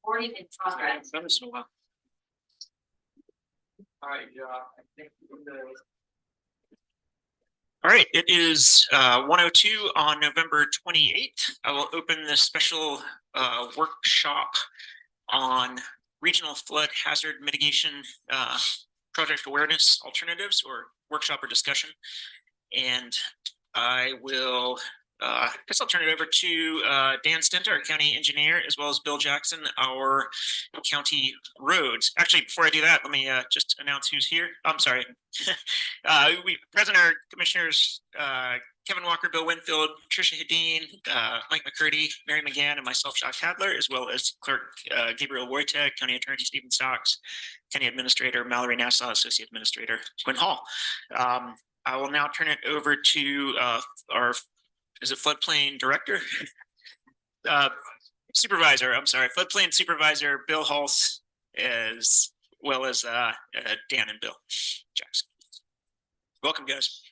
Recording in progress. All right, all right, it is 1:02 on November 28th. I will open this special workshop on regional flood hazard mitigation project awareness alternatives, or workshop or discussion. And I will I guess I'll turn it over to Dan Stinter, our county engineer, as well as Bill Jackson, our county roads. Actually, before I do that, let me just announce who's here. I'm sorry. We present our commissioners, Kevin Walker, Bill Winfield, Tricia Hedeen, Mike McCurdy, Mary McGann, and myself, Josh Hadler, as well as Clerk Gabriel Wojtek, County Attorney Stephen Stocks, County Administrator Mallory Nassau, Associate Administrator Quinn Hall. I will now turn it over to our floodplain director? Supervisor, I'm sorry, floodplain supervisor Bill Hulse, as well as Dan and Bill Jackson. Welcome, guys.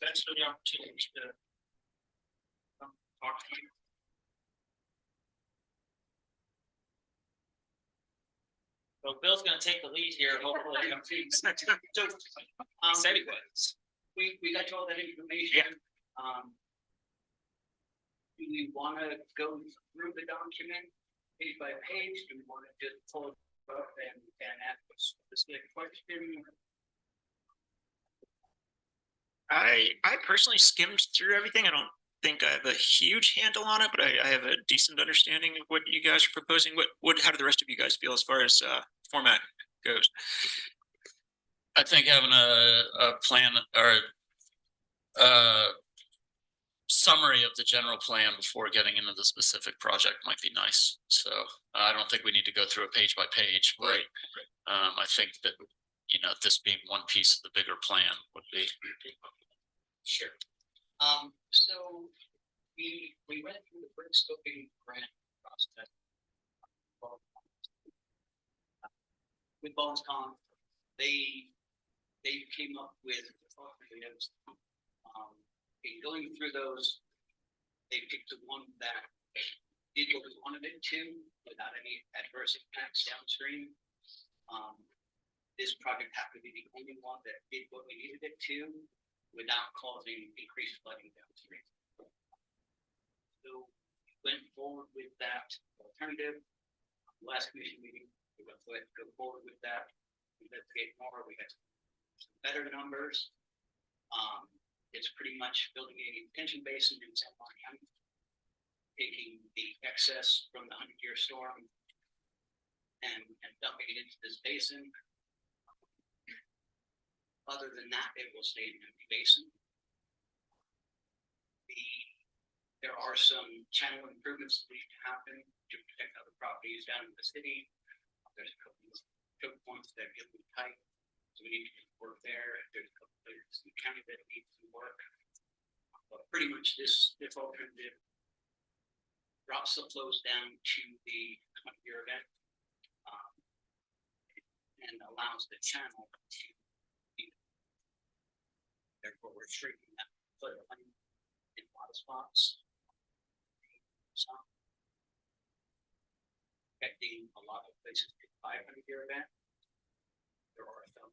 Thanks for the opportunity to talk to you. So Bill's going to take the lead here. Hopefully, we got you all that information. Yeah. Do we want to go through the document page by page? Do we want to just pull it up and ask a specific question? I personally skimmed through everything. I don't think I have a huge handle on it, but I have a decent understanding of what you guys are proposing. How do the rest of you guys feel as far as format goes? I think having a plan or summary of the general plan before getting into the specific project might be nice. So I don't think we need to go through it page by page, but I think that, you know, this being one piece of the bigger plan would be. Sure. So we went through the BRIC scoping grant process with Boston. They came up with in going through those, they picked the one that did what we wanted it to without any adverse impacts downstream. This project happened to be the only one that did what we needed it to without causing increased flooding downstream. So we went forward with that alternative. Last commission meeting, we went to go forward with that, investigate more. We got some better numbers. It's pretty much building a detention basin in San Juan County, taking the excess from the 100-year storm and dumping it into this basin. Other than that, it will stay an empty basin. There are some channel improvements that need to happen to protect other properties down in the city. There's a couple of choke points that get really tight, so we need to work there. There's a couple of places in the county that need some work. But pretty much this alternative drops the flows down to the 20-year event and allows the channel to be. Therefore, we're shrinking that floodplain in a lot of spots. Affecting a lot of places in the 500-year event. There are some.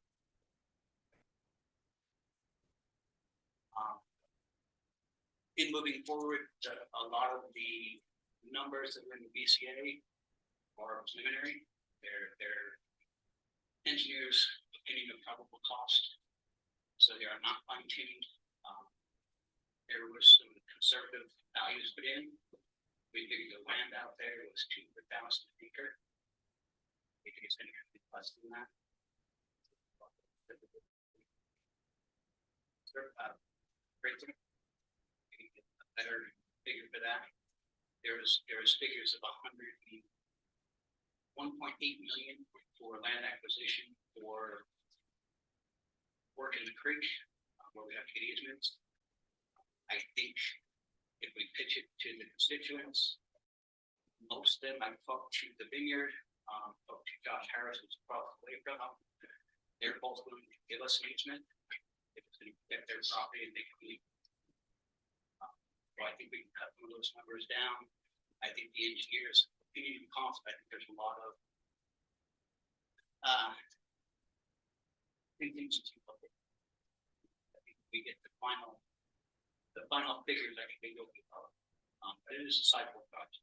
In moving forward, a lot of the numbers that are in the BCA are preliminary. They're engineers' opinion of probable cost, so they are not fine-tuned. There was some conservative values put in. We figured the land out there was 200,000 an acre. We think it's going to be less than that. A better figure for that. There's figures of 1.8 million for land acquisition for work in the creek, where we have to get easements. I think if we pitch it to the constituents, most of them, I've talked to the vineyard, talked to Josh Harris, who's across the way from them. they're both going to give us an easement. If it's going to get their property and they can leave. So I think we can cut some of those numbers down. I think the engineers, opinion and cost, I think there's a lot of things to look at. I think we get the final figures, I think they go be up. But it is a cycle project.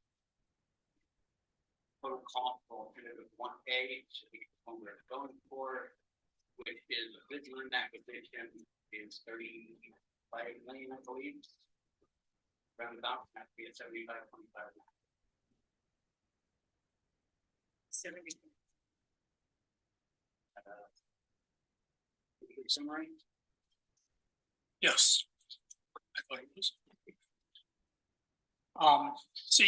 Total cost for alternative 1A, so we can know what we're going for, which is a Lithium acquisition is 35 million, I believe. Round about, that would be at 75.25. 70. Summary? Yes. I thought it was. So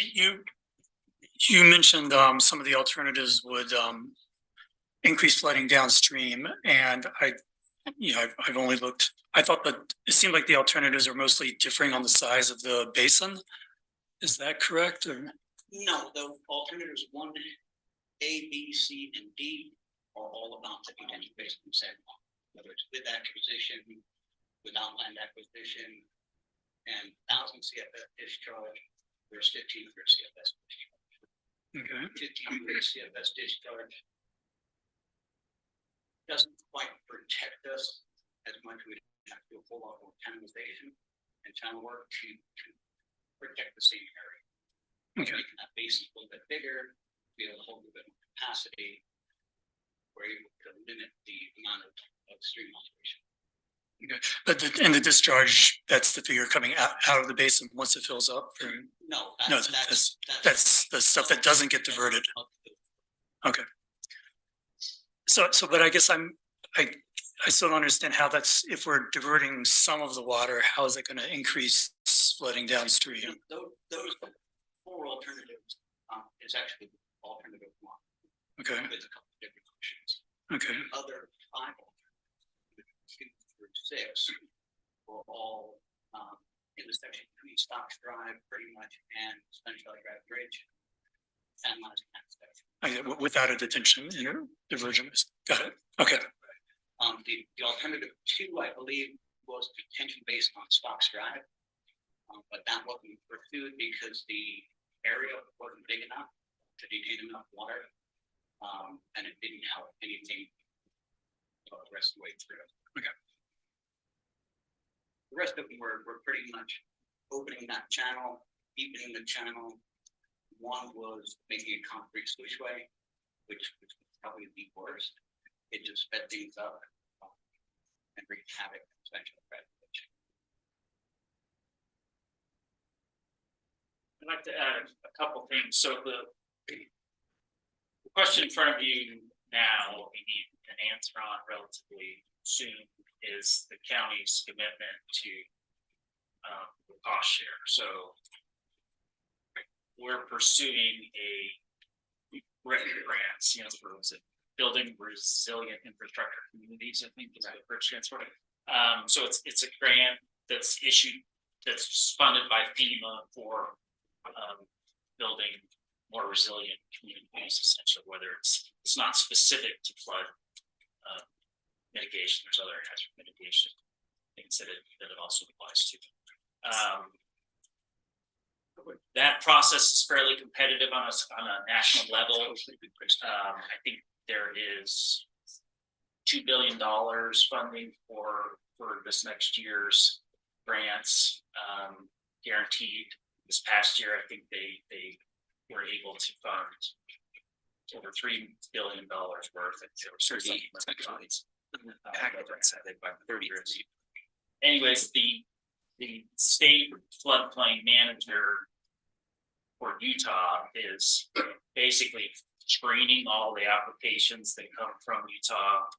you mentioned some of the alternatives would increase flooding downstream, and I've only looked. I thought that it seemed like the alternatives are mostly differing on the size of the basin. Is that correct? Or? No, the alternatives 1A, B, C, and D are all about the potential basin set. Whether it's with acquisition, without land acquisition, and 1,000 CFS discharge, there's 15 for CFS discharge. Okay. 15 for CFS discharge doesn't quite protect us as much. We have to do a whole lot more channelization and channel work to protect the same area. Okay. Making that basin a little bit bigger, be able to hold a bit more capacity, we're able to limit the amount of stream operation. Okay. But the discharge, that's the figure coming out of the basin once it fills up? Or? No, that's the stuff that doesn't get diverted. Okay. So, but I guess I still don't understand how that's, if we're diverting some of the water, how is it going to increase flooding downstream? Those 4 alternatives is actually alternative 1. Okay. With a couple of different options. Okay. The other 5 alternatives, 2 through 6, were all in the section between Stocks Drive, pretty much, and Spanish Valley Drive Bridge, analyzing that section. Without a detention, diversion. Got it. Okay. The alternative 2, I believe, was detention based on Stocks Drive, but that wasn't pursued because the area wasn't big enough to detain enough water, and it didn't help anything the rest of the way through. Okay. The rest of them were pretty much opening that channel, deepening the channel. One was making a concrete switchway, which was probably the worst. It just sped things up and wreaked havoc on Spanish Valley Bridge. I'd like to add a couple things. So the question in front of you now, what we need an answer on relatively soon, is the county's commitment to the cost share. So we're pursuing a BRIC grants, for building resilient infrastructure communities, I think is what BRIC stands for. So it's a grant that's issued, that's funded by FEMA for building more resilient communities, essentially, whether it's not specific to flood mitigation, there's other hazard mitigation things that it also applies to. That process is fairly competitive on a national level. I think there is $2 billion funding for this next year's grants, guaranteed. This past year, I think they were able to fund over $3 billion worth of anyways, the state floodplain manager for Utah is basically screening all the applications that come from Utah,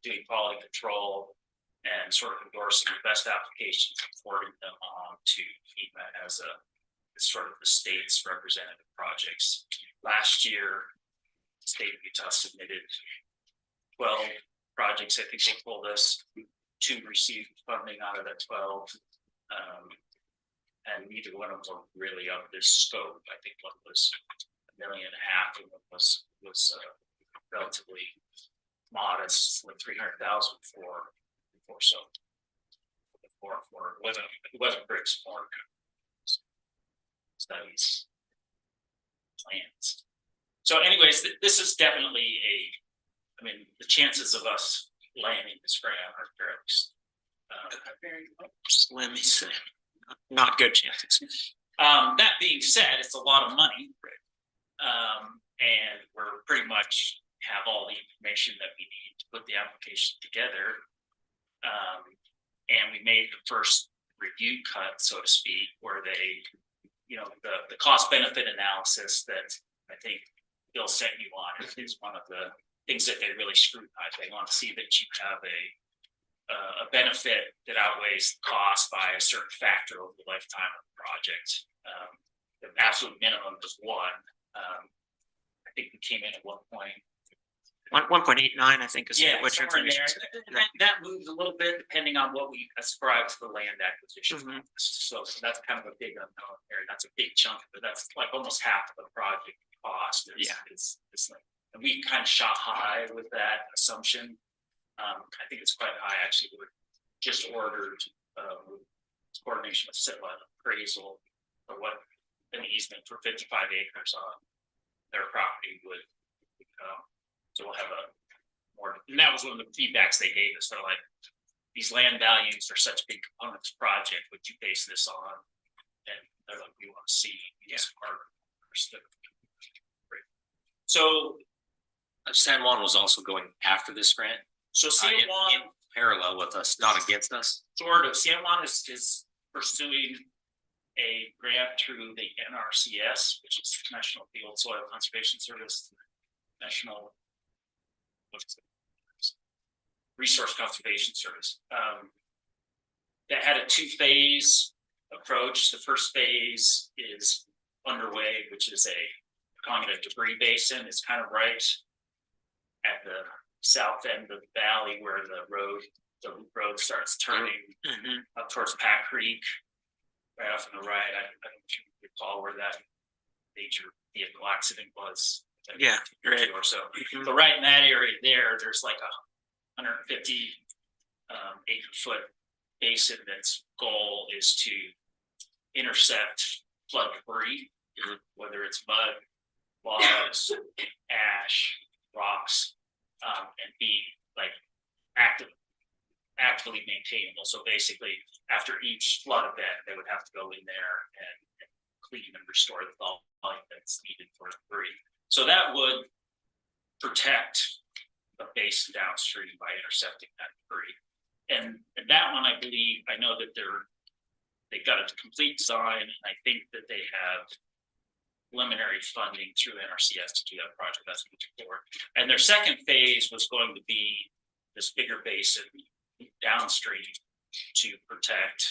doing quality control, and sort of endorsing the best applications and forwarding them on to FEMA as sort of the state's representative projects. Last year, the state of Utah submitted 12 projects. I think they told us 2 received funding out of that 12. And neither one of them were really of this scope. I think one was $1.5 million and one was relatively modest, like 300,000 for so. It wasn't BRIC's more studies plans. So anyways, this is definitely I mean, the chances of us landing this grant are very Let me say, not good chances. that being said, it's a lot of money. And we're pretty much have all the information that we need to put the application together. And we made the first review cut, so to speak, where they, the cost benefit analysis that I think Bill sent you on is one of the things that they really scrutinize. They want to see that you have a benefit that outweighs the cost by a certain factor over the lifetime of the project. The absolute minimum is 1. I think we came in at 1.89, I think is what your somewhere in information. there. That moves a little bit depending on what we ascribe to the land acquisition. So that's kind of a big unknown there. That's a big chunk, but that's like almost half of the project cost. Is like, and we kind of shot high with that assumption. I think it's quite high actually. We just ordered coordination with Sitla appraisal for what an easement for 55 acres on their property would become. So we'll have a more, and that was one of the feedbacks they gave us. They're like, these land values are such big components of the project. Would you base this on? And they're like, we want to see this part. So San Juan was also going after this grant. So San Juan in parallel with us, not against us. sort of. San Juan is pursuing a grant through the NRCS, which is National Field Soil Conservation Service, National Resource Conservation Service. That had a 2-phase approach. The first phase is underway, which is calling it a debris basin. It's kind of right at the south end of the valley where the road starts turning up towards Pat Creek, right off on the right. I don't recall where that major vehicle accident was. Yeah, right. Or so. But right in that area there's like a 150 acre foot basin that's goal is to intercept flood debris, whether it's mud, logs, ash, rocks, and be like actively maintainable. So basically after each flood event, they would have to go in there and clean and restore the volume that's needed for debris. So that would protect the basin downstream by intercepting that debris. And that one, I believe, I know that they've got a complete design, and I think that they have preliminary funding through NRCS to do that project. That's what they're for. And their second phase was going to be this bigger basin downstream to protect.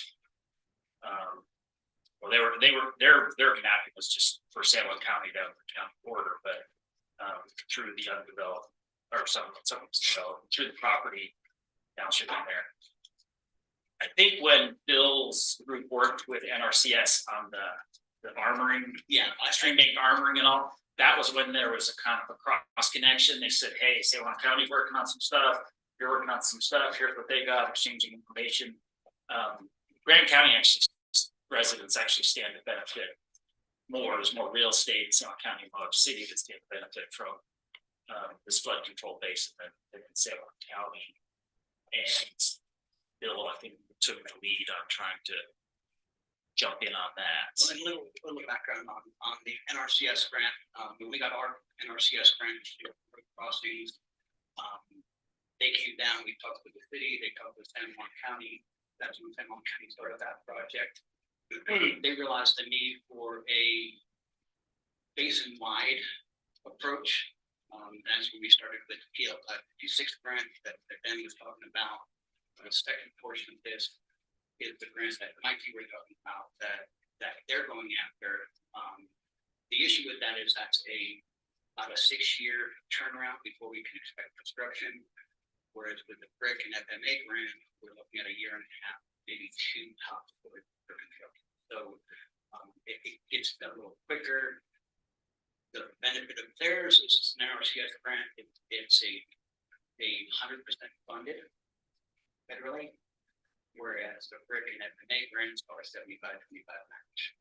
Well, their mapping was just for San Juan County down the county border, but through the undeveloped or some developed through the property downstream there. I think when Bill's group worked with NRCS on the armoring, stream bank armoring and all, that was when there was a kind of a cross connection. They said, hey, San Juan County working on some stuff, you're working on some stuff, here's what they got, exchanging information. Grand County residents actually stand to benefit more. There's more real estate in San Juan County and Moab City that stand to benefit from this flood control basin than in San Juan County. And Bill, I think, took the lead on trying to jump in on that. Well, a little background on the NRCS grant. When we got our NRCS grant for crossings, they came down, we talked with the city, they talked with San Juan County. That's when San Juan County started that project. They realized the need for a basin-wide approach. That's when we started with the PL56 grant that Ben was talking about. The second portion of this is the grants that Mikey were talking about that they're going after. The issue with that is that's about a 6-year turnaround before we can expect construction. Whereas with the BRIC and FMA grant, we're looking at a 1.5 years, maybe 2 tops for construction. So it gets a little quicker. The benefit of theirs is it's an NRCS grant. It's a funded federally. Whereas the BRIC and FNA grants are 75-25 match.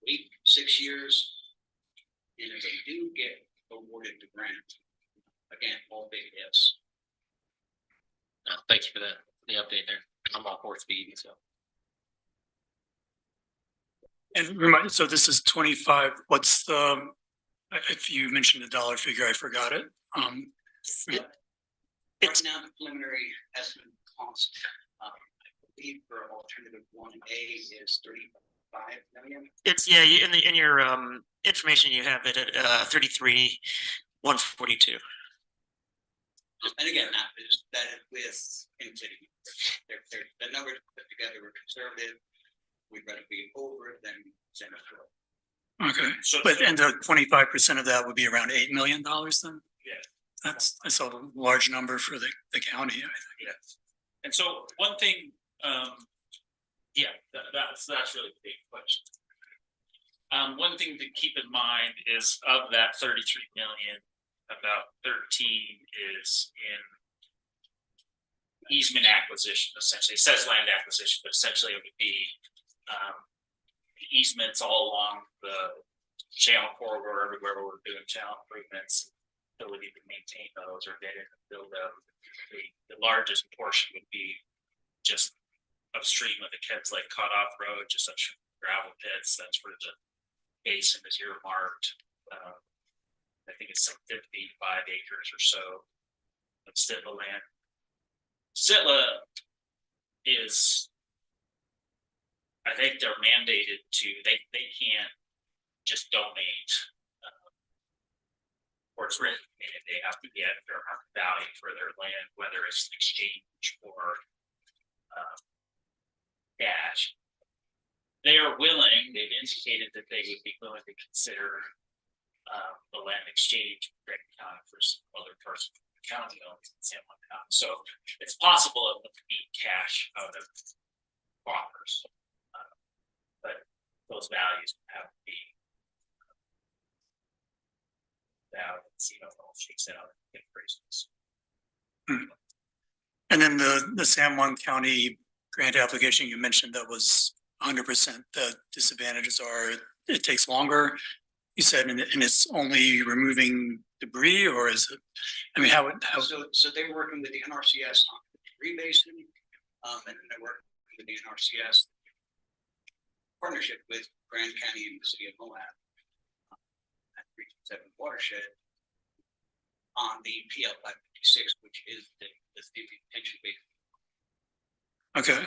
Wait 6 years, and if they do get awarded the grant, again, all big ifs. No, thank you for that, the update there. I'm all for speed, so. And remind, so this is 25, what's the, if you mentioned the dollar figure, I forgot it. Right now, the preliminary estimate cost, I believe for alternative 1A is 35 million. It's, yeah, in your information, you have it at 33,142. And again, that is with Infinity. The numbers put together were conservative. We'd rather be over it than send it through. Okay, So, but and the 25% of that would be around $8 million then? Yeah. That's a large number for the county, I think. yes. And so one thing, yeah, that's really the big question. One thing to keep in mind is of that 33 million, about 13 is in easement acquisition, essentially. It says land acquisition, but essentially it would be easements all along the channel corridor, everywhere where we're doing channel improvements, ability to maintain those or get in and build up. The largest portion would be just upstream of the Keds Lake Cutoff Road, just such gravel pits. That's where the basin is earmarked. I think it's like 55 acres or so of Sitla land. Sitla is, I think they're mandated to, they can't just donate or it's written, they have to get their market value for their land, whether it's an exchange or cash. They are willing, they've indicated that they would be willing to consider the land exchange in Grant County for some other parts of the county owns in San Juan County. So it's possible it would be cash out of offers, but those values have to be out and see how it all shakes out in appraisals. And then the San Juan County grant application you mentioned that was 100%. The disadvantages are it takes longer. You said, and it's only removing debris, or is it? I mean, how? So they were working with the NRCS on the debris basin, and then they worked with the NRCS partnership with Grand County and the city of Moab at 327 watershed on the PL 556, which is the detention basin. Okay.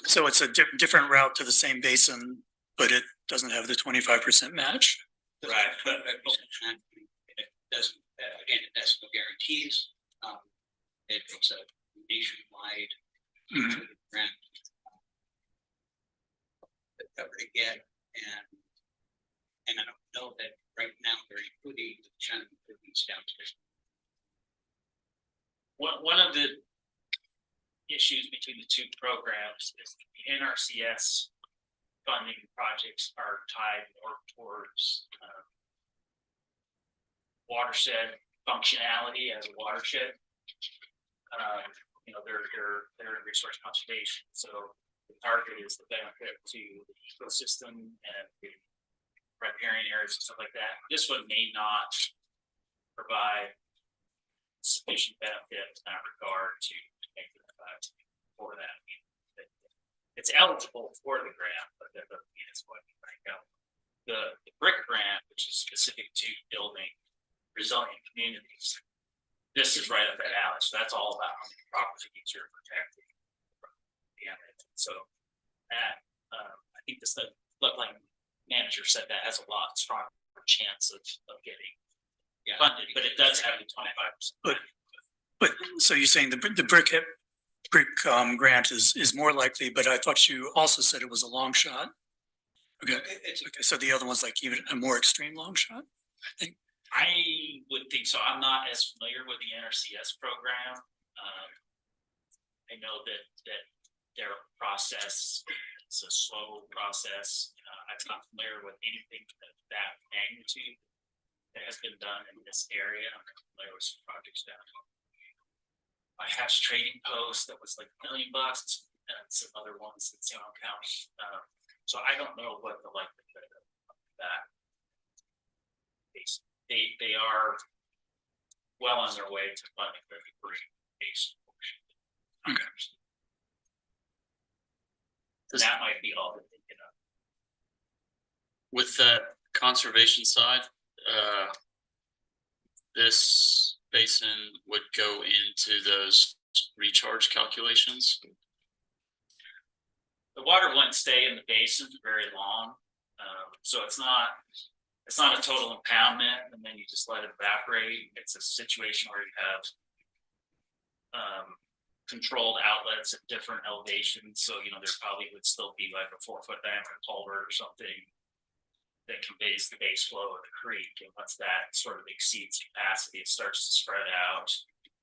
So it's a different route to the same basin, but it doesn't have the 25% match. Right, but it doesn't, again, it has no guarantees. It's a nationwide grant that covered again, and I don't know that right now they're including the channel improvements downstairs. One of the issues between the two programs is the NRCS funding projects are tied more towards watershed functionality as a watershed. You know, they're in resource conservation, so the target is the benefit to the ecosystem and the riparian areas and stuff like that. This one may not provide sufficient benefit in that regard to make it for that. I mean, it's eligible for the grant, but that doesn't mean it's what you rank out. The BRIC grant, which is specific to building resilient communities, this is right up that alley. So that's all about how many properties you're protecting from damage. So that I think the floodplain manager said that has a lot stronger chance of getting funded, but it does have the 25%. But so you're saying the BRIC grant is more likely, but I thought you also said it was a long shot. Okay. Okay. So the other one's like even a more extreme long shot, I think. I would think so. I'm not as familiar with the NRCS program. I know that their process is a slow process. I'm not familiar with anything of that magnitude that has been done in this area. There was some projects down. My hash trading post that was like $1 million and some other ones in San Juan County. So I don't know what the likelihood of that. They are well on their way to funding the BRIC base portion. Okay. That might be all that they get up. With that conservation side, this basin would go into those recharge calculations. The water wouldn't stay in the basin for very long, so it's not a total impoundment, and then you just let it evaporate. It's a situation where you have controlled outlets at different elevations. So there probably would still be like a 4-foot diameter culvert or something that conveys the base flow of the creek. And once that sort of exceeds capacity, it starts to spread out,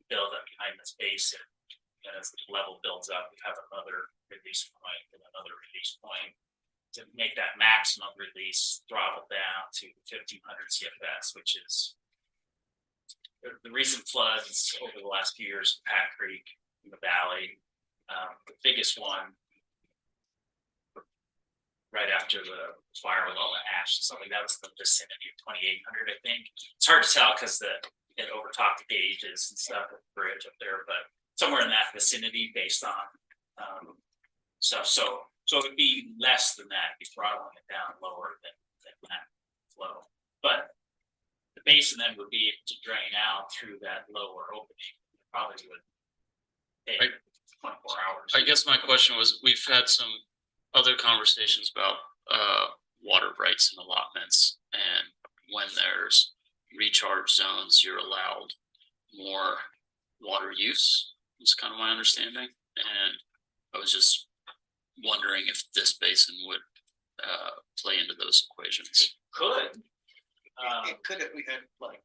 build up behind this basin. And as the level builds up, you have another release point and another release point to make that maximum release throttle down to 1500 CFS, which is the recent floods over the last few years in Pat Creek in the valley. The biggest one right after the fire with all the ash and something, that was the vicinity of 2800, I think. It's hard to tell because it overtopped the gauges and stuff with the bridge up there, but somewhere in that vicinity based on stuff. So it would be less than that, be throttling it down lower than that flow. But the basin then would be able to drain out through that lower opening. It probably would take 24 hours. I guess my question was, we've had some other conversations about water rights and allotments, and when there's recharge zones, you're allowed more water use. Is kind of my understanding, and I was just wondering if this basin would play into those equations. Could. It could if we had like.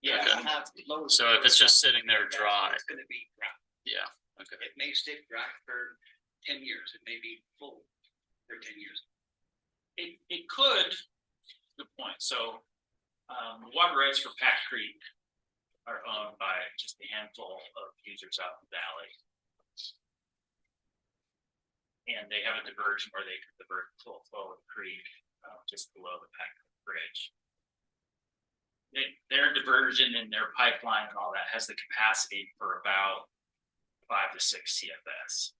Yeah. Okay. Have low. So if it's just sitting there dry, It's gonna be dry. yeah, okay. It may stay dry for 10 years. It may be full for 10 years. It could. Good point. So water rights for Pat Creek are owned by just a handful of users out in the valley. And they have a diversion where they can divert the full flow of the creek just below the Pat Creek Bridge. Their diversion and their pipeline and all that has the capacity for about 5 to 6 CFS.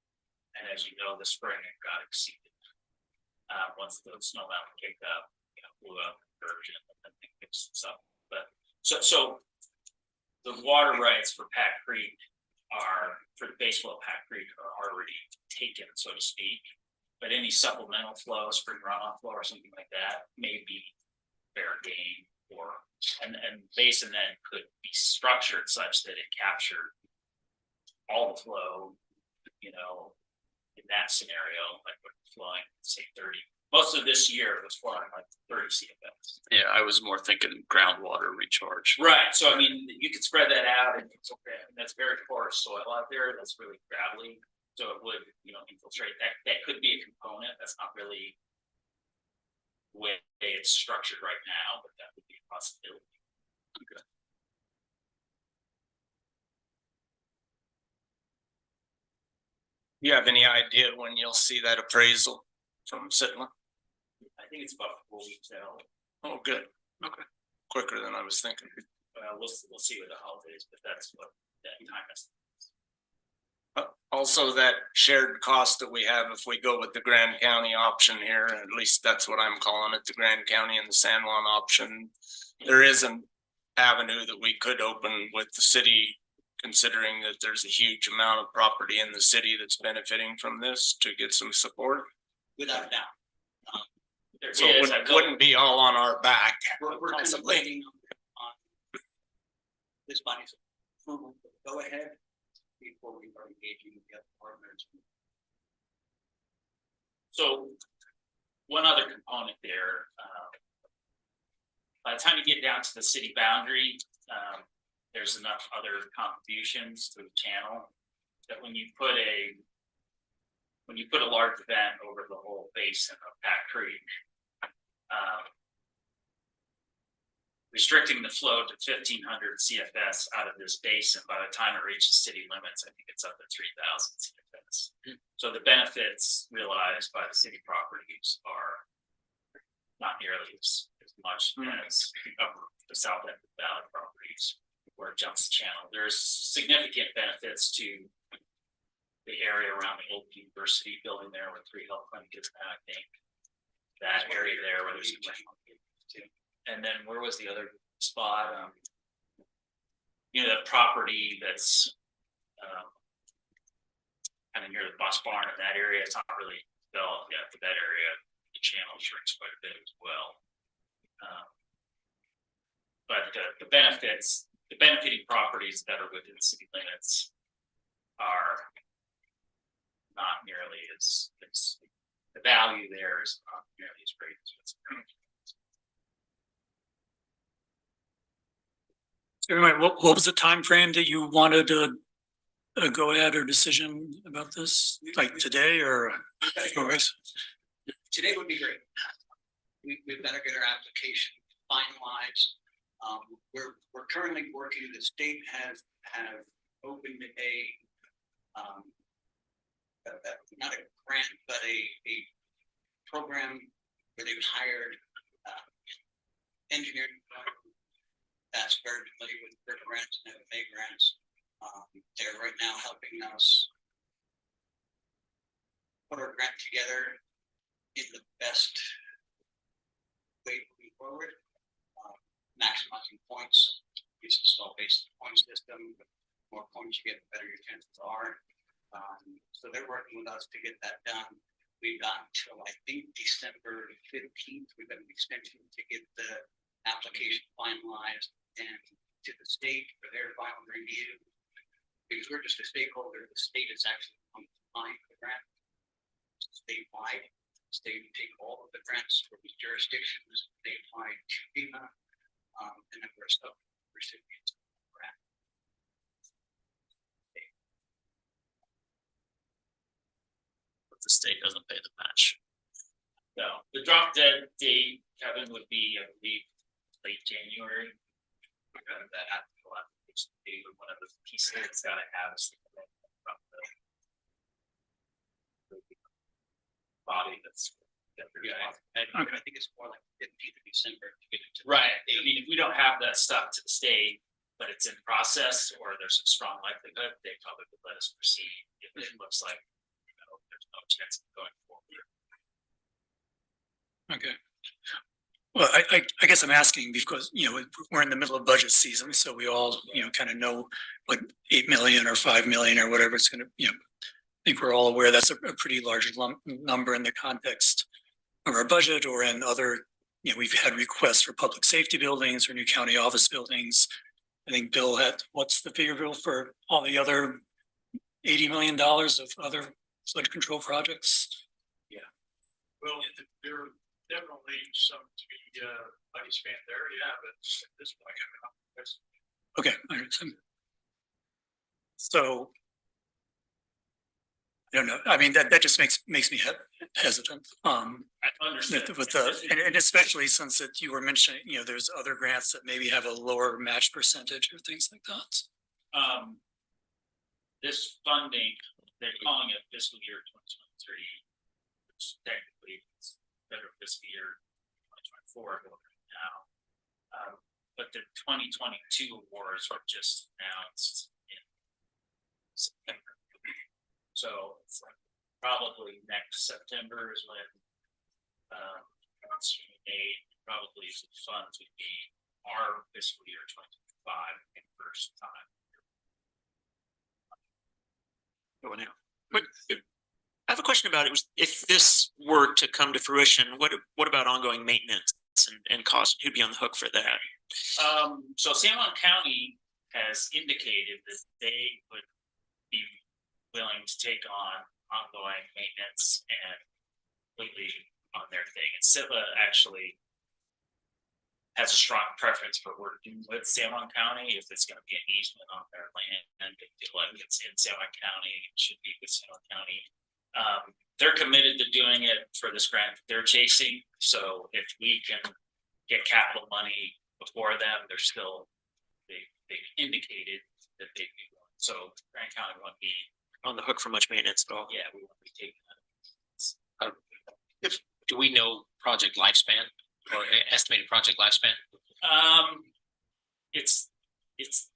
And as you know, the spring it got exceeded. Once the snow mountain kicked up, blew up the diversion and then they fixed this up. But so the water rights for Pat Creek for the base flow of Pat Creek are already taken, so to speak. But any supplemental flow, spring runoff flow or something like that may be fair game and basin then could be structured such that it captured all the flow, in that scenario, like flowing, say 30. Most of this year was flowing like 30 CFS. Yeah, I was more thinking groundwater recharge. Right. So I mean, you could spread that out, and that's very porous soil out there. That's really gravelly. So it would, infiltrate. That could be a component. That's not really the way it's structured right now, but that would be a possibility. Okay. You have any idea when you'll see that appraisal from Sitla? I think it's about 4 weeks out. Oh, good. Okay. Quicker than I was thinking. We'll see with the holidays, but that's what that time is. Also, that shared cost that we have if we go with the Grand County option here, at least that's what I'm calling it, the Grand County and the San Juan option. There is an avenue that we could open with the city, considering that there's a huge amount of property in the city that's benefiting from this, to get some support. Without a doubt. So it wouldn't be all on our back. We're Possibly. contemplating on this body's approval, go ahead before we are engaging with the other partners. So one other component there, by the time you get down to the city boundary, there's enough other contributions to the channel that when you put a large event over the whole basin of Pat Creek, restricting the flow to 1,500 CFS out of this basin. By the time it reaches city limits, I think it's up to 3,000 CFS. So the benefits realized by the city properties are not nearly as much as the south end of the valley properties where it jumps the channel. There's significant benefits to the area around the old university building there where 3 Health Clinic is now, I think. That area there where there's and then where was the other spot? You know, the property that's kind of near the bus barn in that area. It's not really developed yet, but that area, the channel shrinks quite a bit as well. But the benefits, the benefiting properties that are within city limits are not nearly as the value there is not nearly as great as what's currently. So, what was the time frame that you wanted to go ahead or decision about this, like today or? Today would be great. We've got to get our application finalized. We're currently working, the state have opened not a grant, but a program where they've hired engineering that's very familiar with BRIC grants and FMA grants. They're right now helping us put our grant together in the best way moving forward. Maximizing points. This is all based on the point system. The more points you get, the better your chances are. So they're working with us to get that done. We've got until I think December 15th. We've got an extension to get the application finalized and to the state for their final review. Because we're just a stakeholder, the state is actually applying for the grant statewide. The state would take all of the grants for these jurisdictions. They apply to FEMA, and then we're stuck recipients of the grant. But the state doesn't pay the match. No, the drop dead date, Kevin, would be, I believe, late January. That application date, one of the pieces that's got to have is the body that's. I think it's more like 15th of December to get it to. Right. I mean, if we don't have that stuff to the state, but it's in process or there's a strong likelihood, they probably would let us proceed if it looks like, there's no chance of going forward. Okay. Well, I guess I'm asking because, we're in the middle of budget season, so we all, kind of know what 8 million or 5 million or whatever it's going to, I think we're all aware that's a pretty large number in the context of our budget or in other, we've had requests for public safety buildings or new county office buildings. I think Bill had, what's the figure, Bill, for all the other $80 million of other flood control projects? Well, there are definitely some to be expand there, but at this point, Okay, I understand. So I don't know. I mean, that just makes me hesitant. I understand. With and especially since you were mentioning, there's other grants that maybe have a lower match percentage or things like that. This funding, they're calling it fiscal year 2023, which technically is better fiscal year 2024 now. But the 2022 awards were just announced in September. So it's probably next September is when it's made. Probably the funds would be our fiscal year 2025 in first time. But I have a question about it. If this were to come to fruition, what about ongoing maintenance and cost? Who'd be on the hook for that? So San Juan County has indicated that they would be willing to take on ongoing maintenance and completely on their thing. And SIVA actually has a strong preference for working with San Juan County. If it's going to be an easement on their land and they feel like it's in San Juan County, it should be with San Juan County. They're committed to doing it for this grant they're chasing. So if we can get capital money before them, they're still, they indicated that they'd be willing. So Grand County won't be, On the hook for much maintenance at all. yeah, we won't be taking that. Do we know project lifespan or estimated project lifespan? It's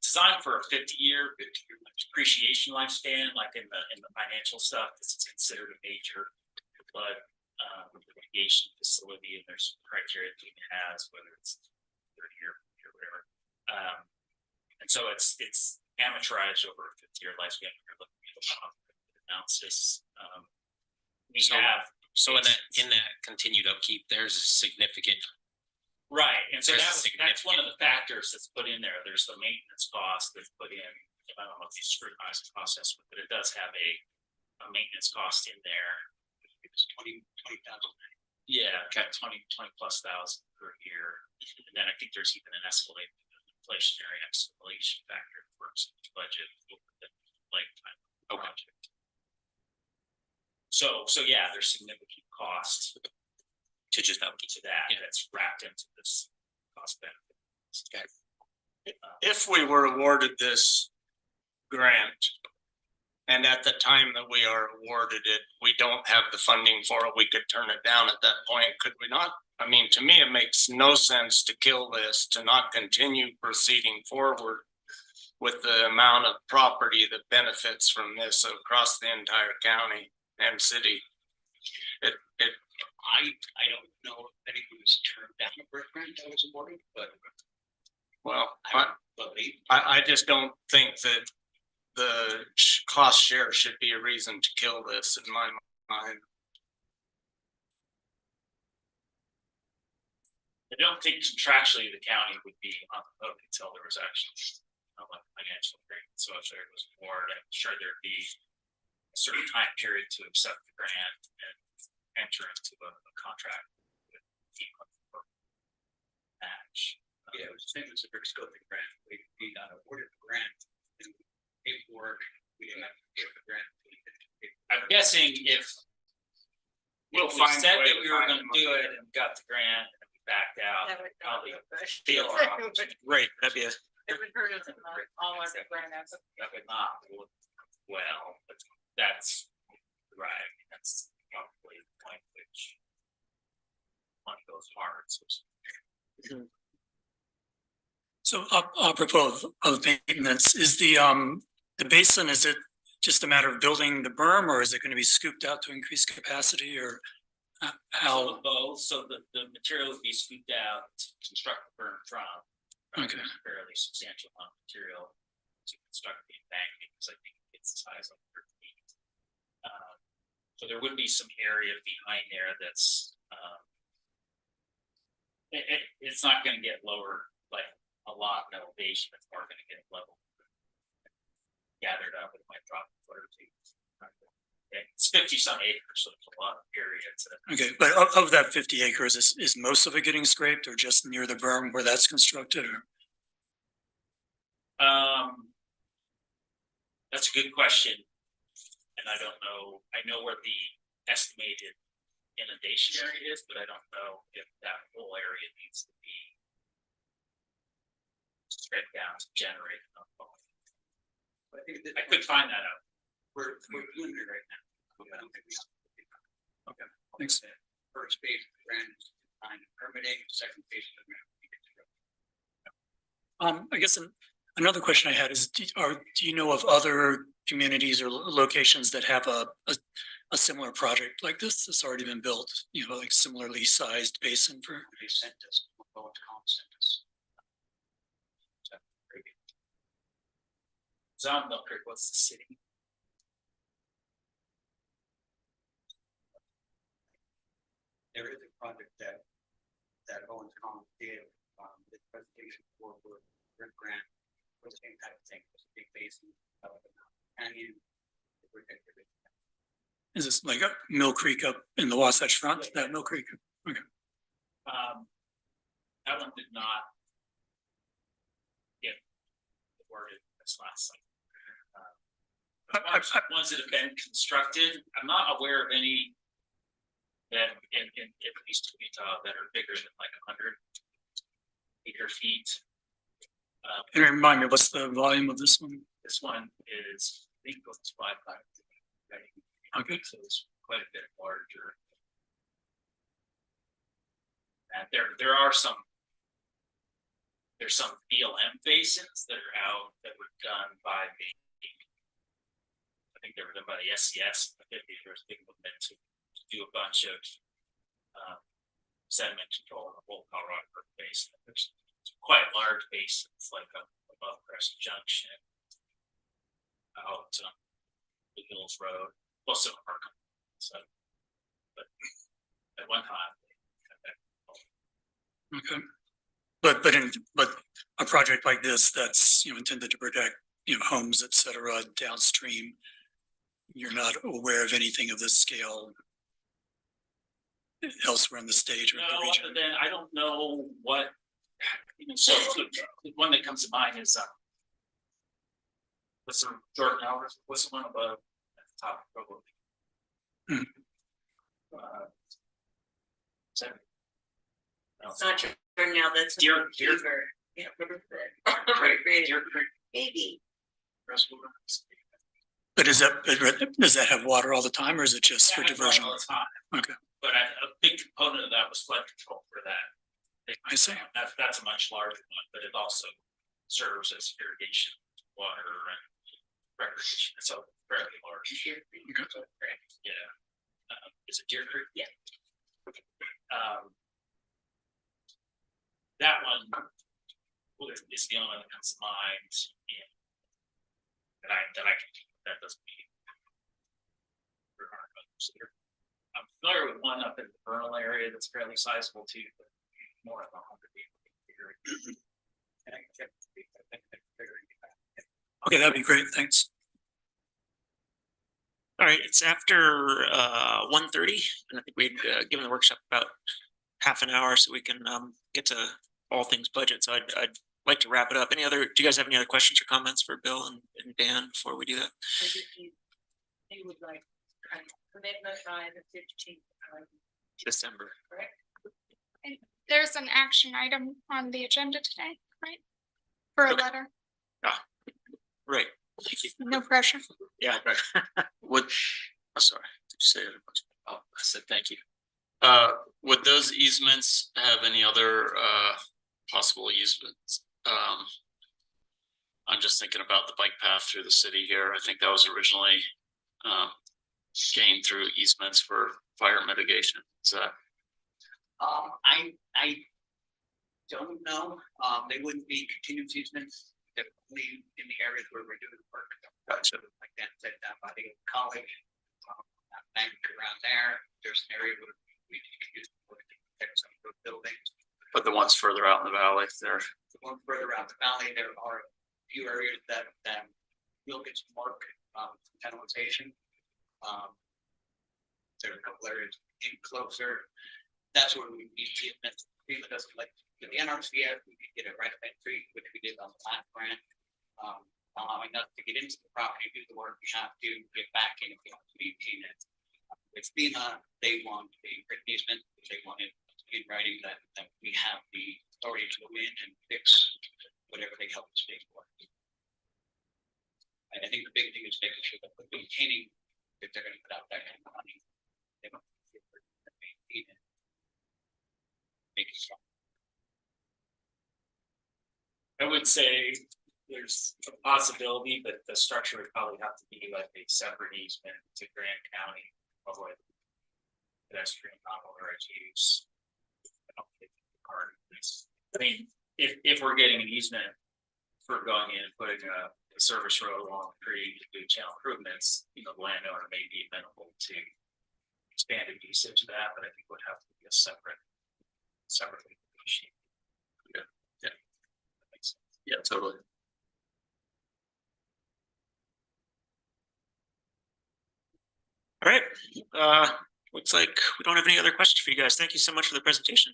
designed for a 50-year depreciation lifespan, like in the financial stuff, this is considered a major flood mitigation facility, and there's criteria that it has, whether it's 30-year or whatever. And so it's amortized over a 50-year lifespan. We're looking at the analysis. We have So in that continued upkeep, there's a significant. right, and so There's that's one of the factors that's put in there. There's the maintenance cost that's put in. I don't know if you scrutinize the process, but it does have a maintenance cost in there. It's 20,000. Yeah, got 20 plus thousand per year. And then I think there's even an escalated inflationary escalation factor that works in the budget over the lifetime of the project. So yeah, there's significant costs To just upkeep. to that that's wrapped into this cost benefit. If we were awarded this grant, and at the time that we are awarded it, we don't have the funding for it, we could turn it down at that point, could we not? I mean, to me, it makes no sense to kill this, to not continue proceeding forward with the amount of property that benefits from this across the entire county and city. I don't know if anyone's turned down a BRIC grant that was awarded, but Well, I believe. I just don't think that the cost share should be a reason to kill this in my mind. I don't think contractually the county would be on the hook until there was actually a financial agreement. So if there was more, I'm sure there'd be a certain time period to accept the grant and enter into a contract with FEMA for match. Yeah, it was the same as the BRIC scoping grant. We got awarded the grant and paperwork. We didn't have to give the grant. I'm guessing if We'll we find a said way that to we were find gonna them. do it and got the grant and we backed out, That would not probably be good. feel our options. Right, that'd be a, It would hurt us not all of the grant as That would not look well, but that's right, that's probably the point which money goes hard, so. So apropos of maintenance, is the basin, is it just a matter of building the berm, or is it going to be scooped out to increase capacity, or how? Both, so the material would be scooped out to construct the berm from. Okay. Fairly substantial amount of material to construct the embankment, because I think it's the size of 30 feet. So there would be some area behind there that's, it's not gonna get lower, like a lot in elevation, it's more gonna get level. Gathered up, it might drop a foot or two. It's 50 some acres, so it's a lot of area to. Okay, but of that 50 acres, is most of it getting scraped, or just near the berm where that's constructed, or? That's a good question. And I don't know, I know where the estimated inundation area is, but I don't know if that whole area needs to be scraped down to generate enough volume. I think that I could find that out. we're doing it right now. I don't think we have to. Okay, thanks. First phase of the grant is time permitting, second phase of the grant. I guess another question I had is, do you know of other communities or locations that have a similar project like this that's already been built? You know, like similarly sized basin for? They sent us, Bowen Collins sent us. Zone Mill Creek, what's the city? There is a project that Bowen Collins did, the presentation for BRIC grant, was the same type of thing, it was a big basin, canyon. Is this like a Mill Creek up in the Wasatch Front, that Mill Creek? Okay. That one did not get awarded this last cycle. Ones that have been constructed, I'm not aware of any that in at least Utah that are bigger than like 100 acres feet. And remind me, what's the volume of this one? This one is, I think it's 5,000. Okay. So it's quite a bit larger. And there's some BLM basins that are out that were done by I think they were done by the SCS. I think there's big movement to do a bunch of sediment control in the whole Colorado River basin. There's quite large basins like above Crescent Junction, out the Hills Road, also so, but at one time. Okay. But a project like this that's, intended to protect, homes, et cetera, downstream, you're not aware of anything of this scale elsewhere in the state or No, the region? other than I don't know what, so the one that comes to mind is what's the Jordan Hours, what's the one above at the top of the road? Seven. No, It's not your now, that's. Deer. Yeah, Riverbed. Deer Creek. Maybe. But does that have water all the time, or is it just for Yeah, diversion? all the time. Okay. But a big component of that was flood control for that. I see. That's a much larger one, but it also serves as irrigation, water and recreation. It's a fairly large. Yeah. Is it Deer Creek? Yeah. That one is the only one that comes to mind. That doesn't mean. I'm familiar with one up in the Vernal area that's fairly sizable too, but more than 100 people. Okay, that'd be great. Thanks. All right, it's after 1:30, and I think we'd given the workshop about half an hour so we can get to all things budget. So I'd like to wrap it up. Do you guys have any other questions or comments for Bill and Dan before we do that? They would like commitment by the 15th. December. Correct. There's an action item on the agenda today, right? For a Okay. letter, Right. no pressure. Yeah. Would, sorry, did you say it? Oh, I said thank you. Would those easements have any other possible easements? I'm just thinking about the bike path through the city here. I think that was originally gained through easements for fire mitigation. Is that? I don't know, they wouldn't be continuous easements, definitely in the areas where we're doing work. Gotcha. Like Dan said, down by the college, that bank around there, there's an area where we can use to protect some of those buildings. But the ones further out in the valley, there. The one further out the valley, there are a few areas that will get some work, penalization. There are a couple areas in closer. That's where we need to get FEMA doesn't like the NRCS, we could get it right up entry, which we did on the last grant. Allowing us to get into the property, do the work, we have to get back in if we have to maintain it. With FEMA, they want a written easement, they wanted in writing that we have the authority to go in and fix whatever they help us pay for. And I think the big thing is making sure that we're maintaining, if they're gonna put out that kind of money, they don't maintain it. Make it strong. I would say there's a possibility, but the structure would probably have to be like a separate easement to Grant County, avoid pedestrian non-motorized use. I mean, if we're getting an easement for going in and putting a service road along the creek to do channel improvements, the landowner may be amenable to expanded usage of that, but I think it would have to be a separate issue. Yeah. That makes sense. Yeah, totally. All right. Looks like we don't have any other questions for you guys. Thank you so much for the presentation.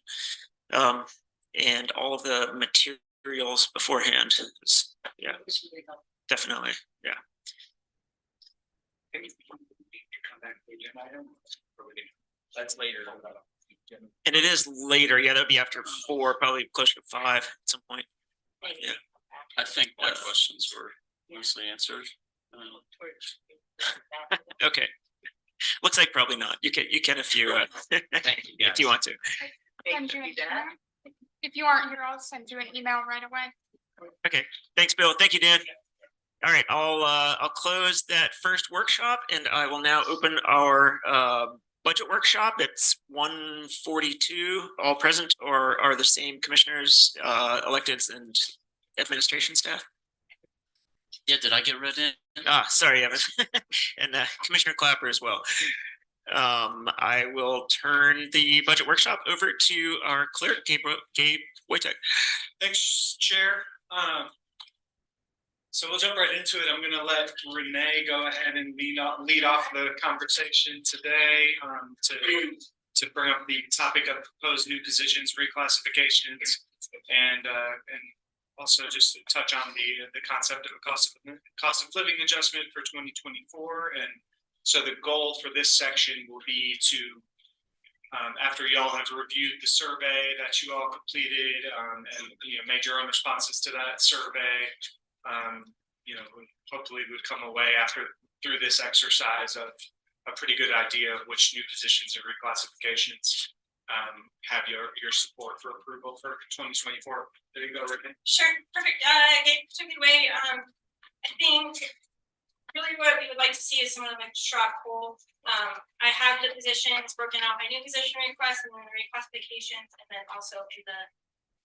And all of the materials beforehand. Yeah, definitely. Yeah. Come back to the agenda item. That's later. And it is later. Yeah, that'd be after 4, probably closer to 5 at some point. Yeah. I think my questions were mostly answered. Okay. Looks like probably not. You can if you if you want to. Send you an email. If you aren't here, I'll send you an email right away. Okay. Thanks, Bill. Thank you, Dan. All right, I'll close that first workshop, and I will now open our budget workshop. It's 1:42. All present or are the same commissioners, electeds, and administration staff. Yeah, did I get read in? Sorry, Evan, and Commissioner Clapper as well. I will turn the budget workshop over to our clerk, Gabe Wojtek. Thanks, Chair. So we'll jump right into it. I'm going to let Renee go ahead and lead off the conversation today to bring up the topic of proposed new positions, reclassifications, and also just to touch on the concept of a cost of living adjustment for 2024. And so the goal for this section will be to, after y'all have reviewed the survey that you all completed and made your own responses to that survey, hopefully would come away through this exercise of a pretty good idea of which new positions and reclassifications have your support for approval for 2024. There you go, Ricky. Sure, perfect. Gabe took it away. I think really what we would like to see is some of the straw poll. I have the positions broken out by new position requests and then the reclassifications, and then also in the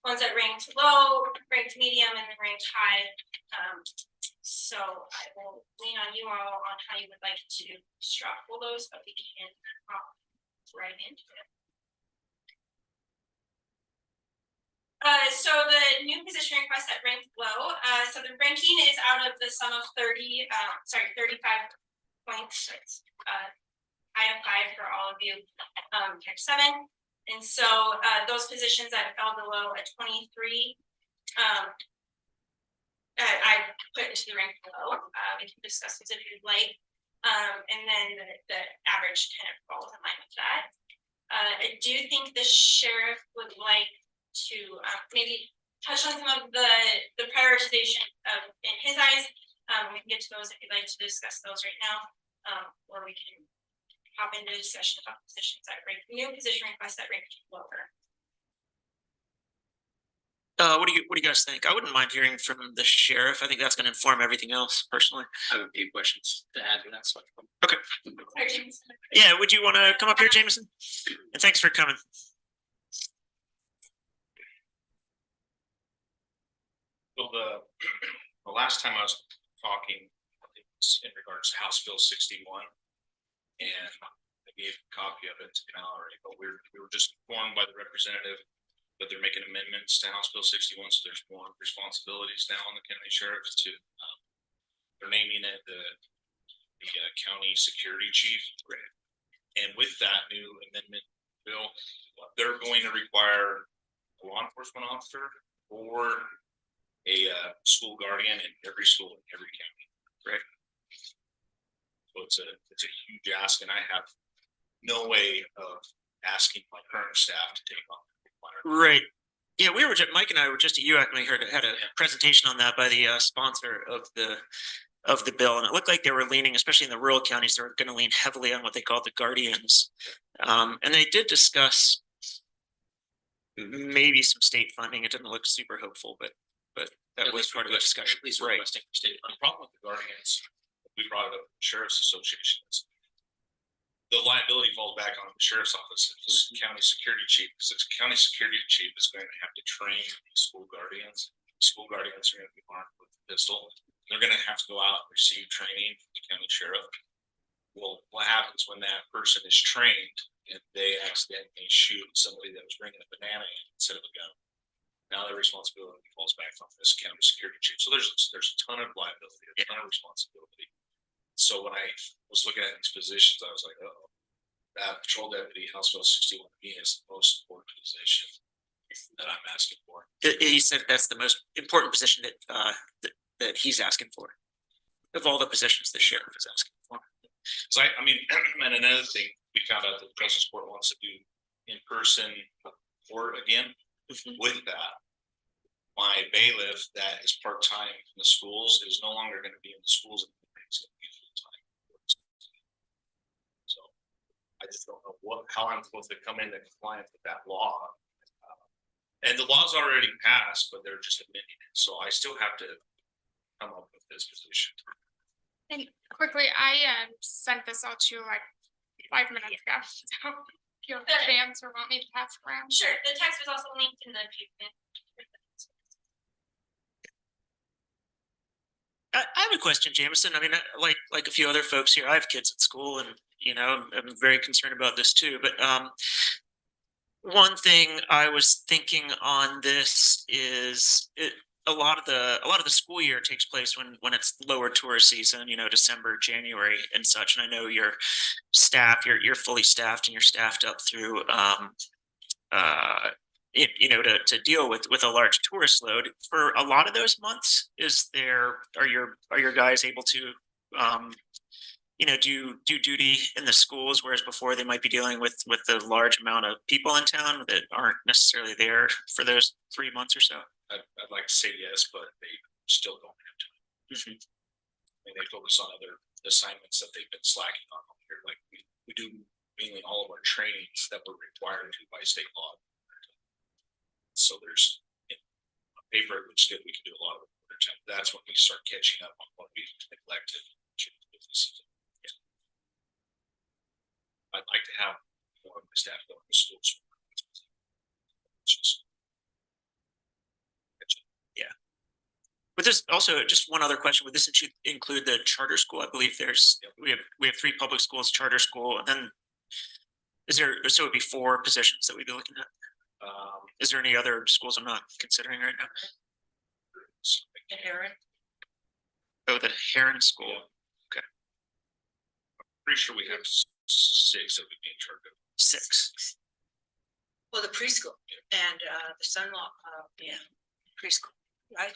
ones that ranked low, ranked medium, and then ranked high. So I will lean on you all on how you would like to straw poll those, but we can right into it. So the new position request that ranked low. So the ranking is out of the sum of 35 points. I have 5 for all of you, catch 7. And so those positions that fell below a 23, I put into the rank below. We can discuss this if you'd like. And then the average kind of falls in line with that. I do think the sheriff would like to maybe touch on some of the prioritization in his eyes. We can get to those if you'd like to discuss those right now, or we can hop into a discussion about positions that rank new position requests that rank lower. What do you guys think? I wouldn't mind hearing from the sheriff. I think that's going to inform everything else personally. I have a few questions to add to that. So. Okay. Yeah, would you want to come up here, Jameson? And thanks for coming. Well, the last time I was talking, I think it was in regards to House Bill 61, and I gave a copy of it to Mallory, but we were just informed by the representative that they're making amendments to House Bill 61, so there's more responsibilities now on the county sheriff to, they're naming it the county security chief. And with that new amendment bill, they're going to require a law enforcement officer or a school guardian in every school in every county. Right. So it's a huge ask, and I have no way of asking my current staff to take on. Right. Yeah, Mike and I were just at UAC and we had a presentation on that by the sponsor of the bill, and it looked like they were leaning, especially in the rural counties, they were going to lean heavily on what they call the guardians, and they did discuss maybe some state funding. It didn't look super hopeful, but that was part of the discussion. At least right. Requesting state funding. The problem with the guardians, we brought it up with the Sheriff's Association. The liability falls back on the sheriff's office, the county security chief, because the county security chief is going to have to train school guardians. School guardians are going to be armed with a pistol. They're going to have to go out and receive training from the county sheriff. Well, what happens when that person is trained and they accidentally shoot somebody that was bringing a banana in instead of a gun? Now their responsibility falls back on this county security chief. So there's a ton of liability, a ton of responsibility. So when I was looking at these positions, I was like, oh, that patrol deputy House Bill 61B is the most important position that I'm asking for. He said that's the most important position that he's asking for of all the positions the sheriff is asking for. So I mean, and another thing, we found out that the Justice Court wants to do in person or again, with that. My bailiff that is part-time in the schools is no longer gonna be in the schools. It's gonna be full-time. So I just don't know how I'm supposed to come into compliance with that law. And the law's already passed, but they're just amending it, so I still have to come up with this position. And quickly, I sent this out to you like 5 minutes ago, so if you have fans or want me to pass around. Sure, the text was also linked in the pavement. I have a question, Jameson. I mean, like a few other folks here, I have kids at school and, you know, I'm very concerned about this too, but, one thing I was thinking on this is a lot of the school year takes place when it's lower tourist season, you know, December, January and such. And I know your staff, you're fully staffed and you're staffed up through, you know, to deal with a large tourist load for a lot of those months. Are your guys able to, you know, do duty in the schools, whereas before they might be dealing with the large amount of people in town that aren't necessarily there for those 3 months or so? I'd like to say yes, but they still don't have time. I mean, they focus on other assignments that they've been slacking on here. Like we do mainly all of our trainings that we're required to by state law. So there's on paper it looks good. We can do a lot of overtime. That's when we start catching up on what we've neglected. I'd like to have more of my staff going to schools. Yeah. But there's also just one other question. Would this include the charter school? I believe we have 3 public schools, charter school, and then so it'd be 4 positions that we'd be looking at. Is there any other schools I'm not considering right now? The Heron. Oh, the Heron School. Okay. Pretty sure we have 6 that we need to target. 6. Well, the preschool and the son-in-law, preschool, right?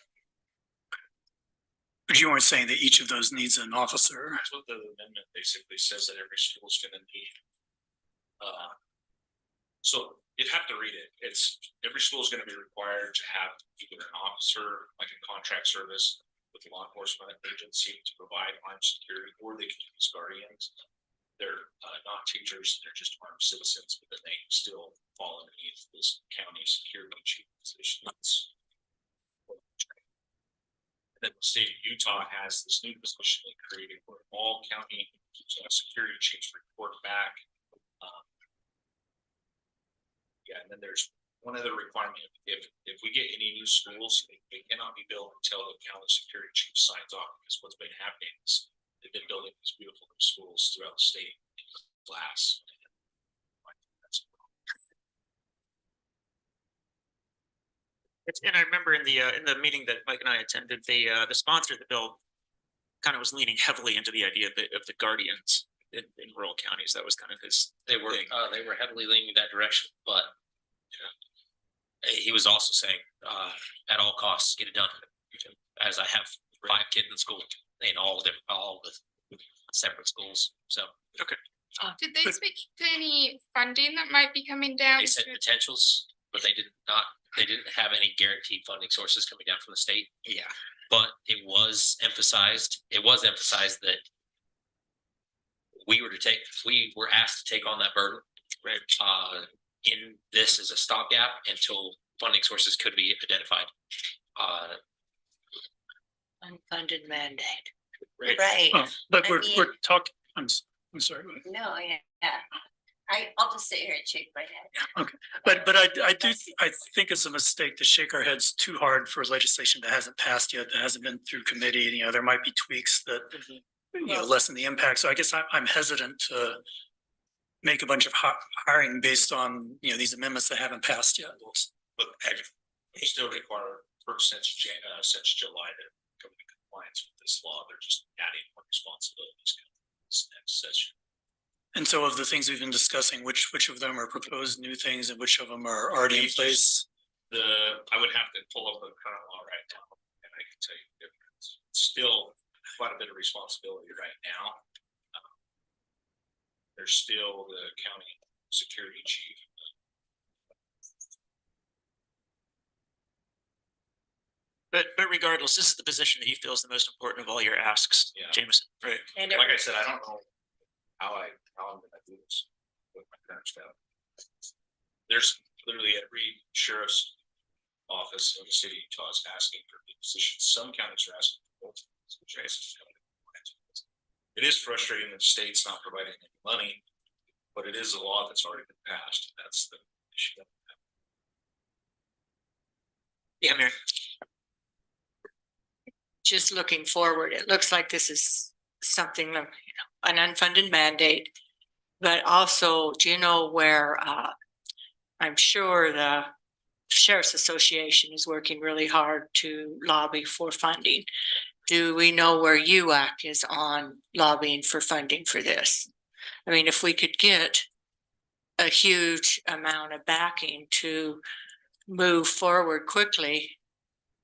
But you weren't saying that each of those needs an officer. That's what the amendment basically says, that every school is gonna need. So you'd have to read it. It's every school is gonna be required to have either an officer, like a contract service with a law enforcement agency to provide armed security, or they can use guardians. They're not teachers, they're just armed citizens, but then they still fall underneath this county security chief position. And then the state of Utah has this new position they created where all county security chiefs report back. Yeah, and then there's one other requirement. If we get any new schools, they cannot be built until the county security chief signs off, because what's been happening is they've been building these beautiful schools throughout the state in glass. And I remember in the meeting that Mike and I attended, the sponsor of the bill kind of was leaning heavily into the idea of the guardians in rural counties. That was kind of his. They were heavily leaning that direction, but he was also saying, at all costs, get it done. As I have 5 kids in school in all the separate schools, so. Okay. Did they speak to any funding that might be coming down? They said potentials, but they didn't have any guaranteed funding sources coming down from the state. Yeah. But it was emphasized that we were asked to take on that burden. Right. In this as a stopgap until funding sources could be identified. Unfunded mandate. Right. Oh, but we're talking, I'm sorry. No, yeah. I'll just sit here and shake my head. Okay, but I think it's a mistake to shake our heads too hard for legislation that hasn't passed yet, that hasn't been through committee. You know, there might be tweaks that lessen the impact. So I guess I'm hesitant to make a bunch of hiring based on these amendments that haven't passed yet. But they still require since July to come into compliance with this law. They're just adding more responsibilities this next session. And so of the things we've been discussing, which of them are proposed new things and which of them are already in place? I would have to pull up the current law right now, and I can tell you the difference. It's still quite a bit of responsibility right now. There's still the county security chief, But regardless, this is the position that you feel is the most important of all your asks, Yeah. Jameson. Right. And Like I said, I don't know how I'm gonna do this with my current staff. There's literally every sheriff's office in the city of Utah is asking for the positions. Some counties are asking for both. It is frustrating that the state's not providing any money, but it is a law that's already been passed. That's the issue. Yeah, Mary. Just looking forward, it looks like this is something, an unfunded mandate. But also, do you know where, I'm sure the Sheriff's Association is working really hard to lobby for funding. Do we know where UAC is on lobbying for funding for this? I mean, if we could get a huge amount of backing to move forward quickly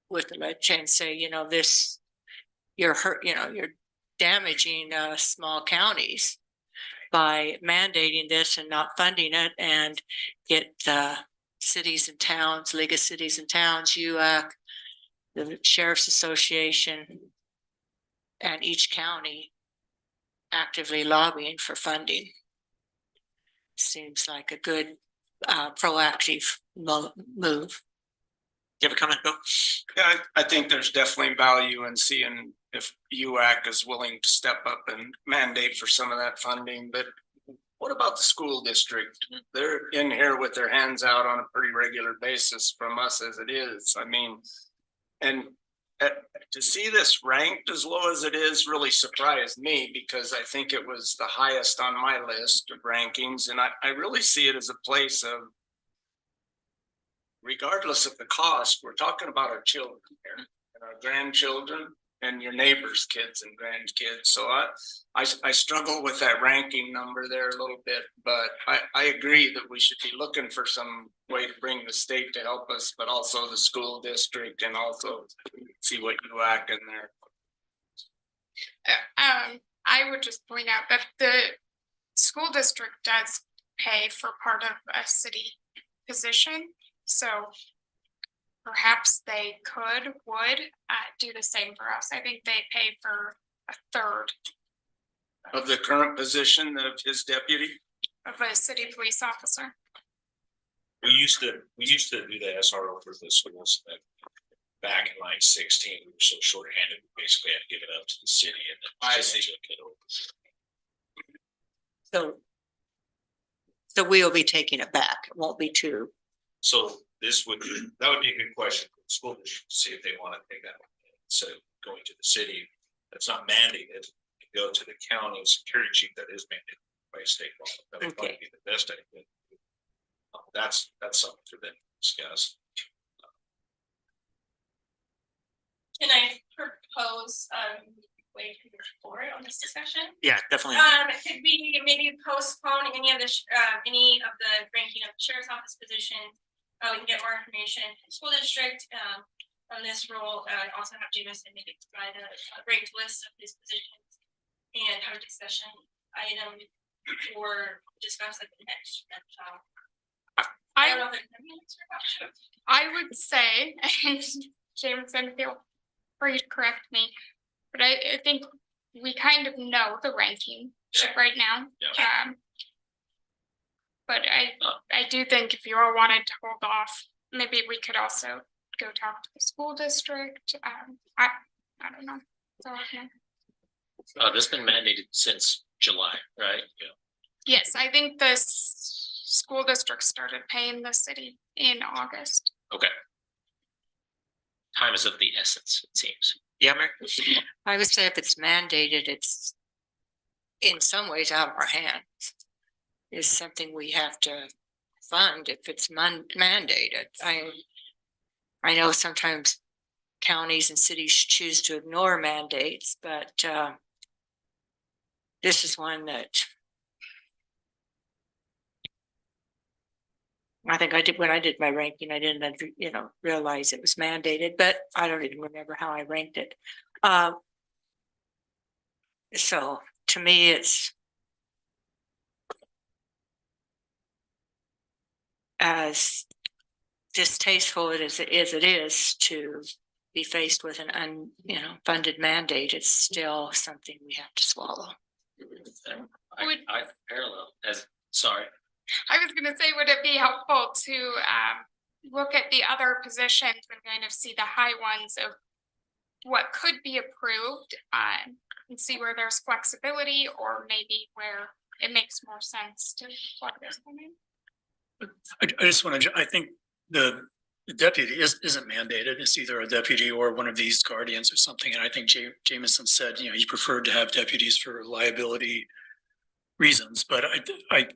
with the legislation and say, this, you're hurt, you're damaging small counties by mandating this and not funding it, and get the cities and towns, League of Cities and Towns, UAC, the Sheriff's Association, and each county actively lobbying for funding. Seems like a good proactive move. You have a comment, Bill? Yeah, I think there's definitely value in seeing if UAC is willing to step up and mandate for some of that funding, but what about the school district? They're in here with their hands out on a pretty regular basis from us as it is. I mean, and to see this ranked as low as it is really surprised me, because I think it was the highest on my list of rankings, and I really see it as a place of, regardless of the cost, we're talking about our children here and our grandchildren and your neighbors' kids and grandkids. So I struggle with that ranking number there a little bit, but I agree that we should be looking for some way to bring the state to help us, but also the school district, and also see what you act in there. I would just point out that the school district does pay for part of a city position, so perhaps they would do the same for us. I think they pay for a third Of the current position of his deputy? of a city police officer. We used to do the SRO for the schools, but back in like 16, we were so shorthanded, we basically had to give it up to the city, and then I see. took it over. So we'll be taking it back. It won't be two. So that would be a good question for the school district to see if they want to take that one. Instead of going to the city, that's not mandated, you go to the county security chief that is mandated by state law. That would probably be the best idea. That's something for them to discuss. Can I propose way to move forward on this discussion? Yeah, definitely. Could we maybe postpone any of the ranking of the sheriff's office position? We can get more information from the school district on this role. Also have Jameson maybe provide a ranked list of these positions and have a discussion item or discuss like the next. I don't know if it's I would say, and Jameson, feel free to correct me, but I think we kind of know the ranking right now. Yeah. But I do think if you all wanted to hold off, maybe we could also go talk to the school district. I don't know. This has been mandated since July, right? Yeah. Yes, I think the school district started paying the city in August. Okay. Time is of the essence, it seems. Yeah, Mary? I would say if it's mandated, it's in some ways out of our hands. Is something we have to fund if it's mandated. I know sometimes counties and cities choose to ignore mandates, but this is one that I think I did when I did my ranking. I didn't, realize it was mandated, but I don't even remember how I ranked it. So to me, it's as distasteful as it is to be faced with an funded mandate, it's still something we have to swallow. I parallel as, sorry. I was gonna say, would it be helpful to look at the other positions and kind of see the high ones of what could be approved and see where there's flexibility or maybe where it makes more sense to plug this one in? I just want to, I think the deputy isn't mandated. It's either a deputy or one of these guardians or something. And I think Jameson said, he preferred to have deputies for liability reasons, but I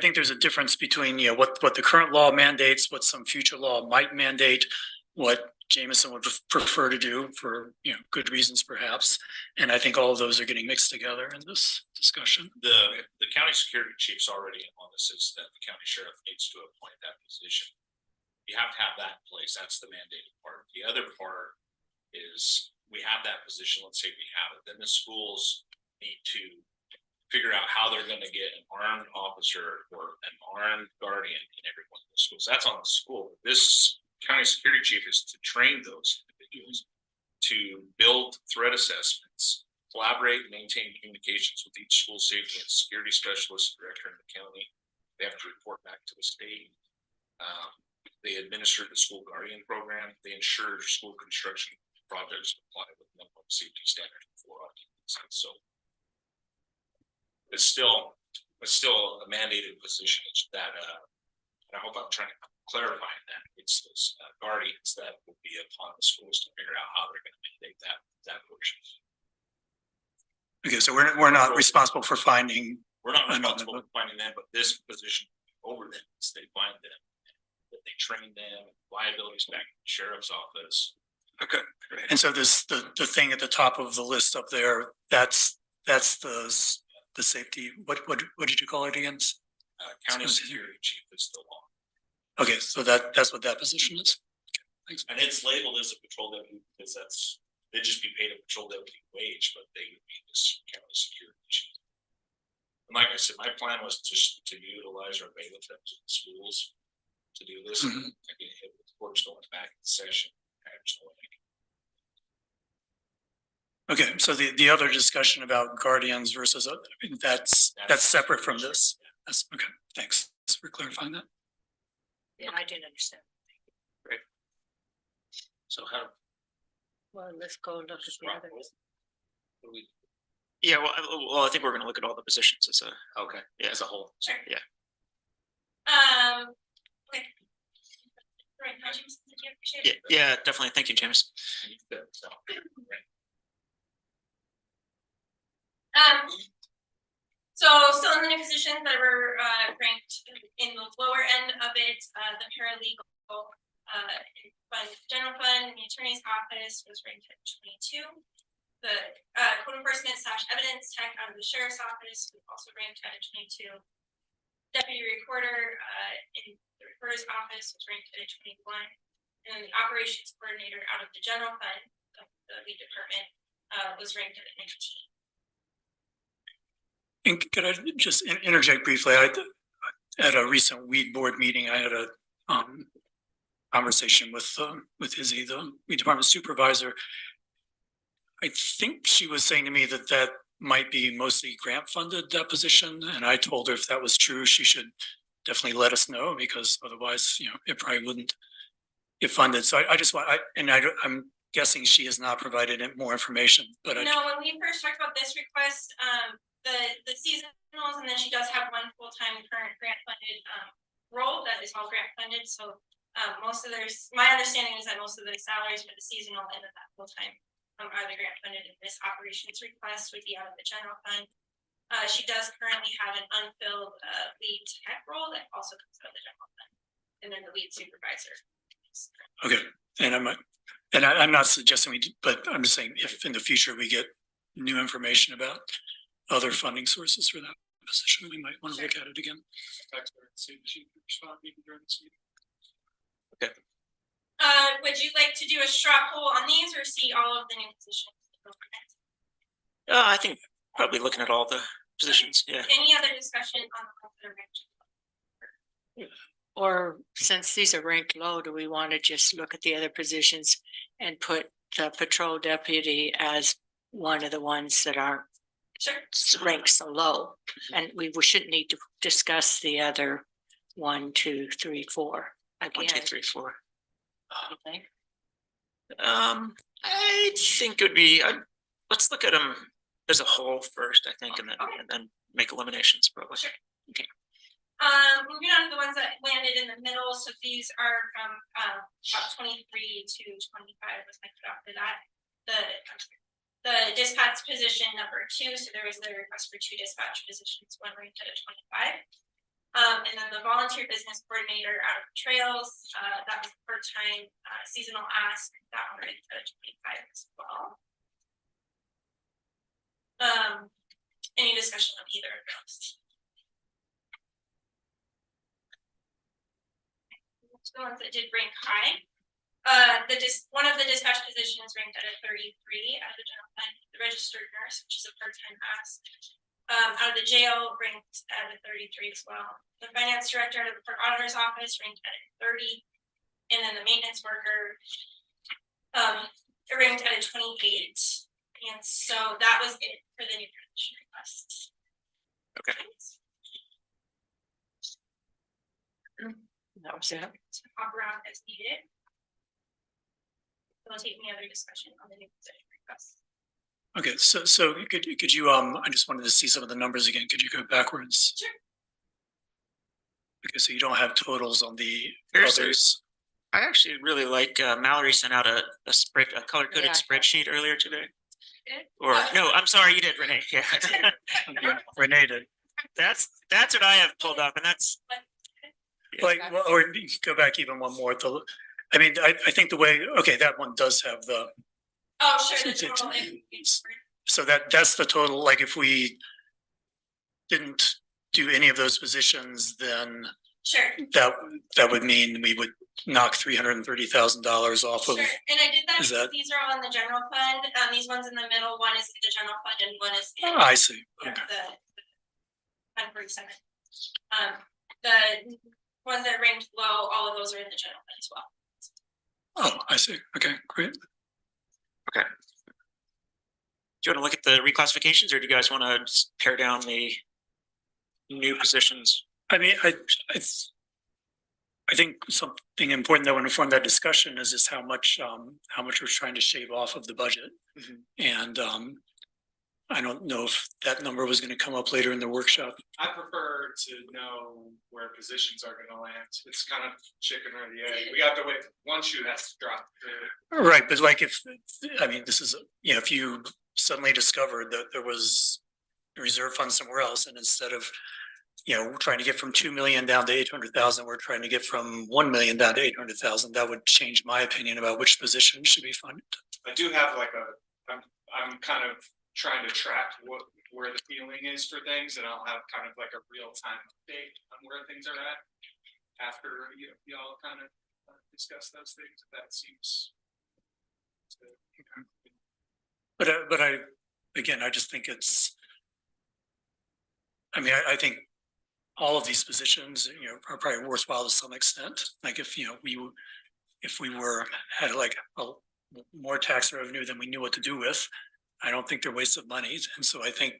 think there's a difference between, what the current law mandates, what some future law might mandate, what Jameson would prefer to do for, good reasons perhaps. And I think all of those are getting mixed together in this discussion. The county security chief's already on this, is that the county sheriff needs to appoint that position. You have to have that in place. That's the mandated part. The other part is we have that position. Let's say we have it, then the schools need to figure out how they're going to get an armed officer or an armed guardian in every one of the schools. That's on the school. This county security chief is to train those individuals to build threat assessments, collaborate, and maintain communications with each school safety and security specialist director in the county. They have to report back to the state. They administer the school guardian program. They ensure school construction projects comply with minimum safety standards before occupancy. So it's still a mandated position. It's that, and I hope I'm trying to clarify that. It's those guardians that will be upon the schools to figure out how they're going to mandate that portion. Okay, so we're not responsible for finding. We're not responsible for finding them, but this position over them is they find them, that they train them, liabilities back in the sheriff's office. Okay, and so this the thing at the top of the list up there, that's the safety. What did you call it again? County security chief is the law. Okay, so that's what that position is. Okay, thanks. And it's labeled as a patrol deputy because they'd just be paid a patrol deputy wage, but they would be this county security chief. And like I said, my plan was just to utilize our bailiffs in the schools to do this. Mm-hmm. Again, the court's going back in session. Okay, so the other discussion about guardians versus that's separate from this. That's okay. Thanks for clarifying that. Yeah, I didn't understand. Great. So how? Well, let's go look at the others. Yeah, well, I think we're gonna look at all the positions as a. Okay, Yeah. as a whole. Sure. Yeah. Okay. Right, now, James, did you appreciate Yeah, it? yeah, definitely. Thank you, James. So still in the new positions that were ranked in the lower end of it, the paralegal fund, general fund, and the attorney's office was ranked at 22. The code enforcement / evidence tech out of the sheriff's office was also ranked at 22. Deputy recorder in the recorder's office was ranked at 21. And the operations coordinator out of the general fund of the lead department was ranked at 19. And could I just interject briefly? At a recent weed board meeting, I had a conversation with Izzy, the weed department supervisor. I think she was saying to me that might be mostly grant funded, that position, and I told her if that was true, she should definitely let us know, because otherwise, it probably wouldn't get funded. So I just want, I'm guessing she has not provided more information, but no, when we first talked about this request, the seasonals, and then she does have one full-time current grant funded role that is all grant funded. So most of my understanding is that most of the salaries for the seasonal and that full-time are the grant funded, and this operations request would be out of the general fund. She does currently have an unfilled lead tech role that also comes out of the general fund, and then the lead supervisor. okay. And I'm not suggesting but I'm just saying if in the future we get new information about other funding sources for that position, we might want to look at it again. Okay. Would you like to do a straw poll on these or see all of the new positions? I think probably looking at all the positions. Yeah. Any other discussion on the ones that are mentioned? Or since these are ranked low, do we want to just look at the other positions and put the patrol deputy as one of the ones that aren't ranked so low? And we shouldn't need to discuss the other 1, 2, 3, 4 again. 1, 2, 3, 4. You think? I think it would be, let's look at them as a whole first, I think, and then make eliminations probably. Sure. Okay. Moving on to the ones that landed in the middle, so these are from about 23 to 25 was my cut off for that. The dispatch position number 2, so there was the request for 2 dispatch positions, one ranked at a 25. And then the volunteer business coordinator out of trails, that was part-time seasonal ask, that one ranked at a 25 as well. Any discussion on either of those? The ones that did rank high. One of the dispatch positions ranked at a 33 out of the general fund. The registered nurse, which is a part-time ask, out of the jail ranked at a 33 as well. The finance director out of the court auditor's office ranked at a 30, and then the maintenance worker ranked at a 28. And so that was it for the new position requests. Okay. That was it. So hop around as needed. We'll take any other discussion on the new position requests. Okay, so could you, I just wanted to see some of the numbers again. Could you go backwards? Sure. Okay, so you don't have totals on the There's others. I actually really like Mallory sent out a color coded Yeah. spreadsheet earlier today. Did? Or no, I'm sorry, you did, Renee. Yeah. Okay, Renee did. That's what I have pulled up, and that's Like, well, or go back even one more. I mean, I think the way, okay, that one does have the, Oh, sure, the total increase. so that's the total, like if we didn't do any of those positions, then Sure, that would mean we would knock $330,000 off of. sure, and I did that Is because that- these are all in the general fund, these ones in the middle, one is in the general fund and one is in I see, the okay, fund 47. The ones that ranked low, all of those are in the general fund as well. oh, I see, okay, great. do you want to look at the reclassifications, or do you guys want to pare down the new positions? I mean, I think something important that would inform that discussion is just how much we're trying to shave off of the budget. And I don't know if that number was gonna come up later in the workshop. I prefer to know where positions are gonna land. It's kind of chicken or the egg. We have to wait. One shoe has to drop. Right, but like I mean, this is, you know, if you suddenly discovered that there was a reserve fund somewhere else, and instead of, you know, trying to get from 2 million down to 800,000, we're trying to get from 1 million down to 800,000, that would change my opinion about which position should be funded. I do have like I'm kind of trying to track where the feeling is for things, and I'll have kind of like a real-time update on where things are at after y'all kind of discuss those things, if that seems But I just think it's, I mean, I think all of these positions, you know, are probably worthwhile to some extent. Like if, you know, if we had like more tax revenue than we knew what to do with, I don't think they're waste of money. And so I think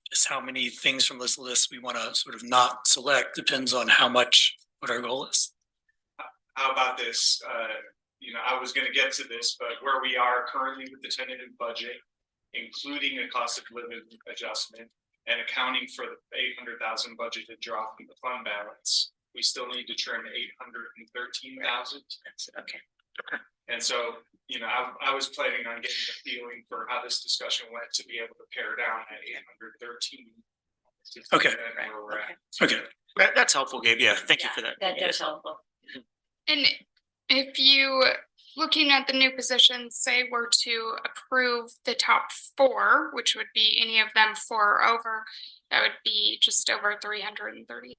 just how many things from this list we want to sort of not select depends on what our goal is. how about this? I was gonna get to this, but where we are currently with the tentative budget, including a cost of living adjustment and accounting for the 800,000 budgeted drop in the fund balance, we still need to trim 813,000. Okay. And so, I was planning on getting a feeling for how this discussion went to be able to pare down at 813. Okay. And where we're at. Okay. That's helpful, Gabe. Yeah, thank you for that. That does help. And if you, looking at the new positions, say were to approve the top 4, which would be any of them 4 or over, that would be just over $330,000.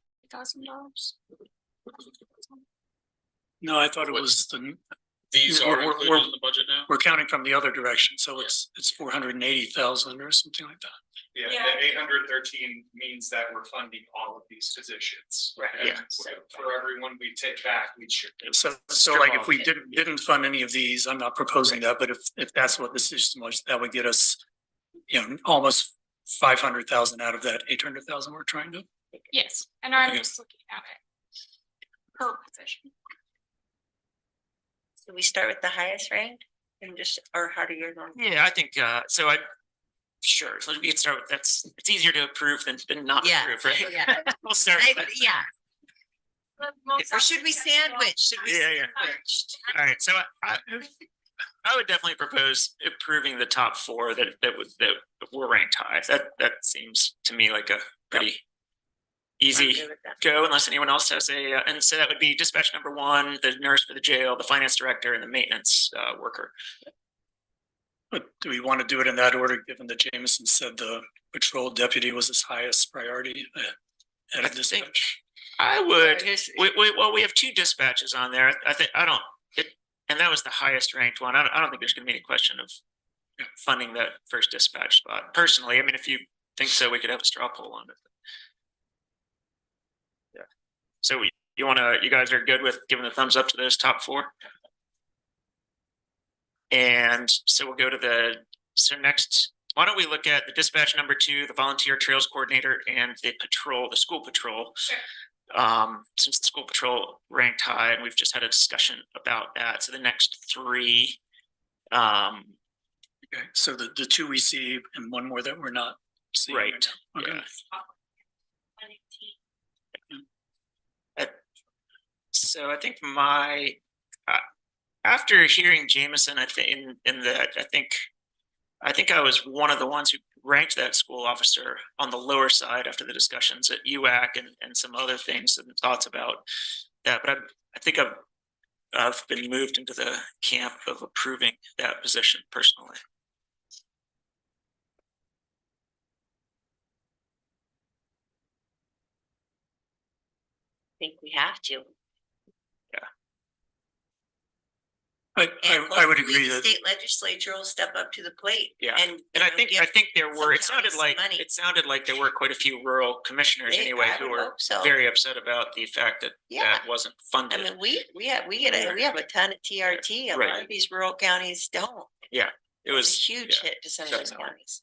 No, I thought it was These We're- are we're- included in the budget now? We're counting from the other direction, so it's 480,000 or something like that. Yeah, Yeah. the 813 means that we're funding all of these positions. Right. And Yeah. For everyone we take back, we should. So like if we didn't fund any of these, I'm not proposing that, but if that's what the system was, that would get us, almost 500,000 out of that 800,000 we're trying to. Yes, and I'm Okay. just looking at it per position. So we start with the highest ranked and just, or how do you? Yeah, I think, so sure, so we can start with, it's easier to approve than not Yeah, approve, right? yeah. We'll start. with that. Yeah. Or should we sandwich? Should we? Yeah, yeah. All right, so I would definitely propose approving the top four that were ranked high. That seems to me like a pretty easy go, unless anyone else has and so that would be dispatch number one, the nurse for the jail, the finance director, and the maintenance worker. But do we want to do it in that order, given that Jameson said the patrol deputy was his highest priority at a dispatch? I would, we have two dispatches on there. And that was the highest ranked one. I don't think there's gonna be any question of funding that first dispatch spot. Personally, I mean, if you think so, we could have a straw poll on it. Yeah. So you guys are good with giving a thumbs up to those top four? And so we'll go to next, why don't we look at the dispatch number two, the volunteer trails coordinator, and the school patrol. Sure. Since the school patrol ranked high, and we've just had a discussion about that. So the next three, Okay, so the two we see and one more that we're not seeing. right, now. Okay. yeah. So I think after hearing Jameson, I think I think I was one of the ones who ranked that school officer on the lower side after the discussions at UAC and some other things and thoughts about that. But I think I've been moved into the camp of approving that position personally. I think we have to. I would agree that. State legislature will step up to the plate. Yeah. And I think there were, it some sounded like there were quite a few rural commissioners anyway who were very upset about the fact that that wasn't funded. I mean, we have a ton of TRT. A lot of these rural counties don't. Yeah, it was a huge hit to some of those counties.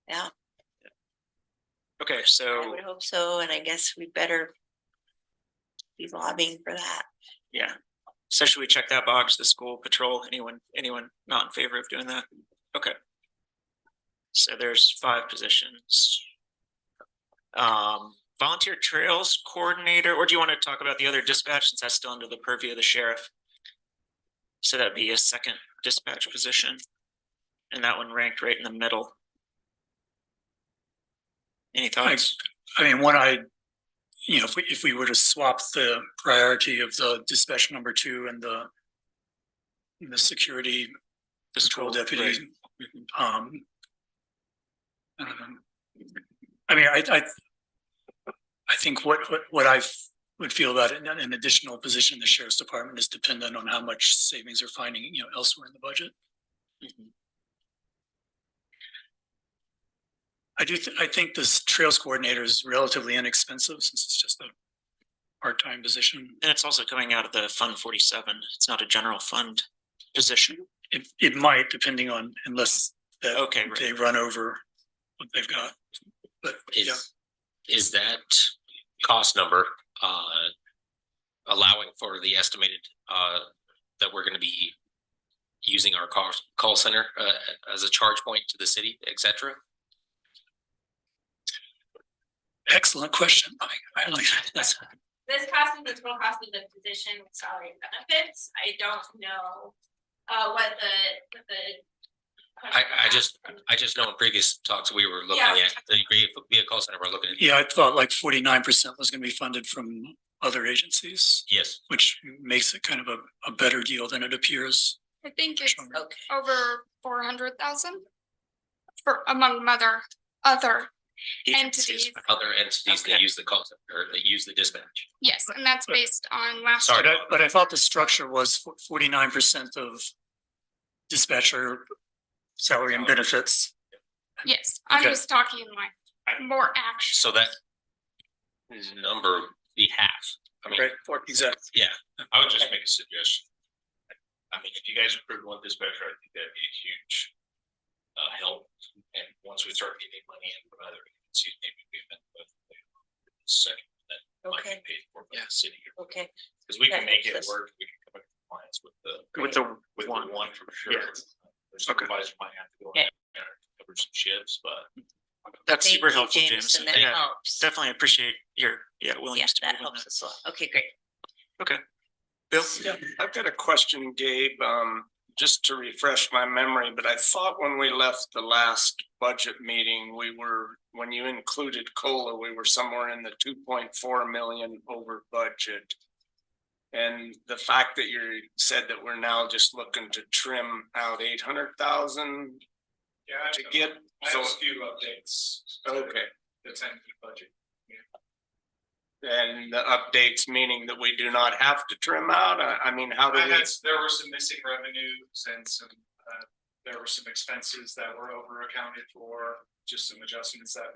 Yeah. Okay, I so would hope so, and I guess we better be lobbying for that. yeah. So should we check that box, the school patrol? Anyone not in favor of doing that? Okay. So there's 5 positions. Volunteer trails coordinator, or do you want to talk about the other dispatch since that's still under the purview of the sheriff? So that'd be a second dispatch position. And that one ranked right in the middle. Any thoughts? I mean, if we were to swap the priority of the dispatch number 2 and the security patrol deputy, right. I don't know. I mean, I think what I would feel about it, an additional position in the sheriff's department is dependent on how much savings they're finding, elsewhere in the budget. Mm-hmm. I think this trails coordinator is relatively inexpensive since it's just a part-time position. And it's also coming out of the Fund 47. It's not a general fund position. It might, depending on, unless they run over what they've got. But is that cost number allowing for the estimated that we're going to be using our call center as a charge point to the city, et cetera? Excellent question. I like that. This cost is the total cost of the position with salary and benefits. I don't know what the I just know in previous talks we were looking at the call center. We're looking at. Yeah, I thought like 49% was going to be funded from other agencies. Yes, which makes it kind of a better deal than it appears. I think it's over 400,000 for among other entities. Other entities that use the call center or that use the dispatch. Yes, and that's based on last. Sorry. year. But I thought the structure was 49% of dispatcher salary and benefits. Yes, I'm Okay. just talking like more action. So that number be half. I mean, Right, exactly. yeah, I would just make a suggestion. I mean, if you guys approve one dispatcher, I think that'd be a huge help. And once we start getting money in from other agencies, maybe we can with the second that might Okay. be paid for by the city. Okay. Because we can That make it makes sense. work, we can come up with compliance with the one. one for sure. Yeah. The supervisor might have to go in there and cover some shifts, but That's Thank super you, helpful, James, James. and that Yeah, helps. definitely appreciate your Yeah, willingness to that move on helps us a lot. Okay, great. Bill? Yeah, I've got a question, Gabe, just to refresh my memory, but I thought when we left the last budget meeting, when you included COLA, we were somewhere in the 2.4 million over budget. And the fact that you said that we're now just looking to trim out 800,000 Yeah, to get, I have so, a few updates. okay. The 10 budget. And the updates meaning that we do not have to trim out, I mean, how do we? There were some missing revenues and some, there were some expenses that were over accounted for, just some adjustments that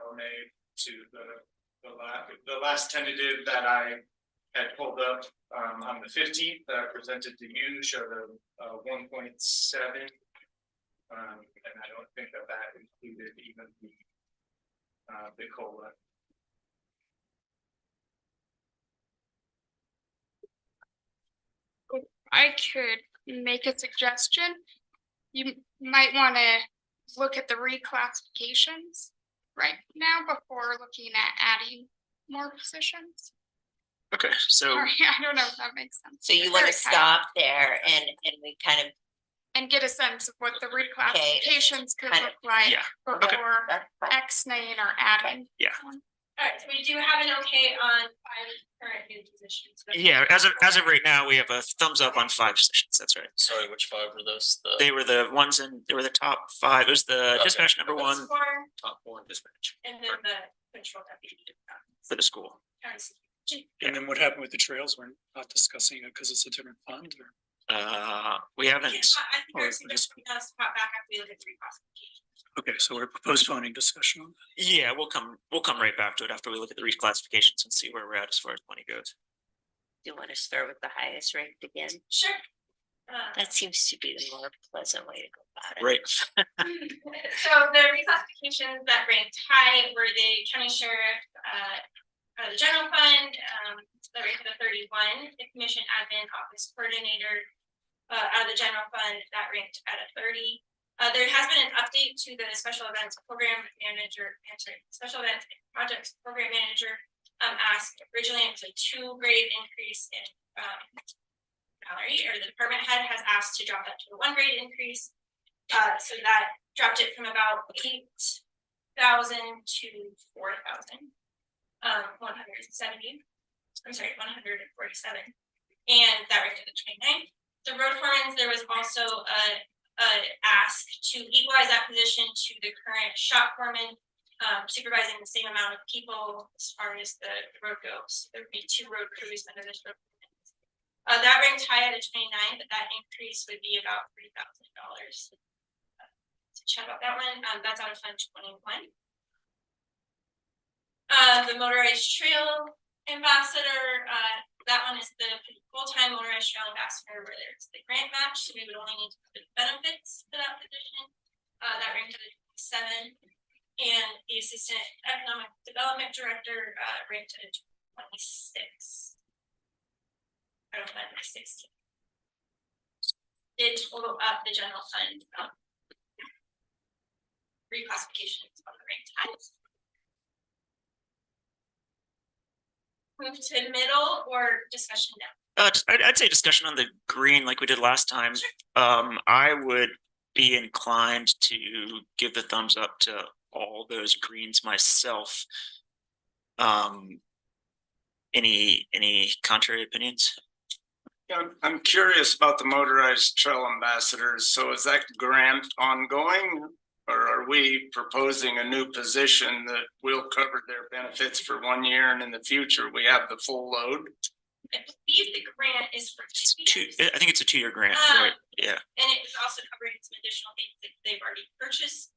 were made to the last tentative that I had pulled up on the 15th that I presented to you showed a 1.7. And I don't think that included even the COLA. I could make a suggestion. You might want to look at the reclassifications right now before looking at adding more positions. Okay, so Sorry, I don't know if that makes sense. So you want to stop there and we kind of, And get a sense of what the reclassifications could Kind of, look like yeah, okay. before that's fine. X-naying or adding. Yeah. Alright, so we do have an okay on 5 current new positions. yeah, as of right now, we have a thumbs up on 5 positions. That's right. Sorry, which 5 were those? They were the ones they were the top 5. It was the Okay. dispatch number 1 Score, top one dispatch. and then the control deputy. for the school. And then what happened with the trails? We're not discussing it because it's a different fund or? We haven't. I think there's something else to pop back after we look at the reclassification. Okay, so we're postponing discussion on that. Yeah, we'll come right back to it after we look at the reclassifications and see where we're at as far as money goes. Do you want to start with the highest ranked again? Sure. That seems to be the more pleasant way to go about it. Right. So the reclassifications that ranked high were the county sheriff, the general fund, that ranked at a 31, the commission admin office coordinator, out of the general fund that ranked at a 30. There has been an update to the special events program manager, special events projects program manager, asked originally it was a 2-grade increase in salary, or the department head has asked to drop that to a 1-grade increase. So that dropped it from about 8,000 to 4,000. 170. I'm sorry, 147. And that ranked at the 29th. The road foremen, there was also a ask to equalize that position to the current shop foreman, supervising the same amount of people as far as the road goes. There would be 2 road crews under this road. That ranked high at a 29, but that increase would be about $3,000. To chat about that one, that's out of Fund 21. The motorized trail ambassador, that one is the full-time motorized trail ambassador where there's the grant match, so we would only need to put the benefits for that position. That ranked at a 7, and the assistant economic development director ranked at a 26. I don't know, 16. Did total up the general fund reclassifications on the ranked highs. Move to middle or discussion now? I'd say discussion on the green like we did last time. I would be inclined to give the thumbs up to all those greens myself. Any contrary opinions? I'm curious about the motorized trail ambassadors. So is that grant ongoing? or are we proposing a new position that will cover their benefits for 1 year and in the future we have the full load? I believe the grant is for 2 Two, years. I think it's a 2-year grant, Um, right? Yeah, And it was also covering some additional things that they've already purchased.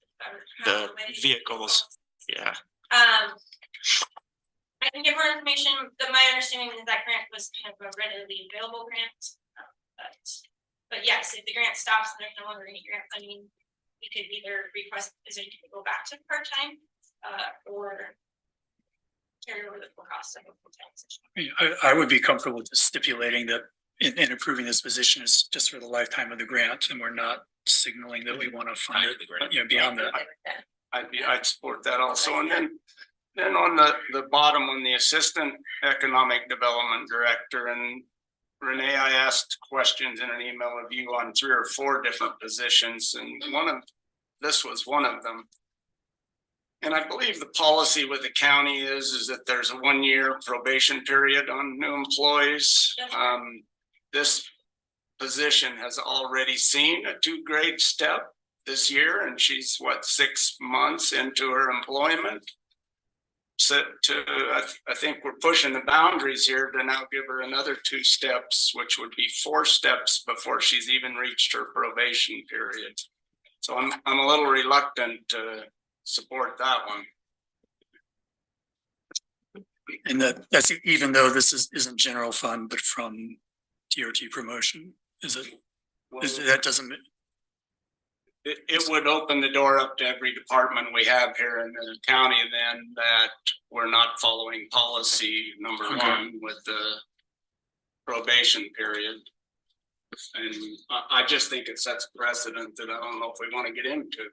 the vehicles, yeah. I can give more information, my understanding is that grant was kind of a readily available grant. But yes, if the grant stops and there's no longer any grant funding, we could either request the position to go back to part-time, or carry over the full cost of a full-time position. I would be comfortable with stipulating that in approving this position is just for the lifetime of the grant, and we're not signaling that we want to fund it, beyond that. I'd support that also. And then on the bottom, on the Assistant Economic Development Director, and Renee, I asked questions in an email of you on 3 or 4 different positions, and this was one of them. And I believe the policy with the county is that there's a 1-year probation period on new employees. This position has already seen a 2-grade step this year, and she's 6 months into her employment. So I think we're pushing the boundaries here to now give her another 2 steps, which would be 4 steps before she's even reached her probation period. So I'm a little reluctant to support that one. And that's even though this isn't general fund, but from TRT promotion, is it? That doesn't. It would open the door up to every department we have here in the county then that we're not following policy number 1 with the probation period. And I just think it sets precedent that I don't know if we want to get into.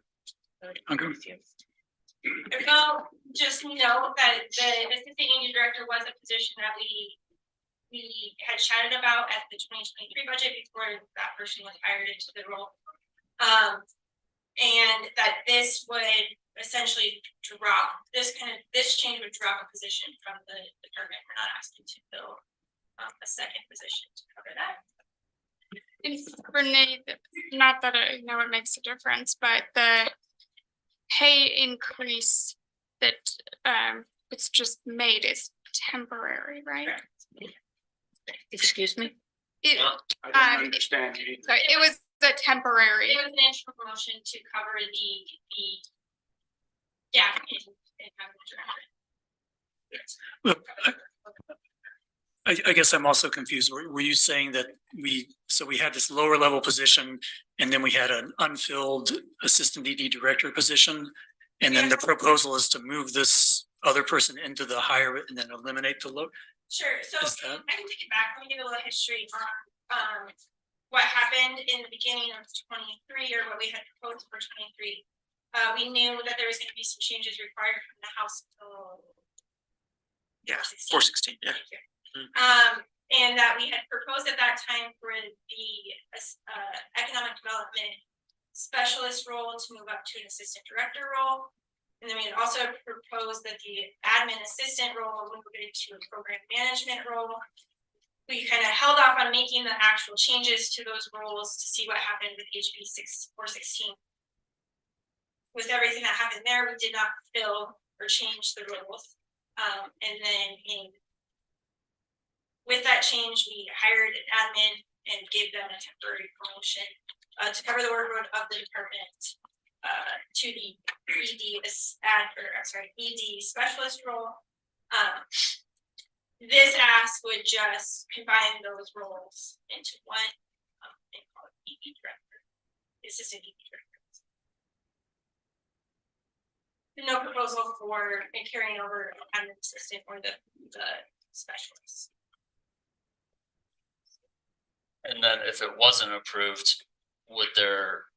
Well, just note that the assistant union director was a position that we had chatted about at the 2023 budget before that person was hired into the role. And that this would essentially drop, this change would drop a position from the department. We're not asking to fill a second position to cover that. And Renee, not that I know it makes a difference, but the pay increase that it's just made is temporary, right? Excuse me? I don't understand you. Sorry, it was the temporary. It was an interim promotion to cover the gap in Look, I guess I'm also confused. Were you saying that we had this lower level position and then we had an unfilled assistant DD director position? And then the proposal is to move this other person into the higher and then eliminate the low? Sure, so I can take it back. Let me give a little history on what happened in the beginning of 23 or what we had proposed for 23. We knew that there was going to be some changes required from the House Bill. Yeah, 416, yeah. And that we had proposed at that time for the economic development specialist role to move up to an assistant director role. And then we had also proposed that the admin assistant role would move into a program management role. We kind of held off on making the actual changes to those roles to see what happened with HB 416. With everything that happened there, we did not fill or change the roles. And then with that change, we hired an admin and gave them a temporary promotion to cover the workload of the department to the ED specialist role. This ask would just combine those roles into one and call it ED director, assistant ED director. No proposal for carrying over an assistant or the specialist. And then if it wasn't approved, would there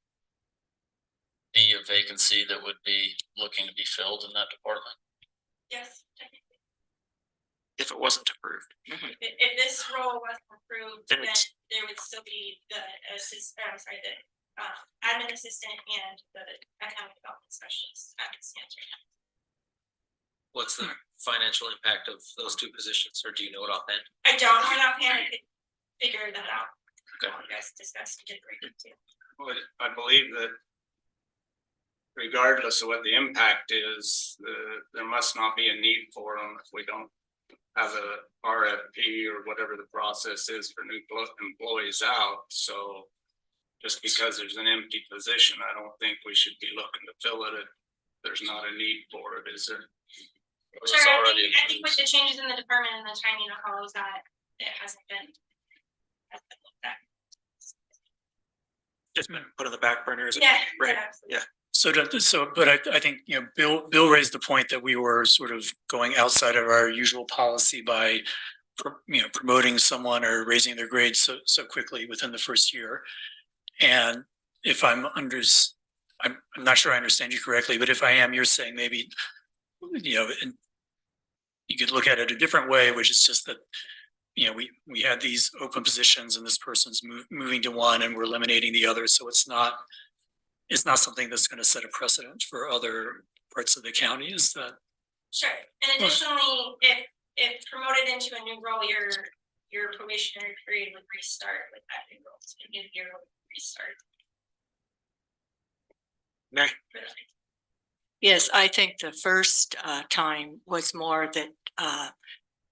be a vacancy that would be looking to be filled in that department? Yes, technically. If it wasn't approved. If this role wasn't approved, then there would still be the admin assistant and the economic development specialist at the stands right now. What's the financial impact of those 2 positions, or do you know it offhand? I don't know it offhand. I could figure that out. Okay. You guys discussed it great too. I believe that regardless of what the impact is, there must not be a need for them if we don't have a RFP or whatever the process is for new employees out. So just because there's an empty position, I don't think we should be looking to fill it if there's not a need for it, is there? Sure, I think with the changes in the department and the timing of all of that, it hasn't been looked at. Just been put on the back burner. Yeah. Right. Absolutely. Yeah. But I think, Bill raised the point that we were sort of going outside of our usual policy by, promoting someone or raising their grades so quickly within the first year. And if I'm not sure I understand you correctly, but if I am, you're saying maybe, you could look at it a different way, which is just that, we had these open positions and this person's moving to one and we're eliminating the other. So it's not something that's going to set a precedent for other parts of the county, is that? Sure, and additionally, if promoted into a new role, your probationary period would restart with that new role, so a new year would restart. Mary? Yes, I think the first time was more that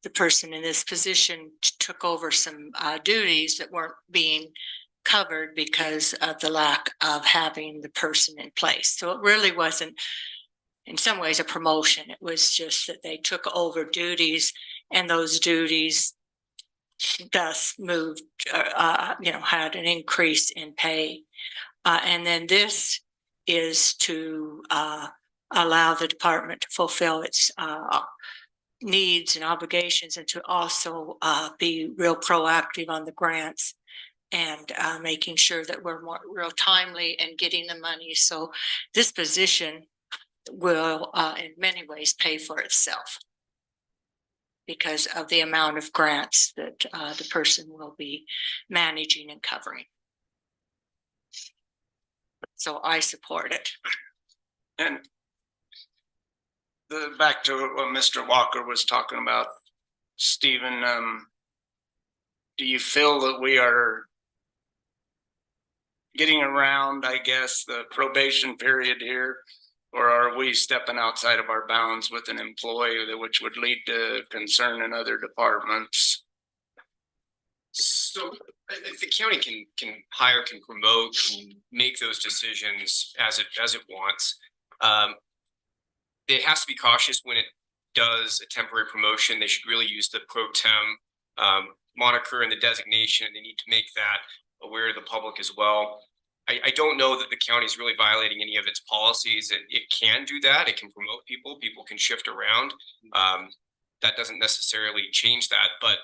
the person in this position took over some duties that weren't being covered because of the lack of having the person in place. So it really wasn't, in some ways, a promotion. It was just that they took over duties, and those duties thus moved, had an increase in pay. And then this is to allow the department to fulfill its needs and obligations, and to also be real proactive on the grants and making sure that we're more real timely and getting the money. So this position will in many ways pay for itself because of the amount of grants that the person will be managing and covering. So I support it. And back to what Mr. Walker was talking about, Stephen, do you feel that we are getting around, I guess, the probation period here? Or are we stepping outside of our bounds with an employee which would lead to concern in other departments? So the county can hire, can promote, can make those decisions as it wants. It has to be cautious when it does a temporary promotion. They should really use the pro tem moniker and the designation, and they need to make that aware of the public as well. I don't know that the county is really violating any of its policies. It can do that. It can promote people. People can shift around. That doesn't necessarily change that, but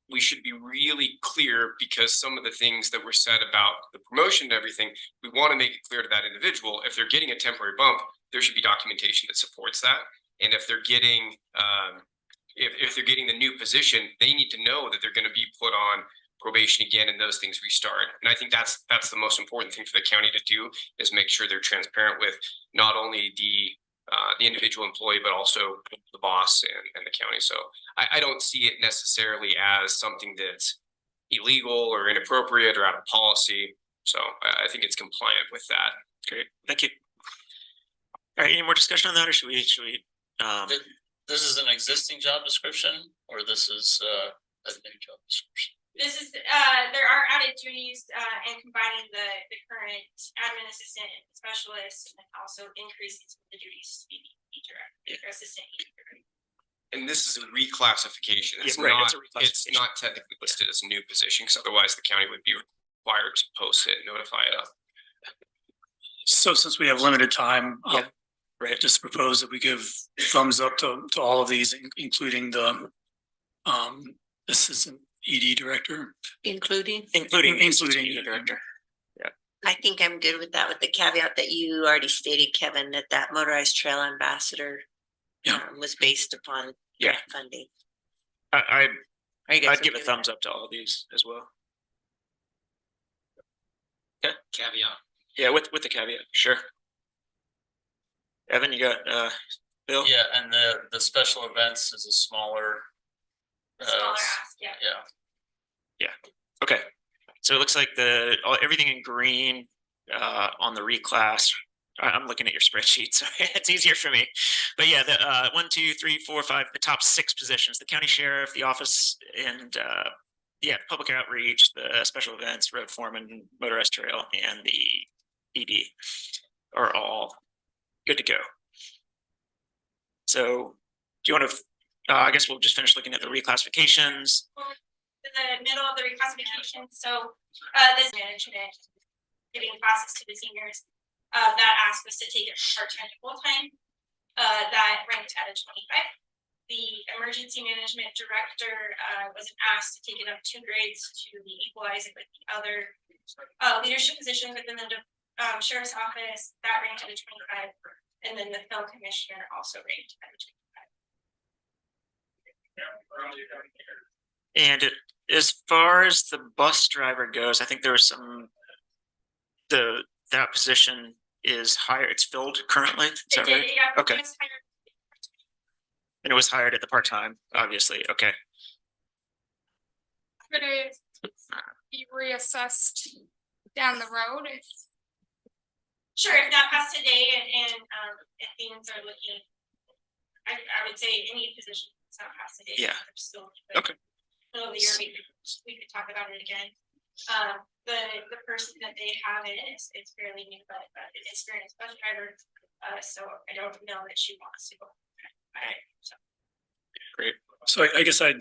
we should be really clear, because some of the things that were said about the promotion and everything, we want to make it clear to that individual, if they're getting a temporary bump, there should be documentation that supports that. And if they're getting, if they're getting the new position, they need to know that they're going to be put on probation again and those things restart. And I think that's the most important thing for the county to do, is make sure they're transparent with not only the individual employee, but also the boss and the county. So I don't see it necessarily as something that's illegal or inappropriate or out of policy. So I think it's compliant with that. Great, thank you. All right, any more discussion on that, or should we? This is an existing job description, or this is a new job description? This is, there are added duties and combining the current admin assistant specialist, and also increasing some of the duties to be director, assistant director. And this is a reclassification. It's right, not, it's it's not technically listed as a new position, because otherwise the county would be required to post it and notify it up. So since we have limited time, Right. Just propose that we give thumbs up to all of these, including the assistant ED director. Including Including ED director. I think I'm good with that, with the caveat that you already stated, Kevin, that motorized trail ambassador was based upon funding. I'd give a okay with thumbs that? up to all of these as well. Okay. Caveat. Yeah, with the caveat, sure. Evan, you got Bill? Yeah, and the special events is a smaller. Smaller ask, Yeah. Okay, so it looks like everything in green on the reclass I'm looking at your spreadsheet, so it's easier for me. But yeah, the 1, 2, 3, 4, 5, the top 6 positions: the county sheriff, the office, and yeah, public outreach, the special events, road foreman, motorized trail, and the ED are all good to go. So, do you want to? I guess we'll just finish looking at the reclassifications. In the middle of the reclassification, so this management giving classes to the seniors. That asked us to take it from part-time to full-time. That ranked at a 25. The emergency management director was asked to take it up 2 grades to the equalizing with the other leadership positions within the sheriff's office. That ranked at a 25, and then the film commissioner also ranked at a 25. And as far as the bus driver goes, I think there was some that position is hired. It's filled currently. Is that right? Yeah, okay. And it was hired at the part-time, obviously. Okay. Could it be reassessed down the road? Sure, if not passed today and if things are looking, I would say any position that's not passed today. Yeah. Still okay. Middle of the year, we could talk about it again. The person that they have in is fairly new, but an experienced bus driver. So I don't know that she wants to go. So. Great. So I guess I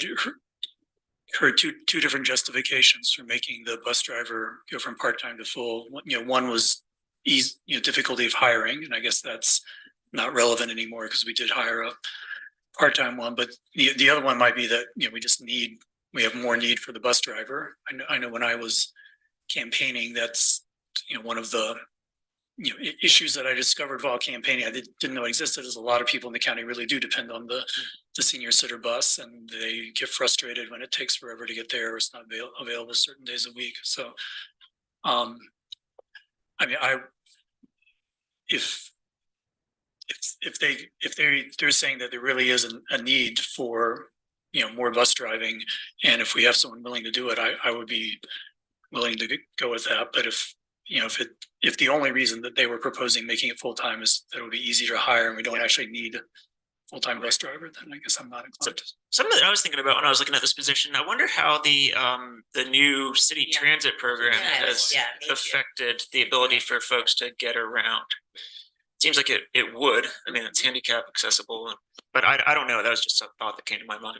heard two different justifications for making the bus driver go from part-time to full. One was difficulty of hiring, and I guess that's not relevant anymore because we did hire a part-time one. But the other one might be that we have more need for the bus driver. I know when I was campaigning, that's one of the issues that I discovered while campaigning. I didn't know existed. Is a lot of people in the county really do depend on the senior sitter bus, and they get frustrated when it takes forever to get there or it's not available certain days a week. So, if they're saying that there really is a need for more bus driving, and if we have someone willing to do it, I would be willing to go with that. But if the only reason that they were proposing making it full-time is that it would be easier to hire and we don't actually need a full-time bus driver, then I guess I'm not inclined. Something that I was thinking about when I was looking at this position, I wonder how the new city transit program has affected the ability for folks to get around. Seems like it would. I mean, it's handicap accessible, but I don't know. That was just a thought that came to my mind.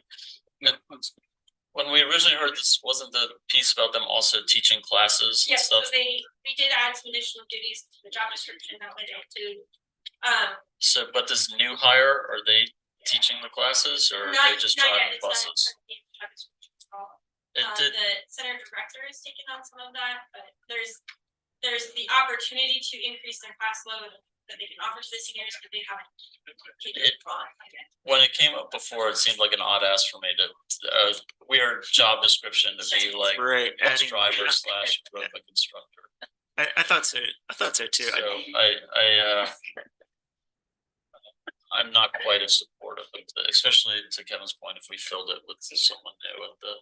When we originally heard this, wasn't the piece about them also teaching classes? Yes, and stuff? so we did add some additional duties to the job description that went into. So, but this new hire, are they teaching the classes, or are they just driving buses? The center director is taking on some of that, but there's the opportunity to increase their class load that they can offer to the seniors, but they haven't taken it on again. When it came up before, it seemed like an odd ask for me to weird job description to be like bus driver / aerobic instructor. I thought so. I thought so too. So I'm not quite as supportive of the, especially to Kevin's point, if we filled it with someone new at the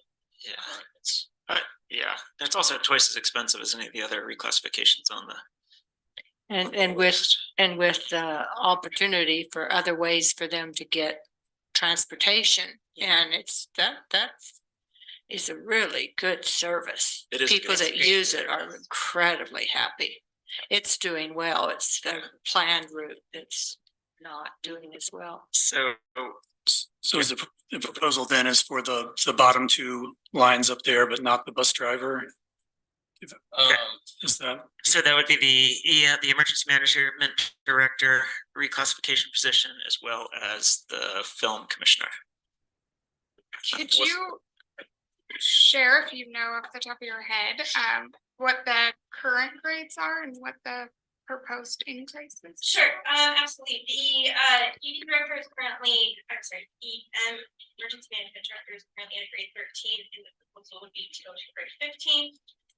it's also twice as expensive as any of the other reclassifications on the. And with opportunity for other ways for them to get transportation, and that is a really good service. It is people that use it are incredibly happy. It's doing well. It's the planned route that's not doing as well. So is the proposal then is for the bottom 2 lines up there, but not the bus driver? Is that? So that would be the emergency management director reclassification position, as well as the film commissioner. Could you share, if you know off the top of your head, what the current grades are and what the proposed increases? Sure, absolutely. The ED director is currently, emergency management director is currently at grade 13, and the proposal would be to go to grade 15.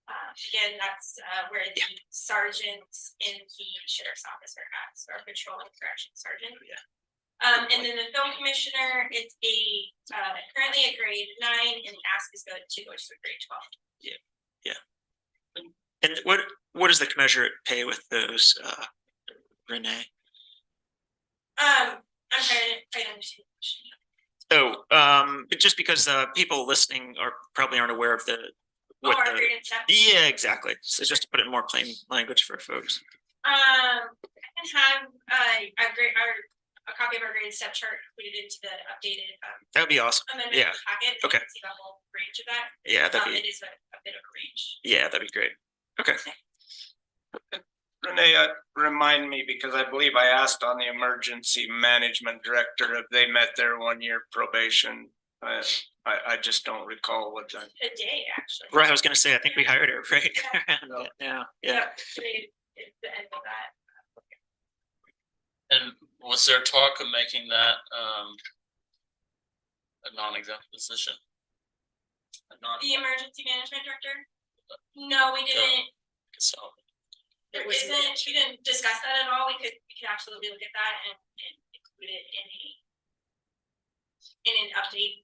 Again, that's where the sergeants in the sheriff's office are at, so our patrol and correction sergeant. And then the film commissioner, it's currently a grade 9, and the ask is to go to grade 12. And what does the commensurate pay with those Renee? I'm trying to understand the question. Just because people listening are probably aren't aware of the Oh, our grade and step. yeah, exactly. So just to put it in more plain language for folks. I can have a copy of our grade step chart included into the updated That would be awesome. amendment Yeah. packet. So Okay. you can see the whole range of that. Yeah, that'd be It is a bit of a range. yeah, that'd be great. Okay. Renee, remind me, because I believe I asked on the emergency management director if they met their 1 year probation. I just don't recall what time. A day, actually. Right, I was gonna say, I think we hired her, right? Yeah. Today is the end of that. And was there talk of making that a non-exempt position? The emergency management director? No, we didn't. There isn't, we didn't discuss that at all. We could absolutely look at that and include it in an update.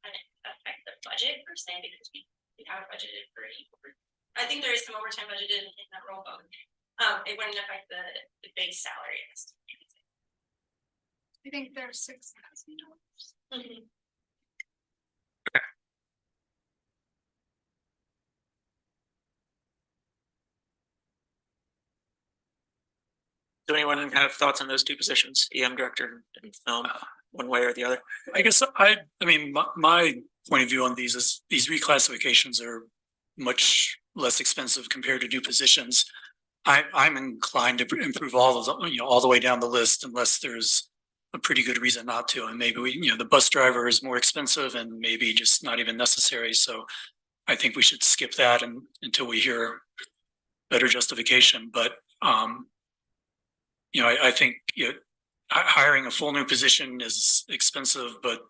And affect the budget per se, because we haven't budgeted for any. I think there is some overtime budgeted in that role, but it wouldn't affect the base salary. I think there's $6,000. Do anyone have thoughts on those two positions, EM director and film, one way or the other? I guess I mean, my point of view on these is these reclassifications are much less expensive compared to new positions. I'm inclined to improve all of them, all the way down the list, unless there's a pretty good reason not to. And maybe the bus driver is more expensive and maybe just not even necessary. So I think we should skip that until we hear better justification. But I think hiring a full new position is expensive, but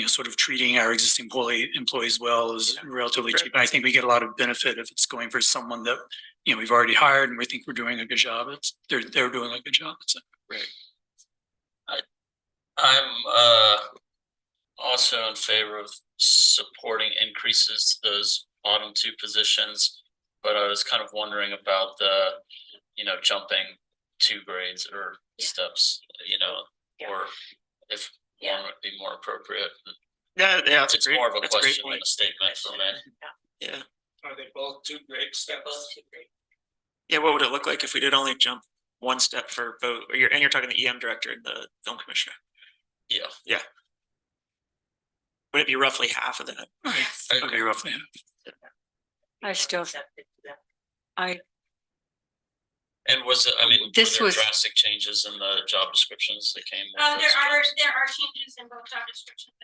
sort of treating our existing employees well is relatively cheap. And I think we get a lot of benefit if it's going for someone that we've already hired and we think we're doing a good job. They're doing a good job. So. Right. I'm also in favor of supporting increases to those bottom two positions, but I was kind of wondering about the jumping 2 grades or steps, or if one would be more appropriate. Yeah, It's more of a question than a statement for me. Yeah. Are they both 2 grade steps? Yeah, what would it look like if we did only jump 1 step for both? And you're talking the EM director and the film commissioner. Yeah. Yeah. Would it be roughly half of that? Yes. Okay, roughly half. And was it, were This there was- drastic changes in the job descriptions that came? with There those jobs? are changes in both job descriptions.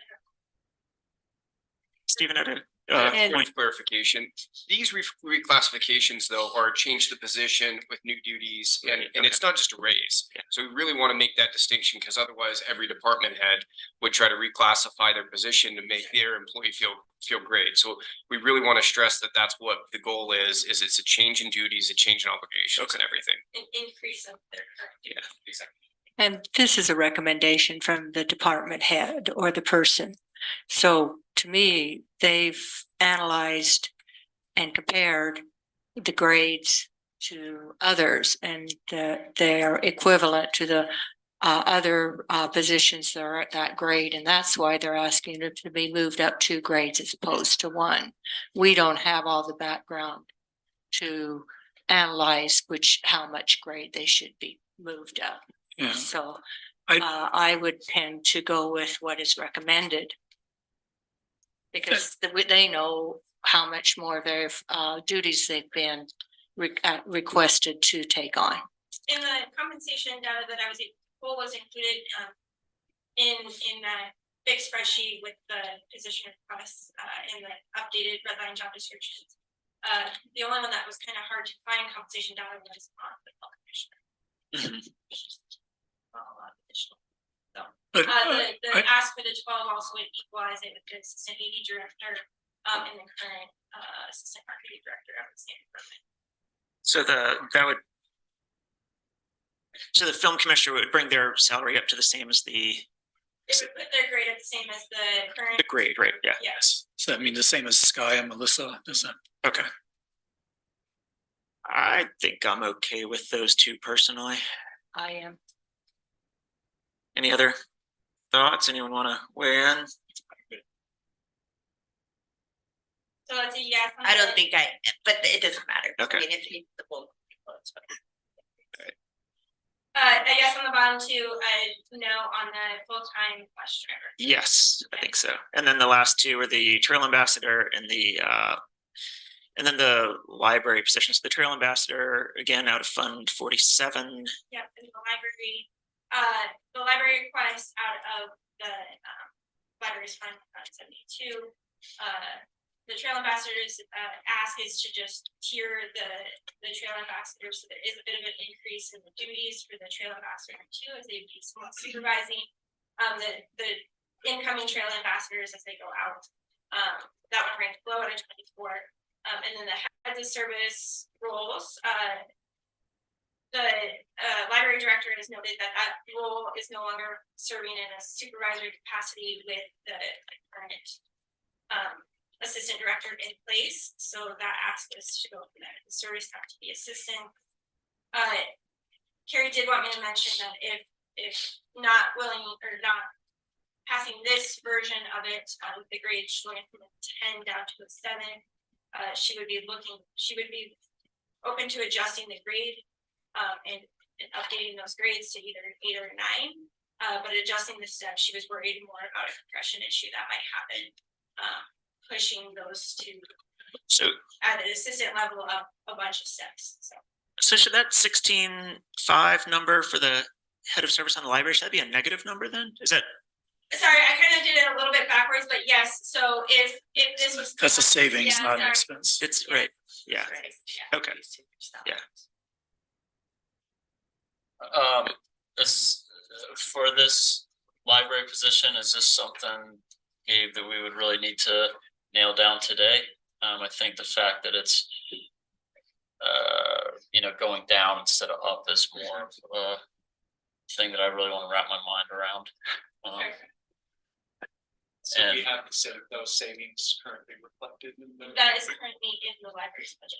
Stephen, And- Point of clarification, these reclassifications though are change the position with new duties and it's not just a raise. So we really want to make that distinction because otherwise every department head would try to reclassify their position to make their employee feel great. So we really want to stress that that's what the goal is it's a change in duties, a change in obligations and everything. An increase of their current. Yeah, exactly. And this is a recommendation from the department head or the person. So to me, they've analyzed and compared the grades to others and they are equivalent to the other positions that are at that grade. And that's why they're asking it to be moved up 2 grades as opposed to 1. We don't have all the background to analyze how much grade they should be moved up. Yeah. So I would tend to go with what is recommended. Because they know how much more of their duties they've been requested to take on. In the compensation data that I was able was included in that big spreadsheet with the position requests in the updated redline job descriptions. The only one that was kind of hard to find compensation data was on the health commissioner. But the ask for the 12 also would equalize it with the assistant AD director and the current assistant marketing director of the same department. So the film commissioner would bring their salary up to the same as the It would put their grade at the same as the current. grade, right? Yeah. Yes. so that means the same as Sky and Melissa, does that? Okay. I I think I'm okay with those two personally. I am. Any other thoughts? Anyone want to weigh in? So it's a yes. I don't think but it doesn't matter. Okay. I mean, if the whole. A yes on the bottom two, a no on the full-time bus driver. Yes, I think so. And then the last two are the trail ambassador and and then the library positions. The trail ambassador, again, out of Fund 47. Yep, and the library request out of the library's fund 72. The trail ambassadors ask is to just tier the trail ambassador, so there is a bit of an increase in the duties for the trail ambassador too, as they be supervising the incoming trail ambassadors as they go out. That one ranked low at a 24. And then the heads of service roles, the library director has noted that that role is no longer serving in a supervisory capacity with the current assistant director in place. So that asked us to go for that service staff to be assistant. Carrie did want me to mention that if not willing or not passing this version of it, the grade going from a 10 down to a 7, she would be open to adjusting the grade and updating those grades to either 8 or 9. But adjusting the step, she was worried more about a compression issue that might happen, pushing those to at an assistant level up a bunch of steps. So should that 16.5 number for the head of service on the library, should that be a negative number then? Is that? Sorry, I kind of did it a little bit backwards, but yes. So if this was That's a savings, not an expense. It's right. Yeah. Right. Yeah. Okay. Yeah. For this library position, is this something, Gabe, that we would really need to nail down today? I think the fact that it's going down instead of up is more of a thing that I really want to wrap my mind around. So we have to set those savings currently reflected in the. That is currently in the library's budget.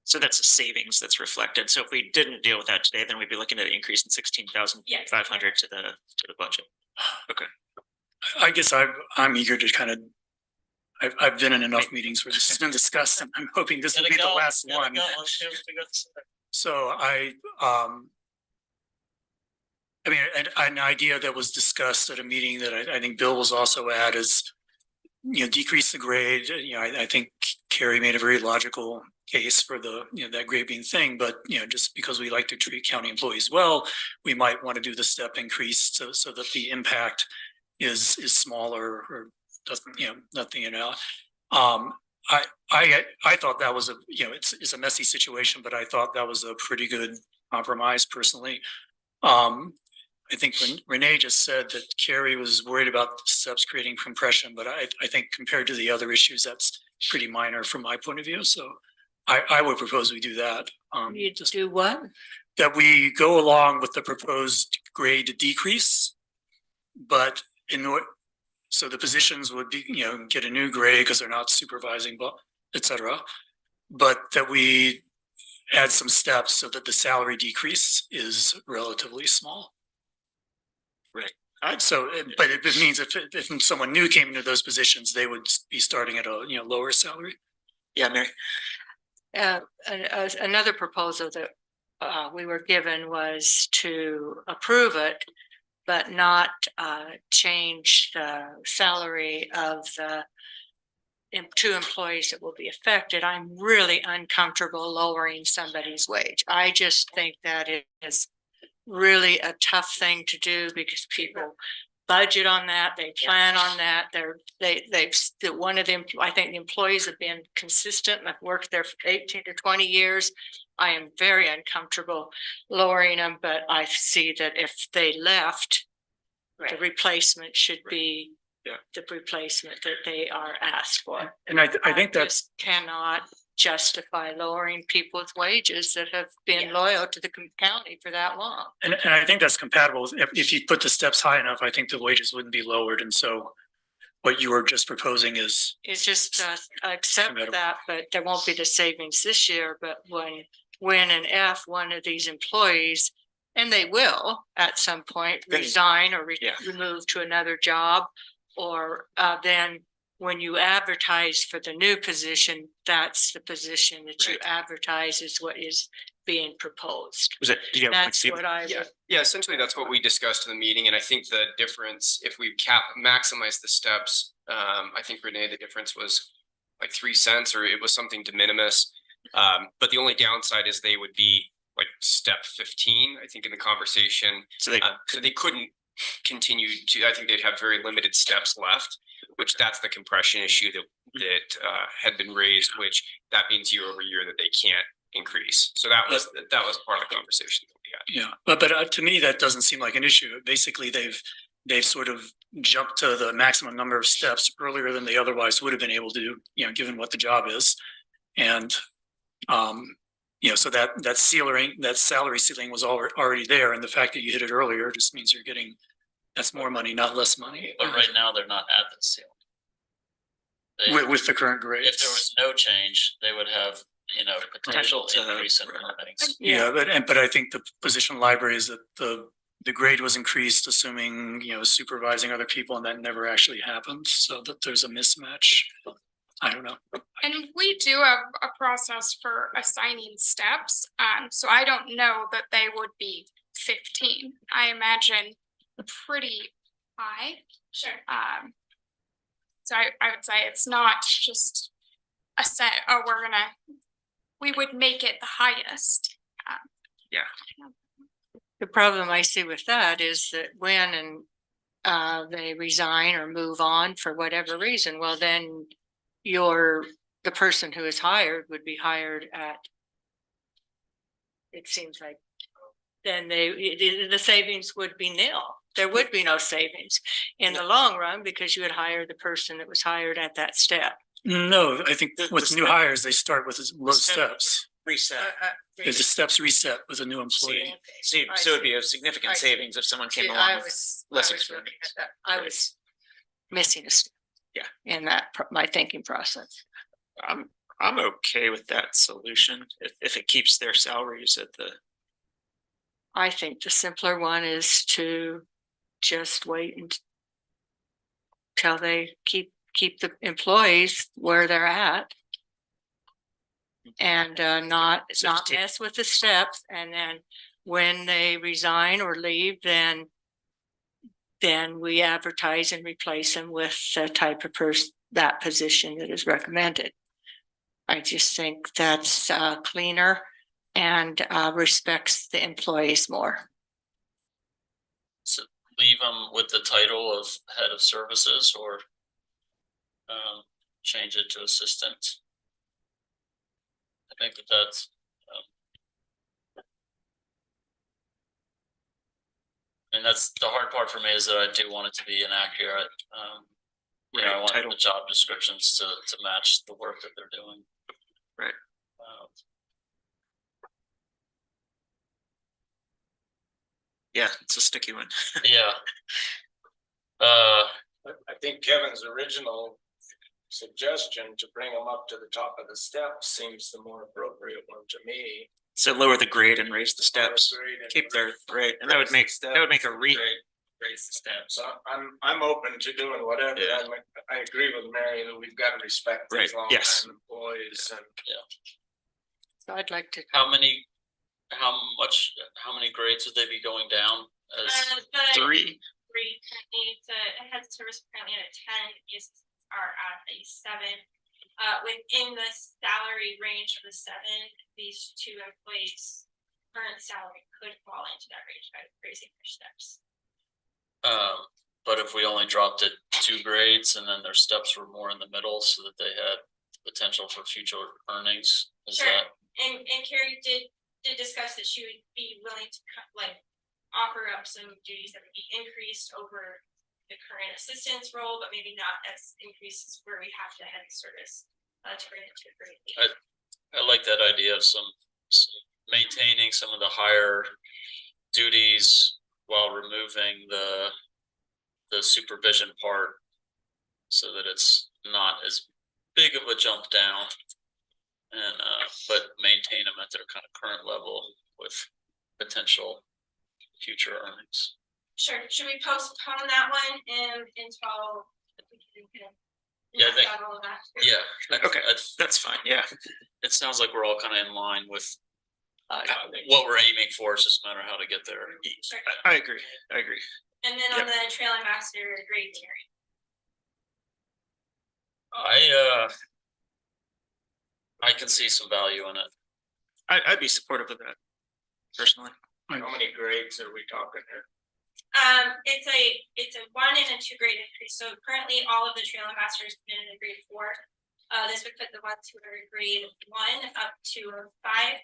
So that's a savings that's reflected. So if we didn't deal with that today, then we'd be looking at an increase in 16,500 to the budget. Okay. I guess I'm eager to kind of. I've been in enough meetings where this has been discussed, and I'm hoping this will be the last one. So I mean, an idea that was discussed at a meeting that I think Bill was also at is, decrease the grade. I think Carrie made a very logical case for the, that grade being thing, but, just because we like to treat county employees well, we might want to do the step increase so that the impact is smaller or doesn't, nothing, I thought that was it's a messy situation, but I thought that was a pretty good compromise personally. I think when Renee just said that Carrie was worried about the steps creating compression, but I think compared to the other issues, that's pretty minor from my point of view. So I would propose we do that. You just do what? That we go along with the proposed grade decrease, but so the positions would be, get a new grade because they're not supervising, but et cetera. But that we add some steps so that the salary decrease is relatively small. Right. So, but it means if someone new came into those positions, they would be starting at a lower salary. Yeah, Mary. Another proposal that we were given was to approve it, but not change the salary of the two employees that will be affected. I'm really uncomfortable lowering somebody's wage. I just think that it is really a tough thing to do because people budget on that, they plan on that. I think the employees have been consistent. I've worked there for 18 to 20 years. I am very uncomfortable lowering them, but I see that if they left, the replacement should be the replacement that they are asked for. And I think that's cannot justify lowering people's wages that have been loyal to the county for that long. And I think that's compatible. If you put the steps high enough, I think the wages wouldn't be lowered. And so what you were just proposing is. It's just accept that, but there won't be the savings this year. But when when and if one of these employees, and they will at some point resign or remove to another job, or then when you advertise for the new position, that's the position that you advertise is what is being proposed. Was it? Did you have a point, That's Steve? what I Yeah, would. yeah, essentially that's what we discussed in the meeting, and I think the difference, if we maximize the steps, I think Renee, the difference was like 3 cents, or it was something de minimis. But the only downside is they would be like step 15, I think, in the conversation. So they couldn't continue to, I think they'd have very limited steps left, which that's the compression issue that had been raised, which that means year over year that they can't increase. So that was part of the conversation that we had. Yeah, but to me, that doesn't seem like an issue. Basically, they've sort of jumped to the maximum number of steps earlier than they otherwise would have been able to do, given what the job is. And so that salary ceiling was already there, and the fact that you hit it earlier just means you're getting, that's more money, not less money. But right now, they're not at the ceiling. With the current grades. If there was no change, they would have, potential increase in earnings. Yeah, but I think the position of library is that the grade was increased, assuming, supervising other people, and that never actually happened, so that there's a mismatch. I don't know. And we do have a process for assigning steps, so I don't know that they would be 15. I imagine pretty high. Sure. So I would say it's not just a set, we would make it the highest. The problem I see with that is that when they resign or move on for whatever reason, well, then the person who is hired would be hired at, it seems like, then the savings would be nil. There would be no savings in the long run because you would hire the person that was hired at that step. No, I think with new hires, they start with low steps. Reset. The steps reset with a new employee. So it'd be a significant savings if someone came along with less experience. I was missing a step. Yeah. In my thinking process. I'm okay with that solution if it keeps their salaries at the. I think the simpler one is to just wait until they keep the employees where they're at. And not mess with the steps, and then when they resign or leave, then we advertise and replace them with the type of that position that is recommended. I just think that's cleaner and respects the employees more. So leave them with the title of head of services, or change it to assistant. I think that's and that's the hard part for me, is that I do want it to be inaccurate. I want the job descriptions to match the work that they're doing. Right. Yeah, it's a sticky one. Yeah. I think Kevin's original suggestion to bring them up to the top of the steps seems the more appropriate one to me. So lower the grade and raise the steps. Keep their right, and that would make a raise the steps. So I'm open to doing whatever. Yeah. I agree with Mary that we've got to respect these long-time employees and. So I'd like to. How many grades would they be going down as? 3. Currently, it's a head of service currently at a 10, these are at a 7. Within the salary range of the 7, these two employees' current salary could fall into that range by raising their steps. But if we only dropped it 2 grades and then their steps were more in the middle, so that they had potential for future earnings, is that? And Carrie did discuss that she would be willing to offer up some duties that would be increased over the current assistance role, but maybe not as increases where we have to head service to bring it to a grade. I like that idea of some maintaining some of the higher duties while removing the supervision part, so that it's not as big of a jump down, and but maintain them them at their kind of current level with potential future earnings. Sure, should we postpone that one until? Yeah, I think- knock out all of that? Yeah. Okay, that's fine. Yeah. It sounds like we're all kind of in line with what we're aiming for. It's just a matter of how to get there. Sure. I agree. I agree. And then on the trail ambassador grade tiering. I can see some value in it. I'd be supportive of that personally. How many grades are we talking here? It's a 1 and a 2 grade increase. So currently all of the trail ambassadors have been in a grade 4. This would put the ones who are grade 1 up to a 5.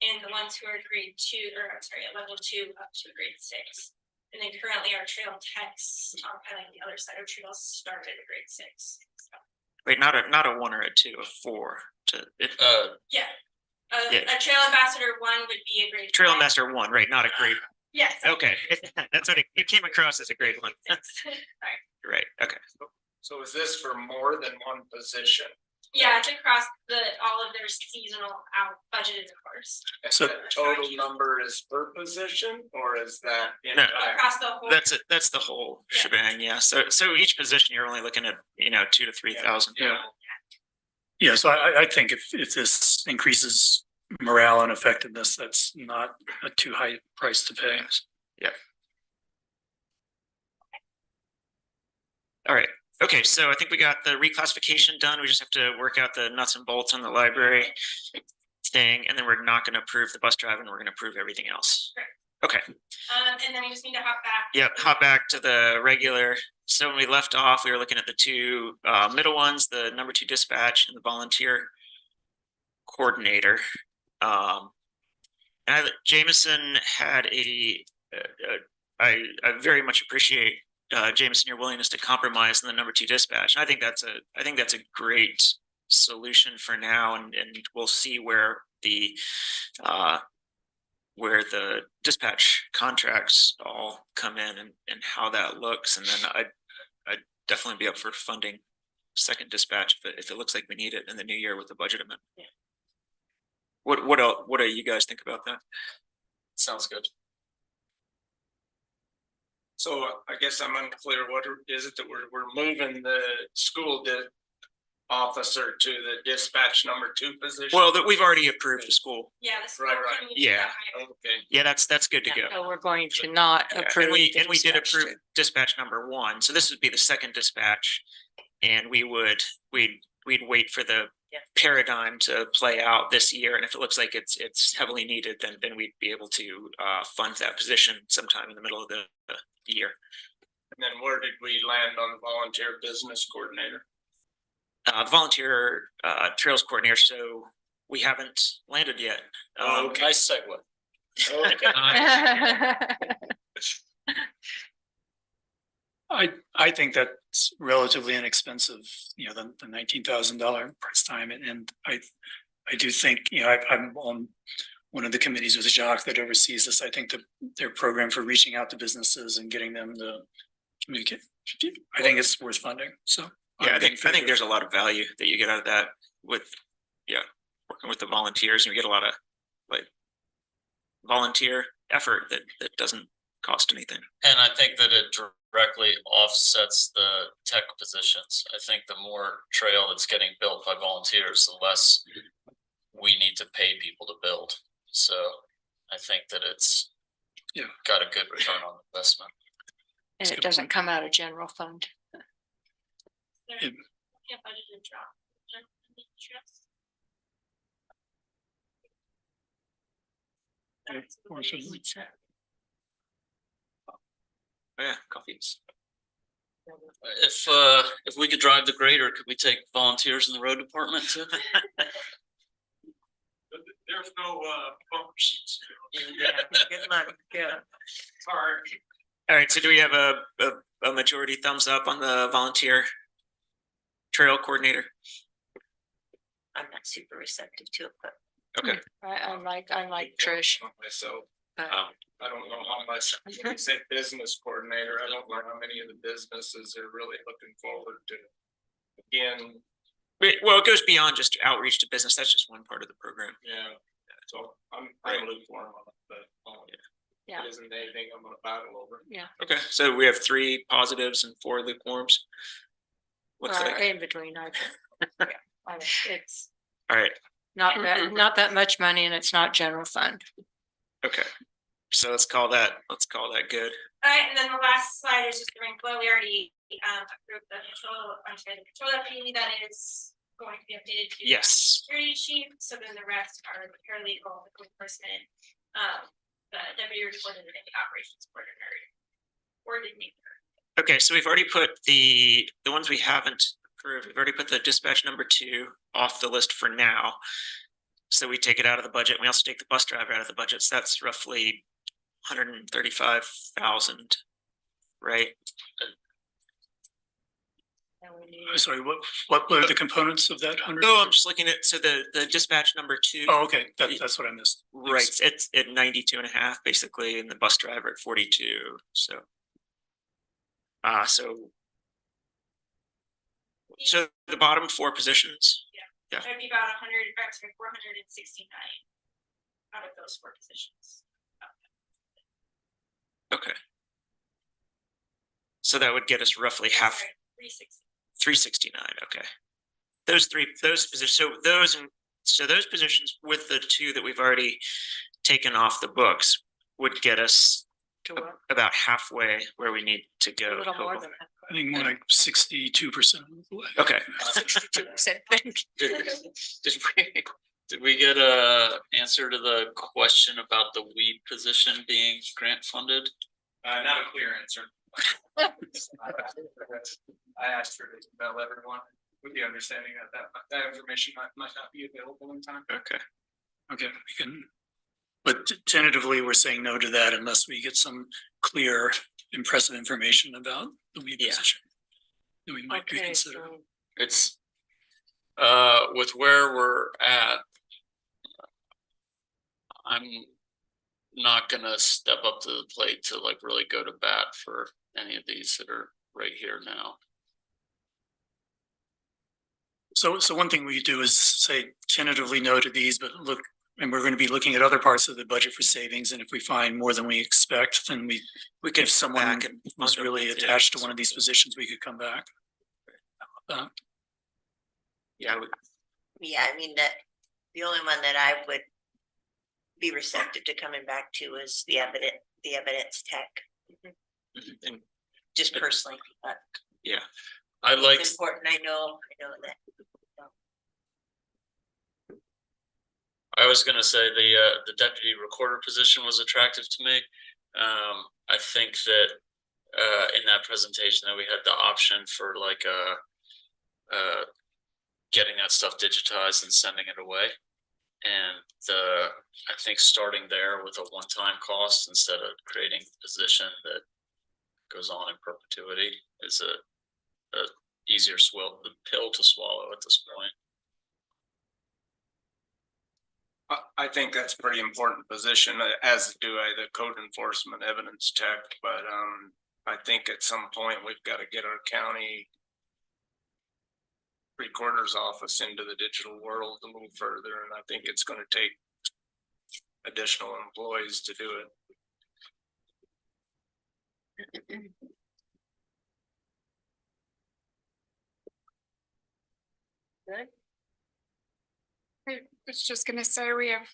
And the ones who are grade 2, or I'm sorry, at level 2 up to a grade 6. And then currently our trail techs, kind of like the other side of trails, start at a grade 6. So, Wait, not a 1 or a 2, a 4. yeah. Yeah. A trail ambassador 1 would be a grade Trail 5. Master 1, right? Not a grade. Yes. Okay, that's what it came across as a grade 1. Sorry. Right. Okay. So is this for more than one position? Yeah, it's across all of their seasonal out budgeted, of course. So- The total number is per position, or is that? No. Across the whole. That's it. That's the whole shebang. Yeah. So each position you're only looking at 2,000 to 3,000. Yeah. Yeah, so I think if this increases morale and effectiveness, that's not a too high price to pay. Yeah. All right. Okay, so I think we got the reclassification done. We just have to work out the nuts and bolts on the library thing, and then we're not going to approve the bus drive, and we're going to approve everything else. Okay. And then we just need to hop back. Yep, hop back to the regular. So when we left off, we were looking at the two middle ones, the number 2 dispatch and the volunteer coordinator. Jameson had I very much appreciate Jameson, your willingness to compromise in the number 2 dispatch. And I think that's a great solution for now, and we'll see where the dispatch contracts all come in and how that looks. And then I'd definitely be up for funding second dispatch if it looks like we need it in the new year with the budget amendment. Yeah. What do you guys think about that? Sounds good. So I guess I'm unclear, what is it that we're moving the school officer to the dispatch number 2 position? Well, that we've already approved the school. Yeah, the school Right. committee Yeah. got hired. Okay. Yeah, that's good to go. So we're going to not Yeah, approve. and we the did dispatch approve too. dispatch number 1, so this would be the second dispatch, and we'd wait for the paradigm to play out this year, and if it looks like it's heavily needed, then we'd be able to fund that position sometime in the middle of the year. And then where did we land on the volunteer business coordinator? The volunteer trails coordinator, so we haven't landed yet. Nice segue. I think that's relatively inexpensive, the $19,000 price time, and I do think, I'm on one of the committees with Jacques that oversees this. I think that their program for reaching out to businesses and getting them to communicate, I think it's worth funding. So Yeah, I think there's a lot of value that you get out of that with working with the volunteers, and you get a lot of volunteer effort that doesn't cost anything. And I think that it directly offsets the tech positions. I think the more trail that's getting built by volunteers, the less we need to pay people to build. So I think that it's got a good return on investment. And it doesn't come out of general fund. Yeah, budgeted drop. Oh, yeah, coffees. If we could drive the grader, could we take volunteers in the road department too? There's no bumper seats. Good luck. Yeah. Hard. All right, so do we have a majority thumbs up on the volunteer trail coordinator? I'm not super receptive to it, but Okay. I like Trish. Myself, but- I don't know how much, when you say business coordinator, I don't know how many of the businesses are really looking forward to. Again, Well, it goes beyond just outreach to business. That's just one part of the program. yeah, So I'm lukewarm on it, but Yeah. it isn't anything I'm gonna battle over. Yeah. Okay, so we have 3 positives and 4 lukewarms. Looks Or like, in between, I think. It's all right, not that much money and it's not general fund. okay. So let's call that good. Alright, and then the last slide is just the rank flow. We already approved the control deputy that is going to be updated to the Yes. security chief. So then the rest are the paralegal, the code enforcement, the deputy recorder, and the operations coordinator. Okay, so we've already put the ones we haven't approved. We've already put the dispatch number 2 off the list for now. So we take it out of the budget. We also take the bus driver out of the budget. So that's roughly 135,000, right? Sorry, what were the components of that 100? Oh, I'm just looking at, so the dispatch number 2. Oh, okay, that's what I missed. Right, it's at 92.5 basically, and the bus driver at 42, so. So the bottom 4 positions. Yeah. That'd be about 469 out of those 4 positions. Okay. So that would get us roughly half. 369. Okay. Those positions. So those positions with the 2 that we've already taken off the books would get us about halfway where we need to go. A little more than that. I think more like 62% of the way. Okay. 62%. Did we get a answer to the question about the weed position being grant funded? Not a clear answer. I asked her to tell everyone with the understanding that information might not be available in time. Okay. Okay, we can, but tentatively, we're saying no to that unless we get some clear, impressive information about the weed position. That we might reconsider. It's with where we're at, I'm not gonna step up to the plate to like really go to bat for any of these that are right here now. So one thing we do is say tentatively no to these, but look, and we're going to be looking at other parts of the budget for savings. And if we find more than we expect, then we can, if someone was really attached to one of these positions, we could come back. Yeah. Yeah, I mean, that the only one that I would be receptive to coming back to is the evidence tech. And just personally, but yeah, I like it's important. I know that. I was gonna say the deputy recorder position was attractive to me. I think that in that presentation that we had the option for like getting that stuff digitized and sending it away. And I think starting there with a one-time cost instead of creating a position that goes on in perpetuity is a easier pill to swallow at this point. I think that's a pretty important position, as do I, the code enforcement evidence tech, but I think at some point we've got to get our county recorder's office into the digital world a little further, and I think it's going to take additional employees to do it. I was just gonna say we have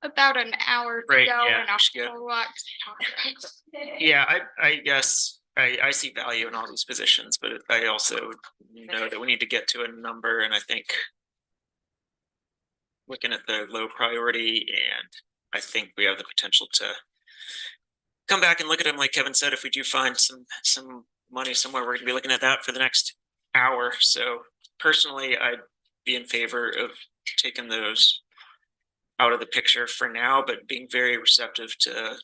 about an hour to Right, go yeah, and a good. whole lot to talk about. Yeah, I guess I see value in all these positions, but I also know that we need to get to a number, and I think looking at the low priority, and I think we have the potential to come back and look at them, like Kevin said, if we do find some money somewhere, we're gonna be looking at that for the next hour. So personally, I'd be in favor of taking those out of the picture for now, but being very receptive to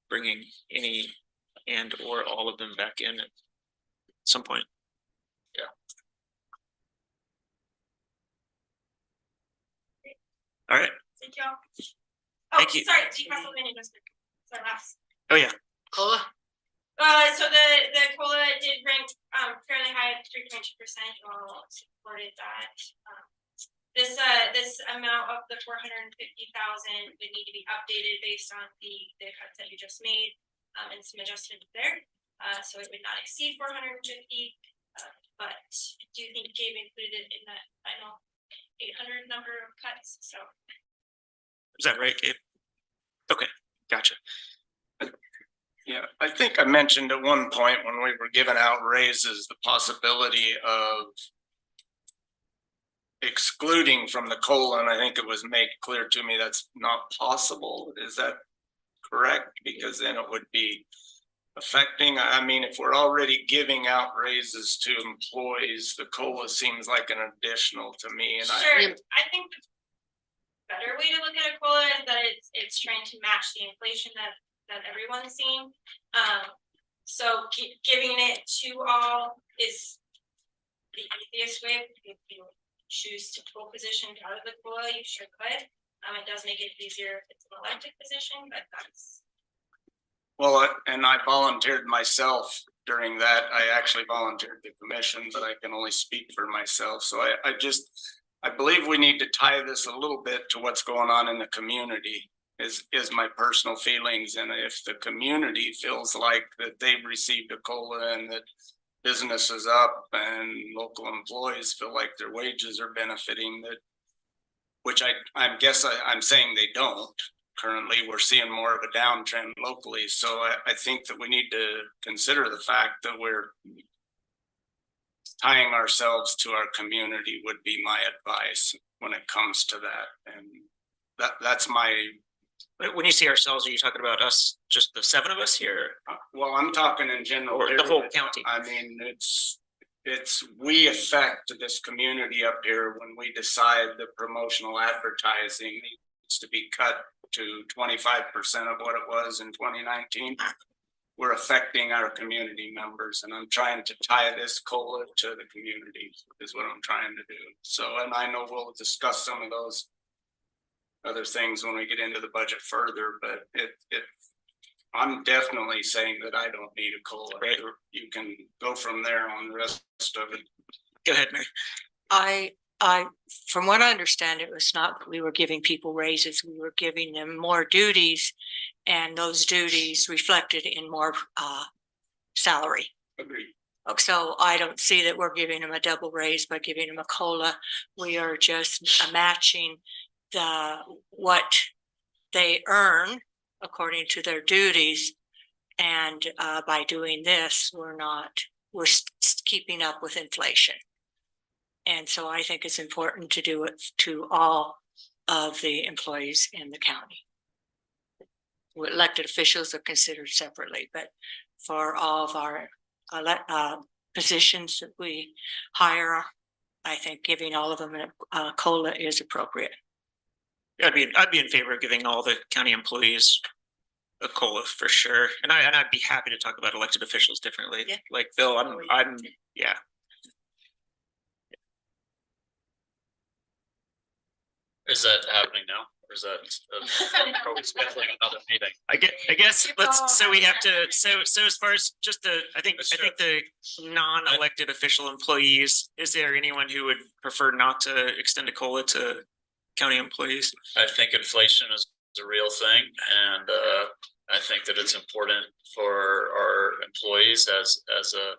bringing any and or all of them back in at some point. Yeah. All right. Thank y'all. Oh, Thank you. sorry, G Castleman investment. Sorry, last. Oh yeah. COLA. So the COLA did rank fairly high at 3.2%. You all supported that. this amount of the 450,000 would need to be updated based on the cuts that you just made, and some adjustments there. So it would not exceed 450, but do you think Gabe included in that final 800 number of cuts? So. Is that right, Gabe? Okay, gotcha. Yeah, I think I mentioned at one point when we were giving out raises, the possibility of excluding from the COLA, and I think it was made clear to me that's not possible. Is that correct? Because then it would be affecting, I mean, if we're already giving out raises to employees, the COLA seems like an additional to me. And sure, I think the better way to look at a COLA is that it's trying to match the inflation that everyone's seeing. So giving it to all is the easiest way. If you choose to pull positions out of the COLA, you sure could. It does make it easier if it's an elected position, but that's. Well, and I volunteered myself during that. I actually volunteered the commission, but I can only speak for myself. So I believe we need to tie this a little bit to what's going on in the community. Is my personal feelings, and if the community feels like that they've received a COLA and that business is up and local employees feel like their wages are benefiting, that, which I guess I'm saying they don't. Currently, we're seeing more of a downtrend locally, so I think that we need to consider the fact that we're tying ourselves to our community would be my advice when it comes to that, and that's my. When you say ourselves, are you talking about us, just the 7 of us here? Well, I'm talking in general. Or the whole county? I mean, we affect this community up here when we decide the promotional advertising needs to be cut to 25% of what it was in 2019. We're affecting our community members, and I'm trying to tie this COLA to the community is what I'm trying to do. So, and I know we'll discuss some of those other things when we get into the budget further, but I'm definitely saying that I don't need a COLA. Right. You can go from there on the rest of it. Go ahead, Mary. I, from what I understand, it was not that we were giving people raises, we were giving them more duties, and those duties reflected in more salary. Agreed. So I don't see that we're giving them a double raise by giving them a COLA. We are just matching what they earn according to their duties, and by doing this, we're keeping up with inflation. And so I think it's important to do it to all of the employees in the county. Elected officials are considered separately, but for all of our positions that we hire, I think giving all of them a COLA is appropriate. I'd be in favor of giving all the county employees a COLA for sure, and I'd be happy to talk about elected officials differently. Yeah. Like Bill, I'm yeah. Is that happening now? Or is that are we scheduling another meeting? I guess let's, so we have to, so as far as just I think the non-elected official employees, is there anyone who would prefer not to extend a COLA to county employees? I think inflation is a real thing, and I think that it's important for our employees as a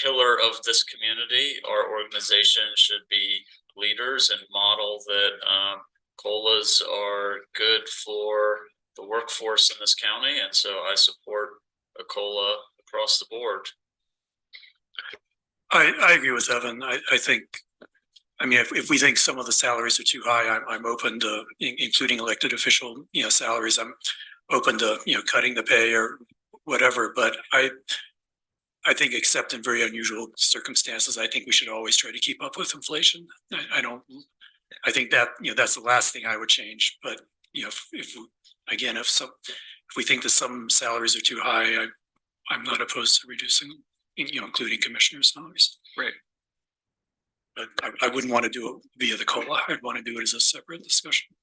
pillar of this community. Our organization should be leaders and model that COLAs are good for the workforce in this county, and so I support a COLA across the board. I agree with Evan. I think, I mean, if we think some of the salaries are too high, I'm open to including elected official, salaries. I'm open to, cutting the pay or whatever, but I think except in very unusual circumstances, I think we should always try to keep up with inflation. I think that, that's the last thing I would change, but if we think that some salaries are too high, I'm not opposed to reducing them, including commissioner salaries. Right. But I wouldn't want to do it via the COLA. I'd want to do it as a separate discussion.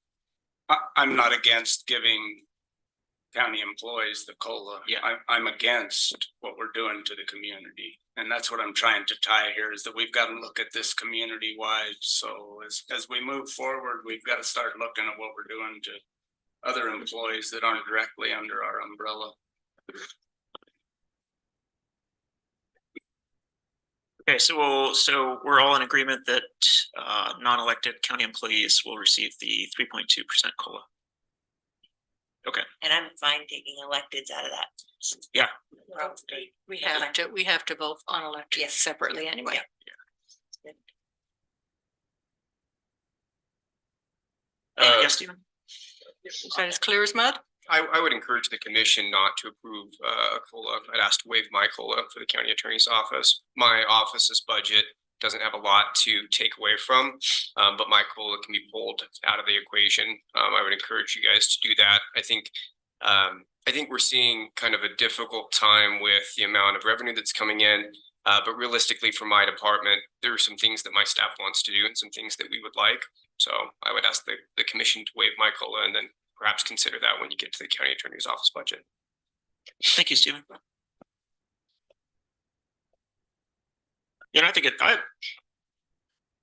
I'm not against giving county employees, the COLA. Yeah. I'm against what we're doing to the community. And that's what I'm trying to tie here is that we've got to look at this community wide. So as we move forward, we've got to start looking at what we're doing to other employees that aren't directly under our umbrella. Okay, so we're all in agreement that non-elected county employees will receive the 3.2% COLA. Okay. And I'm fine taking electeds out of that. Yeah. We have to vote on elections separately anyway. Yes, Stephen? Is that as clear as mud? I would encourage the commission not to approve a COLA. I'd ask to waive my COLA for the county attorney's office. My office's budget doesn't have a lot to take away from, but my COLA can be pulled out of the equation. I would encourage you guys to do that. I think we're seeing kind of a difficult time with the amount of revenue that's coming in. But realistically, for my department, there are some things that my staff wants to do and some things that we would like. So I would ask the commission to waive my COLA and then perhaps consider that when you get to the county attorney's office budget. Thank you, Stephen. I think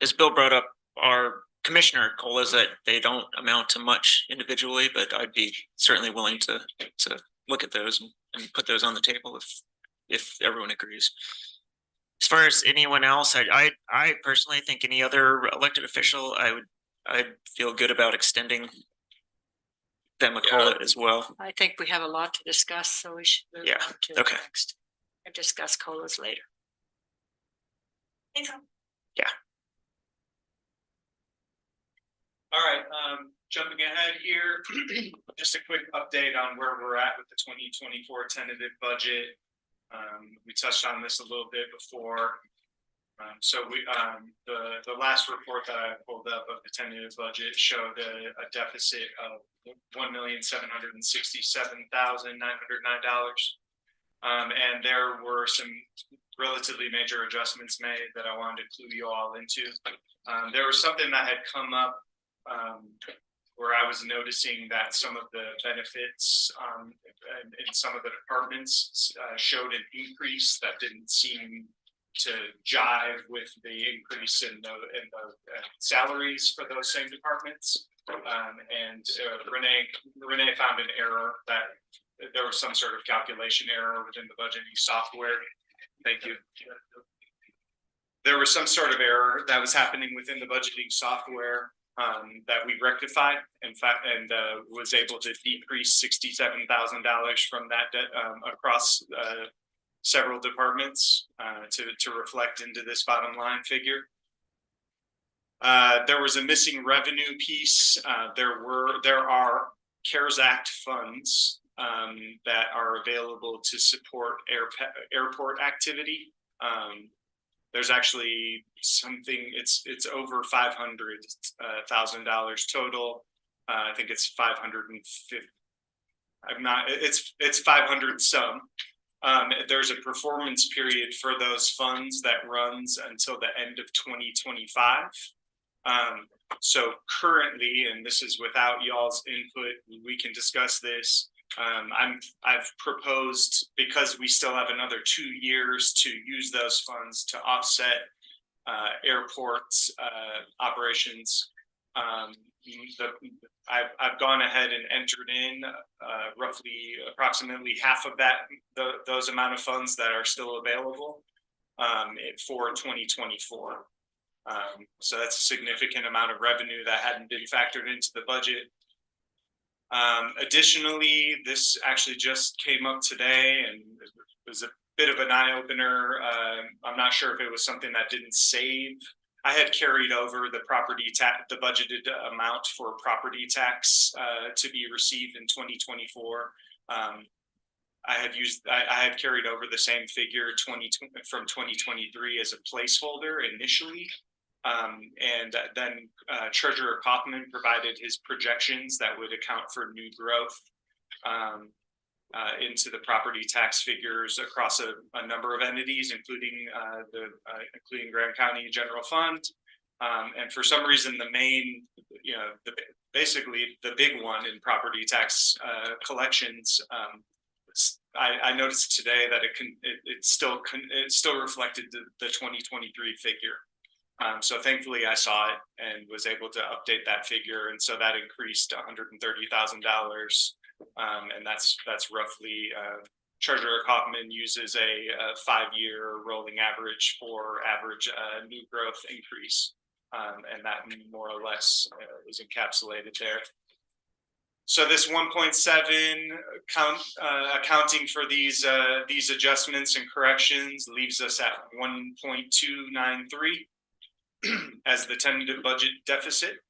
as Bill brought up, our commissioner COLAs that they don't amount to much individually, but I'd be certainly willing to look at those and put those on the table if everyone agrees. As far as anyone else, I personally think any other elected official, I'd feel good about extending them a COLA as well. I think we have a lot to discuss, so we should move on to the next and discuss COLAs later. Yeah. All right, jumping ahead here, just a quick update on where we're at with the 2024 tentative budget. We touched on this a little bit before. So the last report that I pulled up of the tentative budget showed a deficit of $1,767,909. And there were some relatively major adjustments made that I wanted to clue you all into. There was something that had come up where I was noticing that some of the benefits in some of the departments showed an increase that didn't seem to jive with the increase in the salaries for those same departments. Renee found an error that there was some sort of calculation error within the budgeting software. Thank you. There was some sort of error that was happening within the budgeting software that we rectified, in fact, and was able to decrease $67,000 from that across several departments to reflect into this bottom line figure. There was a missing revenue piece. There are CARES Act funds that are available to support airport activity. There's actually something, it's over $500,000 total. I think it's 550. It's 500 some. There's a performance period for those funds that runs until the end of 2025. So currently, and this is without y'all's input, we can discuss this. I've proposed, because we still have another 2 years to use those funds to offset airports operations. I've gone ahead and entered in approximately half of those amount of funds that are still available for 2024. So that's a significant amount of revenue that hadn't been factored into the budget. Additionally, this actually just came up today and it was a bit of an eye-opener. I'm not sure if it was something that didn't save. I had carried over the the budgeted amount for property tax to be received in 2024. I had carried over the same figure from 2023 as a placeholder initially. And then Treasurer Kaufman provided his projections that would account for new growth into the property tax figures across a number of entities, including including Grand County General Fund. And for some reason, the main, basically the big one in property tax collections, I noticed today that it still reflected the 2023 figure. So thankfully I saw it and was able to update that figure. And so that increased $130,000. And that's roughly, Treasurer Kaufman uses a 5-year rolling average for average new growth increase. And that more or less is encapsulated there. So this 1.7 accounting for these adjustments and corrections leaves us at 1.293 as the tentative budget deficit.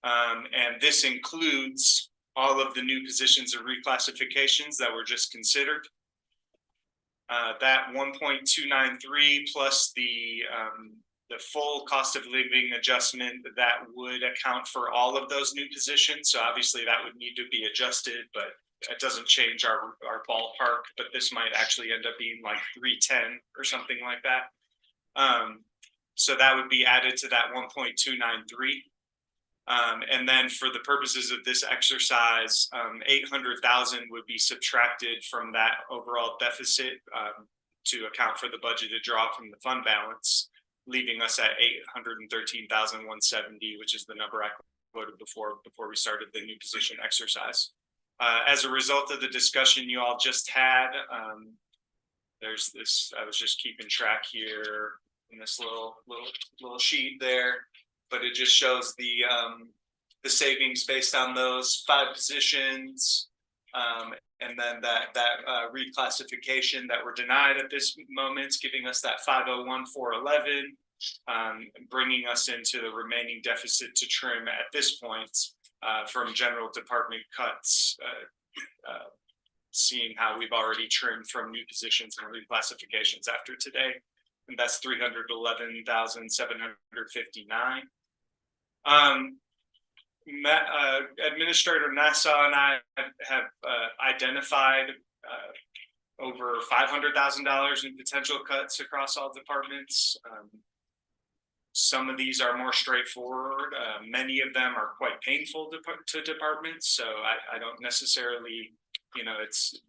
And this includes all of the new positions and reclassifications that were just considered. That 1.293 plus the full cost of living adjustment that would account for all of those new positions. So obviously that would need to be adjusted, but it doesn't change our ballpark, but this might actually end up being like 310 or something like that. So that would be added to that 1.293. And then for the purposes of this exercise, 800,000 would be subtracted from that overall deficit to account for the budgeted draw from the fund balance, leaving us at 813,170, which is the number I quoted before we started the new position exercise. As a result of the discussion you all just had, there's this, I was just keeping track here in this little sheet there, but it just shows the savings based on those 5 positions, and then that reclassification that were denied at this moment, giving us that 501,411, bringing us into the remaining deficit to trim at this point from general department cuts, seeing how we've already trimmed from new positions and reclassifications after today, and that's 311,759. Administrator Nassau and I have identified over $500,000 in potential cuts across all departments. Some of these are more straightforward. Many of them are quite painful to departments. So I don't necessarily, it's,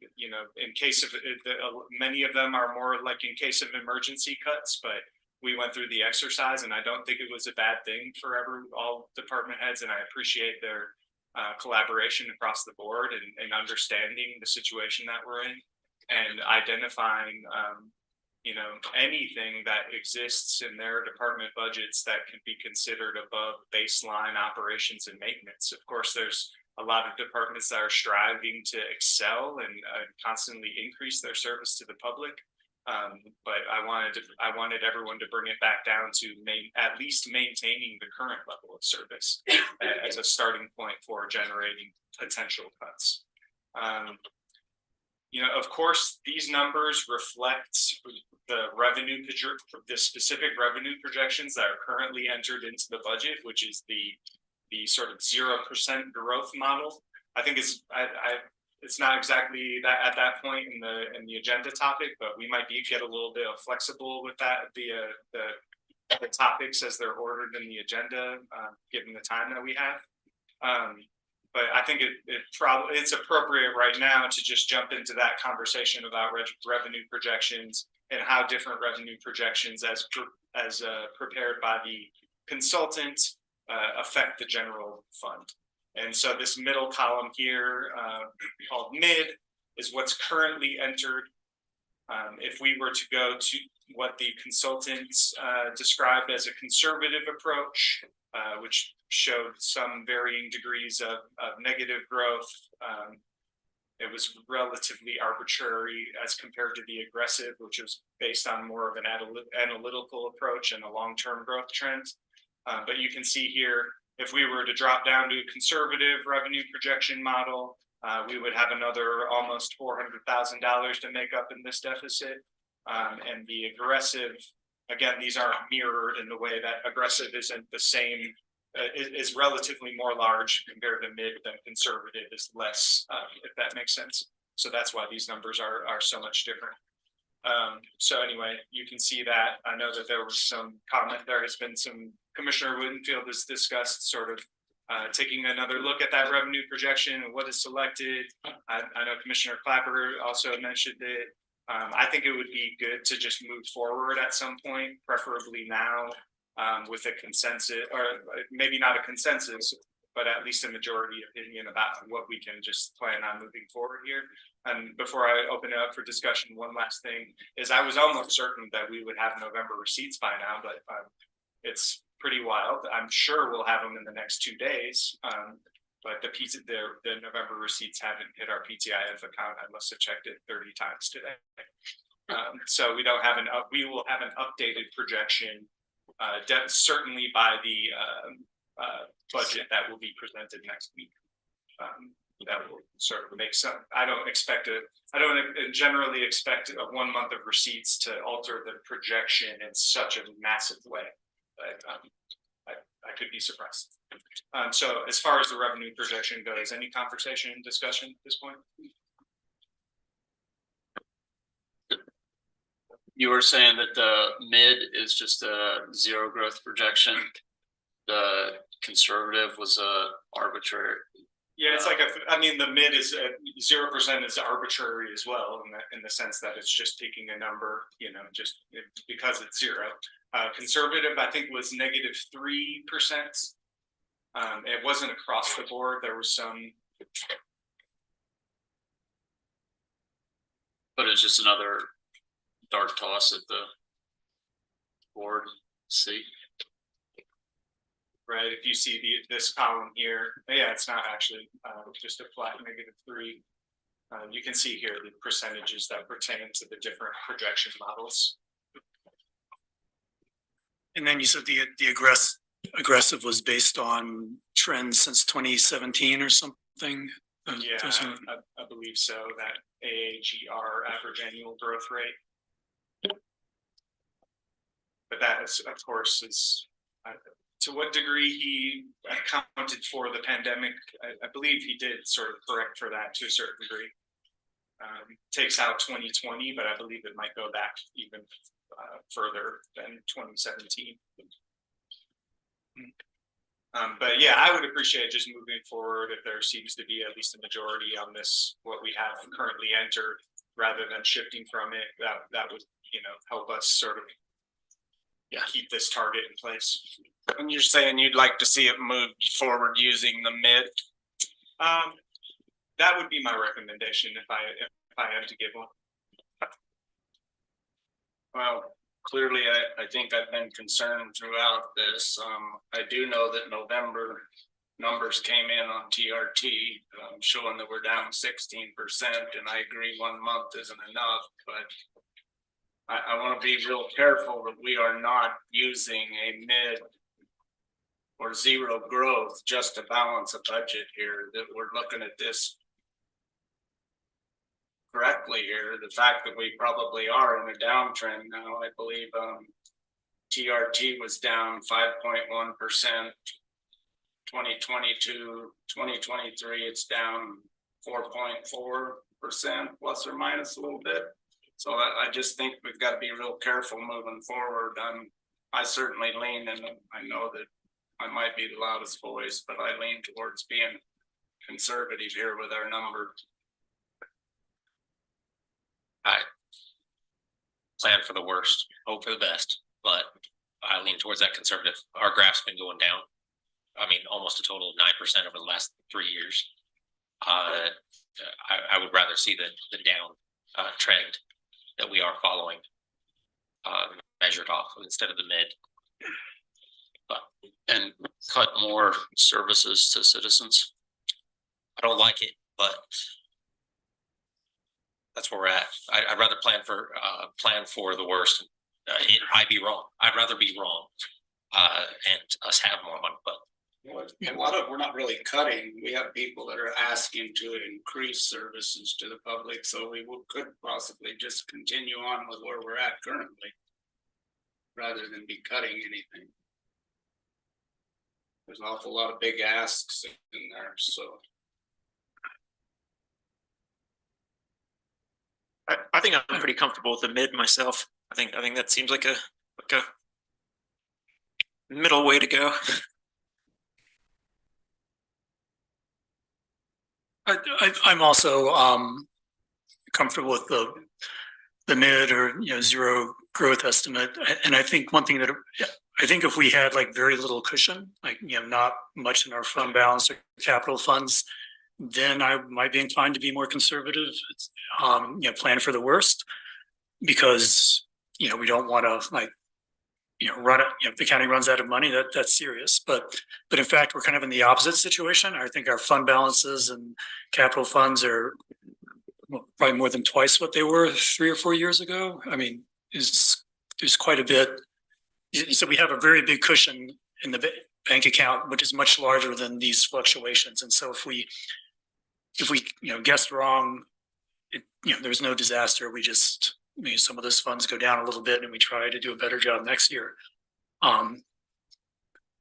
in case of many of them are more like in case of emergency cuts, but we went through the exercise and I don't think it was a bad thing for all department heads. And I appreciate their collaboration across the board and understanding the situation that we're in and identifying, anything that exists in their department budgets that can be considered above baseline operations and maintenance. Of course, there's a lot of departments that are striving to excel and constantly increase their service to the public. But I wanted everyone to bring it back down to at least maintaining the current level of service as a starting point for generating potential cuts. Of course, these numbers reflect the specific revenue projections that are currently entered into the budget, which is the sort of 0% growth model. I think it's not exactly that at that point in the agenda topic, but we might get a little bit flexible with that, the topics as they're ordered in the agenda, given the time that we have. But I think it's appropriate right now to just jump into that conversation about revenue projections and how different revenue projections as prepared by the consultant affect the general fund. And so this middle column here called mid is what's currently entered. If we were to go to what the consultants described as a conservative approach, which showed some varying degrees of negative growth, it was relatively arbitrary as compared to the aggressive, which was based on more of an analytical approach and a long-term growth trend. But you can see here, if we were to drop down to a conservative revenue projection model, we would have another almost $400,000 to make up in this deficit. And the aggressive, again, these aren't mirrored in the way that aggressive isn't the same, is relatively more large compared to mid than conservative is less, if that makes sense. So that's why these numbers are so much different. So anyway, you can see that. I know that there was some comment, there has been some Commissioner Winfield has discussed sort of taking another look at that revenue projection and what is selected. I know Commissioner Clapper also mentioned it. I think it would be good to just move forward at some point, preferably now, with a consensus, or maybe not a consensus, but at least a majority opinion about what we can just plan on moving forward here. And before I open it up for discussion, one last thing is I was almost certain that we would have November receipts by now, but it's pretty wild. I'm sure we'll have them in the next 2 days. But the November receipts haven't hit our PTIF account. I must have checked it 30 times today. So we will have an updated projection, certainly by the budget that will be presented next week. That will sort of make some, I don't generally expect a 1 month of receipts to alter the projection in such a massive way, but I could be surprised. So as far as the revenue projection goes, any conversation, discussion at this point? You were saying that the mid is just a zero growth projection. The conservative was a arbitrary. Yeah, it's like I mean, the mid is 0% is arbitrary as well, in the sense that it's just picking a number, just because it's zero. Conservative, I think, was -3%. It wasn't across the board. There was some. But it's just another dart toss at the board. See. Right, if you see this column here, yeah, it's not actually just a flat -3. You can see here the percentages that pertain to the different projection models. And then you said the aggressive was based on trends since 2017 or something? Yeah, I believe so, that AAGR, average annual growth rate. But that is, of course, to what degree he accounted for the pandemic. I believe he did sort of correct for that to a certain degree. Takes out 2020, but I believe it might go back even further than 2017. But yeah, I would appreciate just moving forward if there seems to be at least a majority on this, what we have currently entered, rather than shifting from it. That would, help us sort of keep this target in place. And you're saying you'd like to see it move forward using the mid? That would be my recommendation if I had to give one. Well, clearly, I think I've been concerned throughout this. I do know that November numbers came in on TRT, showing that we're down 16%, and I agree 1 month isn't enough, but I want to be real careful that we are not using a mid or zero growth just to balance a budget here, that we're looking at this correctly here. The fact that we probably are in a downtrend now, I believe TRT was down 5.1%. 2022, 2023, it's down 4.4% plus or minus a little bit. So I just think we've got to be real careful moving forward. I certainly lean, and I know that I might be the loudest voice, but I lean towards being conservative here with our number. I plan for the worst, hope for the best, but I lean towards that conservative. Our graph's been going down. I mean, almost a total of 9% over the last 3 years. I would rather see the down trend that we are following measured off instead of the mid. And cut more services to citizens. I don't like it, but that's where we're at. I'd rather plan for the worst. I'd be wrong. I'd rather be wrong and us have more money, but. A lot of, we're not really cutting. We have people that are asking to increase services to the public, so we could possibly just continue on with where we're at currently, rather than be cutting anything. There's an awful lot of big asks in there, so. I think I'm pretty comfortable with the mid myself. I think that seems like a middle way to go. I'm also comfortable with the mid or, zero growth estimate. And I think one thing that, I think if we had like very little cushion, like, not much in our fund balance or capital funds, then I might be inclined to be more conservative, plan for the worst. Because, we don't want to like, run it, if the county runs out of money, that's serious. But in fact, we're kind of in the opposite situation. I think our fund balances and capital funds are probably more than twice what they were 3 or 4 years ago. I mean, there's quite a bit. So we have a very big cushion in the bank account, which is much larger than these fluctuations. And so if we guessed wrong, there's no disaster. We just, some of those funds go down a little bit and we try to do a better job next year.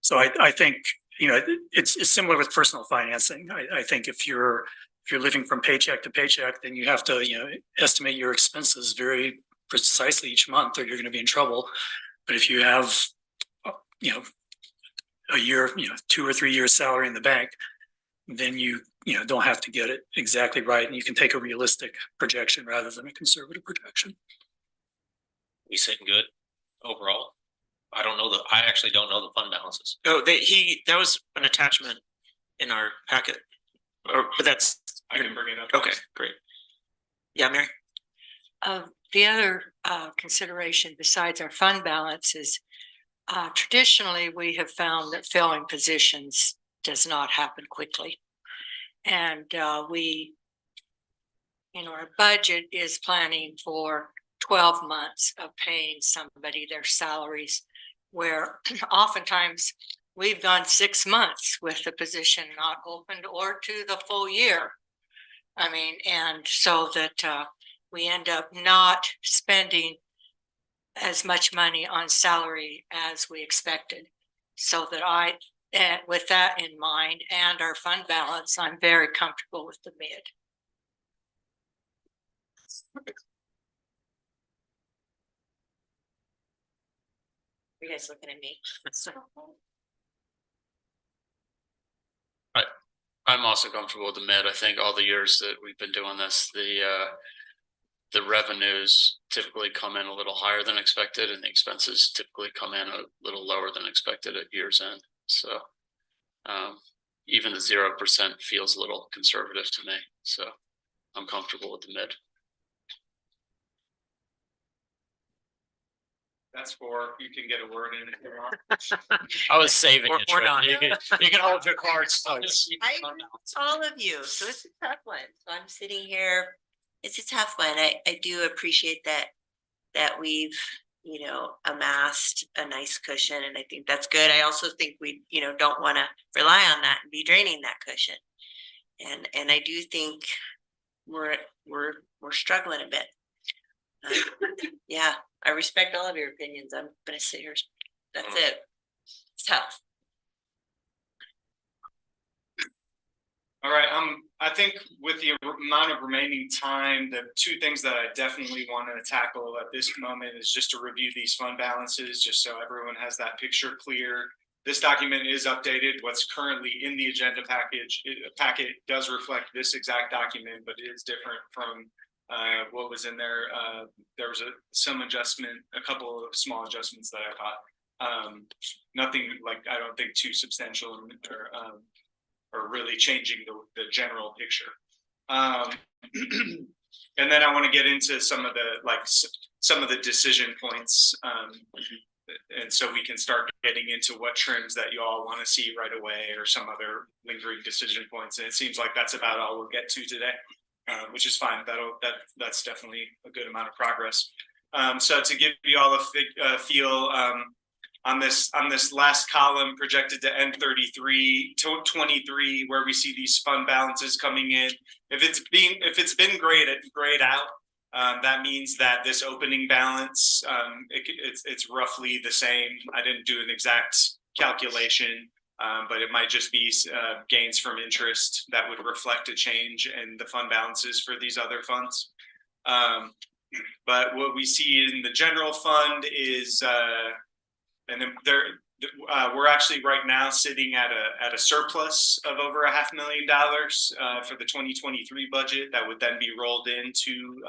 So I think, it's similar with personal financing. I think if you're living from paycheck to paycheck, then you have to, estimate your expenses very precisely each month or you're going to be in trouble. But if you have, a year, 2 or 3 years salary in the bank, then you don't have to get it exactly right. And you can take a realistic projection rather than a conservative projection. We sitting good overall? I actually don't know the fund balances. Oh, that was an attachment in our packet. But that's, I can bring it up. okay, great. Yeah, Mary? The other consideration besides our fund balance is traditionally we have found that filling positions does not happen quickly. And our budget is planning for 12 months of paying somebody their salaries, where oftentimes we've gone 6 months with the position not opened or to the full year. I mean, and so that we end up not spending as much money on salary as we expected. So that with that in mind and our fund balance, I'm very comfortable with the mid. You guys looking at me? I'm also comfortable with the mid. I think all the years that we've been doing this, the revenues typically come in a little higher than expected and the expenses typically come in a little lower than expected at year's end. So even the 0% feels a little conservative to me. So I'm comfortable with the mid. That's 4. You can get a word in if you want. I was saving it. We're done. You can hold your cards. I agree with all of you, so it's a tough one. So I'm sitting here, it's a tough one. I do appreciate that we've, amassed a nice cushion, and I think that's good. I also think we, don't want to rely on that and be draining that cushion. And I do think we're struggling a bit. Yeah, I respect all of your opinions. I'm gonna sit here. That's it. It's tough. All right, I think with the amount of remaining time, the 2 things that I definitely want to tackle at this moment is just to review these fund balances, just so everyone has that picture clear. This document is updated. What's currently in the agenda packet does reflect this exact document, but it is different from what was in there. There was some adjustment, a couple of small adjustments that I thought. Nothing like, I don't think too substantial or really changing the general picture. And then I want to get into some of the decision points. And so we can start getting into what trims that you all want to see right away or some other lingering decision points. And it seems like that's about all we'll get to today. Which is fine. That's definitely a good amount of progress. So to give you all a feel on this last column, projected to end 23, where we see these fund balances coming in. If it's been grayed out, that means that this opening balance, it's roughly the same. I didn't do an exact calculation. But it might just be gains from interest that would reflect a change in the fund balances for these other funds. But what we see in the general fund is, and then we're actually right now sitting at a surplus of over $500,000 for the 2023 budget that would then be rolled into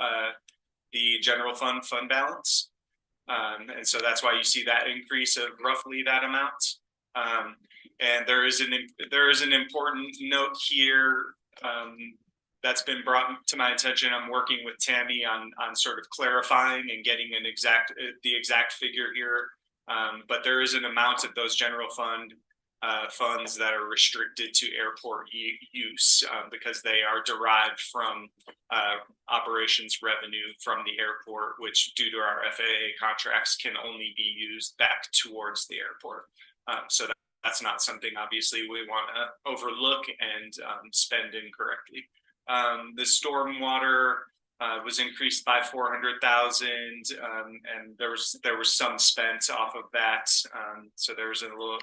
the general fund balance. And so that's why you see that increase of roughly that amount. And there is an important note here that's been brought to my attention. I'm working with Tammy on sort of clarifying and getting the exact figure here. But there is an amount of those general funds that are restricted to airport use because they are derived from operations revenue from the airport, which due to our FAA contracts can only be used back towards the airport. So that's not something obviously we want to overlook and spend incorrectly. The stormwater was increased by 400,000, and there was some spent off of that. So there was a little,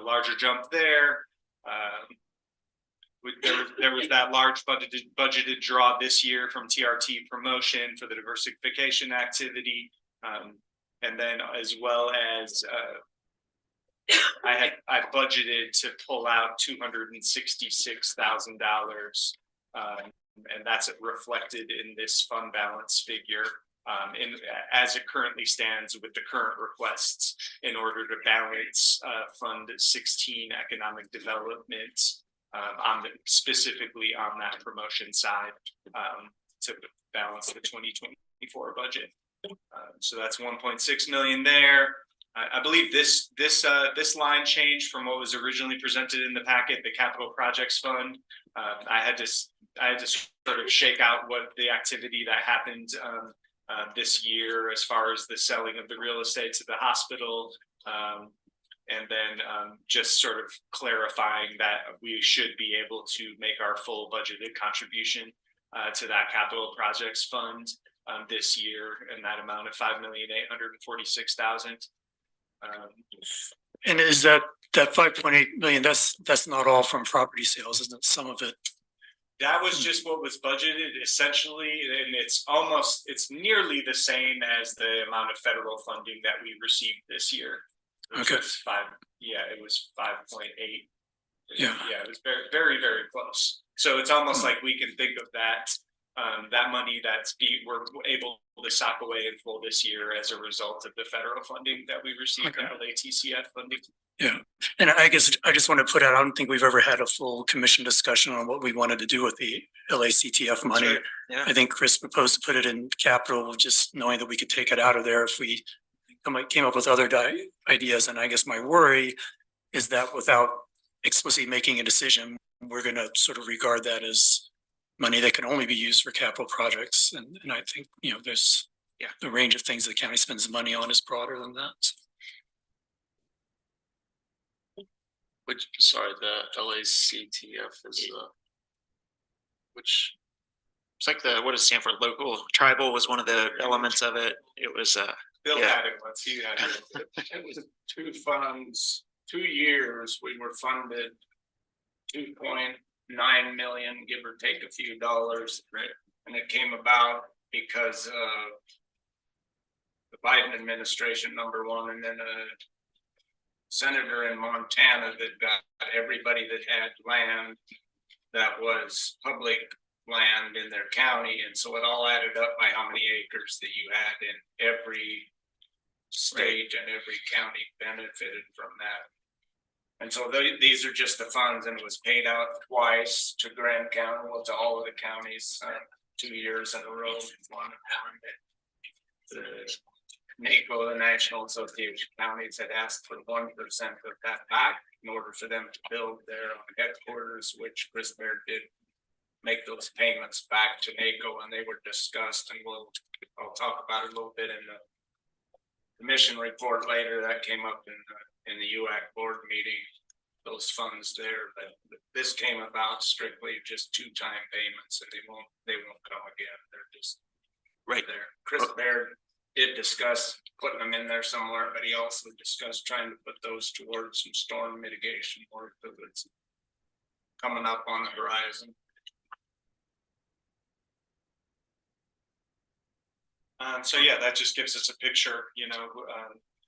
larger jump there. There was that large budgeted draw this year from TRT promotion for the diversification activity, and then as well as I budgeted to pull out $266,000, and that's reflected in this fund balance figure. As it currently stands with the current requests in order to balance Fund 16 economic development specifically on that promotion side to balance the 2024 budget. So that's 1.6 million there. I believe this line changed from what was originally presented in the packet, the capital projects fund. I had to sort of shake out what the activity that happened this year as far as the selling of the real estate to the hospital, and then just sort of clarifying that we should be able to make our full budgeted contribution to that capital projects fund this year, and that amount of $5,846,000. And is that 5.8 million? That's not all from property sales, isn't it? Some of it. That was just what was budgeted essentially, and it's nearly the same as the amount of federal funding that we received this year. Okay. It was 5.8. Yeah. Yeah, it was very, very, very close. So it's almost like we can think of that money we're able to sock away in full this year as a result of the federal funding that we received, LATCF funding. Yeah, and I guess I just want to put out, I don't think we've ever had a full commission discussion on what we wanted to do with the LACTF money. Right. Yeah. I think Chris proposed to put it in capital, just knowing that we could take it out of there if we came up with other ideas. And I guess my worry is that without explicitly making a decision, we're going to sort of regard that as money that can only be used for capital projects. And I think, there's the range of things the county spends money on is broader than that. The LACTF is which it's like what does it stand for? Local tribal was one of the elements of it. It was Bill had it once. He had it. It was 2 funds, 2 years. We were funded 2.9 million, give or take a few dollars. Right. And it came about because the Biden administration, number one, and then a senator in Montana that got everybody that had land that was public land in their county. And so it all added up by how many acres that you had in every state, and every county benefited from that. And so these are just the funds, and it was paid out twice to Grand County, to all of the counties, 2 years in a row. The NACO, the National Association of Counties, had asked for 1% of that back in order for them to build their headquarters, which Chris Baird did make those payments back to NACO, and they were discussed, and I'll talk about it a little bit in the commission report later. That came up in the UAC board meeting, those funds there, but this came about strictly just 2-time payments, and they won't come again. They're just right there. Chris Baird did discuss putting them in there somewhere, but he also discussed trying to put those towards some storm mitigation work that's coming up on the horizon. So yeah, that just gives us a picture,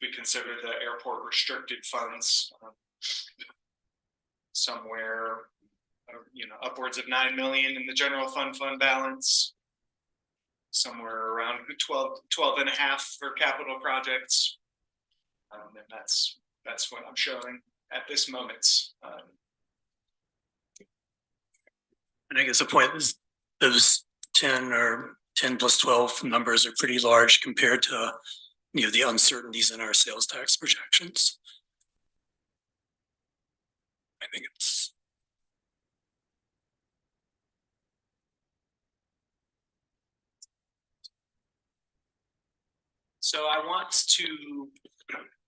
we consider the airport restricted funds. Somewhere, upwards of 9 million in the general fund balance. Somewhere around 12 and a half for capital projects. And that's what I'm showing at this moment. And I guess the point is those 10 or 10 plus 12 numbers are pretty large compared to, the uncertainties in our sales tax projections. I think it's. So I want to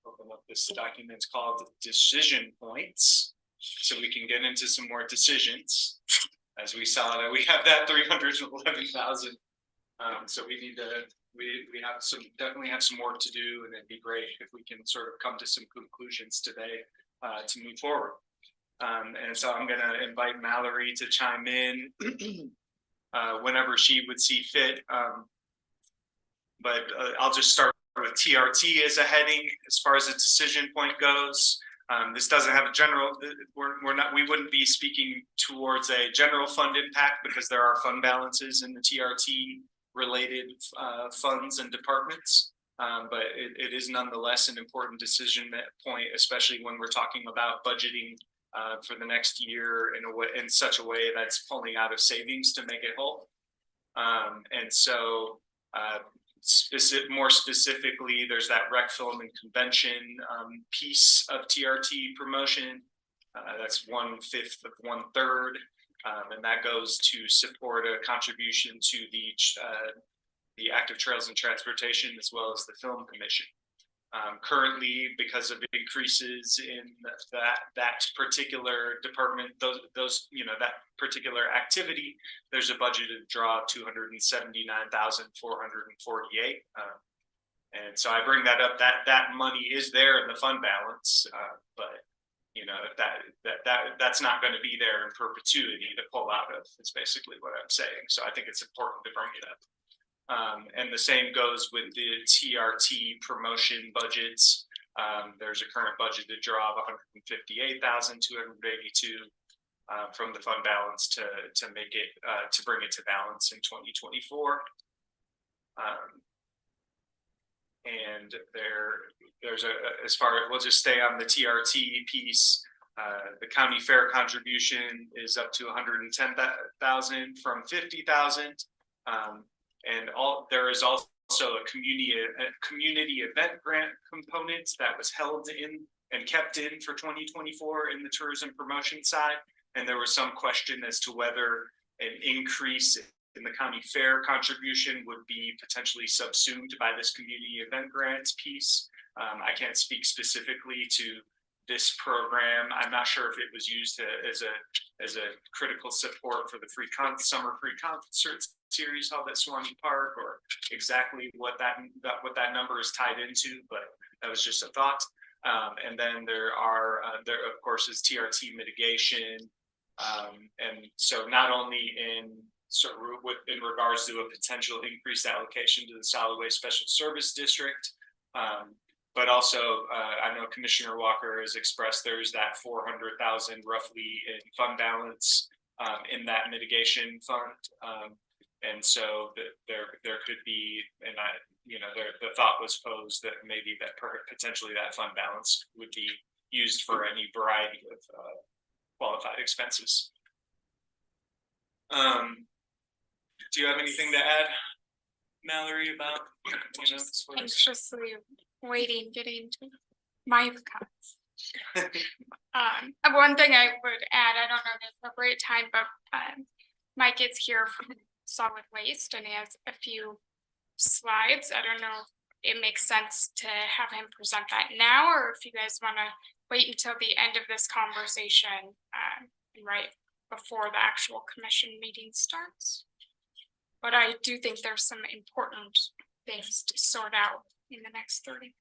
open up this document called decision points, so we can get into some more decisions. As we saw that we have that 311,000. So we need to, we definitely have some work to do, and it'd be great if we can sort of come to some conclusions today to move forward. And so I'm gonna invite Mallory to chime in whenever she would see fit. But I'll just start with TRT as a heading as far as the decision point goes. This doesn't have a general, we wouldn't be speaking towards a general fund impact because there are fund balances in the TRT related funds and departments. But it is nonetheless an important decision point, especially when we're talking about budgeting for the next year in such a way that's pulling out of savings to make it whole. And so more specifically, there's that rec film and convention piece of TRT promotion. That's 1/5 of 1/3, and that goes to support a contribution to the active trails and transportation as well as the film commission. Currently, because of increases in that particular department, that particular activity, there's a budgeted draw of 279,448. And so I bring that up. That money is there in the fund balance, but that's not going to be there in perpetuity to pull out of. Is basically what I'm saying. So I think it's important to bring it up. And the same goes with the TRT promotion budgets. There's a current budgeted draw of 158,282 from the fund balance to make it to bring it to balance in 2024. And there's we'll just stay on the TRT piece. The county fair contribution is up to 110,000 from 50,000. And there is also a community event grant component that was held in and kept in for 2024 in the tourism promotion side. And there was some question as to whether an increase in the county fair contribution would be potentially subsumed by this community event grants piece. I can't speak specifically to this program. I'm not sure if it was used as a critical support for the summer free concert series held at Swanee Park, or exactly what that number is tied into, but that was just a thought. And then there of course is TRT mitigation, and so not only in regards to a potential increased allocation to the solid waste special service district, but also I know Commissioner Walker has expressed there's that 400,000 roughly in fund balance in that mitigation fund. And so there could be, and the thought was posed that maybe potentially that fund balance would be used for any variety of qualified expenses. Do you have anything to add, Mallory, about anxiously waiting, getting to my cuts. One thing I would add, I don't know the appropriate time, but Mike is here from solid waste and he has a few slides. I don't know if it makes sense to have him present that now, or if you guys want to wait until the end of this conversation, right before the actual commission meeting starts. But I do think there's some important things to sort out in the next 30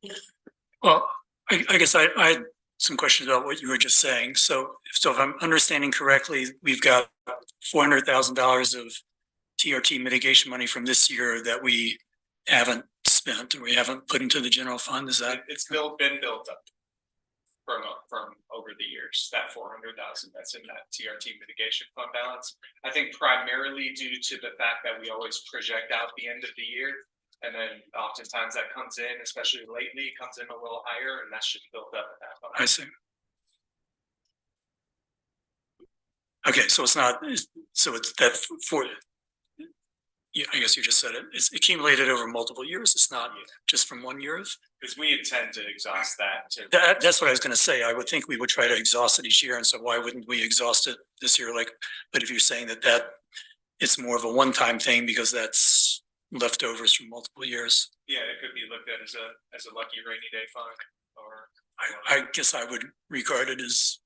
minutes. Well, I guess I had some questions about what you were just saying. So if I'm understanding correctly, we've got $400,000 of TRT mitigation money from this year that we haven't spent and we haven't put into the general fund, is that? It's been built up. From over the years, that 400,000 that's in that TRT mitigation fund balance. I think primarily due to the fact that we always project out the end of the year. And then oftentimes that comes in, especially lately, comes in a little higher and that's just built up at that point. I see. Okay, so it's not, so it's that for, yeah, I guess you just said it, it's accumulated over multiple years, it's not just from 1 year? Because we intend to exhaust that to. That's what I was gonna say, I would think we would try to exhaust it each year, and so why wouldn't we exhaust it this year, like, but if you're saying that it's more of a one-time thing because that's leftovers from multiple years. Yeah, it could be looked at as a lucky rainy day fund or. I guess I would regard it as,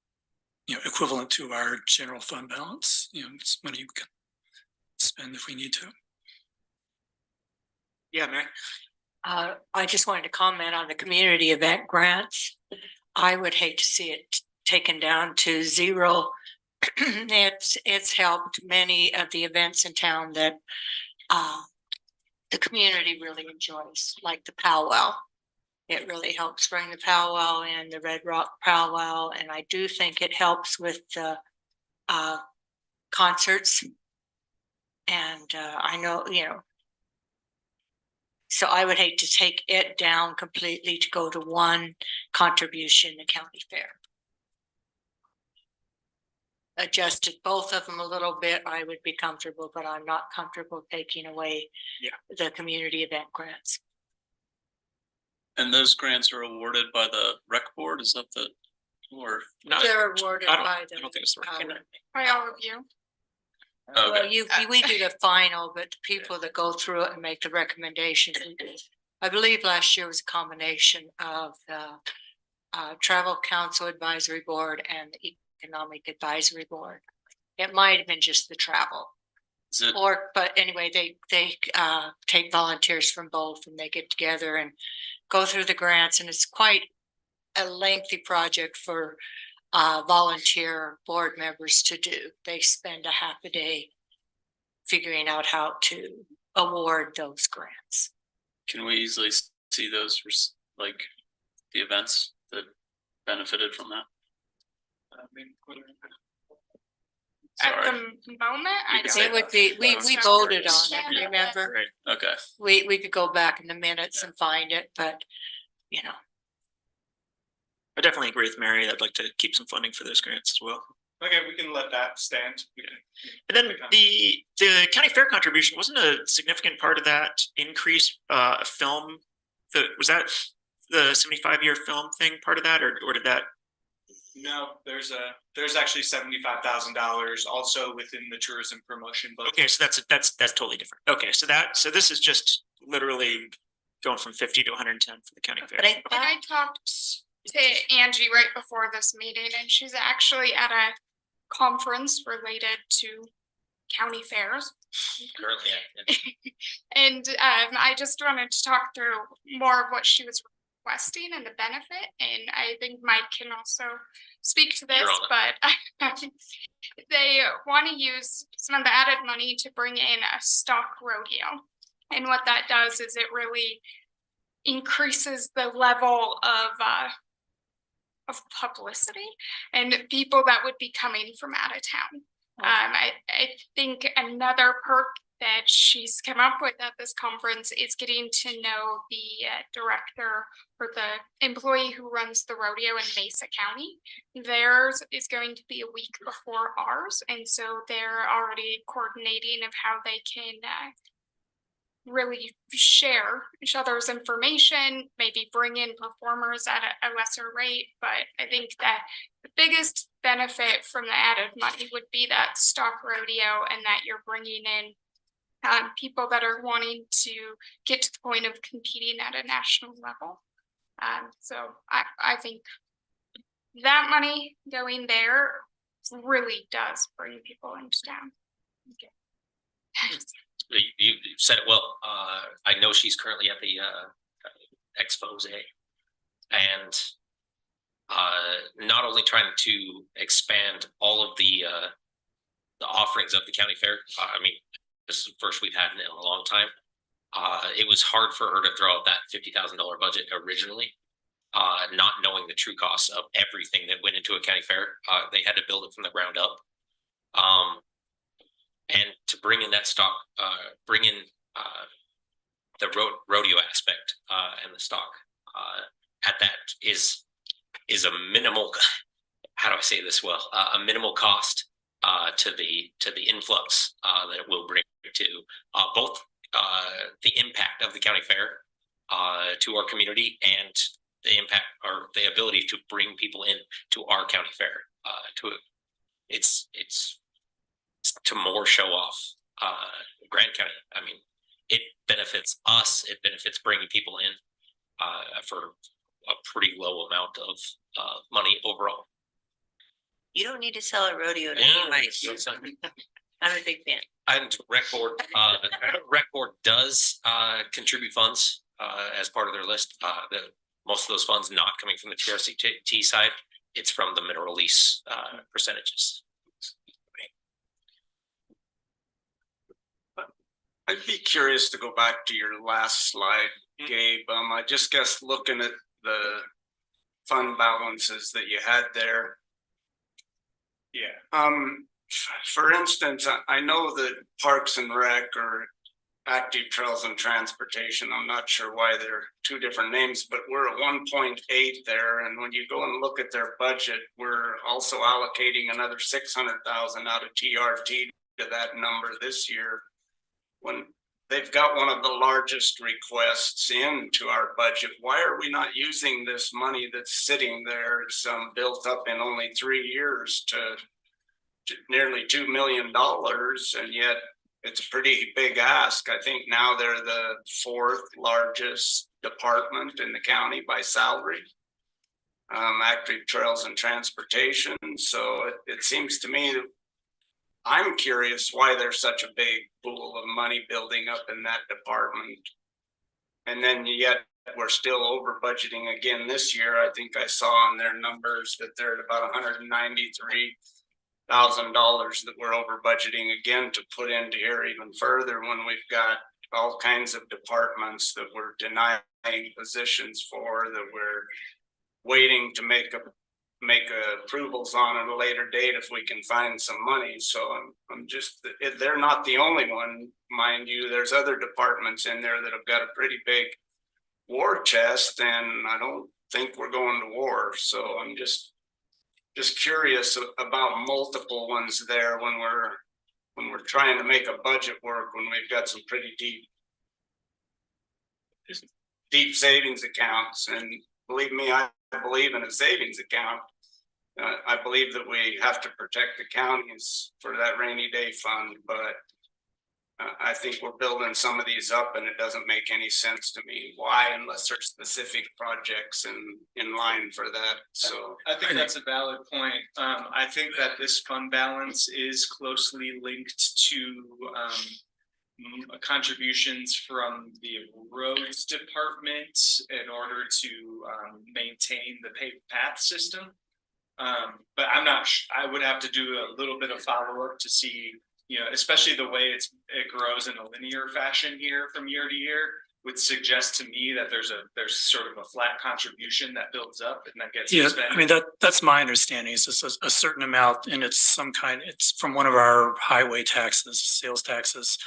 equivalent to our general fund balance, it's money we can spend if we need to. Yeah, Mary. I just wanted to comment on the community event grants. I would hate to see it taken down to zero. It's helped many of the events in town that the community really enjoys, like the powwow. It really helps bring the powwow in, the Red Rock powwow, and I do think it helps with the concerts. And I know, so I would hate to take it down completely to go to one contribution to county fair. Adjusted both of them a little bit, I would be comfortable, but I'm not comfortable taking away the community event grants. And those grants are awarded by the rec board, is that or? They're awarded by the. I don't think it's the rec board. By all of you. Well, we do the final, but the people that go through it and make the recommendations. I believe last year was a combination of the Travel Council Advisory Board and the Economic Advisory Board. It might have been just the travel. But anyway, they take volunteers from both and they get together and go through the grants, and it's quite a lengthy project for volunteer board members to do. They spend a half a day figuring out how to award those grants. Can we easily see those, like the events that benefited from that? At the moment, I don't. It would be, we voted on it, remember? Right, okay. We could go back in the minutes and find it, but I definitely agree with Mary. I'd like to keep some funding for those grants as well. Okay, we can let that stand. And then the county fair contribution wasn't a significant part of that increase. Film, was that the 75-year film thing part of that, or did that? No, there's actually $75,000 also within the tourism promotion budget. Okay, so that's totally different. Okay, so this is just literally going from 50 to 110 for the county fair. And I talked to Angie right before this meeting, and she's actually at a conference related to county fairs. Currently, And I just wanted to talk through more of what she was requesting and the benefit, and I think Mike can also speak to this, but they want to use some of the added money to bring in a stock rodeo. And what that does is it really increases the level of publicity and people that would be coming from out of town. I think another perk that she's come up with at this conference is getting to know the director or the employee who runs the rodeo in Mesa County. Theirs is going to be a week before ours, and so they're already coordinating of how they can really share each other's information, maybe bring in performers at a lesser rate. But I think that the biggest benefit from the added money would be that stock rodeo, and that you're bringing in people that are wanting to get to the point of competing at a national level. So I think that money going there really does bring people into town. Okay. You said it well. I know she's currently at the expose, and not only trying to expand all of the offerings of the county fair. I mean, this is the first we've had in a long time. It was hard for her to throw out that $50,000 budget originally. Not knowing the true costs of everything that went into a county fair. They had to build it from the ground up. And to bring in that stock, bring in the rodeo aspect and the stock at that is a minimal. How do I say this well? A minimal cost to the influx that it will bring to both the impact of the county fair to our community and the impact or the ability to bring people in to our county fair. It's to more show off Grant County. I mean, it benefits us. It benefits bringing people in for a pretty low amount of money overall. You don't need to sell a rodeo to me, Mike. I'm a big fan. And rec board does contribute funds as part of their list. Most of those funds not coming from the TRCT side. It's from the mineral lease percentages. I'd be curious to go back to your last slide, Gabe. I just guess looking at the fund balances that you had there. Yeah. For instance, I know that Parks and Rec or Active Trails and Transportation, I'm not sure why they're two different names, but we're at 1.8 there. And when you go and look at their budget, we're also allocating another 600,000 out of TRT to that number this year. When they've got one of the largest requests into our budget, why are we not using this money that's sitting there? It's built up in only 3 years to nearly $2 million, and yet it's a pretty big ask. I think now they're the 4th largest department in the county by salary. Active Trails and Transportation. So it seems to me that I'm curious why there's such a big pool of money building up in that department. And then yet we're still over budgeting again this year. I think I saw on their numbers that they're at about $193,000 that we're over budgeting again to put into here even further when we've got all kinds of departments that we're denying positions for, that we're waiting to make approvals on at a later date if we can find some money. So I'm just, they're not the only one, mind you. There's other departments in there that have got a pretty big war chest, and I don't think we're going to war. So I'm just curious about multiple ones there when we're trying to make a budget work, when we've got some pretty deep savings accounts. And believe me, I believe in a savings account. I believe that we have to protect the counties for that rainy day fund, but I think we're building some of these up, and it doesn't make any sense to me why, unless there's specific projects in line for that. So I think that's a valid point. I think that this fund balance is closely linked to contributions from the roads department in order to maintain the paved path system. But I'm not. I would have to do a little bit of follow up to see, you know, especially the way it grows in a linear fashion here from year to year would suggest to me that there's sort of a flat contribution that builds up and that gets expended. I mean, that's my understanding. It's just a certain amount, and it's from one of our highway taxes, sales taxes,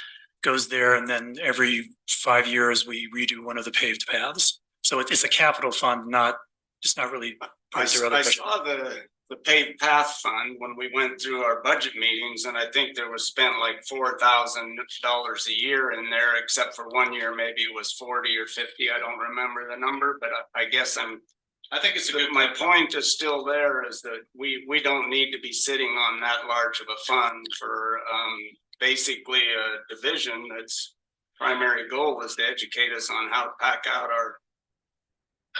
goes there, and then every 5 years we redo one of the paved paths. So it's a capital fund, it's not really. I saw the paved path fund when we went through our budget meetings, and I think there was spent like $4,000 a year in there, except for 1 year, maybe it was 40 or 50. I don't remember the number, but I guess I think it's a good. My point is still there, is that we don't need to be sitting on that large of a fund for basically a division that's primary goal is to educate us on how to pack out our,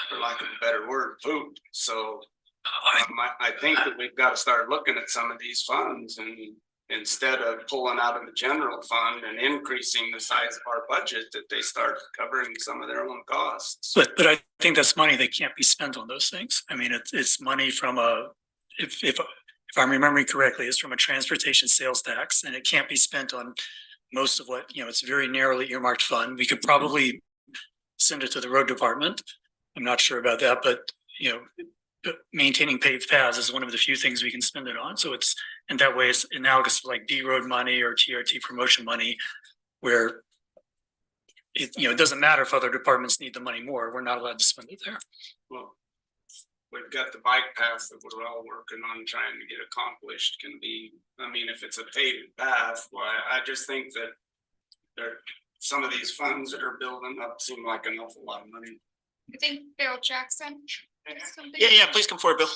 for lack of a better word, food. So I think that we've got to start looking at some of these funds, and instead of pulling out of the general fund and increasing the size of our budget, that they start covering some of their own costs. But I think that's money that can't be spent on those things. I mean, it's money from if I'm remembering correctly, it's from a transportation sales tax, and it can't be spent on most of what, it's a very narrowly earmarked fund. We could probably send it to the road department. I'm not sure about that, but maintaining paved paths is one of the few things we can spend it on. So it's, in that way, it's analogous to like D road money or TRT promotion money, where it doesn't matter if other departments need the money more, we're not allowed to spend it there. Well, we've got the bike path that we're all working on trying to get accomplished can be, I mean, if it's a paved path, why, I just think that some of these funds that are building up seem like an awful lot of money. I think Bill Jackson. has something. Yeah, please come forward, Bill.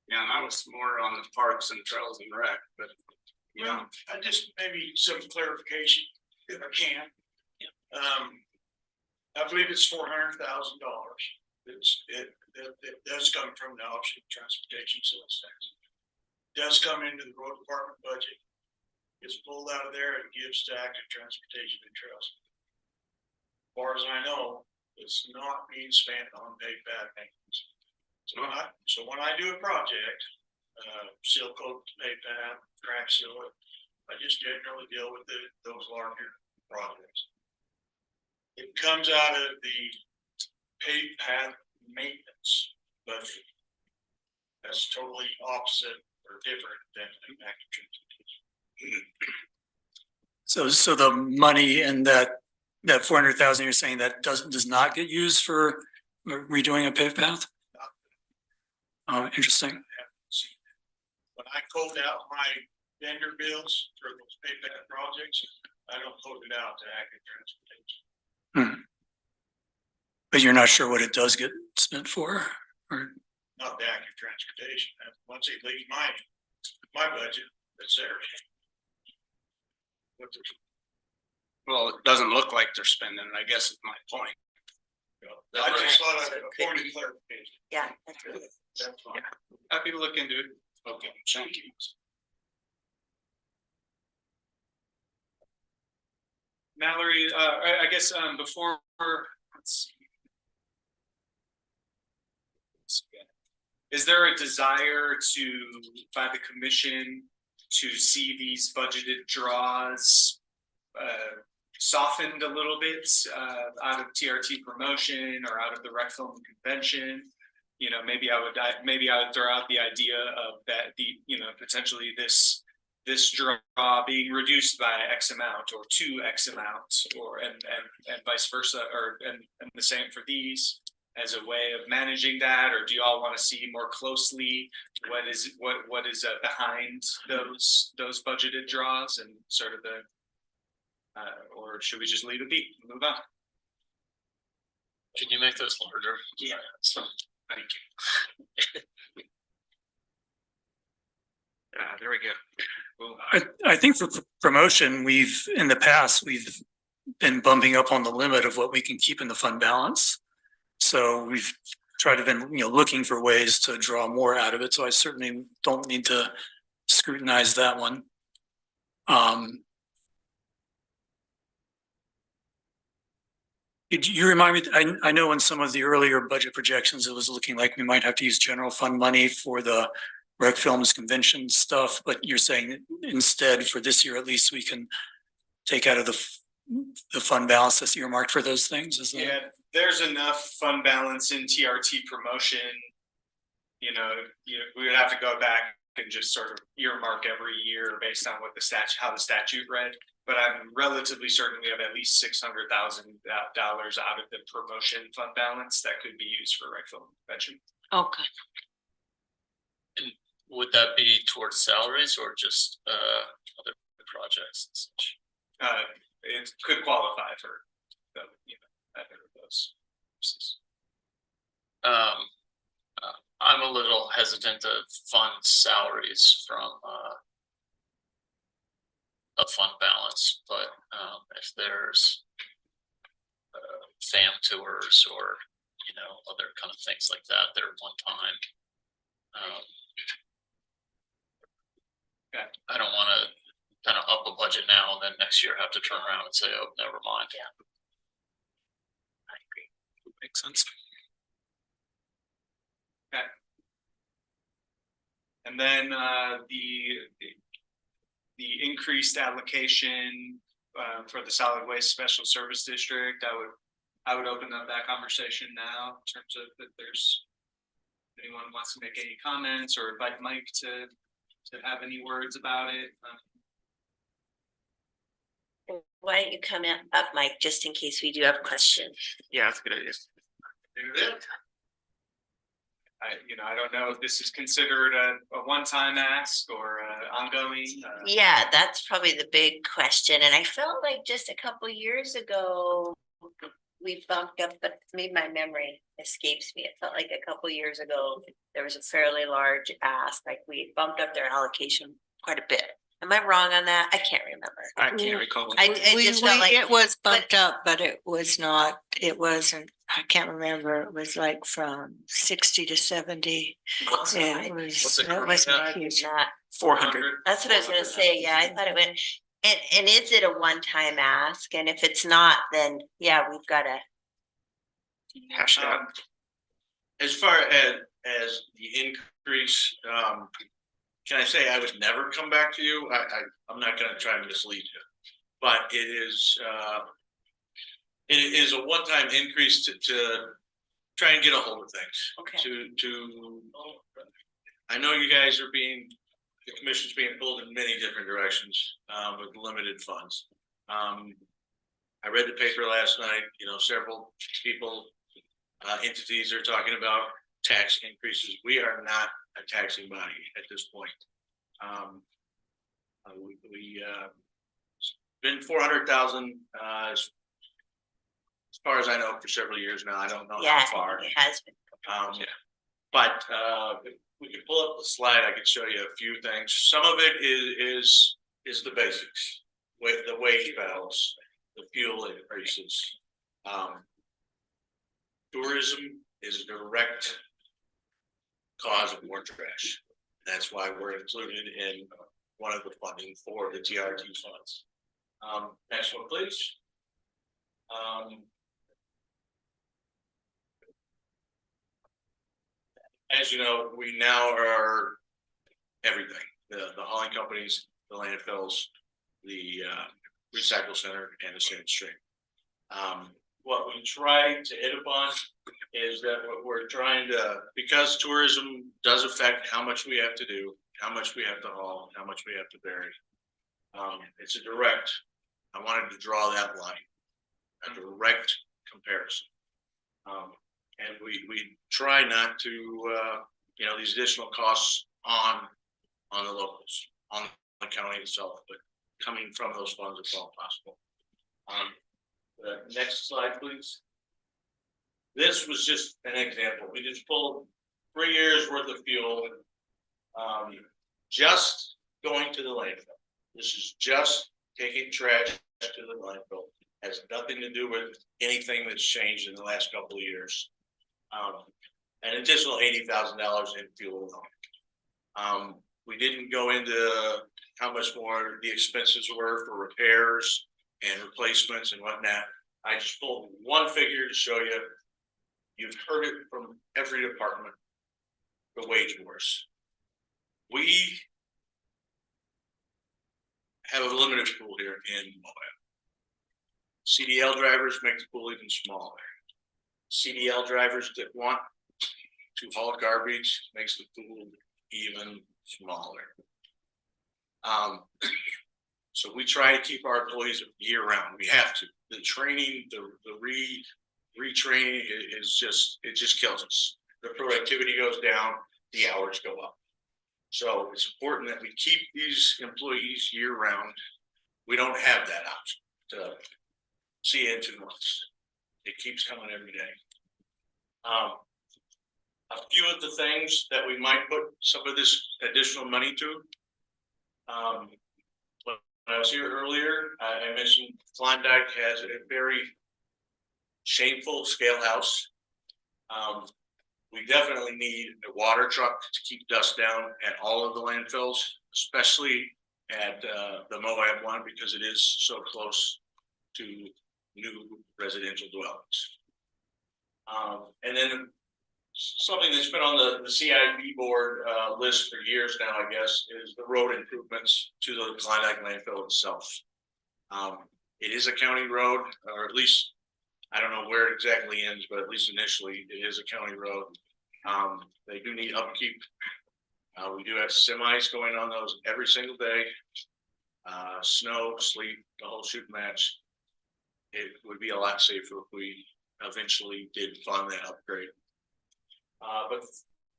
Yeah, and I was more on the parks and trails and rec, but I just maybe some clarification if I can. I believe it's $400,000. It does come from the option of transportation sales tax. Does come into the road department budget. It's pulled out of there and gives to active transportation and trails. As far as I know, it's not being spent on paved path maintenance. So when I do a project, seal coat the paved path, crack seal it, I just generally deal with those larger projects. It comes out of the paved path maintenance budget. That's totally opposite or different than active transportation. So the money and that 400,000 you're saying that does not get used for redoing a paved path? Oh, interesting. When I code out my vendor bills for those paved path projects, I don't code it out to active transportation. But you're not sure what it does get spent for, or? Not the active transportation. Once it leaves my budget, it's theirs. well, it doesn't look like they're spending it, I guess is my point. I just thought I'd point of clarification. Yeah, that's really. That's fine. Happy to look into it. Okay, thank you. Mallory, I guess, before, let's see. Is there a desire by the commission to see these budgeted draws softened a little bit out of TRT promotion or out of the rec film convention? Maybe I would throw out the idea of that potentially this draw being reduced by X amount or to X amount, and vice versa, and the same for these, as a way of managing that. Or do you all want to see more closely what is behind those budgeted draws and sort of or should we just leave it be and move on? Can you make those larger? Yeah. Thank you. There we go. I think for promotion, in the past, we've been bumping up on the limit of what we can keep in the fund balance. So we've tried to been, looking for ways to draw more out of it. So I certainly don't need to scrutinize that one. Could you remind me, I know in some of the earlier budget projections, it was looking like we might have to use general fund money for the rec films convention stuff, but you're saying instead for this year, at least we can take out of the fund balance that's earmarked for those things? Is that? Yeah, there's enough fund balance in TRT promotion. We would have to go back and just sort of earmark every year based on what how the statute read. But I'm relatively certain we have at least $600,000 out of the promotion fund balance that could be used for rec film convention. Okay. And would that be towards salaries or just other projects and such? It could qualify for either of those. I'm a little hesitant to fund salaries from a fund balance, but if there's fam tours or other kind of things like that, they're one time. I don't want to kind of up a budget now and then next year have to turn around and say, oh, never mind. Yeah. I agree. Makes sense. Okay. And then the increased allocation for the solid waste special service district, I would open up that conversation now in terms of if there's anyone who wants to make any comments or invite Mike to have any words about it. Why don't you come up, Mike, just in case we do have questions? Yeah, that's a good idea. I don't know if this is considered a one-time ask or ongoing. Yeah, that's probably the big question. And I felt like just a couple years ago, we bumped up, but maybe my memory escapes me. It felt like a couple years ago, there was a fairly large ask, like we bumped up their allocation quite a bit. Am I wrong on that? I can't remember. I can't recall. I just felt like It was bumped up, but it wasn't, I can't remember. It was like from 60 to 70. And it wasn't huge. not. 400. That's what I was gonna say. Yeah, I thought it went, and is it a one-time ask? And if it's not, then yeah, we've gotta. Hash it out. As far as the increase, can I say I would never come back to you? I'm not gonna try to mislead you. But it is a one-time increase to try and get a hold of things. Okay. I know you guys are the commission's being pulled in many different directions, with limited funds. I read the paper last night, several people, entities are talking about tax increases. We are not a taxing body at this point. We been 400,000, as far as I know, for several years now. I don't know Yeah, how far. it has been. But if we could pull up the slide, I could show you a few things. Some of it is the basics, with the wage balance, the fuel increases. Tourism is a direct cause of more trash. That's why we're included in one of the funding for the TRT funds. Next one, please. As you know, we now are everything, the hauling companies, the landfills, the recycle center, and the sand stream. What we try to hit upon is that what we're trying to, because tourism does affect how much we have to do, how much we have to haul, how much we have to bury. It's a direct, I wanted to draw that line, a direct comparison. And we try not to, these additional costs on the locals, on the county itself, but coming from those funds if all possible. The next slide, please. This was just an example. We just pulled 3 years worth of fuel, just going to the landfill. This is just taking trash to the landfill. Has nothing to do with anything that's changed in the last couple of years. An additional $80,000 in fuel alone. We didn't go into how much more the expenses were for repairs and replacements and whatnot. I just pulled one figure to show you. You've heard it from every department, the wage wars. We have a limited pool here in Moab. CDL drivers make the pool even smaller. CDL drivers that want to haul garbage makes the pool even smaller. So we try to keep our employees year round. We have to. The training, the retraining is just kills us. The productivity goes down, the hours go up. So it's important that we keep these employees year round. We don't have that option to see you in 2 months. It keeps coming every day. A few of the things that we might put some of this additional money to. When I was here earlier, I mentioned Klondike has a very shameful scale house. We definitely need a water truck to keep dust down at all of the landfills, especially at the Moab one, because it is so close to new residential dwellings. And then something that's been on the CIP board list for years now, I guess, is the road improvements to the Klondike landfill itself. It is a county road, or at least, I don't know where it exactly ends, but at least initially it is a county road. They do need upkeep. We do have semis going on those every single day. Snow, sleet, the whole shoot match. It would be a lot safer if we eventually did fund that upgrade. But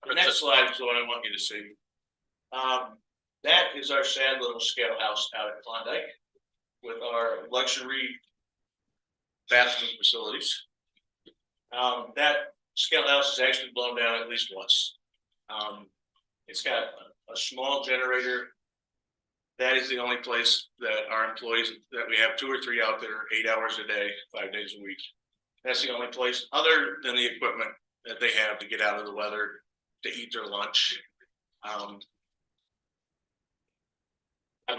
the next slide is what I want you to see. That is our sad little scale house out at Klondike with our luxury bathroom facilities. That scale house is actually blown down at least once. It's got a small generator. That is the only place that our employees, that we have 2 or 3 out there 8 hours a day, 5 days a week. That's the only place other than the equipment that they have to get out of the weather, to eat their lunch. I'd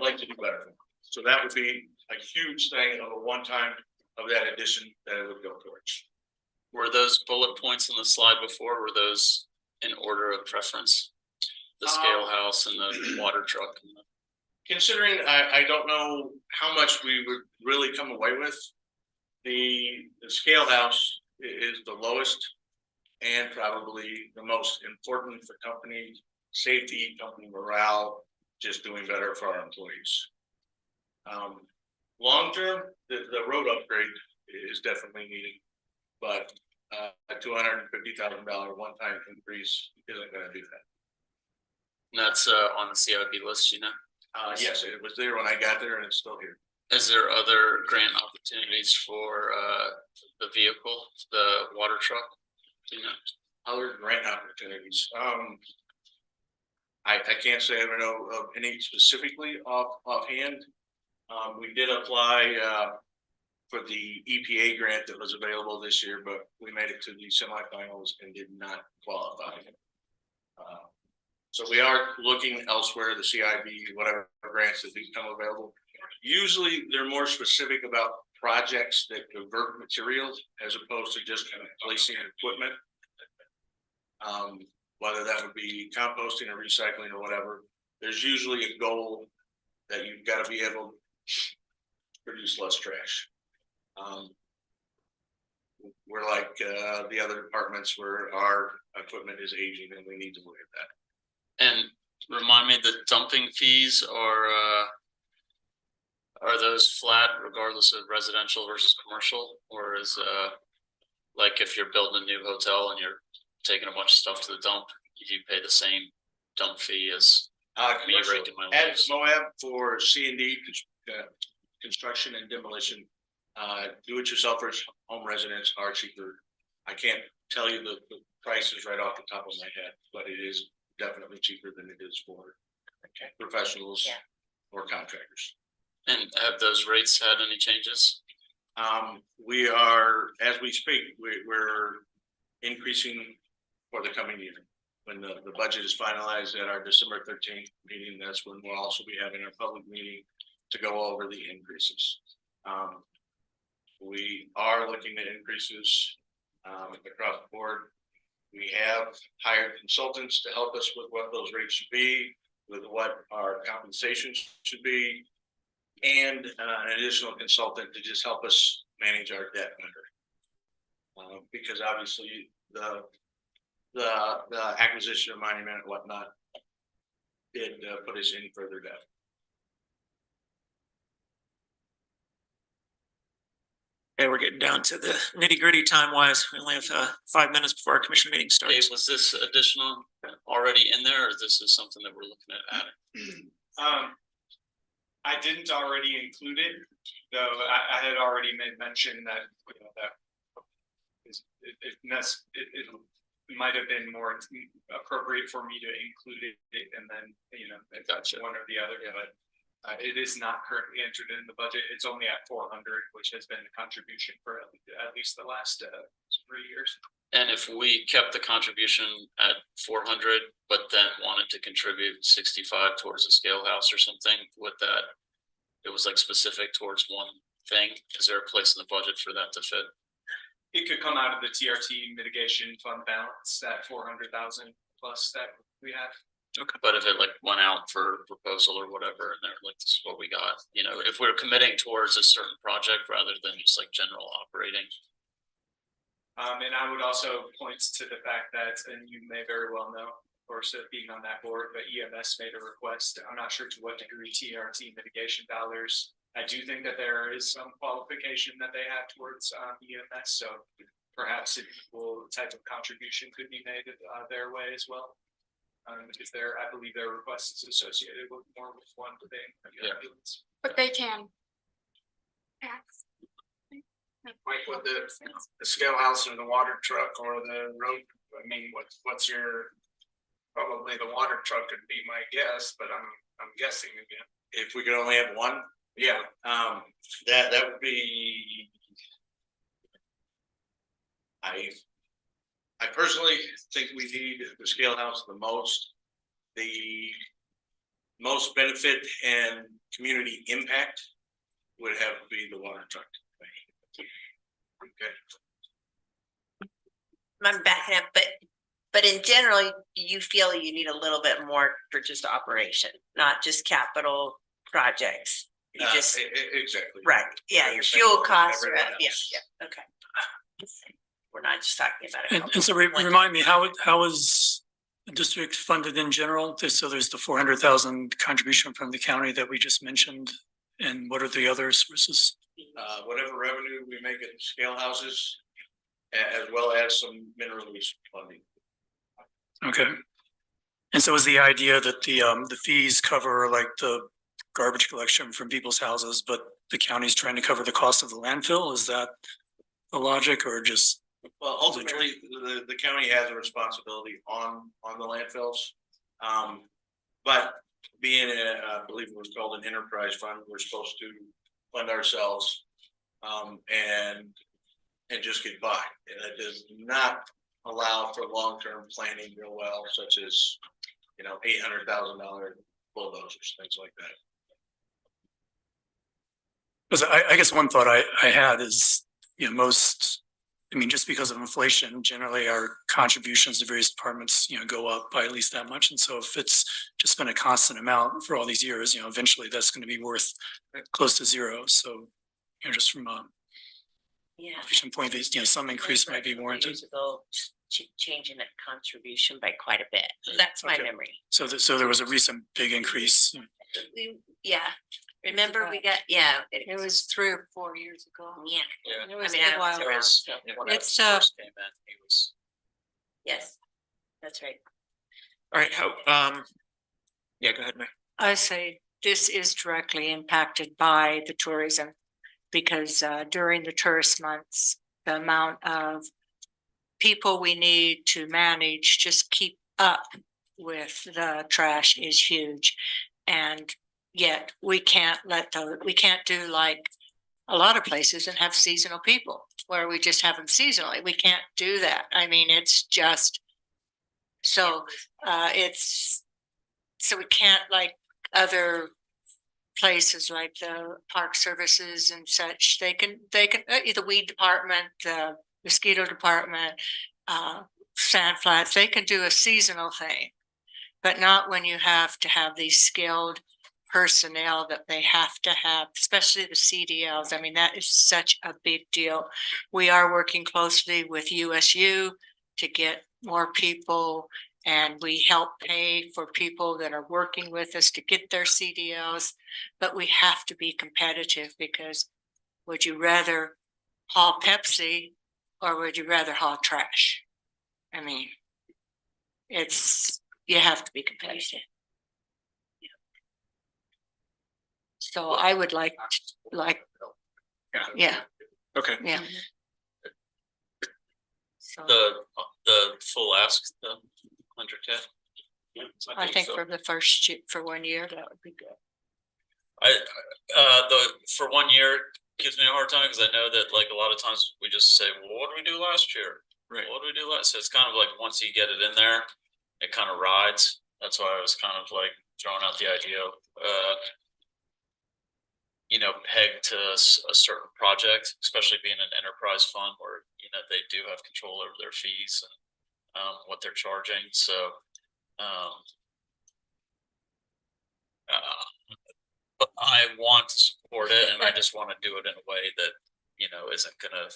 like to do better. So that would be a huge thing of a one-time of that addition that it would go towards. Were those bullet points on the slide before, were those in order of preference? The scale house and the water truck? Considering I don't know how much we would really come away with, the scale house is the lowest and probably the most important for company safety, company morale, just doing better for our employees. Long term, the road upgrade is definitely needed, but a $250,000 one-time increase isn't going to do that. And that's on the CIP list, you know? Yes, it was there when I got there and it's still here. Is there other grant opportunities for the vehicle, the water truck? Do you know? Other grant opportunities. I can't say I don't know of any specifically offhand. We did apply for the EPA grant that was available this year, but we made it to the semifinals and did not qualify. So we are looking elsewhere, the CIB, whatever grants that become available. Usually they're more specific about projects that convert materials as opposed to just kind of placing equipment. Whether that would be composting or recycling or whatever, there's usually a goal that you've got to be able to produce less trash. We're like the other departments where our equipment is aging and we need to look at that. And remind me, the dumping fees are those flat regardless of residential versus commercial, or is like if you're building a new hotel and you're taking a bunch of stuff to the dump, you pay the same dump fee as me raking my at leaves? Moab for C&D construction and demolition. Do-it-yourselfers, home residents are cheaper. I can't tell you the prices right off the top of my head, but it is definitely cheaper than it is for professionals or contractors. And have those rates had any changes? We are, as we speak, we're increasing for the coming year. When the budget is finalized at our December 13th meeting, that's when we'll also be having our public meeting to go over the increases. We are looking at increases across the board. We have hired consultants to help us with what those rates should be, with what our compensation should be, and an additional consultant to just help us manage our debt better. Because obviously the acquisition of monument and whatnot did put us in further debt. Okay, we're getting down to the nitty gritty time wise. We only have 5 minutes before our commission meeting starts. Dave, was this additional already in there, or this is something that we're looking at adding? I didn't already include it, though I had already made mention that, you know, that it might have been more appropriate for me to include it and then, you know, one or the other, but it is not currently entered in the budget. It's only at 400, which has been the contribution for at least the last 3 years. And if we kept the contribution at 400, but then wanted to contribute 65 towards a scale house or something, would that, it was like specific towards one thing? Is there a place in the budget for that to fit? It could come out of the TRT mitigation fund balance, that 400,000 plus that we have. Okay, but if it like went out for proposal or whatever, and they're like, this is what we got, you know, if we're committing towards a certain project rather than just like general operating. And I would also point to the fact that, and you may very well know, of course, being on that board, but EMS made a request. I'm not sure to what degree TRT mitigation dollars. I do think that there is some qualification that they have towards EMS, so perhaps an equal type of contribution could be made their way as well. Because I believe their request is associated with more with one thing. Yeah. But they can. Pass. Like with the scale house or the water truck or the road, I mean, what's your, probably the water truck would be my guess, but I'm guessing again. If we could only have one, Yeah, that would be. I personally think we need the scale house the most. The most benefit and community impact would have to be the water truck. Okay. I'm backing up, but in general, you feel you need a little bit more for just operation, not just capital projects. You just, Exactly. right, yeah, your fuel costs are up, yeah, okay. We're not just talking about it. And so remind me, how is the district funded in general? So there's the 400,000 contribution from the county that we just mentioned. And what are the other sources? Whatever revenue we make at scale houses, as well as some mineral lease funding. Okay. And so is the idea that the fees cover like the garbage collection from people's houses, but the county's trying to cover the cost of the landfill? Is that the logic, or just? Well, ultimately, the county has a responsibility on the landfills. But being I believe it was called an enterprise fund, we're supposed to fund ourselves and just get by. And it does not allow for long-term planning real well, such as, you know, $800,000 bulldozers, things like that. Because I guess one thought I had is, you know, just because of inflation, generally our contributions to various departments, you know, go up by at least that much. And so if it's just been a constant amount for all these years, you know, eventually that's going to be worth close to zero. So, you know, just from a inflation point, you know, some increase might be warranted. Changing that contribution by quite a bit. That's my memory. So there was a recent big increase. Yeah. Remember we got, It was 3 or 4 years ago. Yeah. It was I mean, a while ago. around. It's Yes, that's right. All right, yeah, go ahead, Mayor. I say this is directly impacted by the tourism, because during the tourist months, the amount of people we need to manage, just keep up with the trash is huge. And yet we can't do like a lot of places and have seasonal people where we just have them seasonally. We can't do that. I mean, it's just, so so we can't, like other places like the park services and such, they can the weed department, the mosquito department, sand flats, they can do a seasonal thing, but not when you have to have these skilled personnel that they have to have, especially the CDLs. I mean, that is such a big deal. We are working closely with USU to get more people, and we help pay for people that are working with us to get their CDLs, but we have to be competitive, because would you rather haul Pepsi or would you rather haul trash? I mean, you have to be competitive. So I would like, yeah. Okay. Yeah. So The full ask, the 100K. I think for 1 year, that would be good. For 1 year gives me a hard time, because I know that like a lot of times we just say, well, what did we do last year? Right. What did we do last? So it's kind of like once you get it in there, it kind of rides. That's why I was kind of like throwing out the idea of pegged to a certain project, especially being an enterprise fund where, they do have control over their fees and what they're charging. So, but I want to support it, and I just want to do it in a way that, isn't gonna,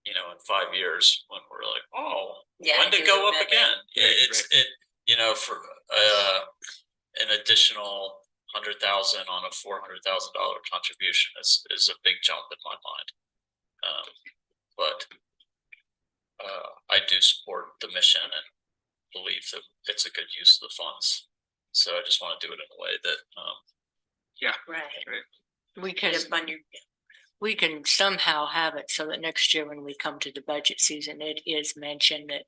in 5 years when we're like, oh, Yeah, when did it do go it up better. again? For an additional 100,000 on a $400,000 contribution is a big jump in my mind. But I do support the mission and believe that it's a good use of the funds. So I just want to do it in a way that, Right. We can somehow have it so that next year when we come to the budget season, it is mentioned that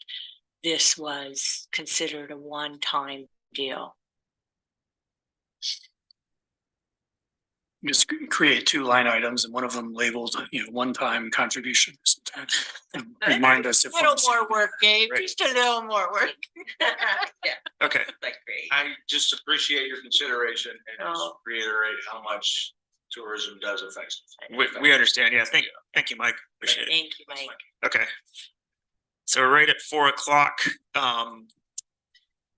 this was considered a one-time deal. Just create 2 line items and one of them labeled, one-time contribution. Remind us if. A little more work, Gabe, Right. just a little more work. Yeah, Okay. like great. I just appreciate your consideration and just Oh. reiterate how much tourism does affect. We understand. Yeah. Thank you, Mike. Appreciate it. Thank you, Mike. Okay. So we're right at 4:00.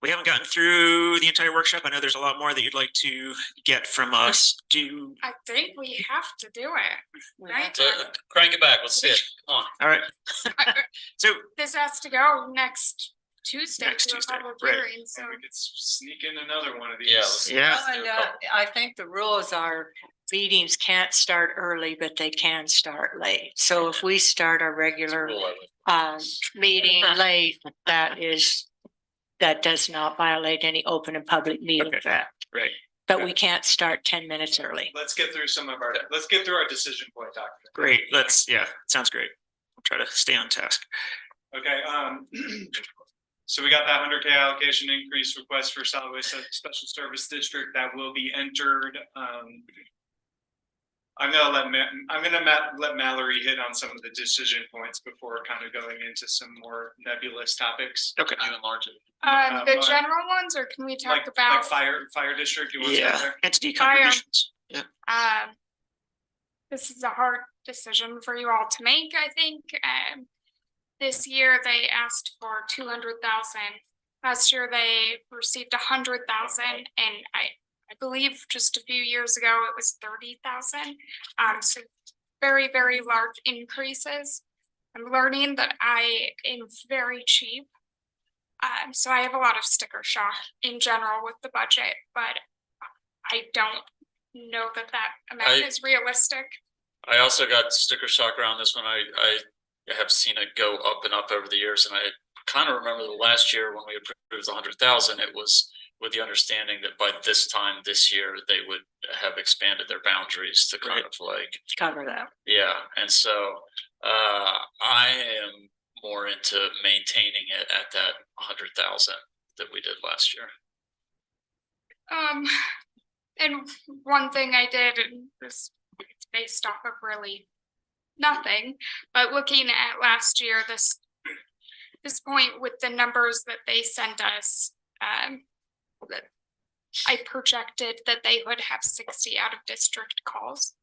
We haven't gotten through the entire workshop. I know there's a lot more that you'd like to get from us. I think we have to do it, right? crank it back. Let's see it. Come on. All right. So This has to go next Tuesday Next to a Tuesday, public right. hearing, so. We could sneak in another one of these. Yeah. Well, and, I think the rules are meetings can't start early, but they can start late. So if we start our regular meeting late, that does not violate any open and public meeting act. right. But we can't start 10 minutes early. Let's get through let's get through our decision point document. Great. Sounds great. I'll try to stay on task. Okay, so we got that 100K allocation increase request for solid waste special service district that will be entered. I'm gonna let Mallory hit on some of the decision points before kind of going into some more nebulous topics. Okay. You enlarge it. The but- general ones, or can we talk Like about? fire district, you want to go Yeah. there? Entity contributions. Yeah. This is a hard decision for you all to make, I think. This year they asked for 200,000. Last year they received 100,000, and I believe just a few years ago it was 30,000. So very, very large increases. I'm learning that I am very cheap. So I have a lot of sticker shock in general with the budget, but I don't know that amount is realistic. I also got sticker shock around this one. I have seen it go up and up over the years, and I kind of remember the last year when we approved 100,000, it was with the understanding that by this time this year they would have expanded their boundaries to kind of like Cover that. Yeah, and so I am more into maintaining it at that 100,000 that we did last year. And one thing I did, and this it's based off of really nothing, but looking at last year, this point with the numbers that they sent us, that I projected that they would have 60 out of district calls.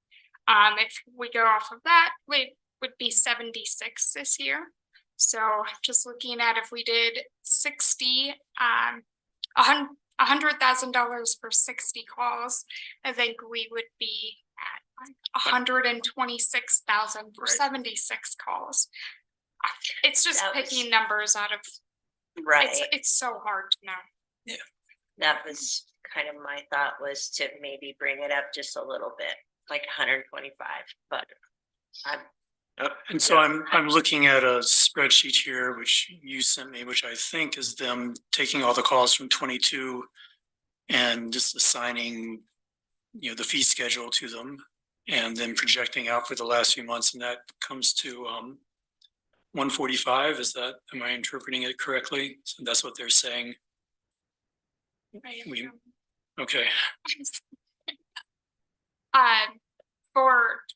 If we go off of that, it would be 76 this year. So just looking at if we did 60, $100,000 for 60 calls, I think we would be at 126,000 for 76 calls. It's just picking numbers out of. Right. It's so hard to know. Yeah. That was kind of my thought, was to maybe bring it up just a little bit, like 125, but And so I'm looking at a spreadsheet here, which you sent me, which I think is them taking all the calls from 22 and just assigning, the fee schedule to them and then projecting out for the last few months. And that comes to 145. Am I interpreting it correctly? So that's what they're saying. Okay.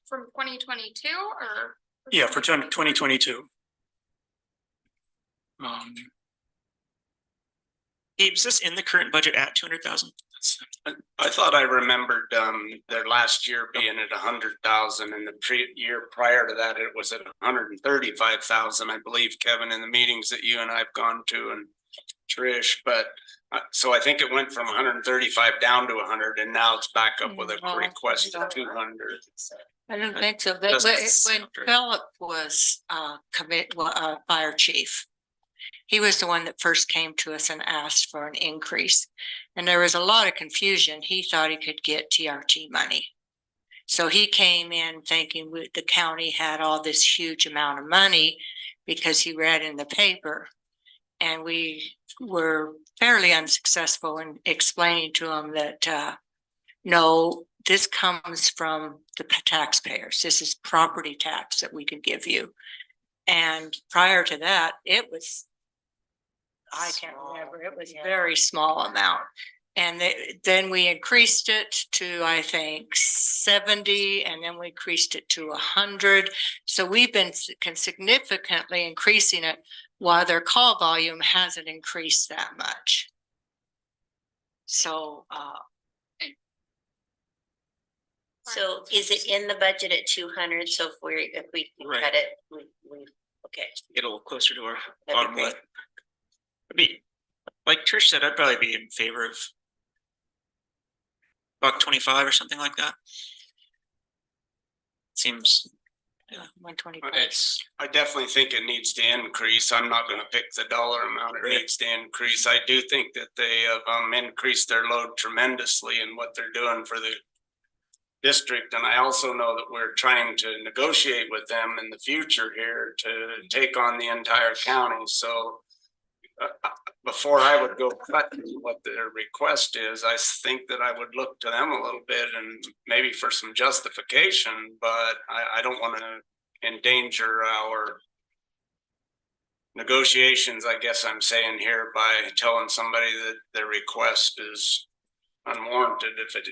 From 2022 or? Yeah, for 2022. Gabe, is this in the current budget at 200,000? I thought I remembered their last year being at 100,000 and the year prior to that, it was at 135,000, I believe, Kevin, in the meetings that you and I've gone to and Trish, but so I think it went from 135 down to 100 and now it's back up with a request of 200. I don't think so. But when Philip was fire chief, he was the one that first came to us and asked for an increase. And there was a lot of confusion. He thought he could get TRT money. So he came in thinking the county had all this huge amount of money because he read in the paper. And we were fairly unsuccessful in explaining to him that, no, this comes from the taxpayers. This is property tax that we could give you. And prior to that, it was, I can't remember, it was very small amount. And then we increased it to, I think, 70, and then we increased it to 100. So we've been significantly increasing it while their call volume hasn't increased that much. So, so is it in the budget at 200? So if we cut it, we okay. Get a little closer to our That'd be bottom great. line. I'd be, like Trish said, I'd probably be in favor of $125 or something like that. Seems, yeah, 125. I definitely think it needs to increase. I'm not gonna pick the dollar amount it needs to increase. I do think that they have increased their load tremendously in what they're doing for the district. And I also know that we're trying to negotiate with them in the future here to take on the entire county. So before I would go cut what their request is, I think that I would look to them a little bit and maybe for some justification, but I don't want to endanger our negotiations, I guess I'm saying here, by telling somebody that their request is unwarranted if it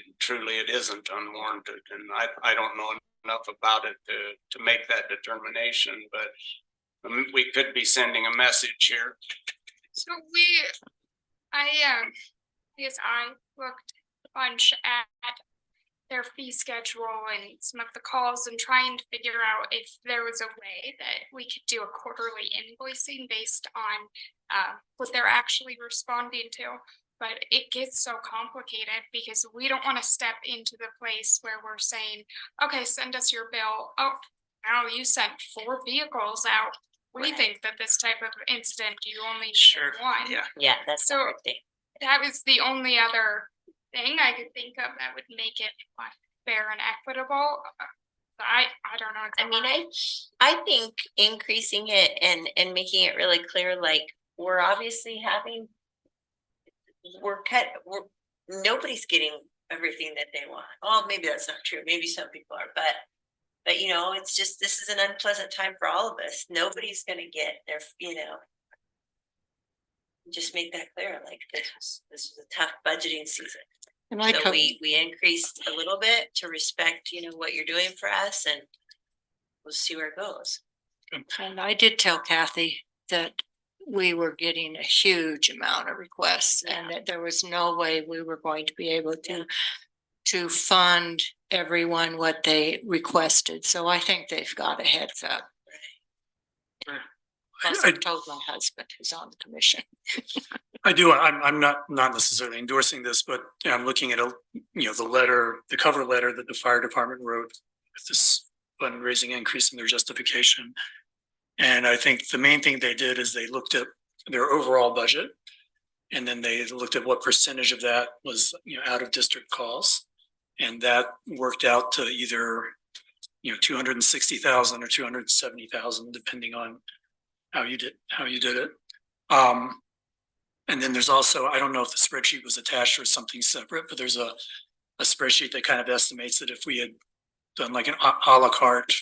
isn't unwarranted. And I don't know enough about it to make that determination, but we could be sending a message here. So I guess I looked a bunch at their fee schedule and some of the calls and trying to figure out if there was a way that we could do a quarterly invoicing based on what they're actually responding to. But it gets so complicated because we don't want to step into the place where we're saying, okay, send us your bill. Oh, now you sent 4 vehicles out. We think that this type of incident, you only need one. Yeah, that's so the thing. that was the only other thing I could think of that would make it fair and equitable. I don't know. I mean, I think increasing it and making it really clear, like we're obviously nobody's getting everything that they want. Oh, maybe that's not true. Maybe some people are, but you know, it's just, this is an unpleasant time for all of us. Nobody's going to get their, you know, just make that clear. Like this is a tough budgeting season. And so we increased a little bit to respect, you know, what you're doing for us, and we'll see where it goes. And I did tell Kathy that we were getting a huge amount of requests and that there was no way we were going to be able to fund everyone what they requested. So I think they've got a heads up. Plus I told my husband who's on the commission. I do. I'm not necessarily endorsing this, but I'm looking at the cover letter that the fire department wrote with this fundraising increase in their justification. And I think the main thing they did is they looked at their overall budget, and then they looked at what percentage of that was, out of district calls. And that worked out to either, 260,000 or 270,000, depending on how you did it. And then there's also, I don't know if the spreadsheet was attached or something separate, but there's a spreadsheet that kind of estimates that if we had done like an a la carte,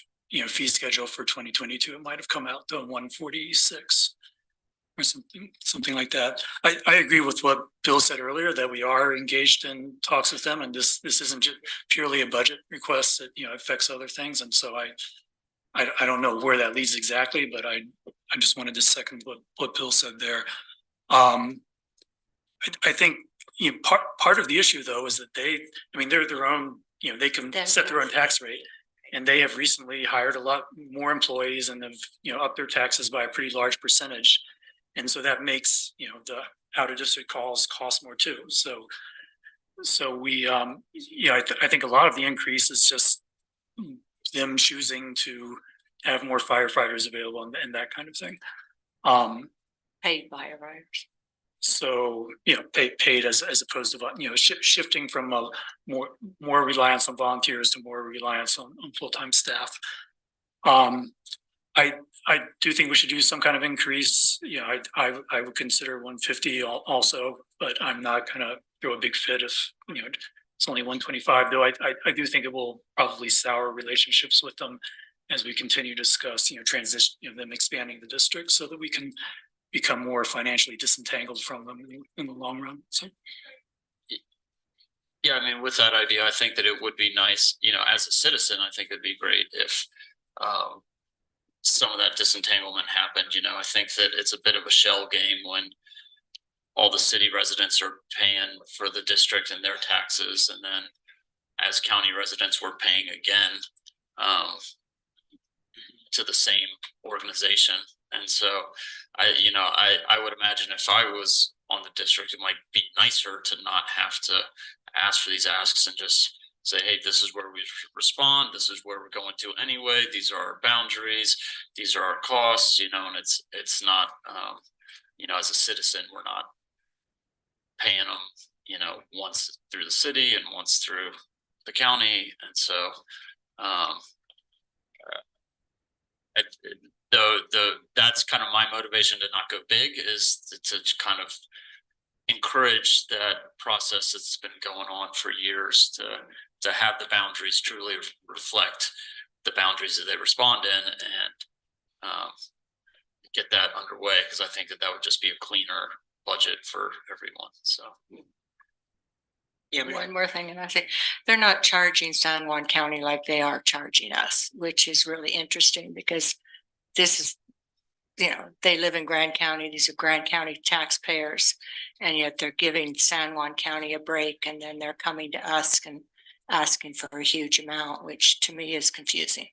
fee schedule for 2022, it might have come out to 146 or something like that. I agree with what Bill said earlier, that we are engaged in talks with them, and this isn't just purely a budget request that affects other things. And so I don't know where that leads exactly, but I just wanted to second what Bill said there. I think, you know, part of the issue though is that they're their own, you know, they can set their own tax rate. And they have recently hired a lot more employees and have, you know, upped their taxes by a pretty large percentage. And so that makes, you know, the out of district calls cost more too. So we, you know, I think a lot of the increase is just them choosing to have more firefighters available and that kind of thing. Paid firefighters. So, you know, paid as opposed to, you know, shifting from a more reliance on volunteers to more reliance on full-time staff. I do think we should do some kind of increase. You know, I would consider 150 also, but I'm not gonna throw a big fit if, you know, it's only 125, though I do think it will probably sour relationships with them as we continue to discuss, you know, transition, you know, them expanding the district so that we can become more financially disentangled from them in the long run. So. Yeah, I mean, with that idea, I think that it would be nice, you know, as a citizen, I think it'd be great if some of that disentanglement happened. You know, I think that it's a bit of a shell game when all the city residents are paying for the district and their taxes, and then as county residents, we're paying again to the same organization. And so I would imagine if I was on the district, it might be nicer to not have to ask for these asks and just say, hey, this is where we respond. This is where we're going to anyway. These are our boundaries. These are our costs, you know, and it's not, you know, as a citizen, we're not paying them, you know, once through the city and once through the county. And so, that's kind of my motivation to not go big, is to kind of encourage that process that's been going on for years, to have the boundaries truly reflect the boundaries that they respond in, and get that underway, because I think that would just be a cleaner budget for everyone. So yeah, one more thing, and I think they're not charging San Juan County like they are charging us, which is really interesting, because this is, you know, they live in Grand County. These are Grand County taxpayers, and yet they're giving San Juan County a break, and then they're coming to us and asking for a huge amount, which to me is confusing.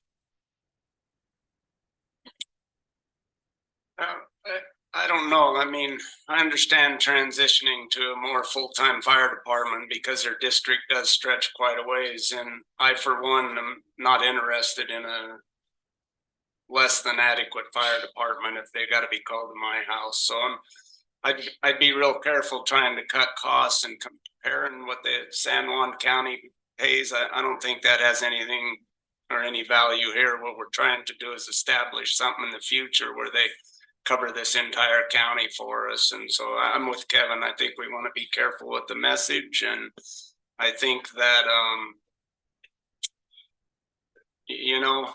I don't know. I mean, I understand transitioning to a more full-time fire department because their district does stretch quite a ways. And I, for one, am not interested in a less than adequate fire department if they got to be called to my house. So I'd be real careful trying to cut costs and comparing what the San Juan County pays. I don't think that has anything or any value here. What we're trying to do is establish something in the future where they cover this entire county for us. And so I'm with Kevin. I think we want to be careful with the message. And I think that, you know,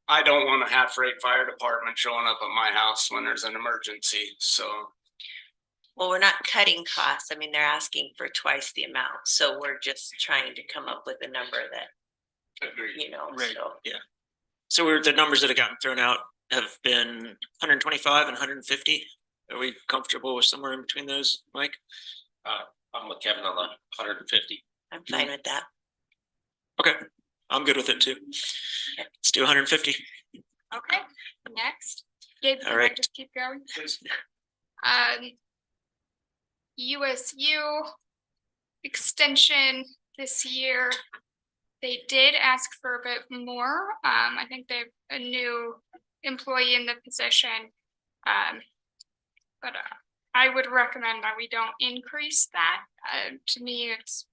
I don't want a half-rate fire department showing up at my house when there's an emergency. So. Well, we're not cutting costs. I mean, they're asking for twice the amount. So we're just trying to come up with a number that, you know, right. So. Yeah. So the numbers that have gotten thrown out have been 125 and 150. Are we comfortable with somewhere in between those, Mike? I'm with Kevin on the 150. I'm fine with that. Okay, I'm good with it too. Let's do 150. Okay, next. Gabe, All can right. I just keep going? USU extension this year. They did ask for a bit more. I think they have a new employee in the position. But I would recommend that we don't increase that. To me, it's.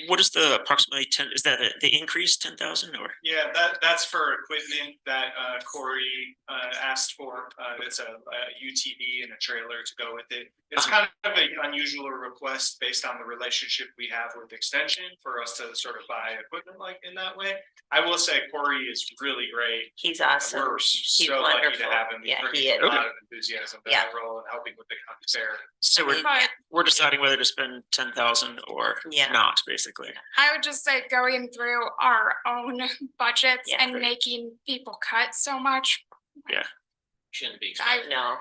What is the approximately 10? Is that the increase 10,000 or? Yeah, that's for equipment that Corey asked for. It's a UTV and a trailer to go with it. It's kind of an unusual request based on the relationship we have with Extension for us to sort of buy equipment like in that way. I will say Corey is really great. He's awesome. We're He's so wonderful. lucky to have him. Yeah, He he is. brings a lot of enthusiasm to that role and helping with the fair. So we're deciding whether to spend 10,000 or not, basically. I would just say going through our own budgets and right. making people cut so much. Yeah. Shouldn't be. I know.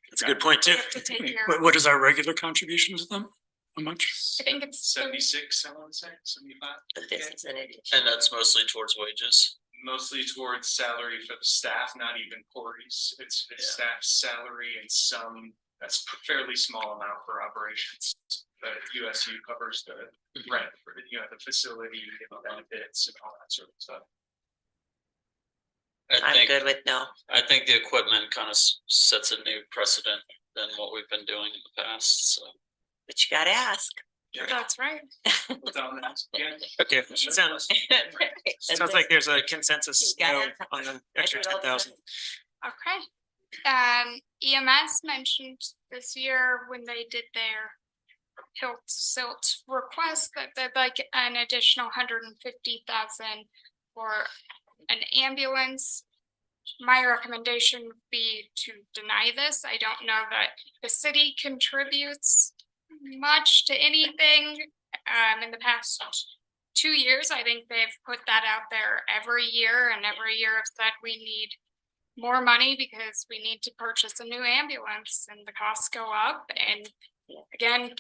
That's a good point too. To take care of. What is our regular contribution to them? How much? I think it's 76, I want to say, 75. But this is an addition. And that's mostly towards wages. Mostly towards salary for the staff, not even Corey's. It's staff salary and some, that's a fairly small amount for operations. The USU covers the rent for the, the facility and benefits and all that sort of stuff. I'm good with no. I think the equipment kind of sets a new precedent than what we've been doing in the past, so. But you gotta ask. That's right. Okay, sounds like there's a consensus no on the extra 10,000. Okay. And EMS mentioned this year when they did their hilt silt request that they'd like an additional 150,000 for an ambulance. My recommendation would be to deny this. I don't know that the city contributes much to anything. In the past 2 years, I think they've put that out there every year, and every year have said we need more money because we need to purchase a new ambulance and the costs go up. And again,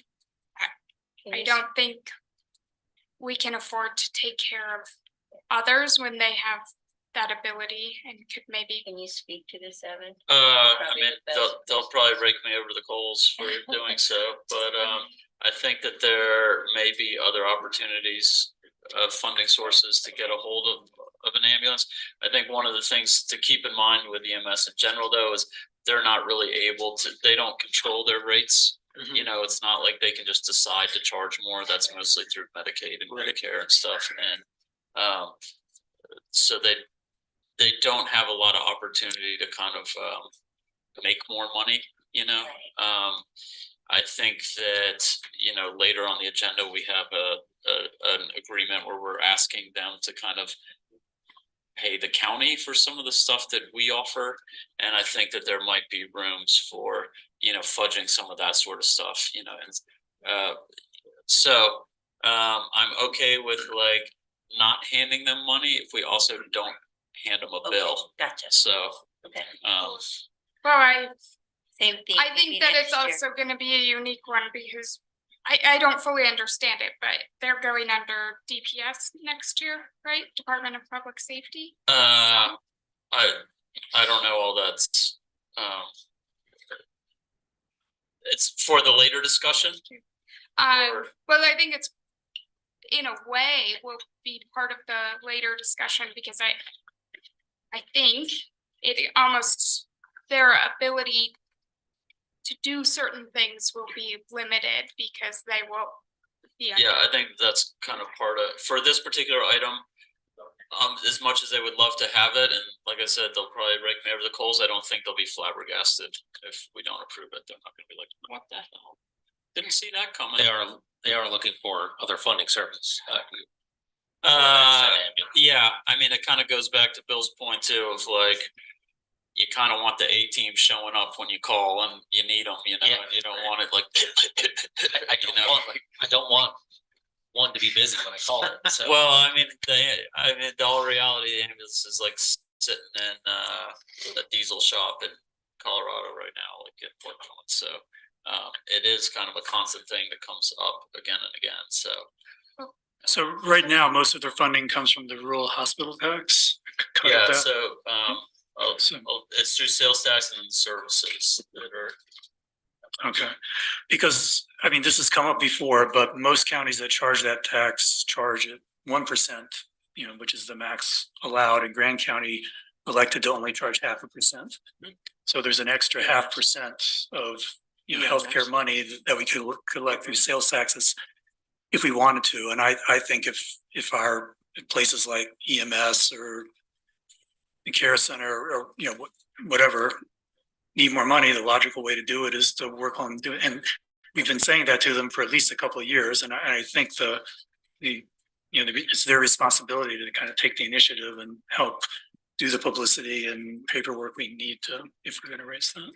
I don't think we can afford to take care of others when they have that ability and could maybe. Can you speak to this, Evan? I Probably mean, the best. they'll probably rake me over the coals for doing so, but I think that there may be other opportunities of funding sources to get a hold of an ambulance. I think one of the things to keep in mind with EMS in general, though, is they're not really able to, they don't control their rates. You know, it's not like they can just decide to charge more. That's mostly through Medicaid and Medicare and stuff. And so they don't have a lot of opportunity to kind of make more money, you know. I think that, you know, later on the agenda, we have an agreement where we're asking them to kind of pay the county for some of the stuff that we offer. And I think that there might be rooms for, you know, fudging some of that sort of stuff, you know. And so I'm okay with like not handing them money if we also don't hand them a bill. Gotcha. So, Okay. Well, I Same thing. think maybe that next it's year. also going to be a unique one because I don't fully understand it, but they're going under DPS next year, right? Department of Public Safety. I don't know all that's it's for the later discussion. Well, I think it's in a way will be part of the later discussion because I think it almost their ability to do certain things will be limited because they will be. Yeah, I think that's kind of part of for this particular item. As much as they would love to have it, and like I said, they'll probably rake me over the coals. I don't think they'll be flabbergasted if we don't approve it. They're not going to be like, "What the hell? Didn't see that coming." They are looking for other funding services. Yeah, I mean, it kind of goes back to Bill's point too, of like, you kind of want the A team showing up when you call and you need them, you know, and you don't want it like, I don't want one to be busy when I call it. So. Well, I mean, the whole reality of the ambulance is like sitting in a diesel shop in Colorado right now, like in Fort Collins. So it is kind of a constant thing that comes up again and again. So right now, most of their funding comes from the rural hospital tax. Yeah, so it's through sales tax and services that are. Okay, because I mean, this has come up before, but most counties that charge that tax charge it 1%, you know, which is the max allowed, and Grand County elected to only charge 0.5%. So there's an extra 0.5% of, you know, healthcare money that we could collect through sales taxes if we wanted to. And I think if our places like EMS or the care center or, you know, whatever need more money, the logical way to do it is to work on doing, and we've been saying that to them for at least a couple of years. And I think it's their responsibility to kind of take the initiative and help do the publicity and paperwork we need to, if we're going to raise that.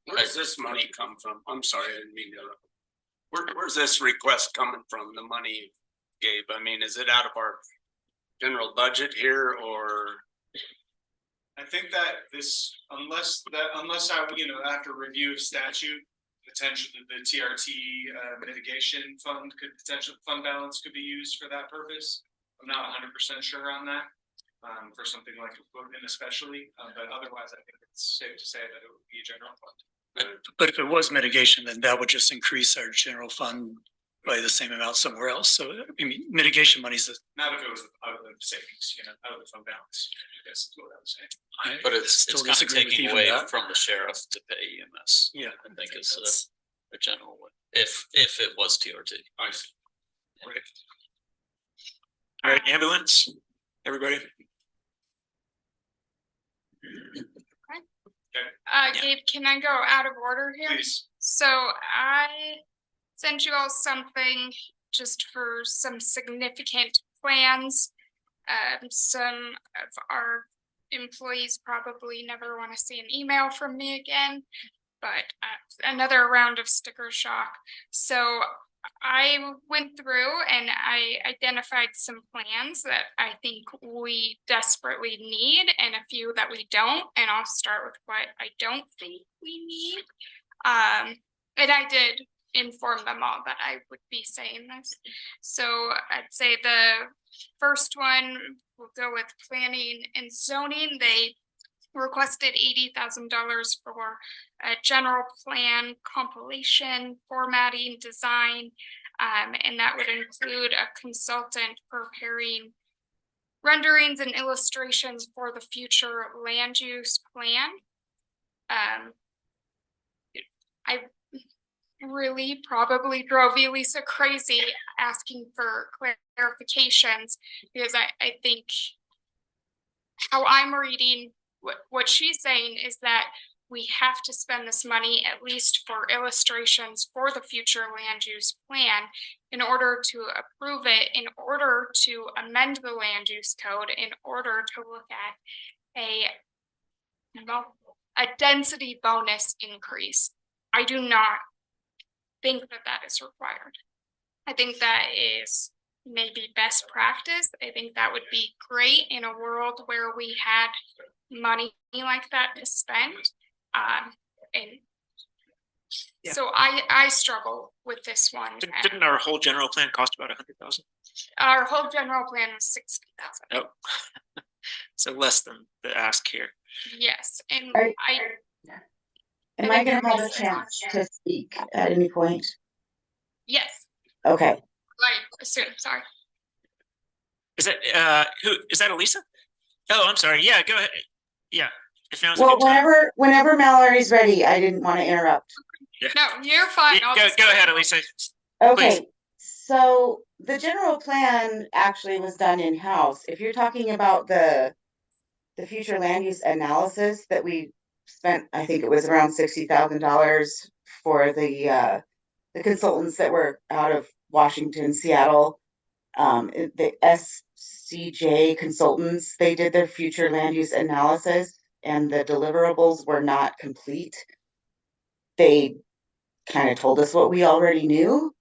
Where does this money come from? I'm sorry, I didn't mean to. Where's this request coming from? The money, Gabe? I mean, is it out of our general budget here, or? I think that this, unless I, after review of statute, potential, the TRT mitigation fund fund balance could be used for that purpose. I'm not 100% sure on that, for something like equipment especially, but otherwise I think it's safe to say that it would be a general fund. But if it was mitigation, then that would just increase our general fund by the same amount somewhere else. So I mean, mitigation money is Not if it was out of the savings, out of the fund balance, I guess is what I was saying. But it's still kind of disagree with taking even away that. from the sheriff to pay EMS. Yeah, I think is a general one, if it was TRT. I see. Right. All right, ambulance, everybody. Gabe, can I go out of order here? Please. So I sent you all something just for some significant plans. Some of our employees probably never want to see an email from me again, but another round of sticker shock. So I went through and I identified some plans that I think we desperately need and a few that we don't. And I'll start with what I don't think we need. And I did inform them all that I would be saying this. So I'd say the first one, we'll go with planning and zoning. They requested $80,000 for a general plan compilation, formatting, design, and that would include a consultant preparing renderings and illustrations for the future land use plan. I really probably drove Elisa crazy asking for clarifications because I think how I'm reading what she's saying is that we have to spend this money at least for illustrations for the future land use plan in order to approve it, in order to amend the land use code, in order to look at a density bonus increase. I do not think that that is required. I think that is maybe best practice. I think that would be great in a world where we had money like that to spend. So I struggle with this one. Didn't our whole general plan cost about 100,000? Our whole general plan was 60,000. Oh, so less than the ask here. Yes, and Am I gonna have a chance to speak at any point? Yes. Okay. Like soon, sorry. Is that who is that, Elisa? Oh, I'm sorry. Yeah, go ahead. Yeah. If now's a Well, good time. whenever Mallory's ready, I didn't want to interrupt. Yeah. No, you're fine. Go ahead, Elisa. Okay, Please. so the general plan actually was done in-house. If you're talking about the future land use analysis that we spent, I think it was around $60,000 for the consultants that were out of Washington, Seattle. The SCJ consultants, they did their future land use analysis and the deliverables were not complete. They kind of told us what we already knew.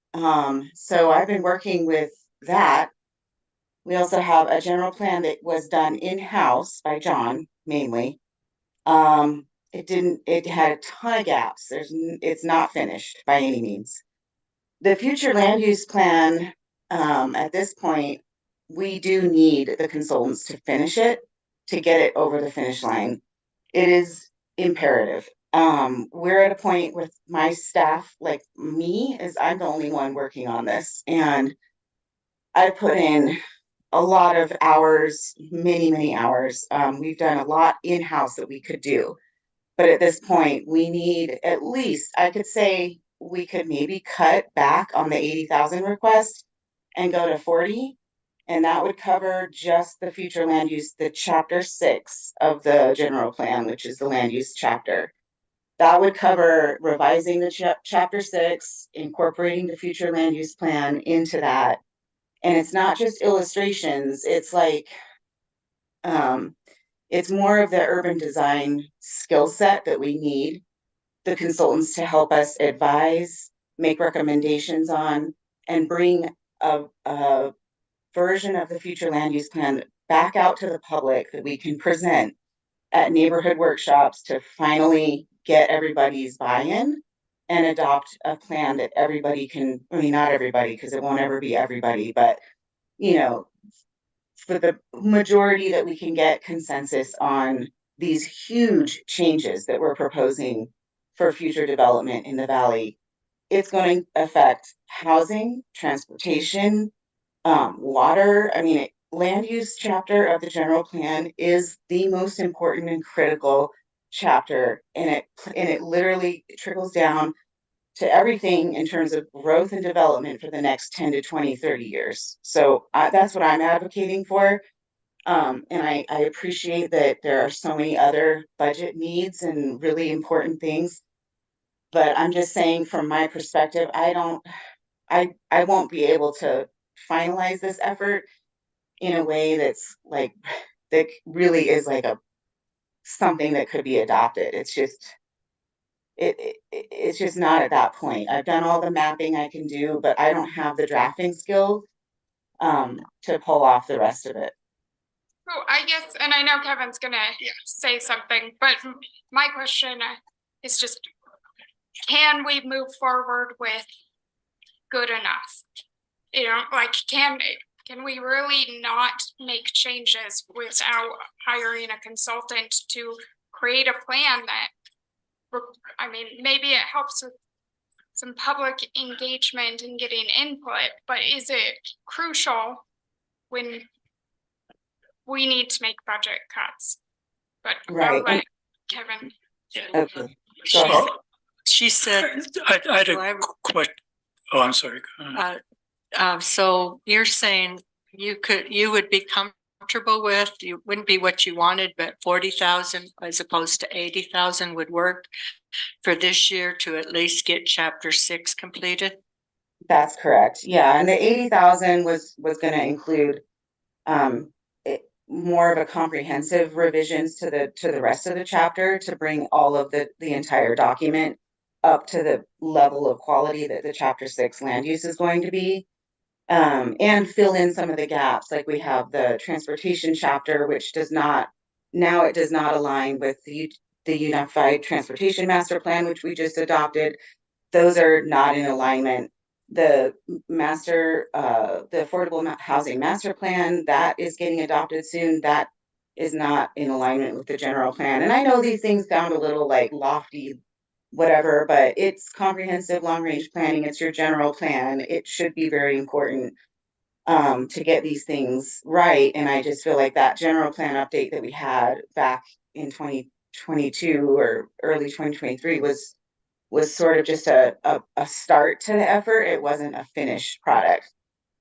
So I've been working with that. We also have a general plan that was done in-house by John mainly. It had a ton of gaps. It's not finished by any means. The future land use plan, at this point, we do need the consultants to finish it, to get it over the finish line. It is imperative. We're at a point with my staff, like me, is I'm the only one working on this. And I put in a lot of hours, many hours. We've done a lot in-house that we could do. But at this point, we need at least, I could say we could maybe cut back on the 80,000 request and go to 40. And that would cover just the future land use, the chapter 6 of the general plan, which is the land use chapter. That would cover revising the chapter 6, incorporating the future land use plan into that. And it's not just illustrations, it's like, it's more of the urban design skill set that we need the consultants to help us advise, make recommendations on, and bring a version of the future land use plan back out to the public that we can present at neighborhood workshops to finally get everybody's buy-in and adopt a plan that everybody can, I mean, not everybody, because it won't ever be everybody, but for the majority that we can get consensus on these huge changes that we're proposing for future development in the valley. It's going to affect housing, transportation, water. I mean, land use chapter of the general plan is the most important and critical chapter, and it literally trickles down to everything in terms of growth and development for the next 10 to 20, 30 years. So that's what I'm advocating for. And I appreciate that there are so many other budget needs and really important things. But I'm just saying from my perspective, I won't be able to finalize this effort in a way that's like, that really is like something that could be adopted. It's just, it's just not at that point. I've done all the mapping I can do, but I don't have the drafting skills to pull off the rest of it. Oh, I guess, and I know Kevin's gonna say something, but my question is just, can we move forward with good enough? Like, can we really not make changes without hiring a consultant to create a plan that, I mean, maybe it helps with some public engagement and getting input, but is it crucial when we need to make budget cuts? But I'll let Kevin. Okay. She said. I had a question. Oh, I'm sorry. So you're saying you would be comfortable with, you wouldn't be what you wanted, but 40,000 as opposed to 80,000 would work for this year to at least get chapter 6 completed? That's correct. Yeah, and the 80,000 was going to include more of a comprehensive revisions to the rest of the chapter to bring all of the entire document up to the level of quality that the chapter 6 land use is going to be, and fill in some of the gaps. Like we have the transportation chapter, which does not align with the Unified Transportation Master Plan, which we just adopted. Those are not in alignment. The Affordable Housing Master Plan, that is getting adopted soon. That is not in alignment with the general plan. And I know these things sound a little like lofty, whatever, but it's comprehensive long-range planning. It's your general plan. It should be very important to get these things right. And I just feel like that general plan update that we had back in 2022 or early 2023 was sort of just a start to the effort. It wasn't a finished product.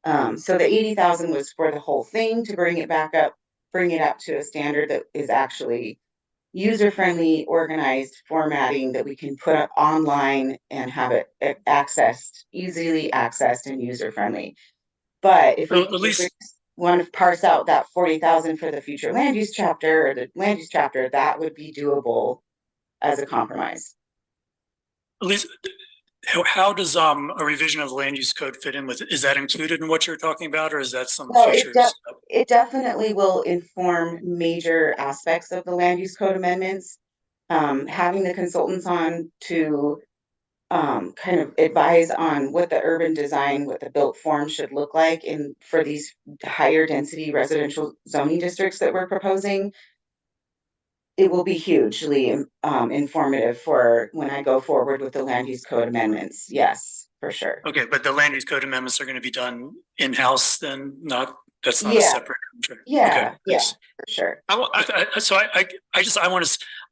So the 80,000 was for the whole thing, to bring it back up, bring it up to a standard that is actually user-friendly, organized formatting that we can put up online and have it easily accessed and user-friendly. But if we want to parse out that 40,000 for the future land use chapter or the land use chapter, that would be doable as a compromise. At least, how does a revision of the land use code fit in with, is that included in what you're talking about, or is that some future stuff? It definitely will inform major aspects of the land use code amendments. Having the consultants on to kind of advise on what the urban design, what the built form should look like for these higher density residential zoning districts that we're proposing. It will be hugely informative for when I go forward with the land use code amendments. Yes, for sure. Okay, but the land use code amendments are going to be done in-house then, that's not a separate contract. Yeah, okay, yeah, for sure.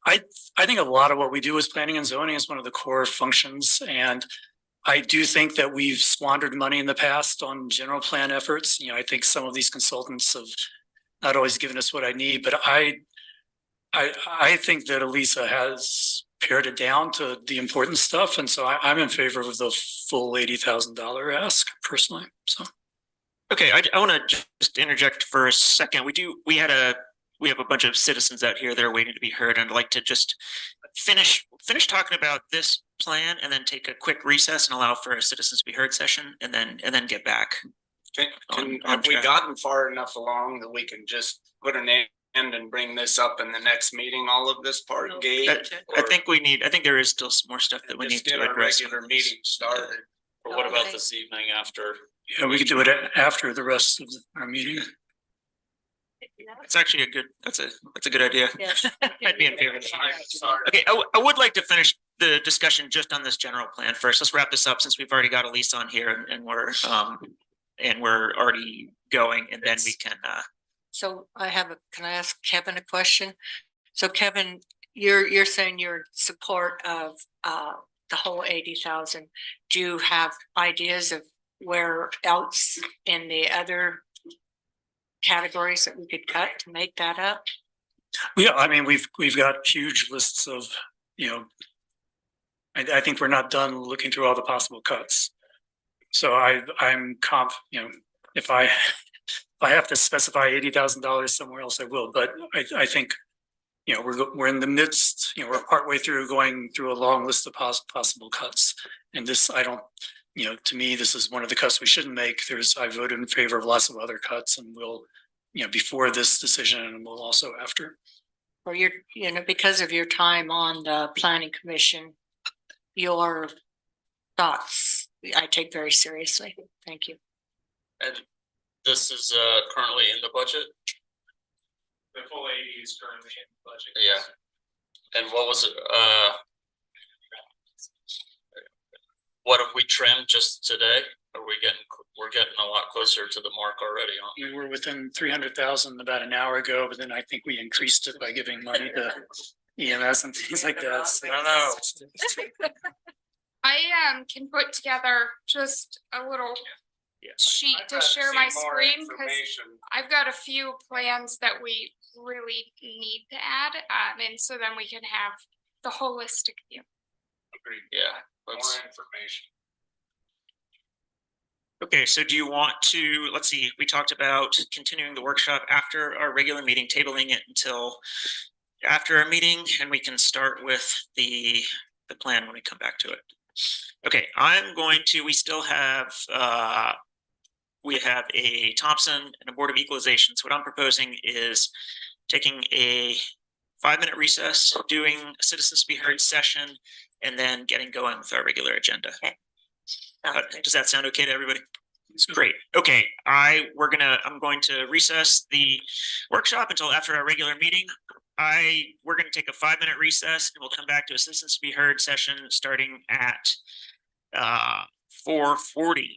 I think a lot of what we do as planning and zoning is one of the core functions, and I do think that we've squandered money in the past on general plan efforts. I think some of these consultants have not always given us what I need, but I think that Elisa has pared it down to the important stuff, and so I'm in favor of the full $80,000 ask personally. So, okay, I want to just interject for a second. We have a bunch of citizens out here that are waiting to be heard, and I'd like to just finish talking about this plan, and then take a quick recess and allow for a citizens to be heard session, and then get back. Have we gotten far enough along that we can just put a name and bring this up in the next meeting, all of this part, Gabe? I think there is still some more stuff that we need Just get to our address. regular meeting started. Or what about this evening after? Yeah, we could do it after the rest of our meeting. It's actually that's a good idea. Yes. I'd be in favor of that. Okay, I would like to finish the discussion just on this general plan first. Let's wrap this up since we've already got Elise on here and we're already going, and then we can So can I ask Kevin a question? So Kevin, you're saying you're in support of the whole 80,000. Do you have ideas of where else in the other categories that we could cut to make that up? Yeah, I mean, we've got huge lists of, I think we're not done looking through all the possible cuts. So I'm if I have to specify $80,000 somewhere else, I will, but I think, we're in the midst, we're partway through going through a long list of possible cuts. And this, to me, this is one of the cuts we shouldn't make. I voted in favor of lots of other cuts, and we'll, before this decision, and we'll also after. Or because of your time on the planning commission, your thoughts, I take very seriously. Thank you. And this is currently in the budget? The full 80 is currently in the budget. Yeah. And what was it? What have we trimmed just today? We're getting a lot closer to the mark already, huh? We were within 300,000 about an hour ago, but then I think we increased it by giving money to EMS and things like that. So. I don't know. I can put together just a little sheet to share my screen because I've got a few plans that we really need to add, and so then we can have the holistic view. Agreed. Yeah. More information. Okay, so do you want to, let's see, we talked about continuing the workshop after our regular meeting, tabling it until after our meeting, and we can start with the plan when we come back to it. Okay, we still have, we have a Thompson and a Board of Equalization. So what I'm proposing is taking a 5-minute recess, doing a citizens to be heard session, and then getting going with our regular agenda. Okay. Does that sound okay to everybody? It's great. Okay, I'm going to recess the workshop until after our regular meeting. We're going to take a 5-minute recess, and we'll come back to a citizens to be heard session starting at 4:40.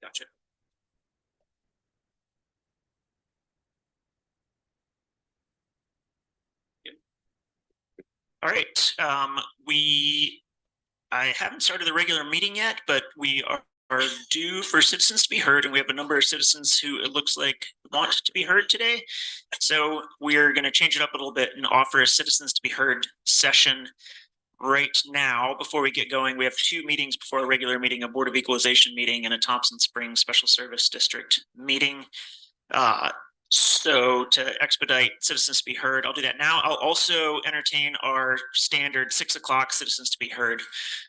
Gotcha. All right, I haven't started the regular meeting yet, but we are due for citizens to be heard, and we have a number of citizens who it looks like want to be heard today. So we're going to change it up a little bit and offer a citizens to be heard session right now. Before we get going, we have 2 meetings before a regular meeting, a Board of Equalization meeting and a Thompson Springs Special Service District meeting. So to expedite citizens to be heard, I'll do that now. I'll also entertain our standard 6 o'clock citizens to be heard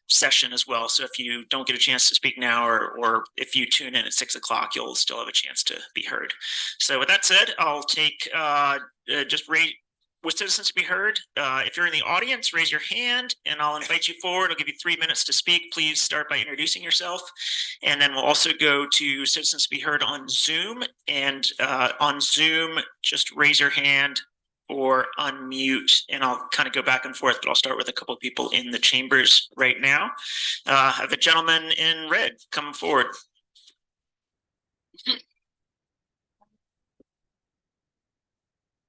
session as well. So if you don't get a chance to speak now, or if you tune in at 6 o'clock, you'll still have a chance to be heard. So with that said, I'll take just rate with citizens to be heard. If you're in the audience, raise your hand and I'll invite you forward. I'll give you 3 minutes to speak. Please start by introducing yourself. And then we'll also go to citizens to be heard on Zoom. And on Zoom, just raise your hand or unmute, and I'll kind of go back and forth, but I'll start with a couple of people in the chambers right now. I have a gentleman in red come forward.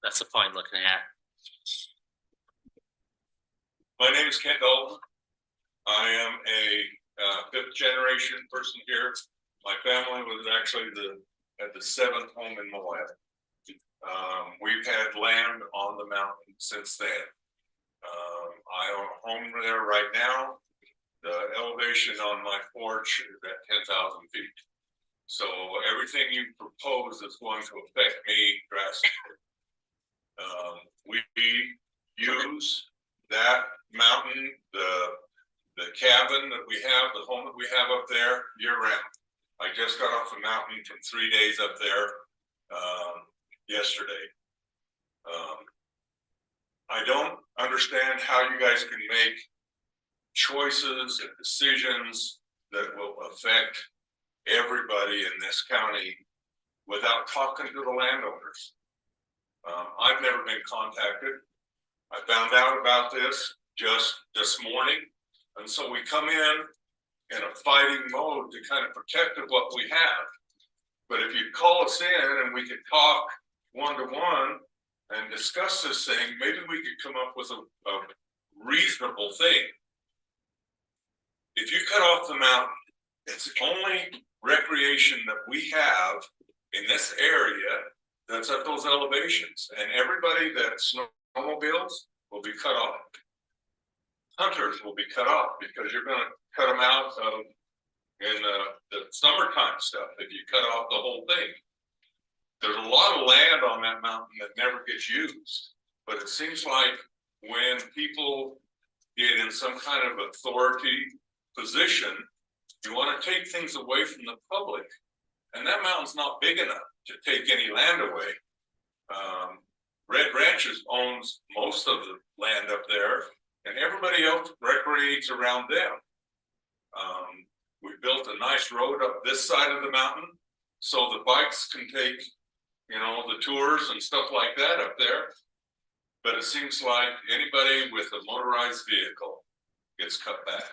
That's a fine looking hat. My name is Kent Dalton. I am a 5th generation person here. My family was actually at the 7th home in Moab. We've had land on the mountain since then. I own a home there right now. The elevation on my porch is at 10,000 feet. So everything you propose is going to affect me drastically. We use that mountain, the cabin that we have, the home that we have up there year round. I just got off the mountain from 3 days up there yesterday. I don't understand how you guys can make choices and decisions that will affect everybody in this county without talking to the landowners. I've never been contacted. I found out about this just this morning. And so we come in a fighting mode to kind of protect what we have. But if you call us in and we could talk one-to-one and discuss this thing, maybe we could come up with a reasonable thing. If you cut off the mountain, it's the only recreation that we have in this area that's at those elevations, and everybody that snowmobiles will be cut off. Hunters will be cut off because you're going to cut them out in the summertime stuff if you cut off the whole thing. There's a lot of land on that mountain that never gets used, but it seems like when people get in some kind of authority position, you want to take things away from the public, and that mountain's not big enough to take any land away. Red Ranches owns most of the land up there, and everybody else recreates around them. We built a nice road up this side of the mountain so the bikes can take, the tours and stuff like that up there. But it seems like anybody with a motorized vehicle gets cut back.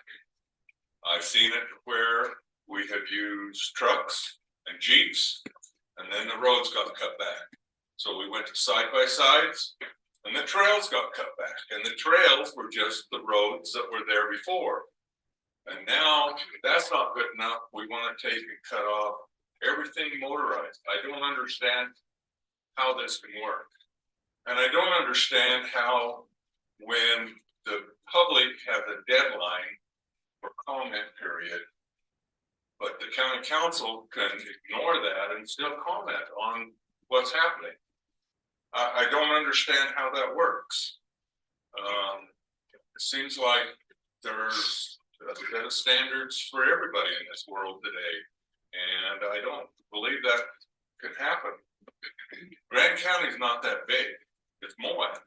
I've seen it where we have used trucks and Jeeps, and then the roads got cut back. So we went to side-by-sides, and the trails got cut back. And the trails were just the roads that were there before. And now that's not good enough. We want to take and cut off everything motorized. I don't understand how this can work. And I don't understand how, when the public has a deadline for comment period, but the county council can ignore that and still comment on what's happening. I don't understand how that works. It seems like there's a set of standards for everybody in this world today, and I don't believe that could happen. Grand County is not that big. It's Moab,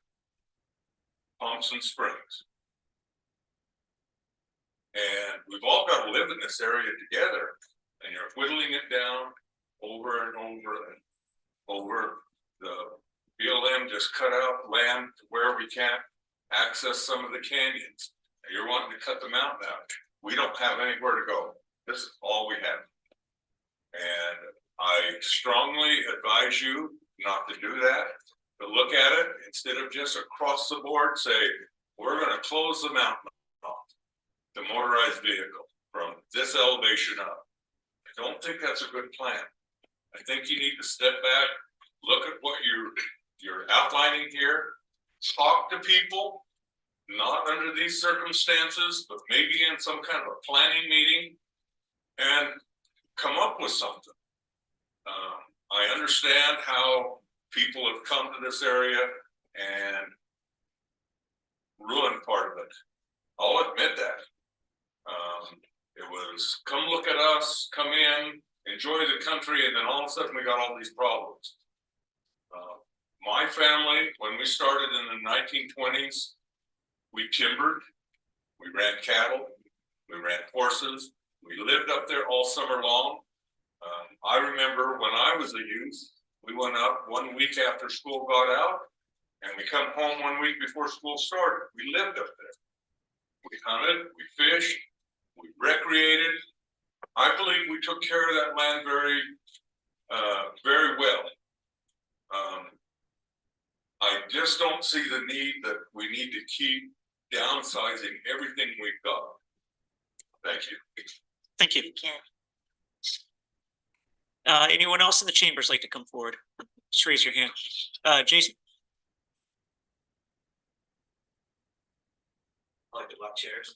Thompson Springs. And we've all got to live in this area together, and you're whittling it down over and over and over. The BLM just cut out land to where we can't access some of the canyons. You're wanting to cut the mountain out. We don't have anywhere to go. This is all we have. strongly advise you not to do that, to look at it instead of just across the board say, we're gonna close the mountain off the motorized vehicle from this elevation up. I don't think that's a good plan. I think you need to step back, look at what you're outlining here, talk to people, not under these circumstances, but maybe in some kind of a planning meeting, and come up with something. I understand how people have come to this area and ruined part of it. I'll admit that. It was come look at us, come in, enjoy the country, and then all of a sudden we got all these problems. My family, when we started in the 1920s, we timbered, we ran cattle, we ran horses, we lived up there all summer long. I remember when I was a youth, we went up 1 week after school got out, and we come home 1 week before school started. We lived up there. We hunted, we fished, we recreated. I believe we took care of that land very, very well. I just don't see the need that we need to keep downsizing everything we've got. Thank you. Thank you. Anyone else in the chambers like to come forward? Just raise your hand. Jason? I like to lock chairs.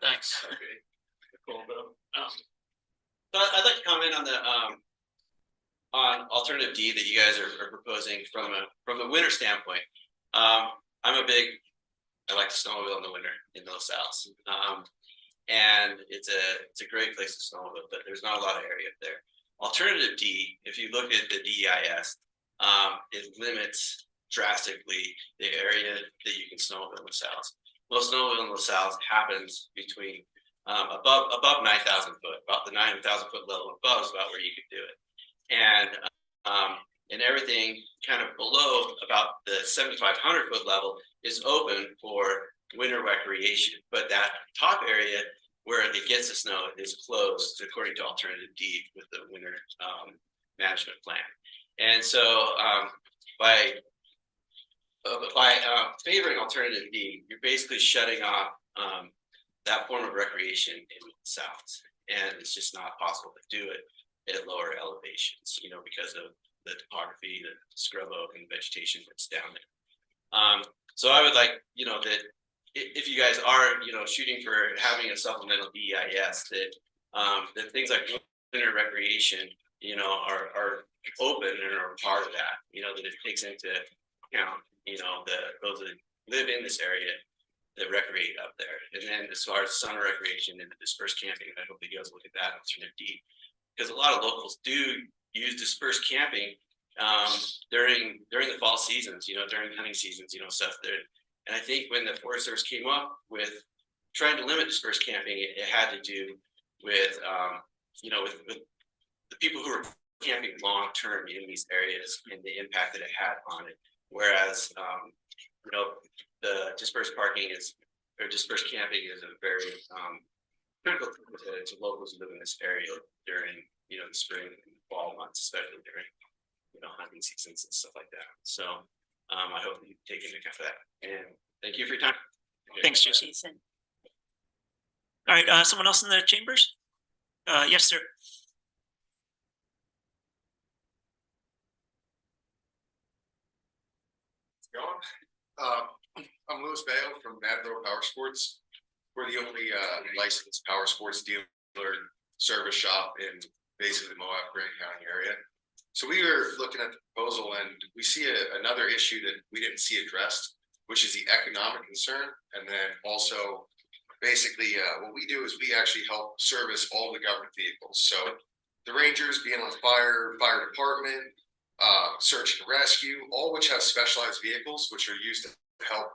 Thanks. Okay. Cool, bro. So I'd like to comment on the on alternative D that you guys are proposing from the winter standpoint. I like to snowmobile in the winter in those souths. And it's a great place to snowmobile, but there's not a lot of area up there. Alternative D, if you look at the DEIS, it limits drastically the area that you can snowmobile in the south. Most snowmobile in the south happens between above 9,000 foot, about the 9,000 foot level above is about where you can do it. And everything kind of below about the 7,500 foot level is open for winter recreation, but that top area where it gets the snow is closed according to alternative D with the winter management plan. And so by favoring alternative D, you're basically shutting off that form of recreation in the south, and it's just not possible to do it at lower elevations, because of the topography, the scrub oak and the vegetation that's down there. So I would like, that if you guys are, shooting for having a supplemental DEIS, that things like winter recreation, are open and are part of that, that it takes into account, those that live in this area that recreate up there. And then as far as summer recreation and the dispersed camping, I hope that you guys look at that alternative D, because a lot of locals do use dispersed camping during the fall seasons, during hunting seasons, stuff there. And I think when the Forest Service came up with trying to limit dispersed camping, it had to do with, with the people who were camping long term in these areas and the impact that it had on it. Whereas, the dispersed dispersed camping is a very critical to locals who live in this area during, the spring and fall months, especially during, hunting seasons and stuff like that. So I hope that you take into account of that. And thank you for your time. Thanks, Jason. All right, someone else in the chambers? Yes, sir. I'm Louis Bale from Madboro Power Sports. We're the only licensed power sports dealer service shop in basically the Moab Grant County area. So we were looking at the proposal and we see another issue that we didn't see addressed, which is the economic concern. And then also basically what we do is we actually help service all the government vehicles. So the Rangers, BLM Fire Department, search and rescue, all which have specialized vehicles which are used to help,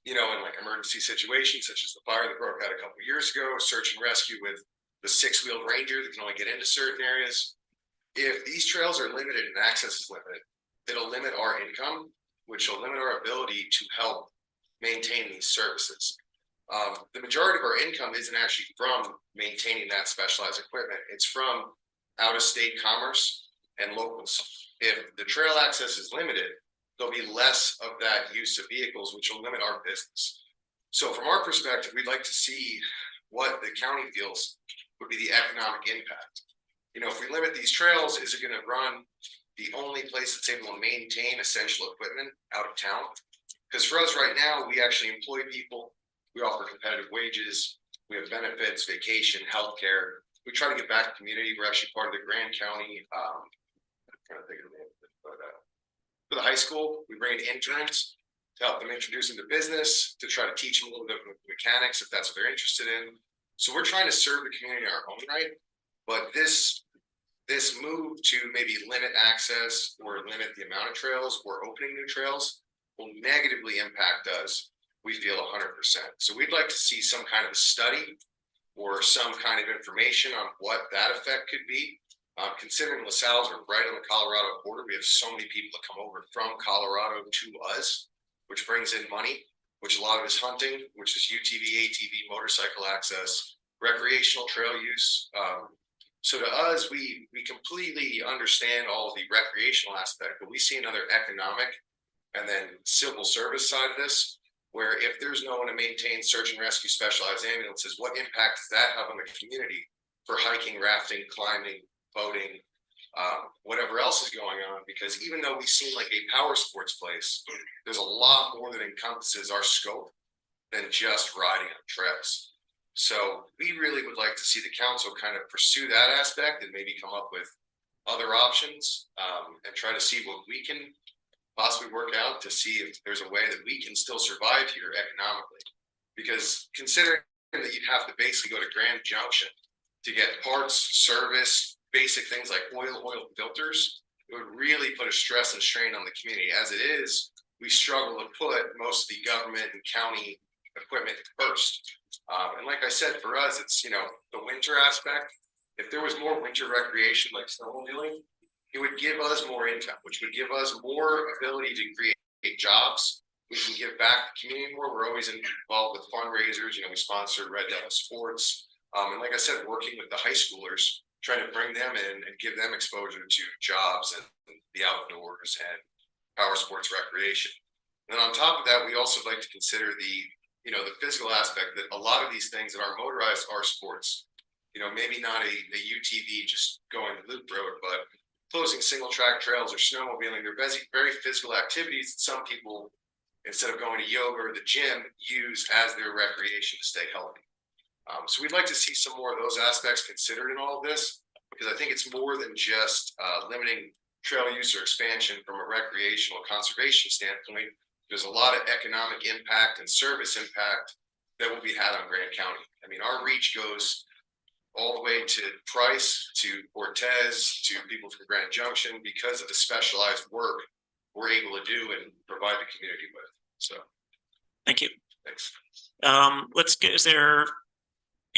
in like emergency situations such as the fire that broke out a couple of years ago, search and rescue with the 6-wheeled Ranger that can only get into certain areas. If these trails are limited and access is limited, it'll limit our income, which will limit our ability to help maintain these services. The majority of our income isn't actually from maintaining that specialized equipment. It's from out-of-state commerce and locals. If the trail access is limited, there'll be less of that use of vehicles, which will limit our business. So from our perspective, we'd like to see what the county feels would be the economic impact. You know, if we limit these trails, is it going to run the only place that's able to maintain essential equipment out of town? Because for us right now, we actually employ people, we offer competitive wages, we have benefits, vacation, healthcare. We try to get back to the community. We're actually part of the Grand County, I'm trying to think of the name, but for the high school, we bring in interns to help them introduce them to business, to try to teach them a little bit of mechanics if that's what they're interested in. So we're trying to serve the community in our own right, but this move to maybe limit access or limit the amount of trails or opening new trails will negatively impact us, we feel 100%. So we'd like to see some kind of a study or some kind of information on what that effect could be. Considering LaSalle's are right on the Colorado border, we have so many people that come over from Colorado to us, which brings in money, which a lot of is hunting, which is UTV, ATV, motorcycle access, recreational trail use. So to us, we completely understand all of the recreational aspect, but we see another economic and then civil service side of this, where if there's no one to maintain search and rescue specialized ambulances, what impact does that have on the community for hiking, rafting, climbing, boating, whatever else is going on? Because even though we seem like a power sports place, there's a lot more that encompasses our scope than just riding on trails. So we really would like to see the council kind of pursue that aspect and maybe come up with other options and try to see what we can possibly work out to see if there's a way that we can still survive here economically. Because considering that you'd have to basically go to Grand Junction to get parts, service, basic things like oil filters, it would really put a stress and strain on the community. As it is, we struggle to put most of the government and county equipment first. And like I said, for us, it's, you know, the winter aspect. If there was more winter recreation like snowmobiling, it would give us more income, which would give us more ability to create jobs. We can give back to the community more. We're always involved with fundraisers. You know, we sponsor Red Devil Sports. And like I said, working with the high schoolers, trying to bring them in and give them exposure to jobs and the outdoors and power sports recreation. And then on top of that, we also like to consider the, you know, the physical aspect that a lot of these things that are motorized are sports. You know, maybe not a UTV just going the loop road, but closing single track trails or snowmobiling, they're very physical activities that some people, instead of going to yoga or the gym, use as their recreation to stay healthy. So we'd like to see some more of those aspects considered in all of this, because I think it's more than just limiting trail use or expansion from a recreational conservation standpoint. There's a lot of economic impact and service impact that will be had on Grand County. I mean, our reach goes all the way to Price, to Cortez, to people from Grand Junction, because of the specialized work we're able to do and provide the community with. So, thank you. Thanks. Let's get, is there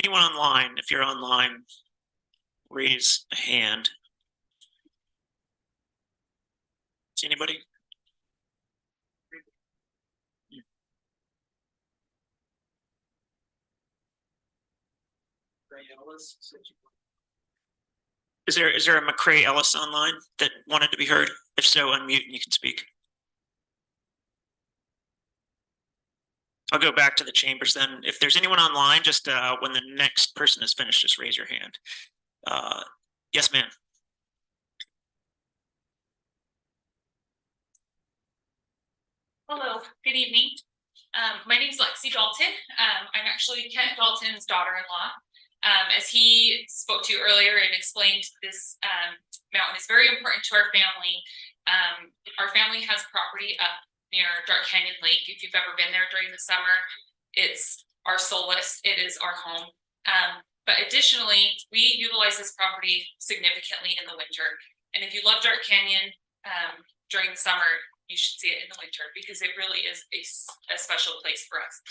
anyone online? If you're online, raise a hand. Is anybody? Is there a McCrae Ellis online that wanted to be heard? If so, unmute and you can speak. I'll go back to the chambers then. If there's anyone online, just when the next person is finished, just raise your hand. Yes, ma'am. Hello, good evening. My name is Lexi Dalton. I'm actually Kent Dalton's daughter-in-law. As he spoke to you earlier and explained, this mountain is very important to our family. Our family has property up near Dark Canyon Lake. If you've ever been there during the summer, it's our solace. It is our home. But additionally, we utilize this property significantly in the winter. And if you love Dark Canyon during the summer, you should see it in the winter, because it really is a special place for us.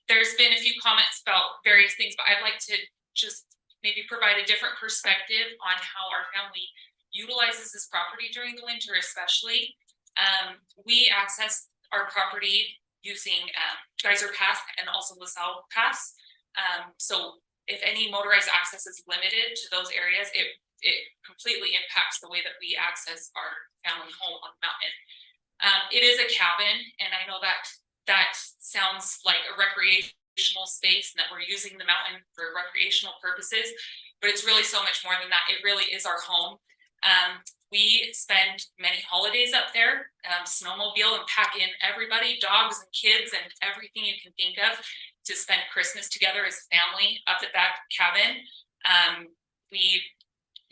There's been a few comments about various things, but I'd like to just maybe provide a different perspective on how our family utilizes this property during the winter, especially. We access our property using Geyser Pass and also LaSalle Pass. So if any motorized access is limited to those areas, it completely impacts the way that we access our family home on the mountain. It is a cabin, and I know that sounds like a recreational space and that we're using the mountain for recreational purposes, but it's really so much more than that. It really is our home. We spend many holidays up there, snowmobile and pack in everybody, dogs and kids and everything you can think of to spend Christmas together as a family up at that cabin.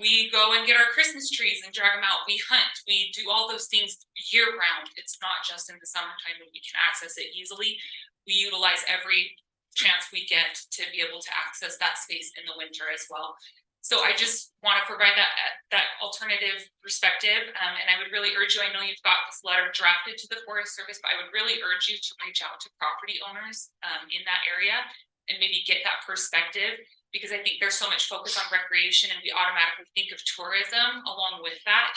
We go and get our Christmas trees and drag them out. We hunt. We do all those things year round. It's not just in the summertime that we can access it easily. We utilize every chance we get to be able to access that space in the winter as well. So I just want to provide that alternative perspective. And I would really urge you, I know you've got this letter drafted to the Forest Service, but I would really urge you to reach out to property owners in that area and maybe get that perspective, because I think there's so much focus on recreation and we automatically think of tourism along with that.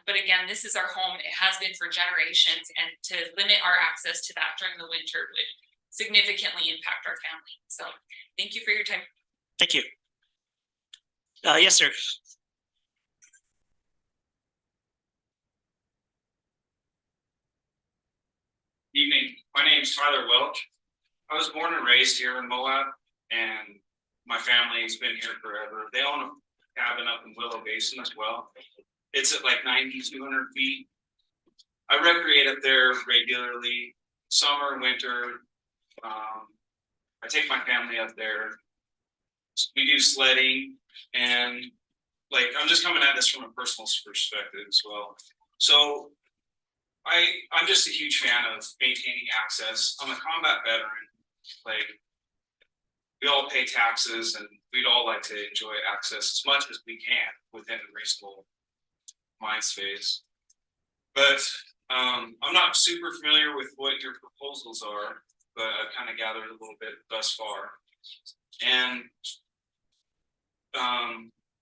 But again, this is our home. It has been for generations, and to limit our access to that during the winter would significantly impact our family. So thank you for your time. Thank you. Yes, sir. Evening, my name is Tyler Welch. I was born and raised here in Moab, and my family's been here forever. They own a cabin up in Willow Basin as well. It's at like 9,200 feet. I recreate up there regularly, summer and winter. I take my family up there. We do sledding, and like I'm just coming at this from a personal perspective as well. So I'm just a huge fan of maintaining access. I'm a combat veteran. Like, we all pay taxes, and we'd all like to enjoy access as much as we can within a reasonable mind space. But I'm not super familiar with what your proposals are, but I've kind of gathered a little bit thus far. And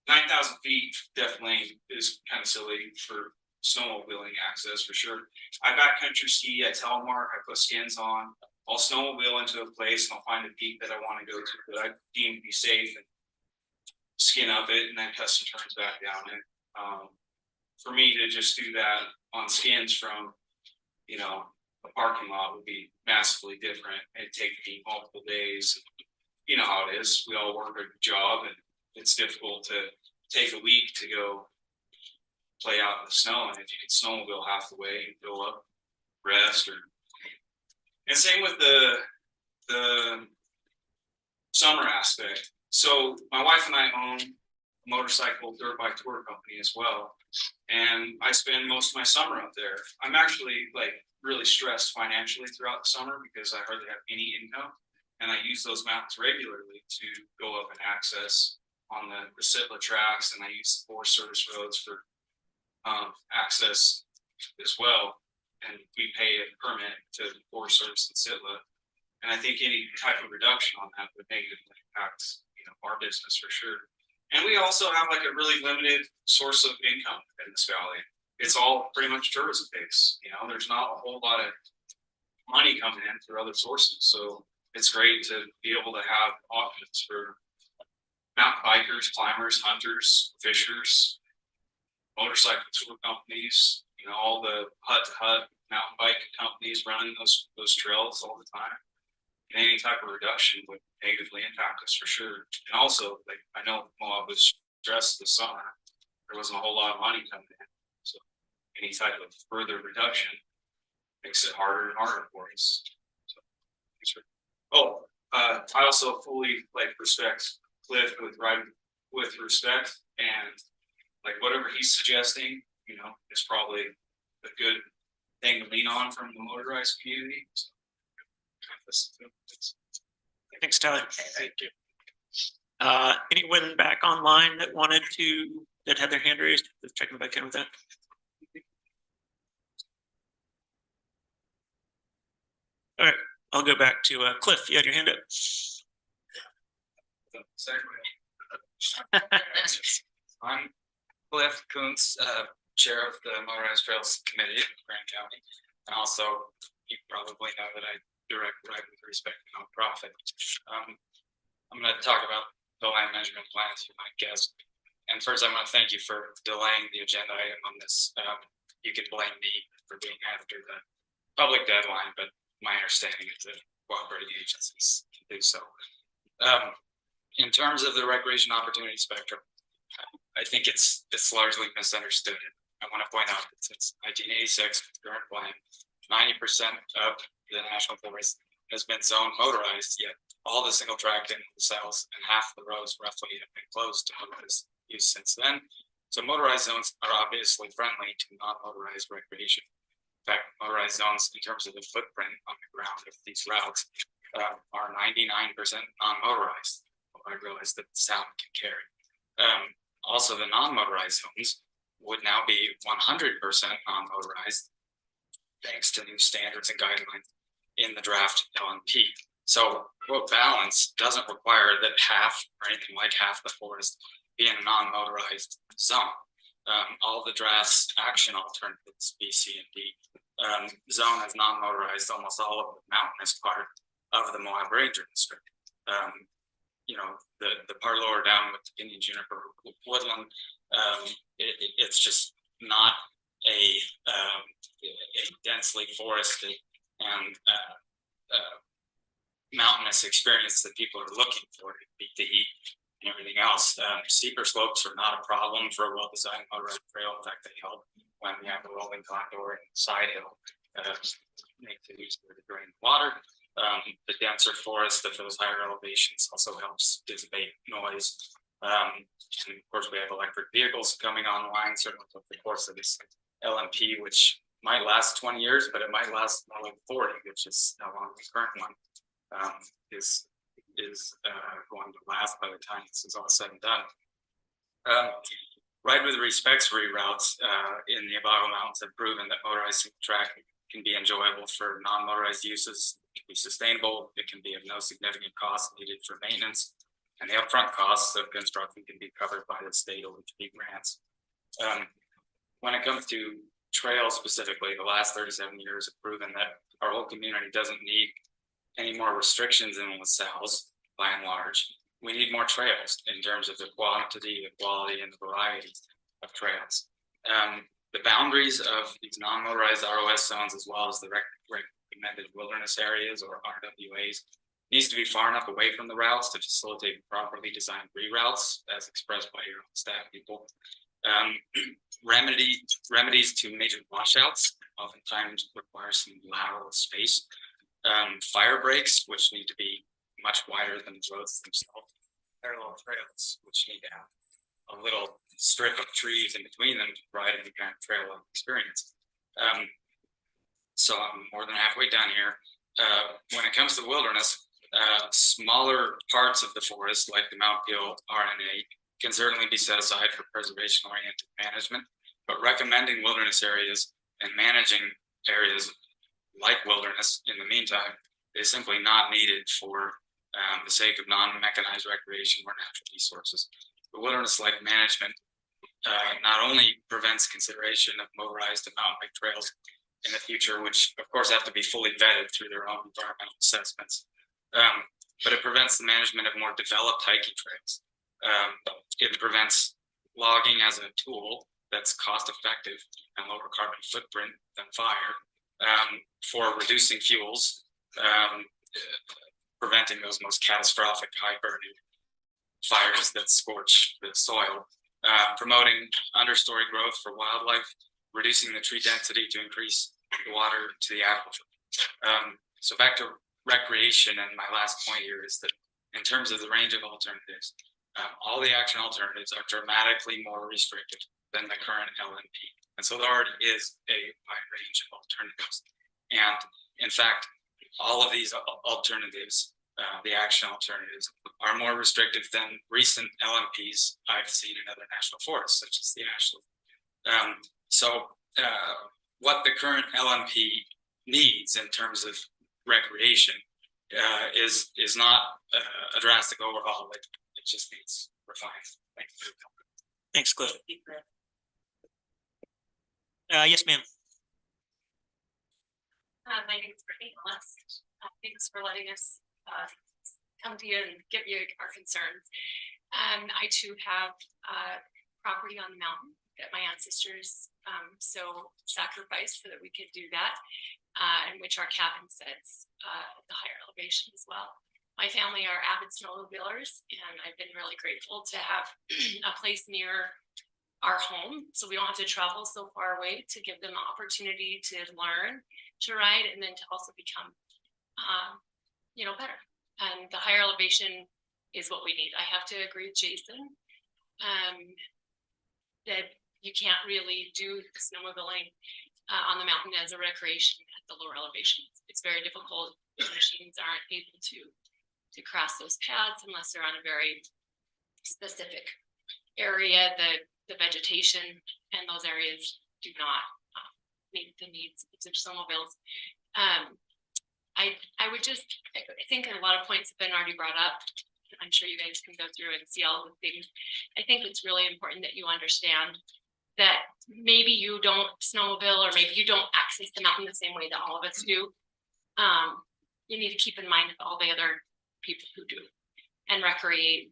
9,000 feet definitely is kind of silly for snowmobiling access for sure. I backcountry ski, I telemark, I put skins on. I'll snowmobile into a place and I'll find a peak that I want to go to that I deem to be safe and skin up it and then custom turns back down it. For me to just do that on skins from, you know, a parking lot would be massively different. It'd take me multiple days. You know how it is. We all work a job, and it's difficult to take a week to go play out in the snow. And if you can snowmobile half the way and go up, rest, and same with the summer aspect. So my wife and I own a motorcycle dirt bike tour company as well, and I spend most of my summer up there. I'm actually like really stressed financially throughout the summer because I hardly have any income, and I use those mountains regularly to go up and access on the Sitla tracks, and I use the Forest Service roads for access as well. And we pay a permit to Forest Service and Sitla. And I think any type of reduction on that would negatively impact, you know, our business for sure. And we also have like a really limited source of income in this valley. It's all pretty much tourism based. You know, there's not a whole lot of money coming in through other sources. So it's great to be able to have options for mountain bikers, climbers, hunters, fishers, motorcycle tour companies, you know, all the hut-to-hut mountain bike companies running those trails all the time. And any type of reduction would negatively impact us for sure. And also, like, I know Moab was stressed this summer. There wasn't a whole lot of money coming in. So any type of further reduction makes it harder and harder for us. So, I also fully like respect Cliff with respect, and like whatever he's suggesting, you know, is probably a good thing to lean on from the motorized community. So, Thanks, Tyler. thank you. Anyone back online that had their hand raised? Checking back in with that. All right, I'll go back to Cliff. You had your hand up. I'm Cliff Kuntz, Chair of the Motorized Trails Committee in Grand County. And also, you probably know that I direct right with respect to nonprofit. I'm I'm gonna talk about the land management plan, as you might guess. And first, I want to thank you for delaying the agenda item on this. You can blame me for being after the public deadline, but my understanding is that cooperating agencies can do so. In terms of the recreation opportunity spectrum, I think it's largely misunderstood. I want to point out that since 1986, current plan, 90% of the national forest has been zoned motorized, yet all the single track and the cells and half the roads roughly have been closed to motorized use since then. So motorized zones are obviously friendly to non-motorized recreation. In fact, motorized zones in terms of the footprint on the ground of these routes are 99% non-motorized. I realize that the sound can carry. Also, the non-motorized zones would now be 100% non-motorized thanks to new standards and guidelines in the draft LNP. So quote balance doesn't require that half or anything like half the forest be in a non-motorized zone. All the draft's action alternatives, B, C, and D, zone as non-motorized almost all of the mountainous part of the Moab Ranger District. You know, the part lower down with the Indian juniper woodland, it's just not a densely forested and mountainous experience that people are looking for to beat the heat and everything else. Steeper slopes are not a problem for a well-designed motorized trail. In fact, they help when we have a rolling contour and side hill, make it easier to drain water. The denser forest of those higher elevations also helps dissipate noise. And of course, we have electric vehicles coming online, certainly over the course of this LMP, which might last 20 years, but it might last more like 40, which is how long the current one is going to last by the time this is all said and done. Ride with respects reroutes in the Abajo Mountains have proven that motorized track can be enjoyable for non-motorized uses. It can be sustainable. It can be of no significant cost needed for maintenance, and the upfront costs of construction can be covered by the state OHP grants. When it comes to trails specifically, the last 37 years have proven that our whole community doesn't need any more restrictions in LaSalle's by and large. We need more trails in terms of the quantity, the quality, and the variety of trails. The boundaries of these non-motorized ROS zones, as well as the recommended wilderness areas or RWAs, needs to be far enough away from the routes to facilitate properly designed reroutes, as expressed by your own staff people. Remedies to major washouts oftentimes require some lateral space. Fire breaks, which need to be much wider than the roads themselves. Parallel trails, which need to have a little strip of trees in between them to provide any kind of trail experience. So I'm more than halfway down here. When it comes to wilderness, smaller parts of the forest, like the Mount Gill RNA, can certainly be set aside for preservation-oriented management, but recommending wilderness areas and managing areas like wilderness in the meantime is simply not needed for the sake of non-mechanized recreation or natural resources. The wilderness-like management not only prevents consideration of motorized and mountain bike trails in the future, which of course have to be fully vetted through their own environmental assessments, but it prevents the management of more developed hiking trails. It prevents logging as a tool that's cost-effective and lower carbon footprint than fire for reducing fuels, preventing those most catastrophic high burning fires that scorch the soil, promoting understory growth for wildlife, reducing the tree density to increase the water to the aquifer. So back to recreation, and my last point here is that in terms of the range of alternatives, all the action alternatives are dramatically more restricted than the current LNP. And so there already is a wide range of alternatives. And in fact, all of these alternatives, the action alternatives, are more restrictive than recent LMPs I've seen in other national forests, such as the Ashland. What the current LMP needs in terms of recreation is not a drastic overhaul. It just needs refinement. Thank you. Thanks, Cliff. Yes, ma'am. My name is Brittany Ellis. Thanks for letting us come to you and give you our concerns. I too have property on the mountain that my ancestors so sacrificed so that we could do that, in which our cabin sits at the higher elevation as well. My family are avid snowmobilers, and I've been really grateful to have a place near our home, so we don't have to travel so far away, to give them the opportunity to learn to ride and then to also become, better. And the higher elevation is what we need. I have to agree with Jason that you can't really do snowmobiling on the mountain as a recreation at the lower elevations. It's very difficult. The machines aren't able to cross those paths unless they're on a very specific area. The vegetation in those areas do not meet the needs of snowmobiles. I would just, I think a lot of points have been already brought up. I'm sure you guys can go through and see all the things. I think it's really important that you understand that maybe you don't snowmobile, or maybe you don't access the mountain the same way that all of us do. You need to keep in mind all the other people who do and recreate.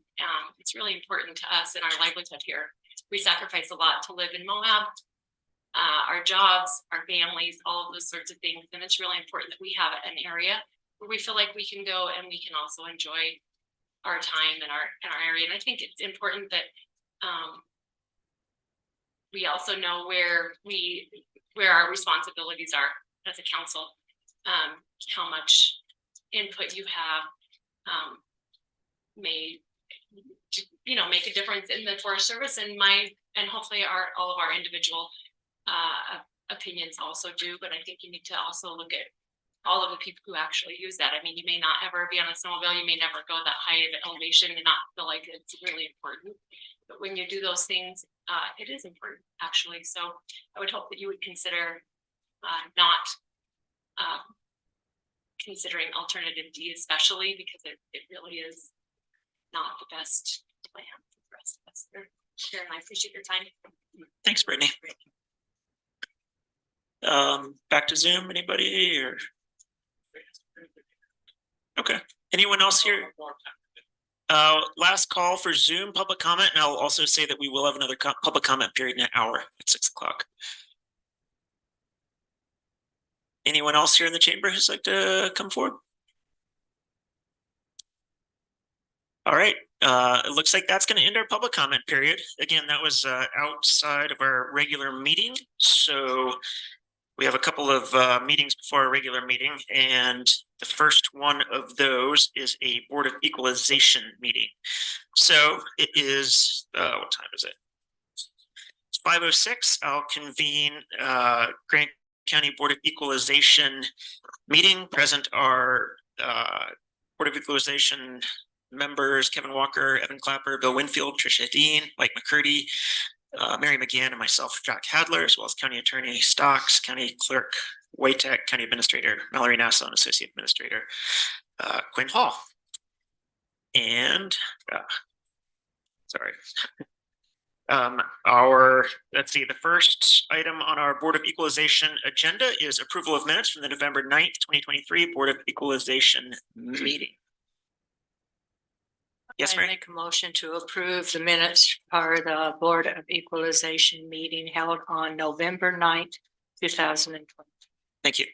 It's really important to us in our livelihood here. We sacrifice a lot to live in Moab, our jobs, our families, all of those sorts of things. And it's really important that we have an area where we feel like we can go and we can also enjoy our time in our area. And I think it's important that we also know where our responsibilities are as a council, how much input you have may make a difference in the Forest Service, and hopefully all of our individual opinions also do. But I think you need to also look at all of the people who actually use that. I mean, you may not ever be on a snowmobile, you may never go that high of elevation and not feel like it's really important. But when you do those things, it is important actually. So I would hope that you would consider not considering alternative D, especially because it really is not the best plan for the rest of us. Sharon, I appreciate your time. Thanks, Brittany. Back to Zoom, anybody, or? Okay, anyone else here? Last call for Zoom public comment, and I'll also say that we will have another public comment period in an hour at 6 o'clock. Anyone else here in the chamber who's like to come forward? All right, it looks like that's going to end our public comment period. Again, that was outside of our regular meeting. So we have a couple of meetings before our regular meeting, and the first one of those is a Board of Equalization meeting. So it is, what time is it? It's 5:06. I'll convene Grant County Board of Equalization meeting. Present are Board of Equalization members Kevin Walker, Evan Clapper, Bill Winfield, Tricia Dean, Mike McCurdy, Mary McGann, and myself, Jack Hadler, as well as County Attorney Stocks, County Clerk Waytek, County Administrator Mallory Nassau, and Associate Administrator Quinn Hall. And sorry. Let's see, the first item on our Board of Equalization agenda is approval of minutes from the November 9th, 2023 Board of Equalization meeting. Yes, I make a motion to approve the minutes for the Board of Equalization meeting held on November 9th, 2020. Thank you.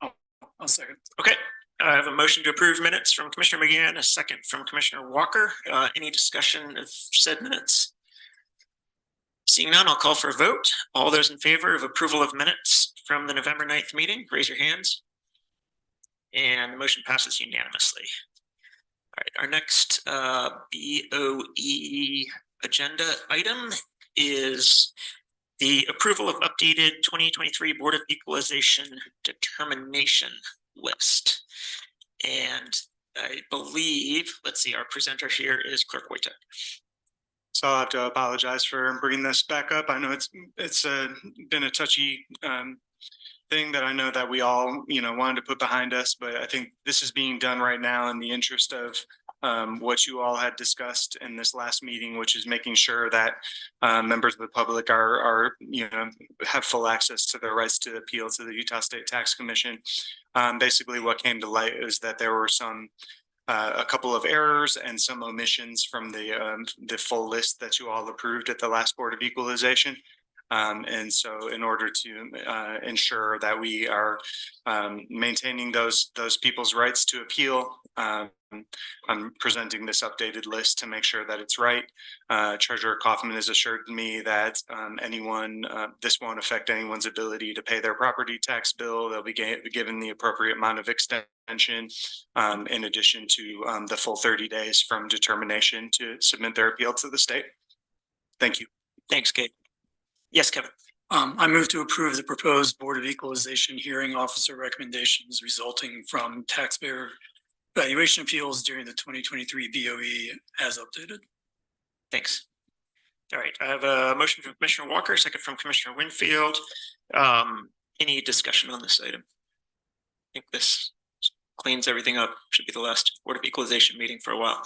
I'll second. Okay, I have a motion to approve minutes from Commissioner McGann, a second from Commissioner Walker. Any discussion of said minutes? Seeing none, I'll call for a vote. All those in favor of approval of minutes from the November 9th meeting, raise your hands. And the motion passes unanimously. All right, our next BOE agenda item is the approval of updated 2023 Board of Equalization determination list. And I believe, let's see, our presenter here is Clerk Wojtek. So I'll have to apologize for bringing this back up. I know it's been a touchy thing that I know that we all wanted to put behind us, but I think this is being done right now in the interest of what you all had discussed in this last meeting, which is making sure that members of the public are, you know, have full access to their rights to appeal to the Utah State Tax Commission. Basically what came to light is that there were a couple of errors and some omissions from the full list that you all approved at the last Board of Equalization. And so in order to ensure that we are maintaining those people's rights to appeal, I'm presenting this updated list to make sure that it's right. Treasurer Kaufman has assured me that this won't affect anyone's ability to pay their property tax bill. They'll be given the appropriate amount of extension in addition to the full 30 days from determination to submit their appeal to the state. Thank you. Thanks, Gabe. Yes, Kevin. I move to approve the proposed Board of Equalization hearing officer recommendations resulting from taxpayer valuation appeals during the 2023 BOE as updated. Thanks. All right, I have a motion from Commissioner Walker, second from Commissioner Winfield. Any discussion on this item? I think this cleans everything up. Should be the last Board of Equalization meeting for a while.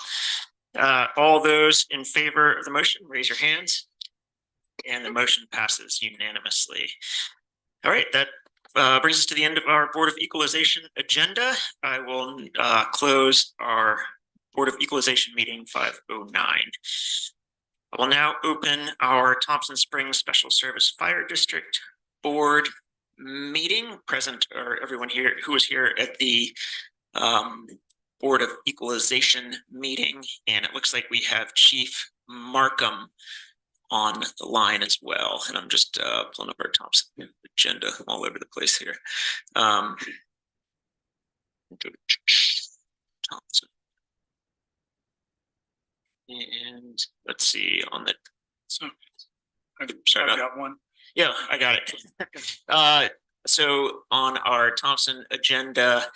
All those in favor of the motion, raise your hands. And the motion passes unanimously. All right, that brings us to the end of our Board of Equalization agenda. I will close our Board of Equalization meeting 5:09. I will now open our Thompson Springs Special Service Fire District Board meeting. Present or everyone here who was here at the Board of Equalization meeting, and it looks like we have Chief Markham on the line as well. And I'm just pulling up our Thompson agenda all over the place here. Thompson. And let's see on the. So I've got one. Yeah, I got it. So on our Thompson agenda,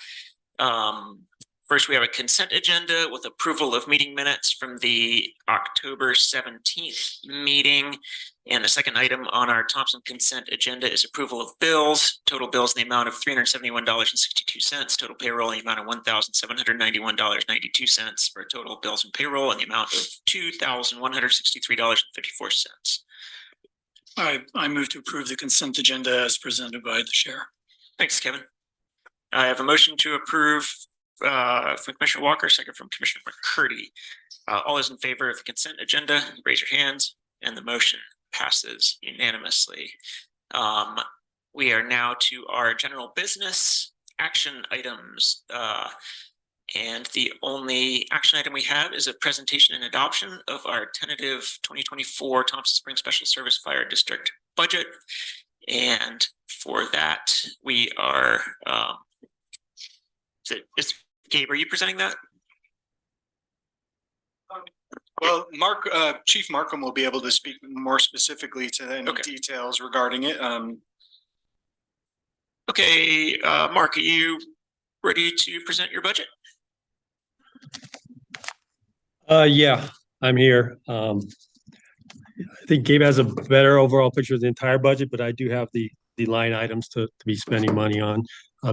first, we have a consent agenda with approval of meeting minutes from the October 17th meeting. And the second item on our Thompson consent agenda is approval of bills. Total bills in the amount of $371.62. Total payroll in the amount of $1,791.92 for total bills and payroll in the amount of $2,163.54. I move to approve the consent agenda as presented by the chair. Thanks, Kevin. I have a motion to approve from Commissioner Walker, second from Commissioner McCurdy. All those in favor of the consent agenda, raise your hands, and the motion passes unanimously. We are now to our general business action items. And the only action item we have is a presentation and adoption of our tentative 2024 Thompson Springs Special Service Fire District budget. And for that, we are, Gabe, are you presenting that? Well, Chief Markham will be able to speak more specifically to any details regarding it. Okay, Mark, are you ready to present your budget? Yeah, I'm here. I think Gabe has a better overall picture of the entire budget, but I do have the line items to be spending money on.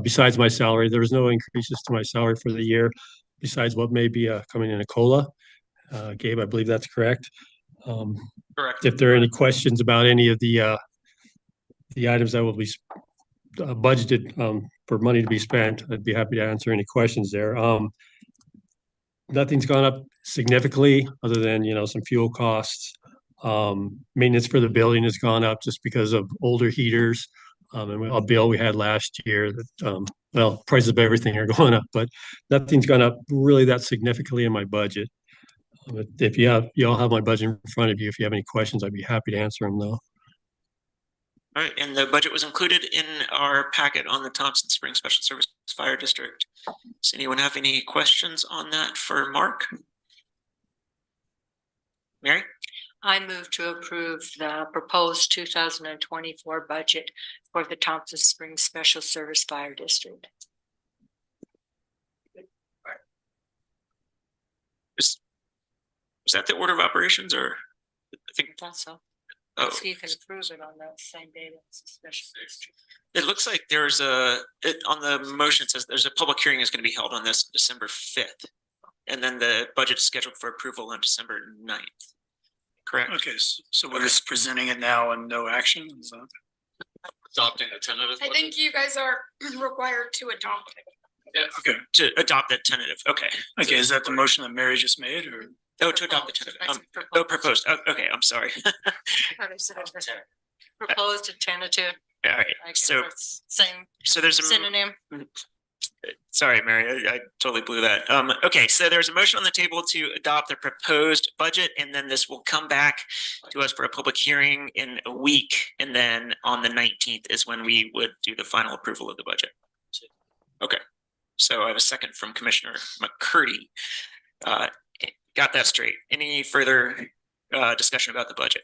Besides my salary, there was no increases to my salary for the year, besides what may be coming in a COLA. Gabe, I believe that's correct. Correct. If there are any questions about any of the items that will be budgeted for money to be spent, I'd be happy to answer any questions there. Nothing's gone up significantly other than, some fuel costs. Maintenance for the building has gone up just because of older heaters. And a bill we had last year that, prices of everything are going up, but nothing's gone up really that significantly in my budget. If you all have my budget in front of you, if you have any questions, I'd be happy to answer them though. All right, and the budget was included in our packet on the Thompson Springs Special Service Fire District. Does anyone have any questions on that for Mark? Mary? I move to approve the proposed 2024 budget for the Thompson Springs Special Service Fire District. Is that the order of operations, or I think that's so? Oh, so you can approve it on that same day. That's a special district. It looks like there's on the motion, it says there's a public hearing is going to be held on this December 5th. And then the budget is scheduled for approval on December 9th. Correct? Okay, so we're just presenting it now and no action, is that? Adopting the tentative. I think you guys are required to adopt it. Yeah, okay. To adopt that tentative, okay. Okay, is that the motion that Mary just made, or? Oh, to adopt the tentative, oh, proposed, oh, okay, I'm sorry. Proposed and tentative. All right, I guess so, that's same so there's a. synonym. Sorry, Mary, I totally blew that. Okay, so there's a motion on the table to adopt the proposed budget, and then this will come back to us for a public hearing in a week. And then on the 19th is when we would do the final approval of the budget. Okay, so I have a second from Commissioner McCurdy. Got that straight. Any further discussion about the budget?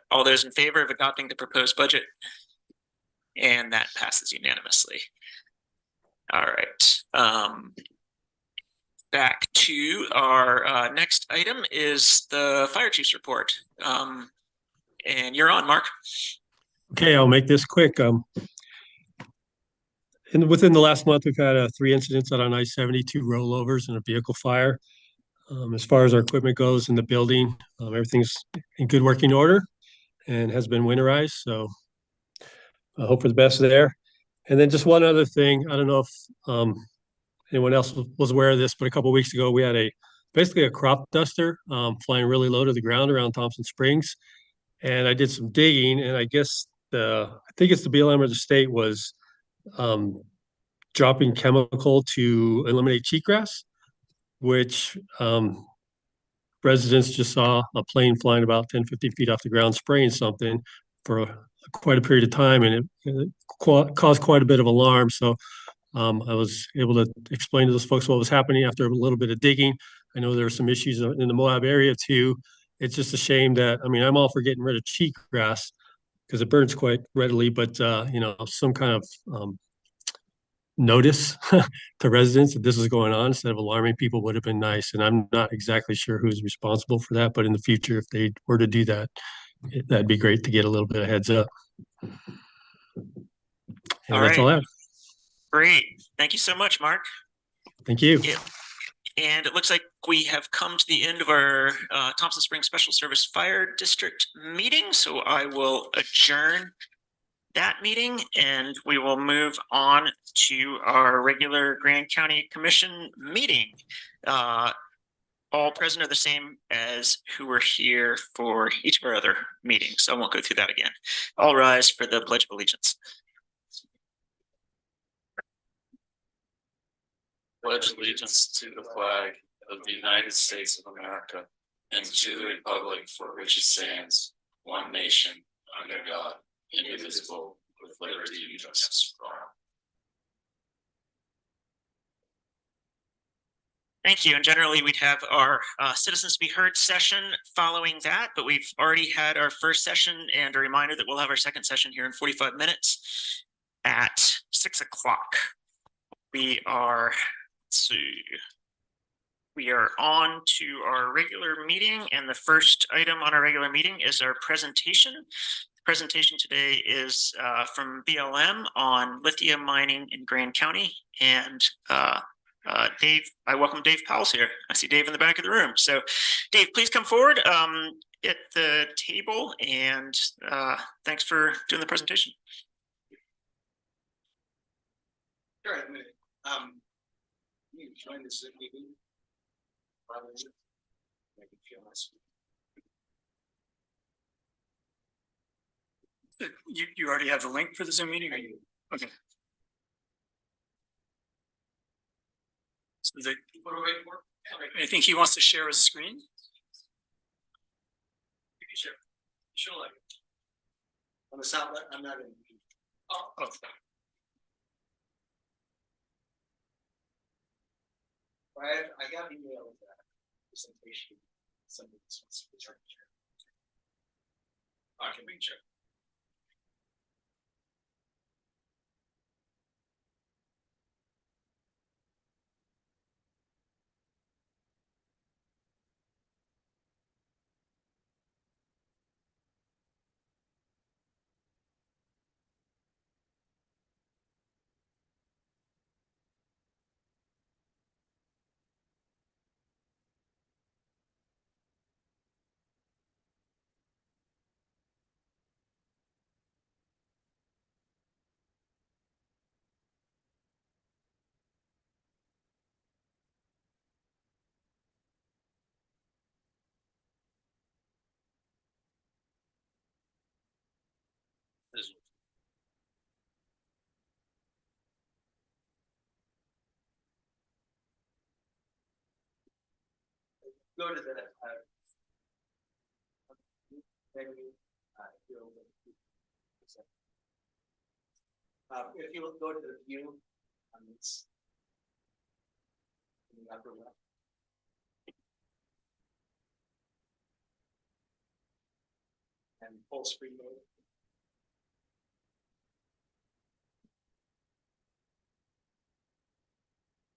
All those in favor of adopting the proposed budget? And that passes unanimously. All right. Back to our next item is the fire chief's report. And you're on, Mark. Okay, I'll make this quick. Within the last month, we've had 3 incidents out on I-70, 2 rollovers and a vehicle fire. As far as our equipment goes in the building, everything's in good working order and has been winterized. So I hope for the best there. And then just one other thing, I don't know if anyone else was aware of this, but a couple of weeks ago, we had basically a crop duster flying really low to the ground around Thompson Springs. And I did some digging, and I guess I think it's the BLM or the state was dropping chemical to eliminate cheatgrass, which residents just saw a plane flying about 10, 15 feet off the ground spraying something for quite a period of time, and it caused quite a bit of alarm. So I was able to explain to those folks what was happening after a little bit of digging. I know there were some issues in the Moab area too. It's just a shame that, I mean, I'm all for getting rid of cheatgrass because it burns quite readily, but you know, some kind of notice to residents that this is going on instead of alarming people would have been nice. And I'm not exactly sure who's responsible for that, but in the future, if they were to do that, that'd be great to get a little bit of heads up. And that's all I have. Great. Thank you so much, Mark. Thank you. Yeah. And it looks like we have come to the end of our Thompson Springs Special Service Fire District meeting. So I will adjourn that meeting and we will move on to our regular Grand County Commission meeting. All present are the same as who were here for each of our other meetings. So I won't go through that again. All rise for the Pledge of Allegiance. Pledge allegiance to the flag of the United States of America and to the republic for which it stands, one nation, under God, indivisible, with liberty and justice for all. Thank you. And generally we'd have our citizens be heard session following that, but we've already had our first session, and a reminder that we'll have our second session here in 45 minutes at 6 o'clock. We are, let's see, we are on to our regular meeting, and the first item on our regular meeting is our presentation. The presentation today is from BLM on lithium mining in Grand County, and Dave, I welcome Dave Powell's here. I see Dave in the back of the room. So Dave, please come forward at the table, and thanks for doing the presentation. Sure, you join the Zoom meeting. You already have the link for the Zoom meeting? Or you? Okay. So what are we waiting for? I think he wants to share his screen. You can share. Sure. On the sound, I'm not in. Oh. I got an email with that presentation. Somebody wants to return. I can be checked. go to the menu, if you go to the view on this. In the upper left. And full screen mode.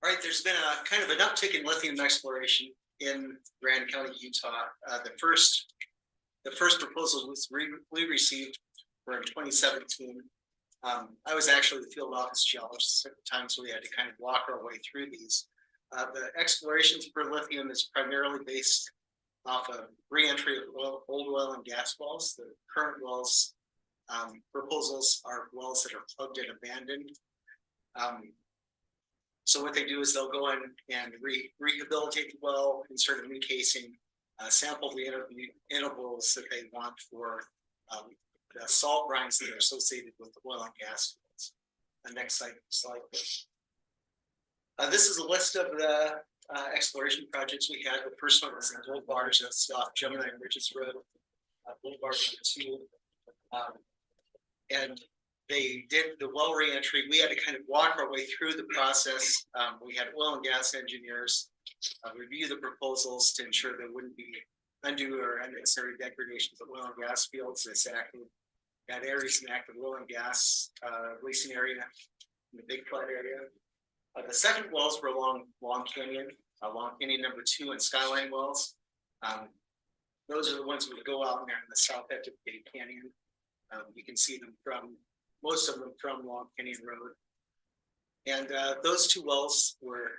All right, there's been a kind of an uptick in lithium exploration in Grand County, Utah. The first proposal we received were in 2017. I was actually the field office geologist at the time, so we had to kind of walk our way through these. The explorations for lithium is primarily based off of re-entry of old oil and gas wells. The current wells proposals are wells that are plugged and abandoned. So what they do is they'll go in and rehabilitate the well, insert a new casing, sample the intervals that they want for the salt brines that are associated with the oil and gas fields. The next slide, please. This is a list of the exploration projects we had. The first one was in Gold Bars, that's off Gemini Ridges Road, Gold Bars 2. And they did the well re-entry. We had to kind of walk our way through the process. We had oil and gas engineers review the proposals to ensure there wouldn't be undue or unnecessary degradations of oil and gas fields. It's active, that area is an active oil and gas leasing area in the Big Flat area. The second wells were along Long Canyon number 2 and Skyline wells. Those are the ones that would go out there in the south edge of Big Canyon. You can see them from, most of them from Long Canyon Road. And those 2 wells were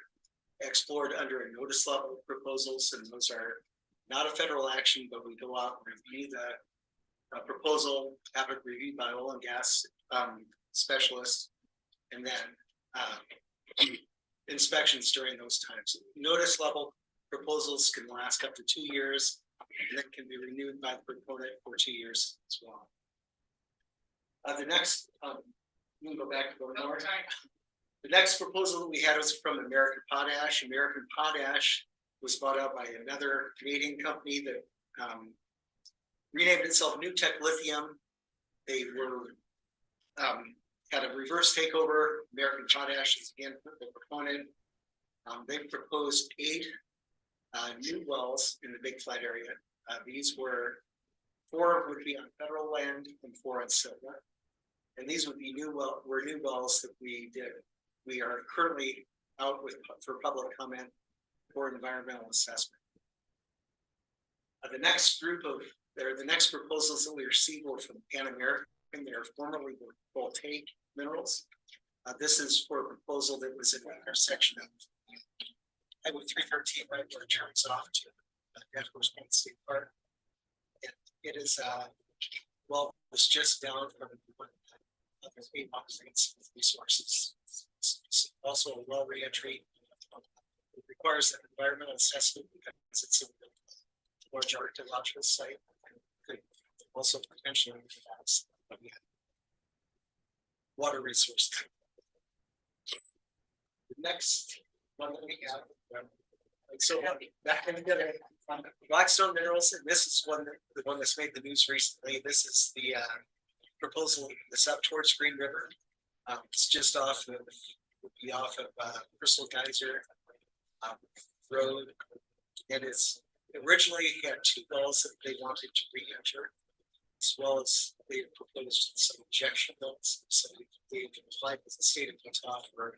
explored under a notice level proposals, and those are not a federal action, but we go out and review the proposal, have it reviewed by oil and gas specialists, and then inspections during those times. Notice level proposals can last up to 2 years, and then can be renewed by the proponent for 2 years as well. The next, you can go back to go north. The next proposal that we had was from American Potash. American Potash was bought out by another Canadian company that renamed itself New Tech Lithium. They were had a reverse takeover. American Potash is again the proponent. They proposed 8 new wells in the Big Flat area. These were 4 would be on federal land and 4 on Silva. And these would be new wells that we did. We are currently out with for public comment for environmental assessment. The next proposals that we received were from Pan American. They are formerly voltaic minerals. This is for a proposal that was in the intersection of Highway 313, right where it turns off to Edwards Point State Park. And it is well, it's just down from resources. It's also a well re-entry. It requires an environmental assessment because it's a large archaeological site. Could also potentially have water resources. The next one that we have, so back in the Blackstone Minerals, and this is the one that's made the news recently. This is the proposal that's up towards Green River. It's just off of Crystal Geyser Road. And it's originally had 2 wells that they wanted to re-enter, as well as they proposed some injection wells. So they've applied with the state of Utah for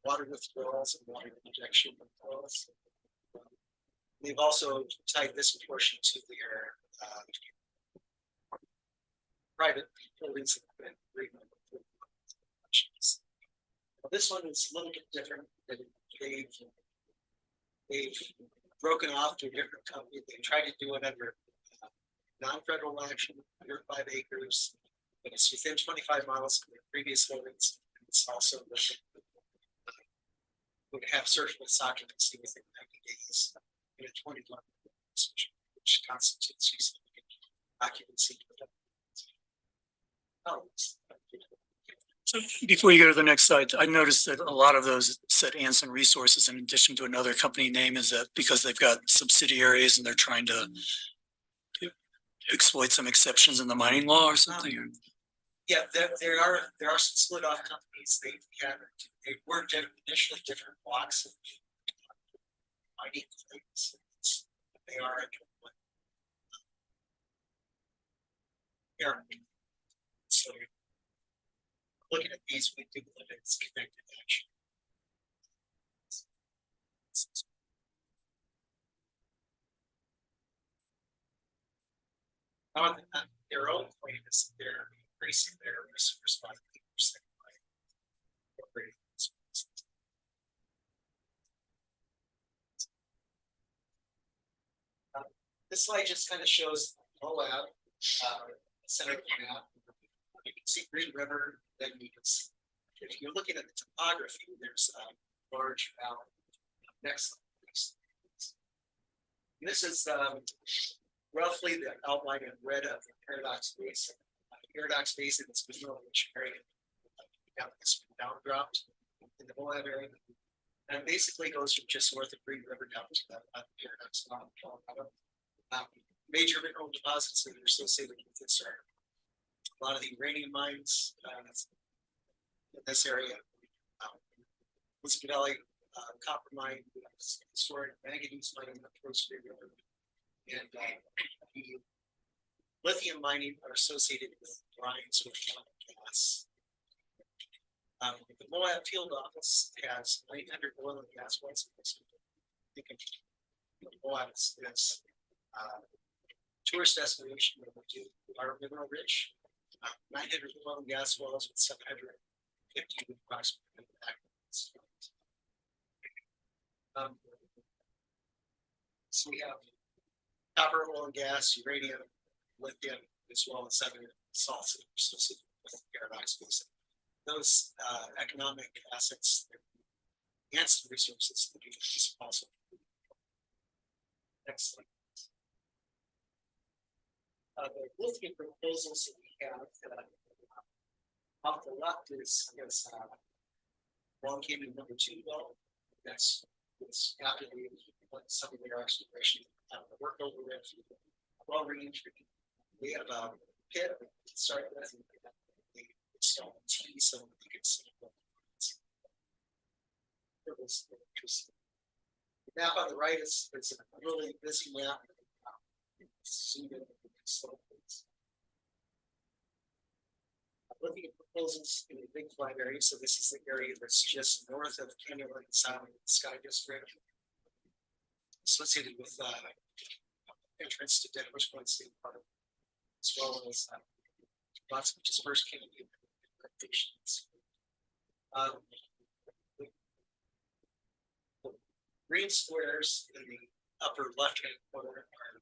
water withdrawals and water injection wells. They've also tied this portion to their private buildings. This one is a little bit different. They've broken off to a different company. They tried to do it under non-federal action, under 5 acres, but it's within 25 miles of the previous holdings. It's also would have surgical occupancy within 90 days in a 21, which constitutes use of occupancy. So before you go to the next slide, I noticed that a lot of those said Anson Resources in addition to another company name, is that because they've got subsidiaries and they're trying to exploit some exceptions in the mining law or something? Yeah, there are some split off companies. They worked at initially different blocks of mining things. They are so looking at these, we do believe it's connected action. On their own claim is they're increasing their risk response 8% by incorporating this. This slide just kind of shows Moab, center map. You can see Green River, then you can see, if you're looking at the topography, there's a large valley. Next slide, please. This is roughly the outline in red of the Paradox Basin. Paradox Basin is the middle rich area. It's downdropped in the Moab area. And basically goes from just north of Green River down to the Paradox Mountain, Colorado. Major mineral deposits that are associated with this are a lot of the uranium mines in this area. Whiskey Valley copper mine, historic manganese mining up towards Green River. And the lithium mining are associated with brines with gas. The Moab field office has 900 oil and gas wells. Moab is tourist destination number 2, are mineral rich. 900 oil and gas wells with 750 approximately. So we have copper, oil and gas, uranium, lithium, as well as other salts associated with Paradox Basin. Those economic assets and resources that we use also. Next slide. The lithium proposals that we have off the left is Long Canyon number 2 well. That's after some of their exploration work over with well range. We have a pit start with install T so you can see the map on the right is a really busy map. Looking at proposals in the Big Flat area, so this is the area that's just north of Canyon and south of the Sky District, associated with entrance to Denver's Point State Park, as well as lots of dispersed canyon locations. The green squares in the upper left-hand corner are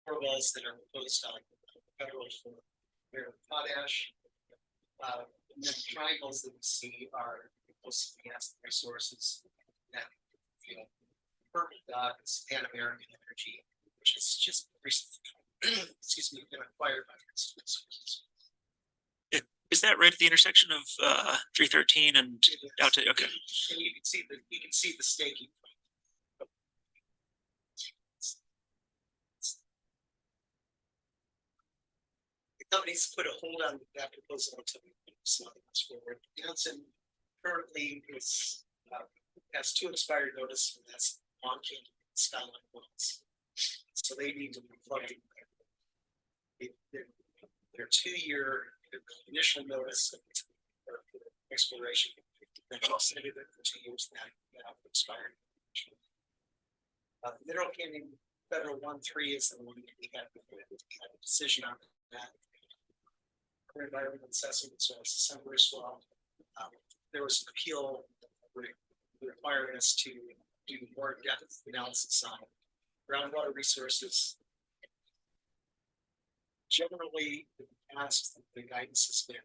4 wells that are proposed on federal for potash. And then the triangles that we see are most of the resources that purple dot is Pan American Energy, which is just recently excuse me, been acquired by resources. Is that right at the intersection of 313 and out to okay? And you can see the staking. The companies put a hold on that proposal until we moves forward. Johnson currently has 2 expired notices, and that's Long Canyon and Skyline wells. So they need to be plugged in. Their 2-year initial notice of exploration, then extended it for 2 years that expired. Mineral Canyon Federal 1-3 is the one that we had a decision on that. Environmental assessment, so it's December as well. There was an appeal requiring us to do more in-depth analysis on groundwater resources. Generally, in the past, the guidance has been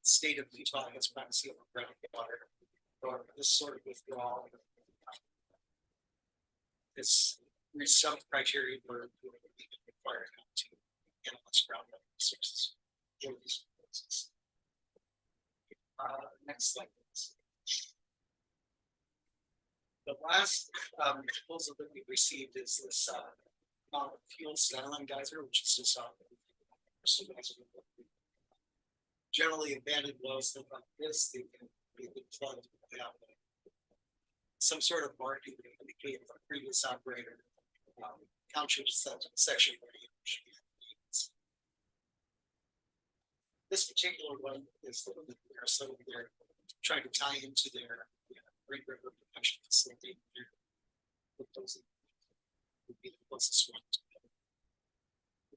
state of Utah has privacy over groundwater, or this sort of withdrawal. There's some criteria for required to analyze groundwater resources. Next slide, please. The last proposal that we received is this fuel styling geyser, which is just generally abandoned wells that like this, they can be plugged without some sort of marking that indicated the previous operator. Township section. This particular one is there, so they're trying to tie into their Great River production facility. Would be the closest one.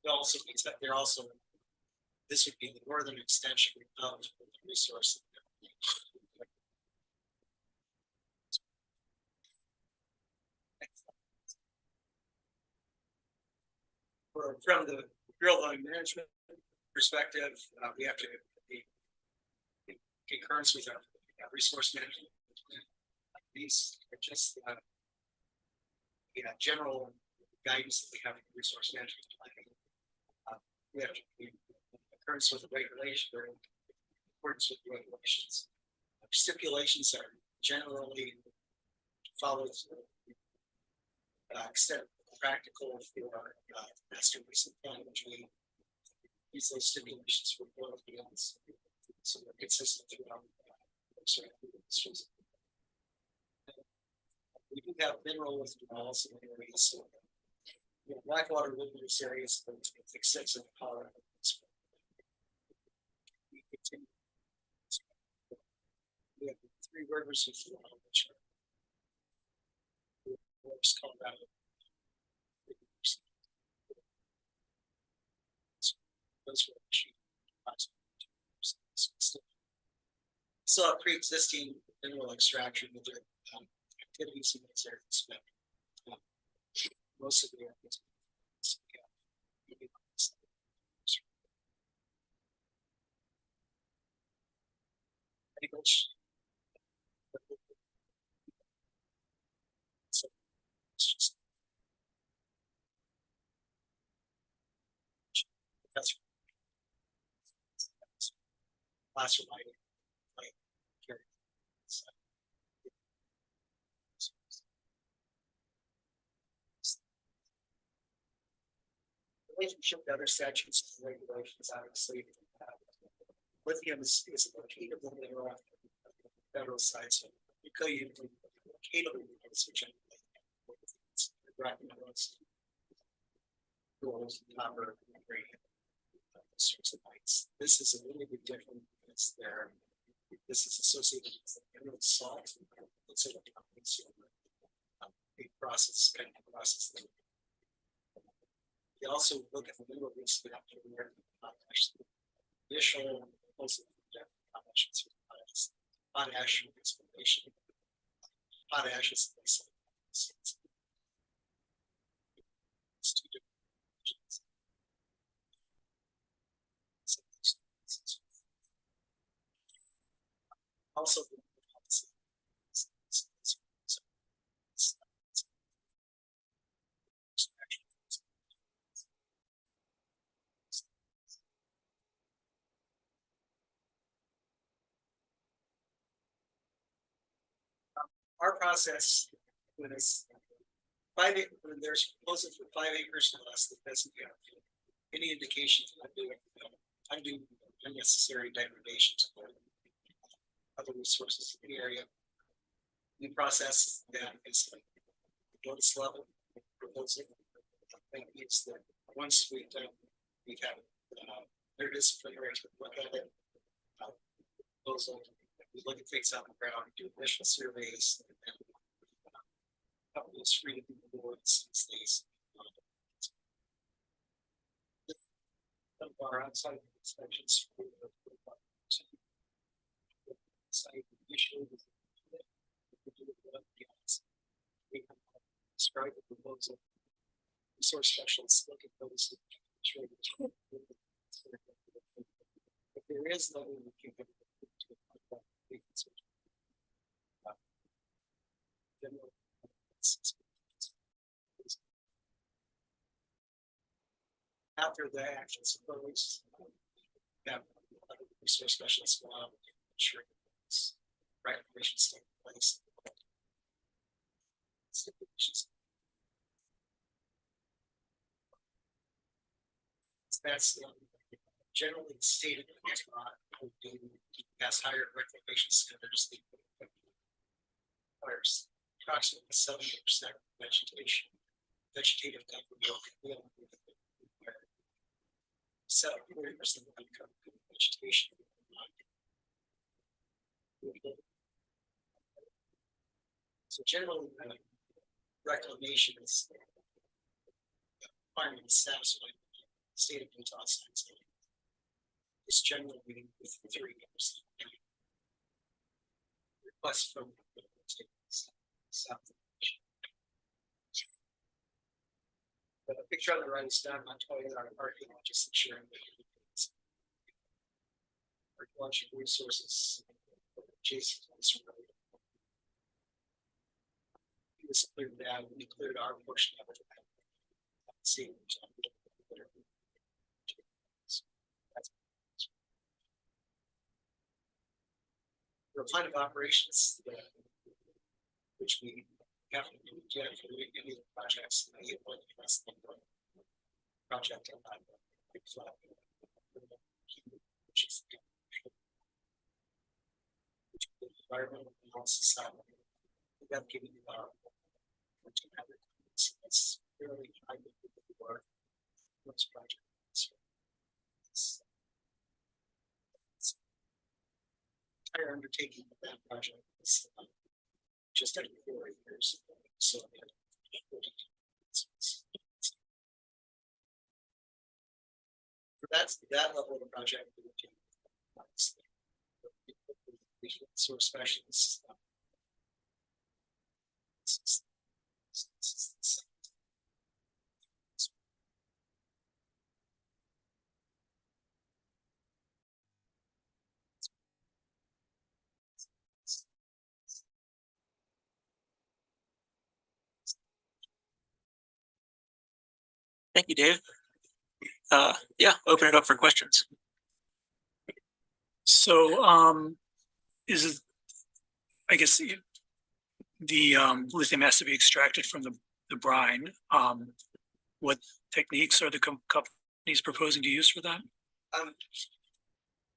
It also means that they're also, this would be the northern extension of the resource. From the drill line management perspective, we have to be in concurrence with our resource management. These are just general guidance that we have in resource management planning. We have to be in concurrence with the regulation or in accordance with the regulations. Stipulations are generally followed to extent practical for master recent plan, which we use those stipulations for both fields. So they're consistent throughout. We do have mineral withdrawals in areas. So, Blackwater wilderness areas, extensive power. We continue. We have 3 rivers of flow, which are Colorado. Those were still have pre-existing mineral extraction with their activities in those areas. Most of the areas. So it's just that's last reminder. Relationship to other statutes and regulations, obviously. Lithium is located on the federal side, so you could even locate on the switch. Copper, sorts of lights. This is a little bit different. It's there. This is associated with the mineral salt. It's a process, kind of process. We also look at the mineral risk after the additional potash exploration. Potash is it's 2 different regions. Also, our process when it's when there's proposal for 5 acres or less that doesn't have any indication of undue unnecessary degradation to other resources in the area. We process that is notice level proposal. That means that once we've had their disciplinary to look at it, proposal, we look at things on the ground, do initial surveys, and then those free to the boards these some of our outside inspections for site initially describe the proposal. Resource specialists look at those. If there is no, we can get after the actions closed, have resource specialists go out and ensure recommendations take place. That's generally stated has higher reclamation standards. Requires approximately 70% vegetation. Vegetative cover. 40% vegetation. So generally, reclamation is requirement satisfied state of Utah science. It's generally with 3 years. Request from South. But a picture on the right is done on 20 archaeological just ensuring that archaeological resources adjacent to this road. This cleared that we cleared our portion of it. See. The plan of operations, which we have to do for any of the projects, project which is environmental analysis. We have given you it's really high for most projects. Entire undertaking of that project is just under 4 years. So for that level of the project, source specialists. Thank you, Dave. Yeah, open it up for questions. So, is it, I guess the lithium has to be extracted from the brine. What techniques are the companies proposing to use for that?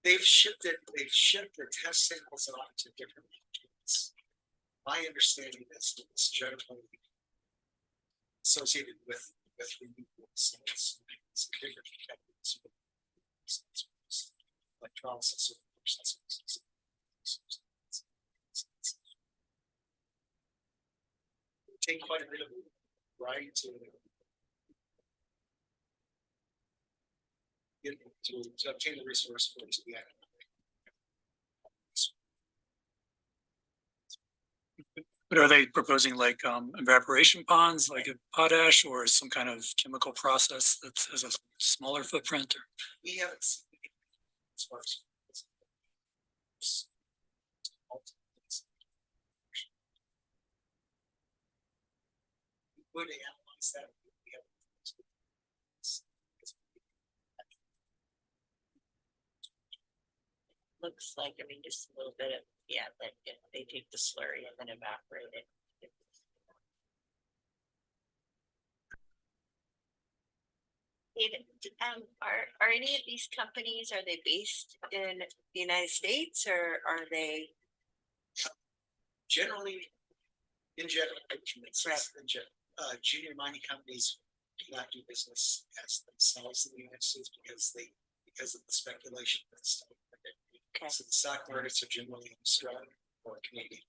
They've shipped their test samples off to different countries. My understanding is it's generally associated with renewables. It's different techniques, electrolysis or processes. Take quite a bit of right to get to obtain the resource for it to be active. But are they proposing like evaporation ponds, like a potash, or some kind of chemical process that has a smaller footprint? Or? We haven't seen it as far as we would analyze that. Looks like, I mean, just a little bit of, yeah, like if they take the slurry and then evaporate it. Are any of these companies, are they based in the United States or are they? Generally, in general, junior mining companies do not do business as themselves in the United States because of the speculation that's stuff. Okay. So the stock markets are generally in Australia or Canadian.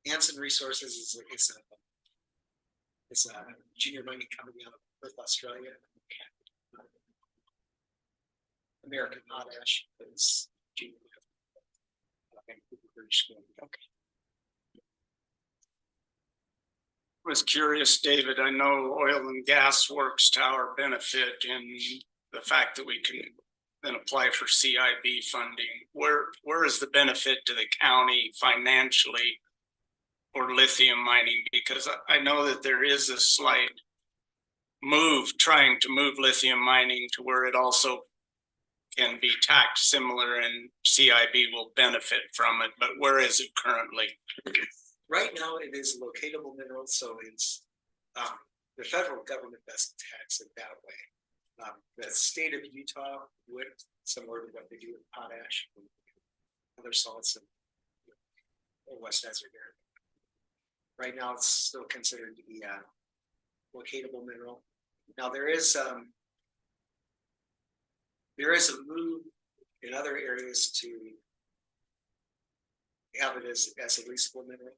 Hanson Resources is a junior mining company out of Perth, Australia. American Potash is junior. Okay. I was curious, David, I know oil and gas works to our benefit in the fact that we can then apply for CIB funding. Where is the benefit to the county financially for lithium mining? Because I know that there is a slight move trying to move lithium mining to where it also can be taxed similar and CIB will benefit from it, but where is it currently? Right now, it is locatable mineral, so it's, the federal government doesn't tax it that way. The state of Utah would, similar to what they do with potash, and other salts in the West Desert area. Right now, it's still considered to be a locatable mineral. Now, there is a move in other areas to have it as a leasable mineral.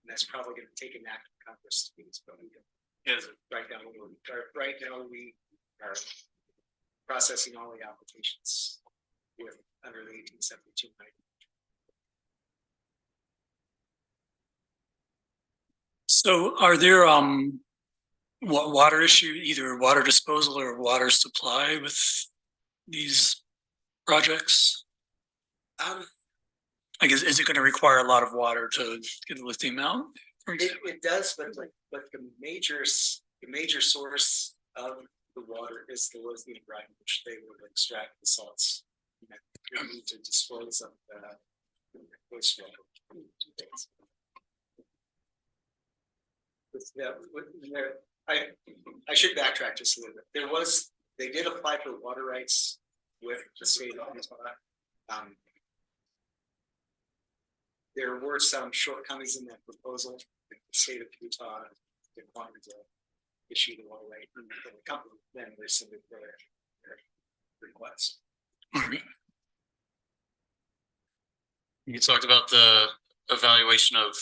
And that's probably going to take an act of Congress to do this, but we don't. Yes. Right now we are processing all the applications with under the 1872. So are there water issue, either water disposal or water supply with these projects? I guess, is it going to require a lot of water to get the lithium out? It does, but the major source of the water is the lithium brine, which they would extract the salts. You need to dispose of the wastewater. I should backtrack just a little bit. They did apply for water rights with the state of Utah. There were some shortcomings in that proposal. The state of Utah declined to issue the water right, and the company then rescinded their request. You talked about the evaluation of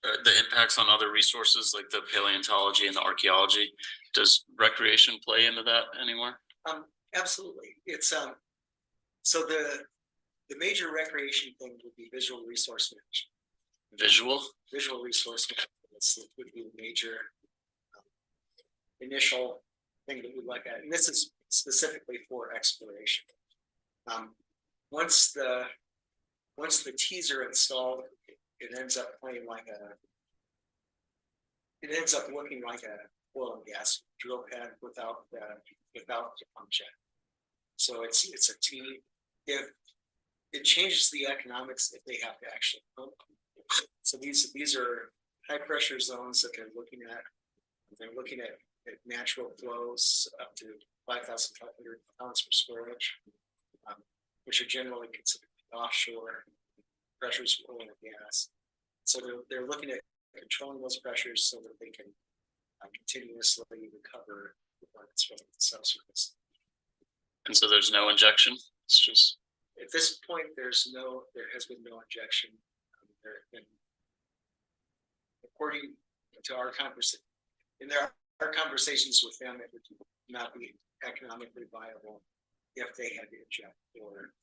the impacts on other resources like the paleontology and the archaeology. Does recreation play into that anymore? Absolutely. It's so the major recreation thing would be visual resource management. Visual resource management would be the major initial thing that we look at, and this is specifically for exploration. Once the teaser installed, it ends up playing like it ends up looking like a oil and gas drill pad without the pump jet. So it's a team. If it changes the economics if they have to actually pump. So these are high pressure zones that they're looking at. They're looking at natural flows up to 5,500 pounds per square inch, which are generally considered offshore pressures for oil and gas. So they're looking at controlling those pressures so that they can continuously recover the products from the subsurface. And so there's no injection. It's just at this point there has been no injection. There have been, according to our conversation, our conversations with them, it would not be economically viable if they had to inject or.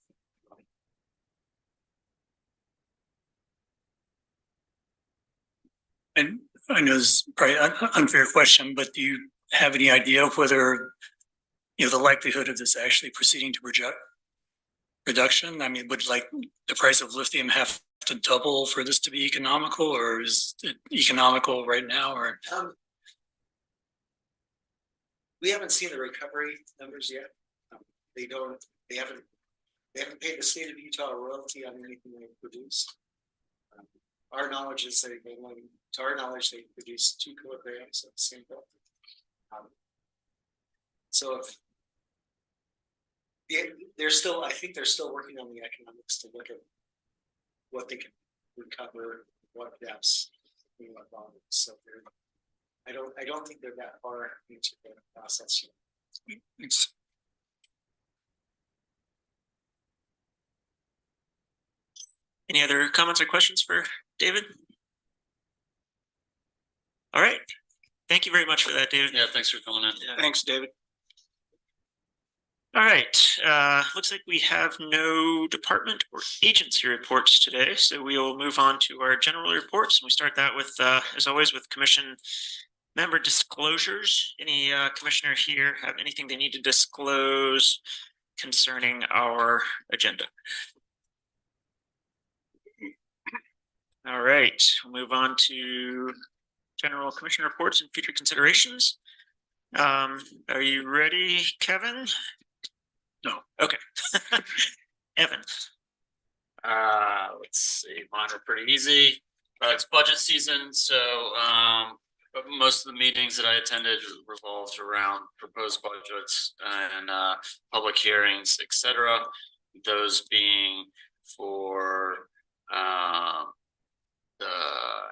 And I know this is probably an unfair question, but do you have any idea of whether, the likelihood of this actually proceeding to reduction? I mean, would like the price of lithium have to double for this to be economical, or is it economical right now? Or we haven't seen the recovery numbers yet. They haven't paid the state of Utah a royalty on anything they produce. Our knowledge is they produce 2 kilograms of sample. So I think they're still working on the economics to look at what they can recover, what depths, and what volumes. So I don't think they're that far into the process yet. Any other comments or questions for David? All right. Thank you very much for that, David. Yeah, thanks for coming in. Yeah. Thanks, David. All right. Looks like we have no department or agency reports today, so we'll move on to our general reports. And we start that with, as always, with commission member disclosures. Any commissioner here have anything they need to disclose concerning our agenda? All right, we'll move on to general commission reports and future considerations. Are you ready, Kevin? No. Okay. Evan. Let's see, mine are pretty easy. It's budget season, so but most of the meetings that I attended revolved around proposed budgets and public hearings, etc. Those being for the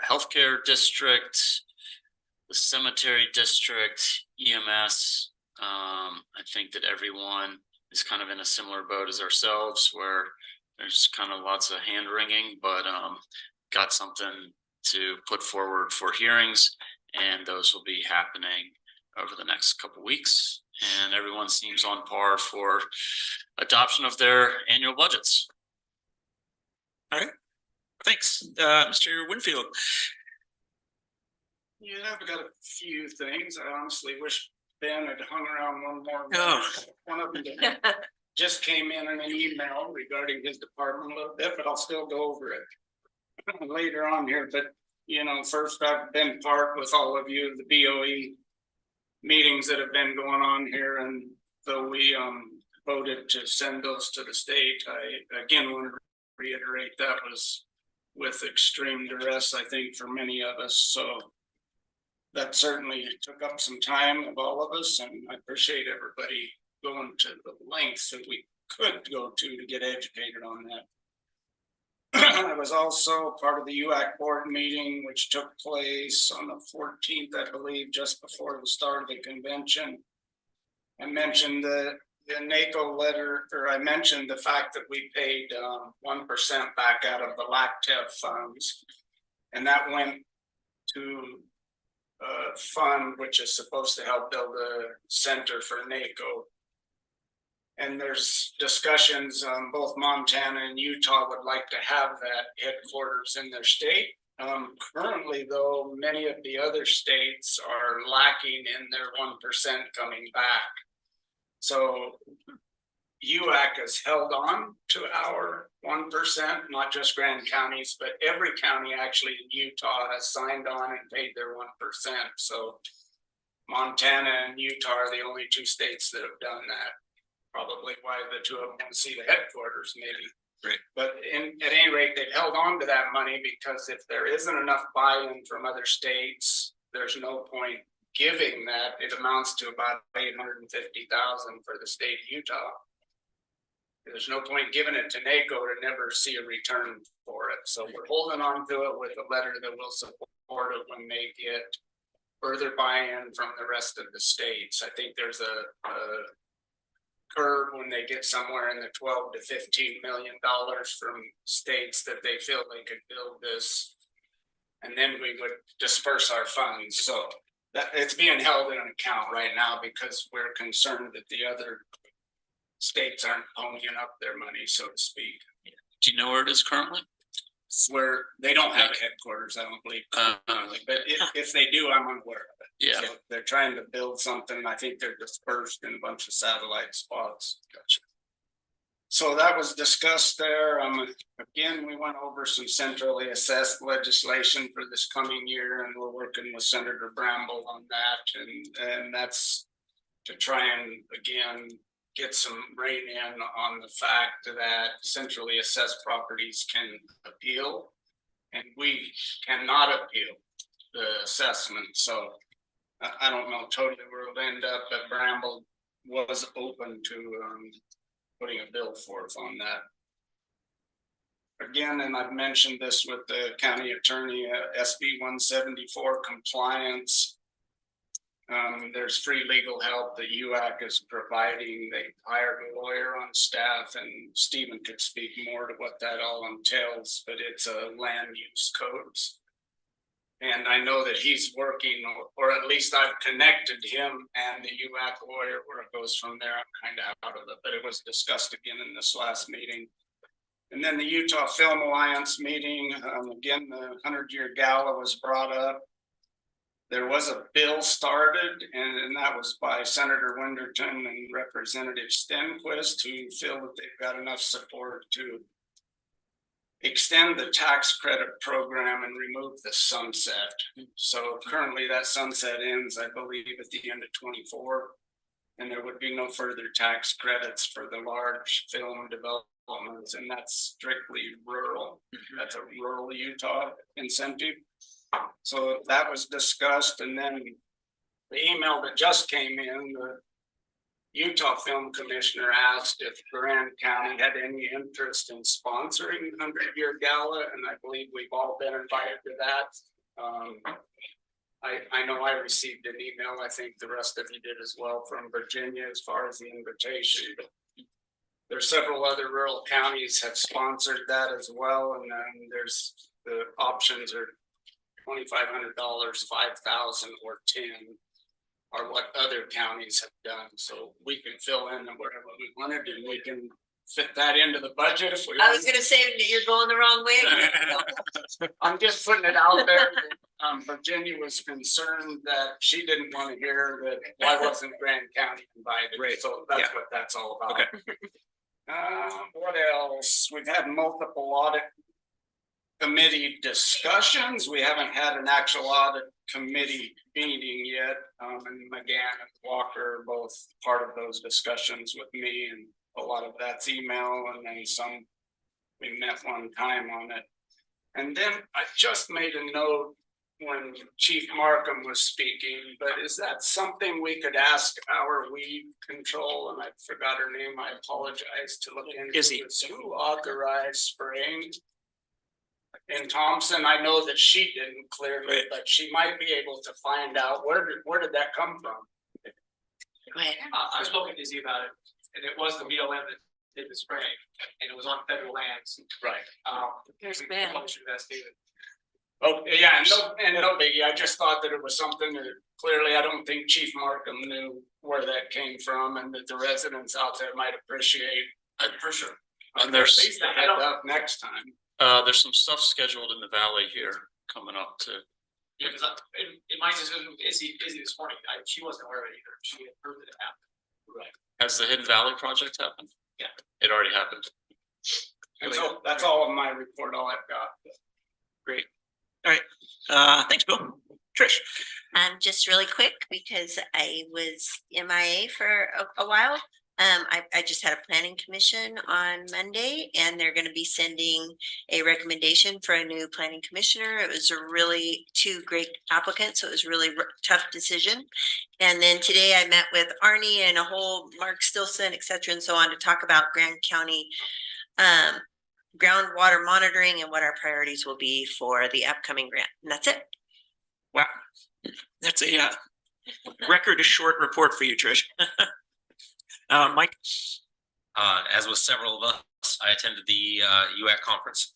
healthcare district, the cemetery district, EMS. I think that everyone is kind of in a similar boat as ourselves, where there's kind of lots of hand wringing, but got something to put forward for hearings, and those will be happening over the next couple weeks. And everyone seems on par for adoption of their annual budgets. All right, thanks, Mr. Winfield. Yeah, I've got a few things. I honestly wish Ben had hung around one more. Oh. One of them just came in an email regarding his department a little bit, but I'll still go over it later on here. But, you know, first I've been part with all of you, the BOE meetings that have been going on here. And though we voted to send those to the state, I again want to reiterate that was with extreme duress, I think, for many of us. So that certainly took up some time of all of us, and I appreciate everybody going to the lengths that we could go to get educated on that. I was also part of the UAC board meeting, which took place on the 14th, I believe, just before the start of the convention. I mentioned the NACO letter, or I mentioned the fact that we paid 1% back out of the LACTEV funds, and that went to a fund which is supposed to help build a center for NACO. And there's discussions, both Montana and Utah would like to have that headquarters in their state. Currently, though, many of the other states are lacking in their 1% coming back. So UAC has held on to our 1%, not just Grand Counties, but every county actually in Utah has signed on and paid their 1%. So Montana and Utah are the only two states that have done that. Probably why the two of them want to see the headquarters, maybe. Right. But at any rate, they've held on to that money because if there isn't enough buy-in from other states, there's no point giving that. It amounts to about $850,000 for the state of Utah. There's no point giving it to NACO to never see a return for it. So we're holding on to it with a letter that will support it when they get further buy-in from the rest of the states. I think there's a curve when they get somewhere in the $12 to $15 million from states that they feel they could build this, and then we would disperse our funds. So that it's being held in an account right now because we're concerned that the other states aren't ponying up their money, so to speak. Do you know where it is currently? It's where they don't have a headquarters, I don't believe. But if they do, I'm unaware of it. Yeah. So they're trying to build something. I think they're dispersed in a bunch of satellite spots. Gotcha. So that was discussed there. Again, we went over some centrally assessed legislation for this coming year, and we're working with Senator Bramble on that. And that's to try and, again, get some rein in on the fact that centrally assessed properties can appeal, and we cannot appeal the assessment. So I don't know totally where it'll end up, but Bramble was open to putting a bill forth on that. Again, and I've mentioned this with the county attorney, SB 174 compliance. There's free legal help that UAC is providing. They hired a lawyer on staff, and Stephen could speak more to what that all entails, but it's a land use codes. And I know that he's working, or at least I've connected him and the UAC lawyer. Where it goes from there, I'm kind of out of it, but it was discussed again in this last meeting. And then the Utah Film Alliance meeting, again, the 100-year gala was brought up. There was a bill started, and that was by Senator Winterton and Representative Stenquist, who feel that they've got enough support to extend the tax credit program and remove the sunset. So currently that sunset ends, I believe, at the end of 24, and there would be no further tax credits for the large film development developments, and that's strictly rural. That's a rural Utah incentive. So that was discussed, and then the email that just came in, the Utah Film Commissioner asked if Grand County had any interest in sponsoring 100-year gala, and I believe we've all been invited to that. I know I received an email, I think the rest of you did as well, from Virginia as far as the invitation. But there's several other rural counties have sponsored that as well, and then there's the options are $2,500, $5,000, or $10,000 are what other counties have done. So we can fill in wherever we wanted, and we can fit that into the budget if we. I was gonna say that you're going the wrong way. I'm just putting it out there. Virginia was concerned that she didn't want to hear that why wasn't Grand County invited. Right. So that's what that's all about. Okay. What else? We've had multiple audit committee discussions. We haven't had an actual audit committee meeting yet. And McGann and Walker are both part of those discussions with me, and a lot of that's email, and then some we met one time on it. And then I just made a note when Chief Markham was speaking, but is that something we could ask our weed control, and I forgot her name, I apologize, to look into? Is who authorized spraying in Thompson? I know that she didn't clearly, but she might be able to find out where did that come from? Go ahead. I was spoken to Izzy about it, and it was the BLM that did the spraying, and it was on federal lands. Right. There's been. Oh, yeah, and no biggie. I just thought that it was something that clearly I don't think Chief Markham knew where that came from, and that the residents out there might appreciate. For sure. And there's at least a head up next time. There's some stuff scheduled in the valley here coming up too. Yeah, because in my decision with Izzy this morning, she wasn't aware of it either. She had heard that it happened. Right. Has the Hidden Valley project happened? Yeah. It already happened. And so that's all of my report, all I've got. Great. All right. Thanks, Bill. Trish. Just really quick, because I was MIA for a while. I just had a planning commission on Monday, and they're going to be sending a recommendation for a new planning commissioner. It was a really two great applicants, so it was really tough decision. And then today I met with Arnie and a whole Mark Stilson, et cetera, and so on to talk about Grand County groundwater monitoring and what our priorities will be for the upcoming grant. And that's it. Wow. That's a record short report for you, Trish. Mike? As with several of us, I attended the UAC conference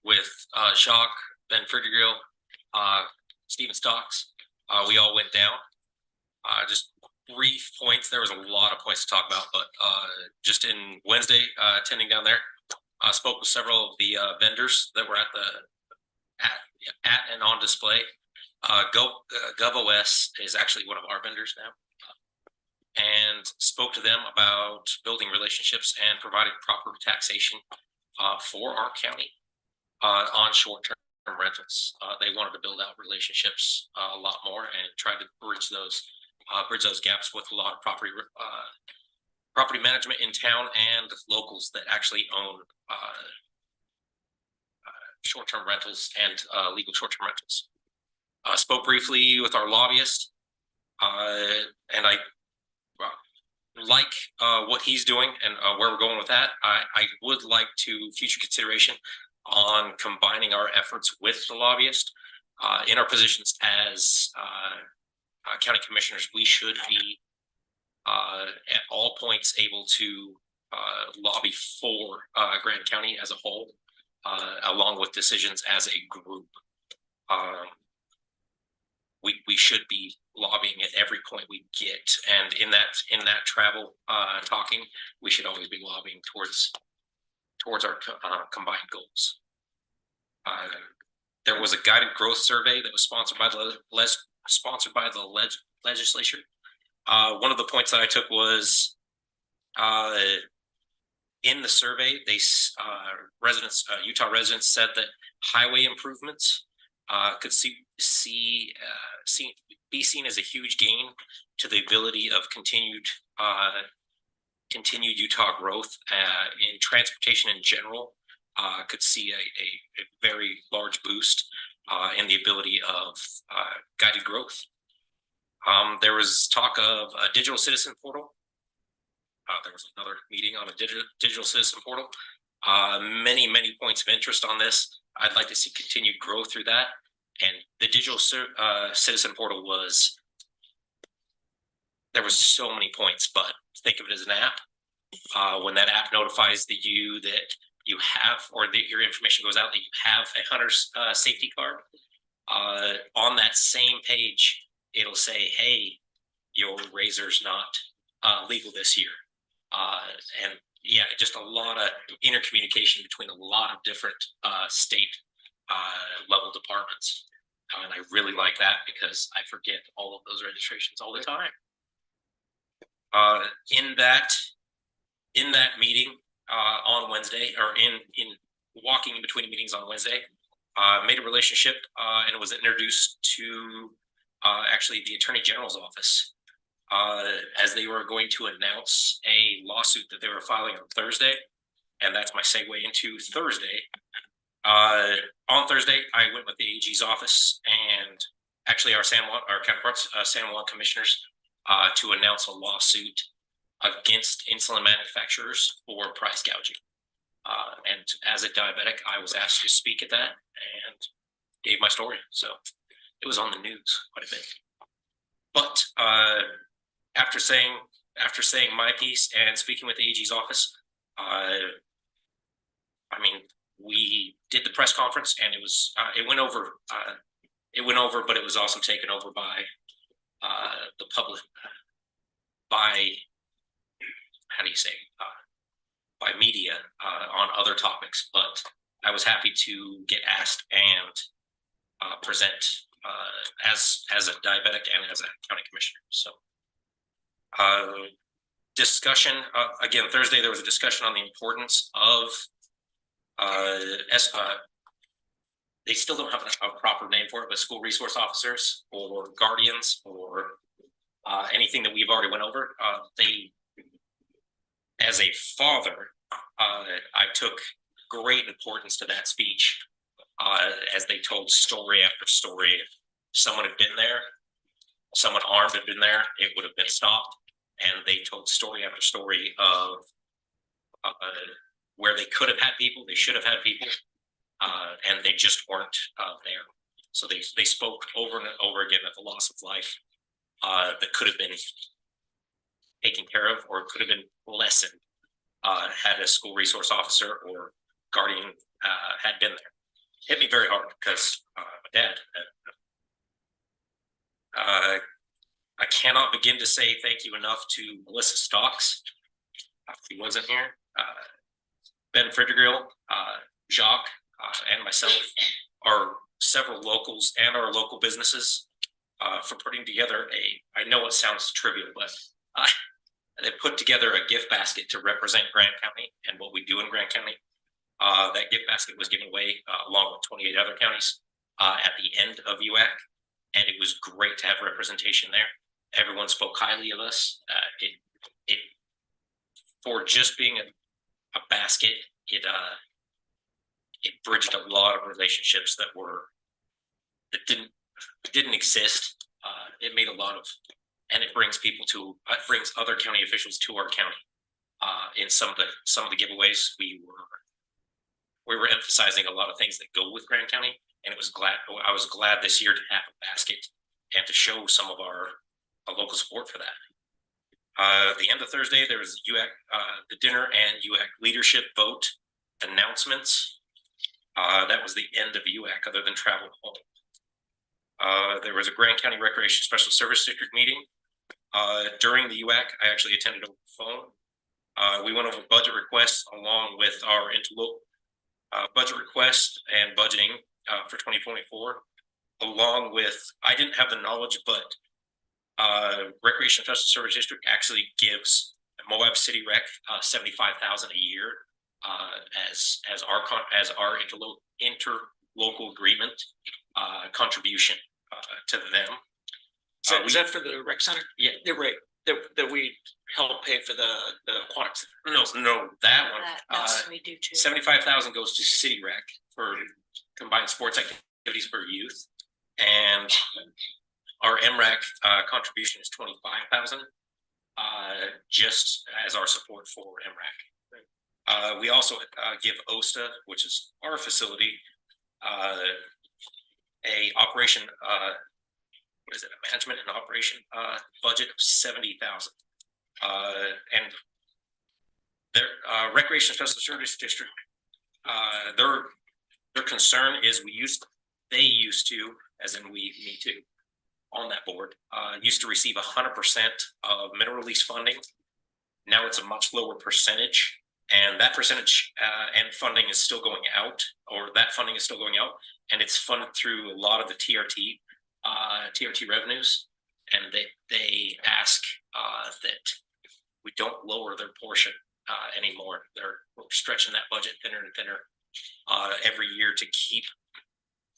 with Jacques, Ben Friedrichs, Stephen Stocks. We all went down. Just brief points. There was a lot of points to talk about, but just in Wednesday, attending down there, I spoke with several of the vendors that were at and on display. GovOS is actually one of our vendors now. And spoke to them about building relationships and providing proper taxation for our county on short-term rentals. They wanted to build out relationships a lot more and try to bridge those gaps with a lot of property management in town and locals that actually own short-term rentals and legal short-term rentals. Spoke briefly with our lobbyist, and I like what he's doing and where we're going with that. I would like to future consideration on combining our efforts with the lobbyist in our positions as county commissioners. We should be at all points able to lobby for Grand County as a whole, along with decisions as a group. We should be lobbying at every point we get, and in that travel talking, we should always be lobbying towards our combined goals. There was a guided growth survey that was sponsored by the legislature. One of the points that I took was in the survey, Utah residents said that highway improvements could be seen as a huge gain to the ability of continued continued Utah growth in transportation in general. Could see a very large boost in the ability of guided growth. There was talk of a digital citizen portal. There was another meeting on a digital citizen portal. Many points of interest on this. I'd like to see continued growth through that. And the digital citizen portal there was so many points, but think of it as an app. When that app notifies you that you have, or that your information goes out that you have a hunter's safety card, on that same page, it'll say, hey, your razor's not legal this year. And yeah, just a lot of intercommunication between a lot of different state level departments. And I really like that because I forget all of those registrations all the time. In that meeting on Wednesday, or in walking in between meetings on Wednesday, made a relationship and was introduced to actually the Attorney General's office as they were going to announce a lawsuit that they were filing on Thursday. And that's my segue into Thursday. On Thursday, I went with the AG's office and actually our counterparts, San Juan commissioners, to announce a lawsuit against insulin manufacturers for price gouging. And as a diabetic, I was asked to speak at that and gave my story. So it was on the news quite a bit. But after saying my piece and speaking with the AG's office, I mean, we did the press conference and it was it went over, but it was also taken over by the public, by by media on other topics. But I was happy to get asked and present as a diabetic and as a county commissioner. So discussion again, Thursday there was a discussion on the importance of they still don't have a proper name for it, but school resource officers or guardians or anything that we've already went over. As a father, I took great importance to that speech as they told story after story. If someone had been there, someone armed had been there, it would have been stopped. And they told story after story of where they could have had people, they should have had people, and they just weren't there. So they spoke over and over again of the loss of life that could have been taken care of or could have been lessened had a school resource officer or guardian had been there. Hit me very hard because my dad. I cannot begin to say thank you enough to Melissa Stocks. She wasn't here. Ben Fridrigill, Jacques, and myself are several locals and our local businesses for putting together I know it sounds trivial, but they put together a gift basket to represent Grant County and what we do in Grant County. That gift basket was given away along with 28 other counties at the end of UAC, and it was great to have representation there. Everyone spoke highly of us. It for just being a basket, it bridged a lot of relationships that didn't exist. It made a lot of, and it brings brings other county officials to our county. In some of the giveaways, we were emphasizing a lot of things that go with Grand County, and I was glad this year to have a basket and to show some of our local support for that. The end of Thursday, there was UAC, the dinner and UAC leadership vote announcements. That was the end of UAC, other than travel home. There was a Grand County Recreation Special Service District meeting. During the UAC, I actually attended over the phone. We went over budget requests along with our interlocal budget request and budgeting for 2024. Along with, I didn't have the knowledge, but Recreation Special Service District actually gives Moab City Rec $75,000 a year as our interlocal agreement contribution to them. So is that for the rec center? Yeah, Right. that we help pay for the aquatic center. No, that one, That's what we do too. 75,000 goes to City Rec for combined sports activities for youth. And our MRAC contribution is 25,000, just as our support for MRAC. We also give OSTA, which is our facility, a operation, what is it, a management and operation budget of 70,000. And their Recreation Special Service District, their concern is they used to, as in me too, on that board, used to receive 100% of mineral lease funding. Now it's a much lower percentage, and that percentage and funding is still going out, or that funding is still going out, and it's funded through a lot of the TRT revenues, and they ask that we don't lower their portion anymore. They're stretching that budget thinner and thinner every year to keep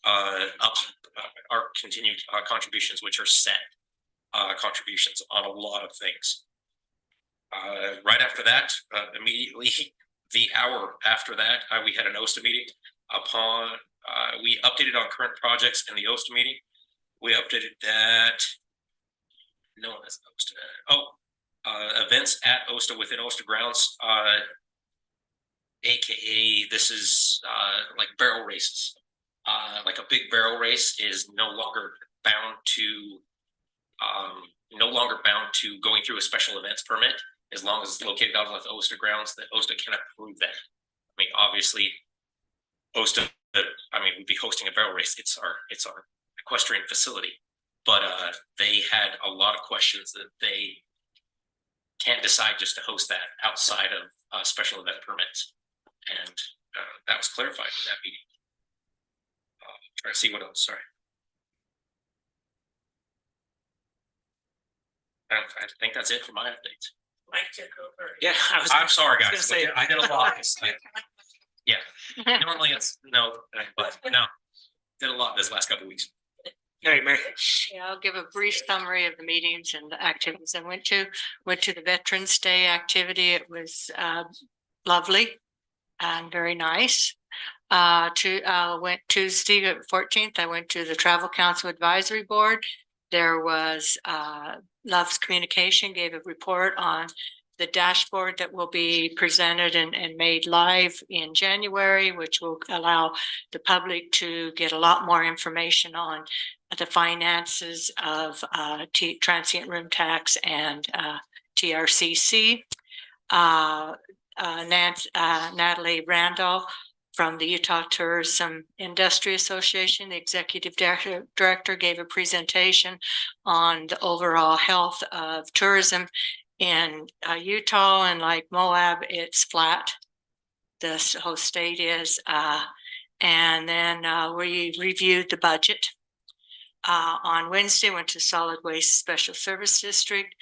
up our continued contributions, which are set contributions on a lot of things. Right after that, immediately the hour after that, we had an OSTA meeting. We updated on current projects in the OSTA meeting. We updated that. No one has OSTA. Events at OSTA within OSTA grounds, AKA this is like barrel races. Like a big barrel race is no longer bound to going through a special events permit, as long as it's located out of the OSTA grounds. That OSTA can approve that. I mean, obviously, OSTA. We'd be hosting a barrel race. It's our equestrian facility, but they had a lot of questions that they can't decide just to host that outside of special event permits, and that was clarified in that meeting. Try to see what else. Sorry. I think that's it for my updates. Mike took over. Yeah, I'm sorry, guys. Say, I did a lot. Yeah, normally it's no, but no, did a lot this last couple of weeks. All right, Mary. Yeah, I'll give a brief summary of the meetings and the activities I went to. Went to the Veterans Day activity. It was lovely and very nice. Went Tuesday, 14th. I went to the Travel Council Advisory Board. There was Love's Communication gave a report on the dashboard that will be presented and made live in January, which will allow the public to get a lot more information on the finances of transient room tax and TRCC. Natalie Randall from the Utah Tourism Industry Association, the executive director, gave a presentation on the overall health of tourism in Utah, and like Moab, it's flat. The whole state is. And then we reviewed the budget. On Wednesday, went to Solid Waste Special Service District.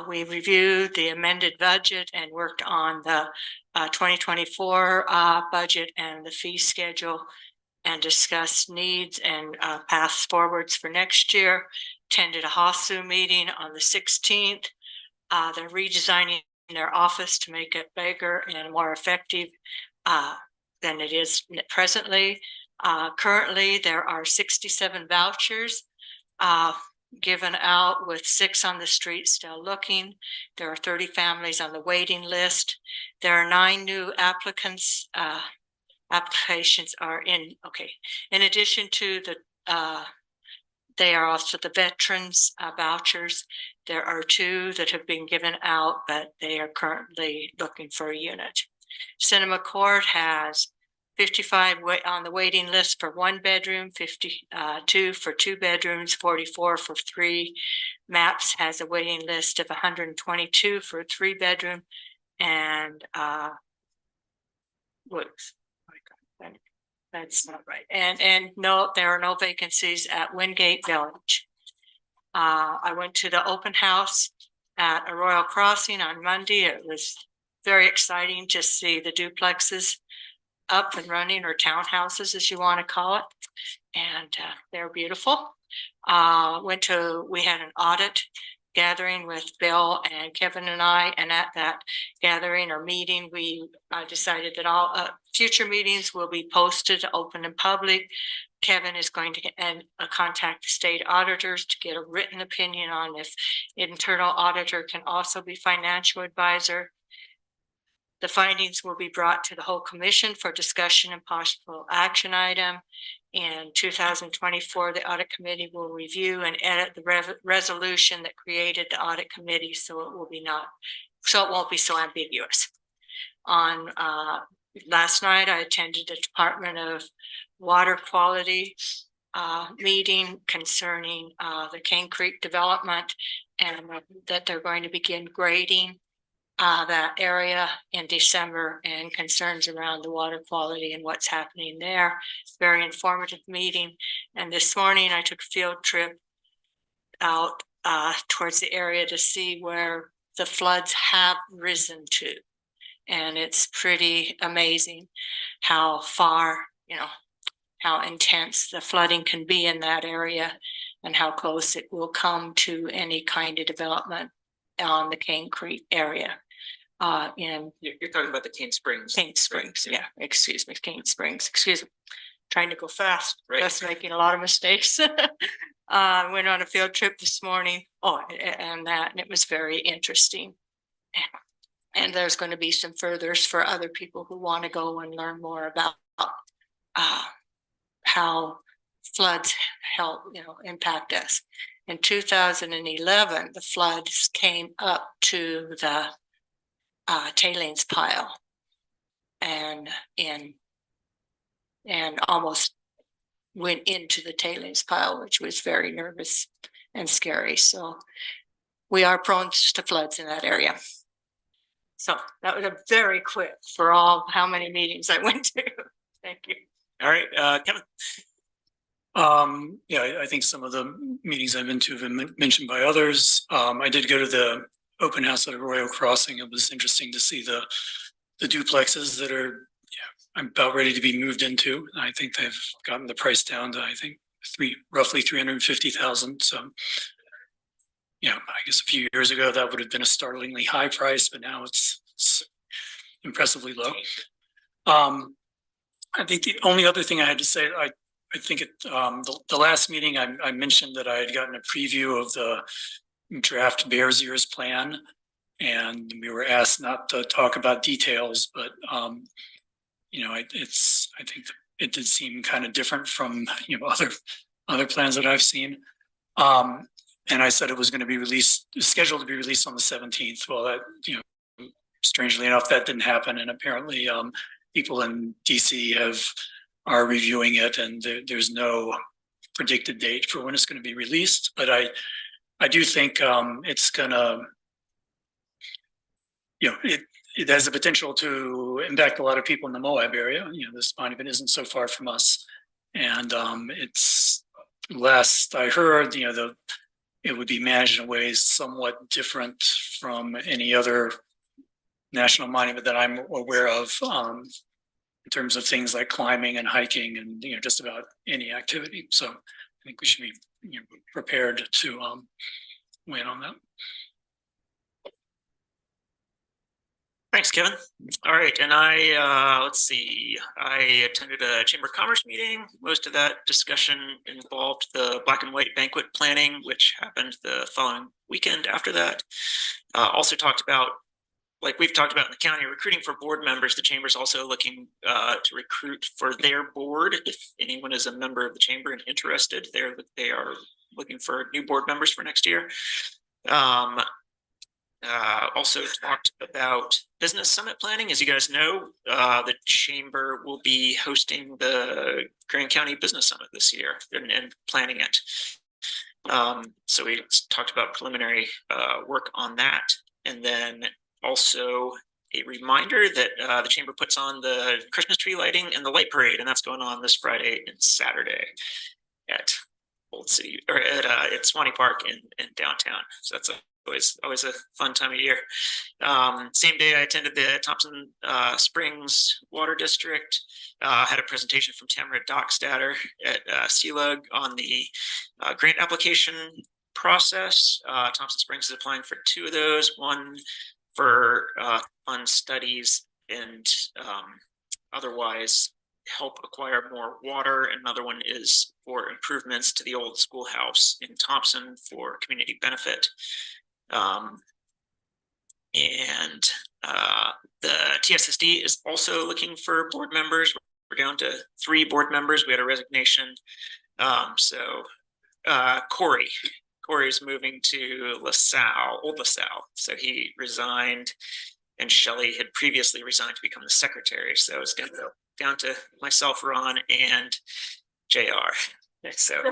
We reviewed the amended budget and worked on the 2024 budget and the fee schedule, and discussed needs and paths forwards for next year. Attended a HASU meeting on the 16th. They're redesigning their office to make it bigger and more effective than it is presently. Currently, there are 67 vouchers given out, with 6 on the street still looking. There are 30 families on the waiting list. There are 9 new applicants. Applications are in. Okay. In addition to the, they are also the veterans vouchers. There are 2 that have been given out, but they are currently looking for a unit. Cinema Court has 55 on the waiting list for 1 bedroom, 52 for 2 bedrooms, 44 for 3. Maps has a waiting list of 122 for a 3 bedroom, and whoops, that's not right. And no, there are no vacancies at Wingate Village. I went to the open house at Arroyo Crossing on Monday. It was very exciting to see the duplexes up and running, or townhouses as you want to call it, and they're beautiful. We had an audit gathering with Bill and Kevin and I, and at that gathering or meeting, we decided that all future meetings will be posted, open and public. Kevin is going to contact the state auditors to get a written opinion on if internal auditor can also be financial advisor. The findings will be brought to the whole commission for discussion and possible action item. In 2024, the audit committee will review and edit the resolution that created the audit committee, so it won't be so ambiguous. On last night, I attended the Department of Water Quality meeting concerning the Cane Creek development, and that they're going to begin grading that area in December, and concerns around the water quality and what's happening there. Very informative meeting. And this morning I took a field trip out towards the area to see where the floods have risen to. And it's pretty amazing how far, how intense the flooding can be in that area, and how close it will come to any kind of development on the Cane Creek area. You're talking about the Cane Springs. Cane Springs, yeah, excuse me, Cane Springs, excuse me. Trying to go fast, right. Just making a lot of mistakes. Went on a field trip this morning. And it was very interesting. And there's going to be some furthers for other people who want to go and learn more about how floods help, impact us. In 2011, the floods came up to the tailings pile and almost went into the tailings pile, which was very nervous and scary. So we are prone to floods in that area. So that was a very quick for how many meetings I went to. Thank you. All right, Kevin. I think some of the meetings I've been to have been mentioned by others. I did go to the open house at Arroyo Crossing. It was interesting to see the duplexes that are, I'm about ready to be moved into. I think they've gotten the price down to, I think, roughly 350,000. So, I guess a few years ago that would have been a startlingly high price, but now it's impressively low. I think the only other thing I had to say, I think the last meeting I mentioned that I had gotten a preview of the draft Bears Ears plan, and we were asked not to talk about details, but I think it did seem kind of different from other plans that I've seen. And I said it was going to be scheduled to be released on the 17th. Well, that strangely enough, that didn't happen, and apparently people in DC are reviewing it, and there's no predicted date for when it's going to be released. But I do think it's gonna, it has the potential to impact a lot of people in the Moab area. This monument isn't so far from us, and it's, last I heard, it would be managed in ways somewhat different from any other national monument that I'm aware of, in terms of things like climbing and hiking and just about any activity. So I think we should be prepared to win on that. Thanks, Kevin. All right, and let's see, I attended a Chamber of Commerce meeting. Most of that discussion involved the black and white banquet planning, which happened the following weekend after that. Also talked about, like we've talked about in the county, recruiting for board members. The Chamber's also looking to recruit for their board. If anyone is a member of the Chamber and interested, they are looking for new board members for next year. Also talked about business summit planning. As you guys know, the Chamber will be hosting the Grand County Business Summit this year and planning it. So we talked about preliminary work on that. And then also a reminder that the Chamber puts on the Christmas tree lighting and the light parade, and that's going on this Friday and Saturday at Old City, or at Swanee Park in downtown. So that's always a fun time of year. Same day I attended the Thompson Springs Water District. Had a presentation from Tamara Dockstader at CLUG on the grant application process. Thompson Springs is applying for 2 of those, one for fund studies and otherwise help acquire more water. Another one is for improvements to the old schoolhouse in Thompson for community benefit. And the TSSD is also looking for board members. We're down to 3 board members. We had a resignation. Corey's moving to Old LaSalle. So he resigned, and Shelley had previously resigned to become the secretary. So it's down to myself, Ron, and JR. So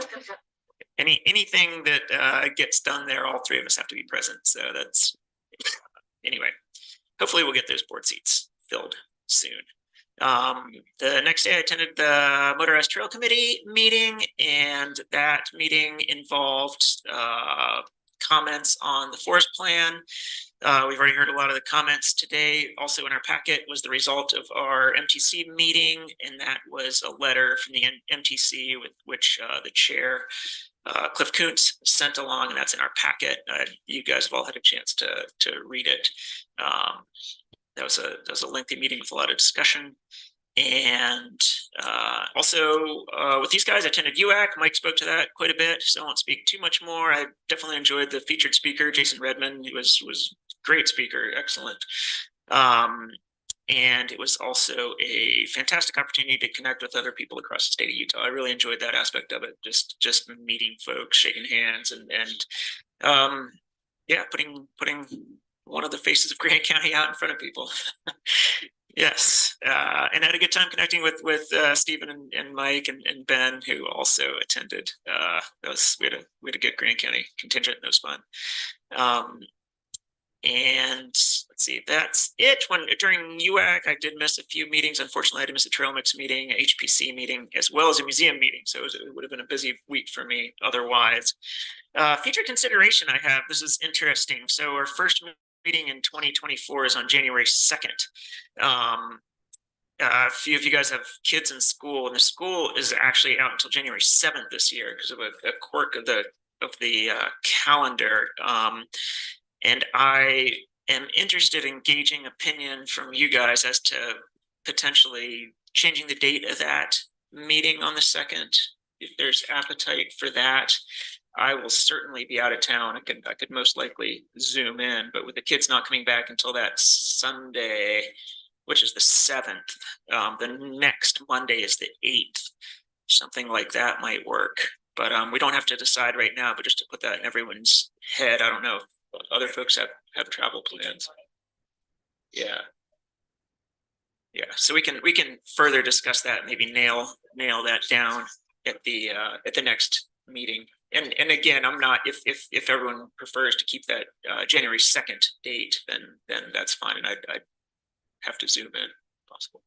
anything that gets done there, all 3 of us have to be present. So that's anyway. Hopefully we'll get those board seats filled soon. The next day I attended the Motorized Trail Committee meeting, and that meeting involved comments on the forest plan. We've already heard a lot of the comments today. Also in our packet was the result of our MTC meeting, and that was a letter from the MTC with which the chair, Cliff Kuntz, sent along, and that's in our packet. You guys have all had a chance to read it. That was a lengthy meeting with a lot of discussion. And also with these guys, I attended UAC. Mike spoke to that quite a bit, so I won't speak too much more. I definitely enjoyed the featured speaker, Jason Redmond. He was great speaker, excellent. And it was also a fantastic opportunity to connect with other people across the state of Utah. I really enjoyed that aspect of it, just meeting folks, shaking hands, and yeah, putting one of the faces of Grand County out in front of people. Yes, and had a good time connecting with Stephen and Mike and Ben, who also attended. We had a good Grand County contingent. It was fun. And let's see, that's it. During UAC, I did miss a few meetings. Unfortunately, I had to miss a trail mix meeting, a HPC meeting, as well as a museum meeting. So it would have been a busy week for me otherwise. Feature consideration I have, this is interesting. So our first meeting in 2024 is on January 2nd. A few of you guys have kids in school, and the school is actually out until January 7th this year because of a quirk of the calendar. And I am interested in gauging opinion from you guys as to potentially changing the date of that meeting on the 2nd. If there's appetite for that, I will certainly be out of town. I could most likely Zoom in, but with the kids not coming back until that Sunday, which is the 7th, the next Monday is the 8th. Something like that might work, but we don't have to decide right now, but just to put that in everyone's head. I don't know if other folks have travel plans. Yeah. So we can further discuss that, maybe nail that down at the next meeting. And again, I'm not, if everyone prefers to keep that January 2nd date, then that's fine. And I'd have to zoom in if possible.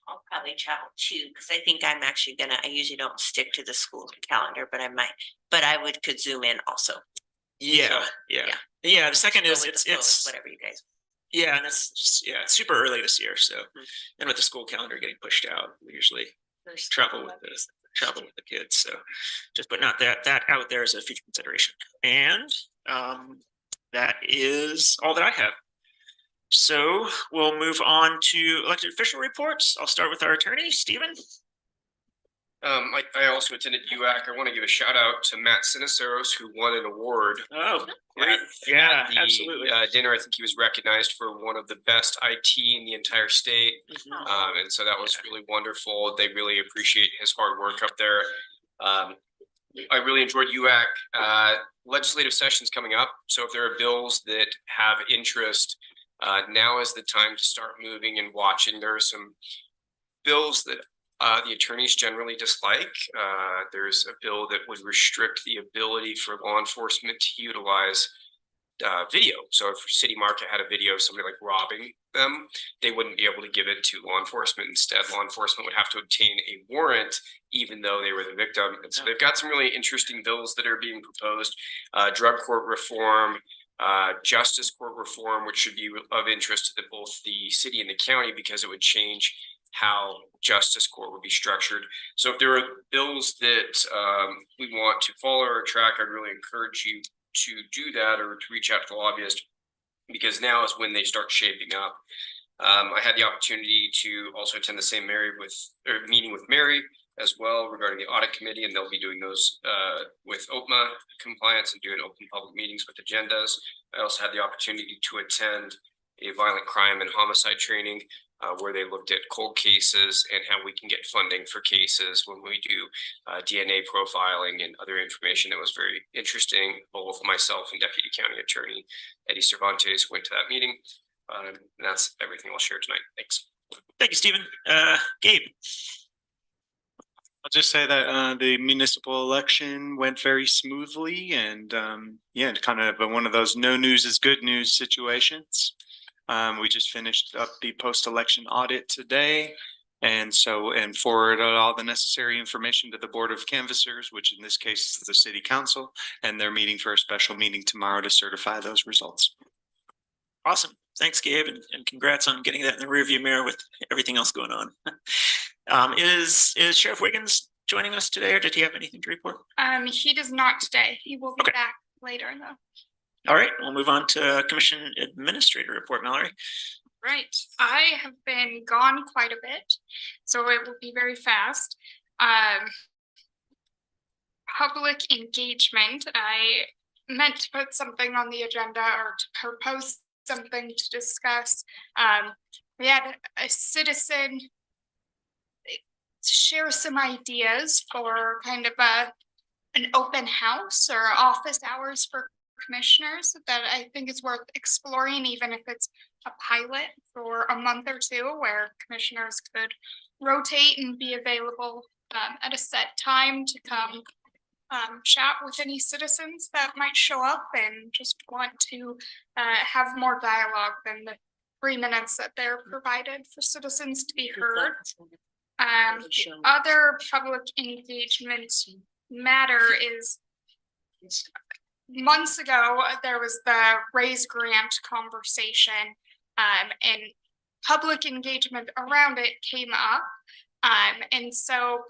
I'll probably travel too, because I think I'm actually I usually don't stick to the school calendar, but I could zoom in also. Yeah. The 2nd is it's whatever you guys. Yeah, and it's super early this year. So, and with the school calendar getting pushed out, we usually travel with the kids. So, just putting out that out there as a future consideration. And that is all that I have. So we'll move on to elected official reports. I'll start with our attorney, Stephen. I also attended UAC. I want to give a shout out to Matt Siniceros, who won an award. Oh, great. Yeah, absolutely. Dinner, I think he was recognized for one of the best IT in the entire state. And so that was really wonderful. They really appreciate his hard work up there. I really enjoyed UAC. Legislative session's coming up. So if there are bills that have interest, now is the time to start moving and watching. There are some bills that the attorneys generally dislike. There's a bill that would restrict the ability for law enforcement to utilize video. So if City Market had a video of somebody like robbing them, they wouldn't be able to give it to law enforcement. Instead, law enforcement would have to obtain a warrant even though they were the victim. And so they've got some really interesting bills that are being proposed. Drug court reform, justice court reform, which should be of interest to both the city and the county because it would change how justice court would be structured. So if there are bills that we want to follow or track, I'd really encourage you to do that or to reach out to the lobbyist, because now is when they start shaping up. I had the opportunity to also attend the same meeting with Mary as well regarding the audit committee, and they'll be doing those with OPMA compliance and doing open public meetings with agendas. I also had the opportunity to attend a violent crime and homicide training where they looked at cold cases and how we can get funding for cases when we do DNA profiling and other information. That was very interesting. Both myself and Deputy County Attorney Eddie Cervantes went to that meeting. And that's everything I'll share tonight. Thanks. Thank you, Stephen. Gabe. I'll just say that the municipal election went very smoothly, and yeah, kind of one of those no news is good news situations. We just finished up the post-election audit today, and forwarded all the necessary information to the Board of Canvassers, which in this case is the City Council, and they're meeting for a special meeting tomorrow to certify those results. Awesome. Thanks, Gabe, and congrats on getting that in the rearview mirror with everything else going on. Is Sheriff Wiggins joining us today, or did he have anything to report? He does not today. He will be back later though. All right, we'll move on to Commission Administrator report, Mallory. Right. I have been gone quite a bit, so it will be very fast. Public engagement. I meant to put something on the agenda or to propose something to discuss. We had a citizen share some ideas for kind of an open house or office hours for commissioners that I think is worth exploring, even if it's a pilot for a month or two, where commissioners could rotate and be available at a set time to come chat with any citizens that might show up and just want to have more dialogue than the 3 minutes that they're provided for citizens to be heard. Other public engagement matter is months ago, there was the raise grant conversation, and public engagement around it came up. And so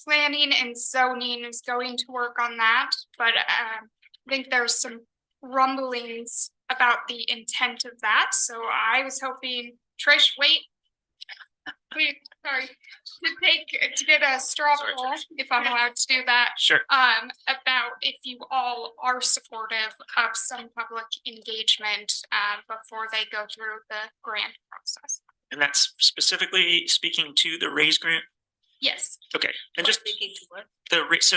planning and zoning is going to work on that, but I think there's some rumblings about the intent of that. So I was hoping, Trish, wait, please, sorry, to get a straw poll, if I'm allowed to do that. Sure. About if you all are supportive of some public engagement before they go through the grant process. And that's specifically speaking to the raise grant? Yes. Okay, and just the raise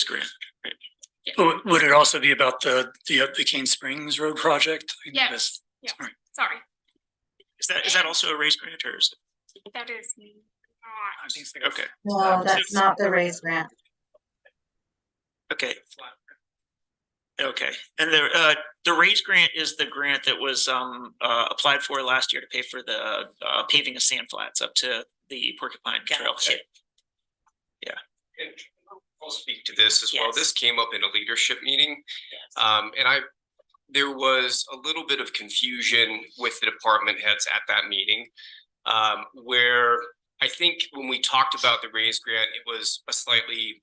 grant, right? Yeah. Would it also be about the Cane Springs Road project? Yes. Yeah. Sorry. Is that also a raise grant, or is it? That is not. I think so. Okay. No, that's not the raise grant. Okay. Okay, and the raise grant is the grant that was applied for last year to pay for the paving of sand flats up to the Porcupine Trail. Yeah. And I'll speak to this as well. This came up in a leadership meeting, and there was a little bit of confusion with the department heads at that meeting, where I think when we talked about the raise grant, it was a slightly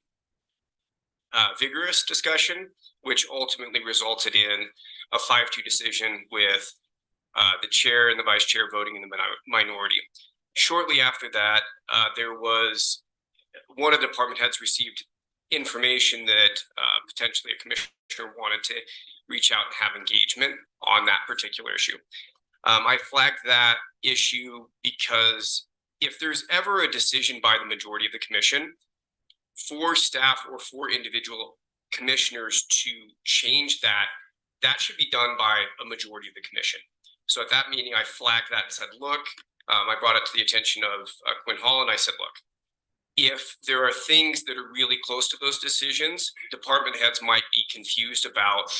vigorous discussion, which ultimately resulted in a 5-2 decision with the chair and the vice chair voting in the minority. Shortly after that, there was one of the department heads received information that potentially a commissioner wanted to reach out and have engagement on that particular issue. I flagged that issue because if there's ever a decision by the majority of the commission for staff or for individual commissioners to change that, that should be done by a majority of the commission. So at that meeting, I flagged that and said, look, I brought it to the attention of Quinn Hall, and I said, look, if there are things that are really close to those decisions, department heads might be confused about,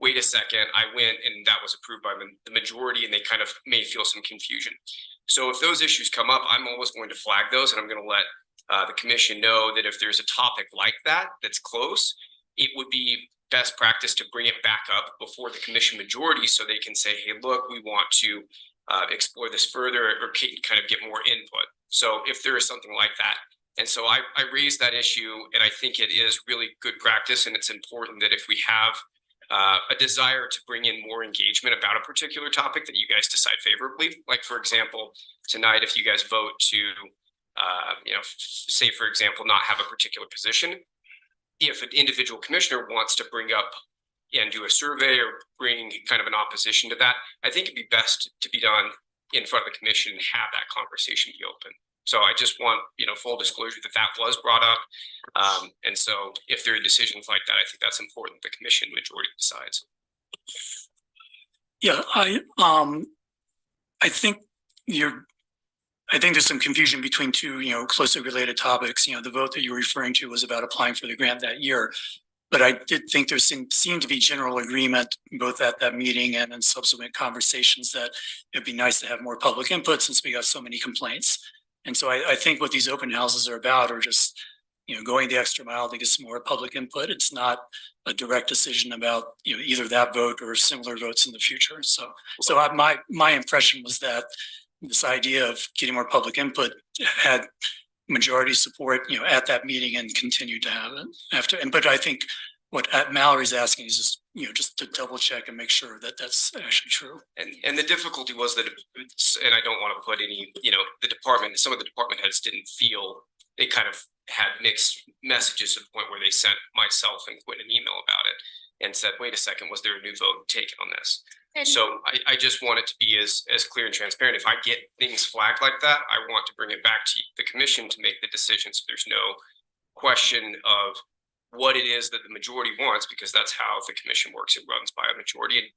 wait a second, I went and that was approved by the majority, and they kind of may feel some confusion. So if those issues come up, I'm always going to flag those, and I'm going to let the commission know that if there's a topic like that that's close, it would be best practice to bring it back up before the commission majority so they can say, hey, look, we want to explore this further or kind of get more input. So if there is something like that, And so I raised that issue, and I think it is really good practice, and it's important that if we have a desire to bring in more engagement about a particular topic, that you guys decide favorably. Like, for example, tonight, if you guys vote to, say, for example, not have a particular position, if an individual commissioner wants to bring up and do a survey or bring kind of an opposition to that, I think it'd be best to be done in front of the commission and have that conversation be open. So I just want, full disclosure that was brought up. And so if there are decisions like that, I think that's important. The commission majority decides. Yeah, I think there's some confusion between two, closely related topics. The vote that you're referring to was about applying for the grant that year. But I did think there seemed to be general agreement both at that meeting and in subsequent conversations that it'd be nice to have more public input since we got so many complaints. And so I think what these open houses are about are just, going the extra mile to get some more public input. It's not a direct decision about, either that vote or similar votes in the future. So my impression was that this idea of getting more public input had majority support, at that meeting and continued to have it after. But I think what Mallory's asking is just, just to double check and make sure that that's actually true. And the difficulty was that, and I don't want to put any, some of the department heads didn't feel, they kind of had mixed messages to the point where they sent myself and Quinn an email about it and said, wait a second, was there a new vote taken on this? So I just want it to be as clear and transparent. If I get things flagged like that, I want to bring it back to the commission to make the decision. So there's no question of what it is that the majority wants, because that's how the commission works. It runs by a majority. And,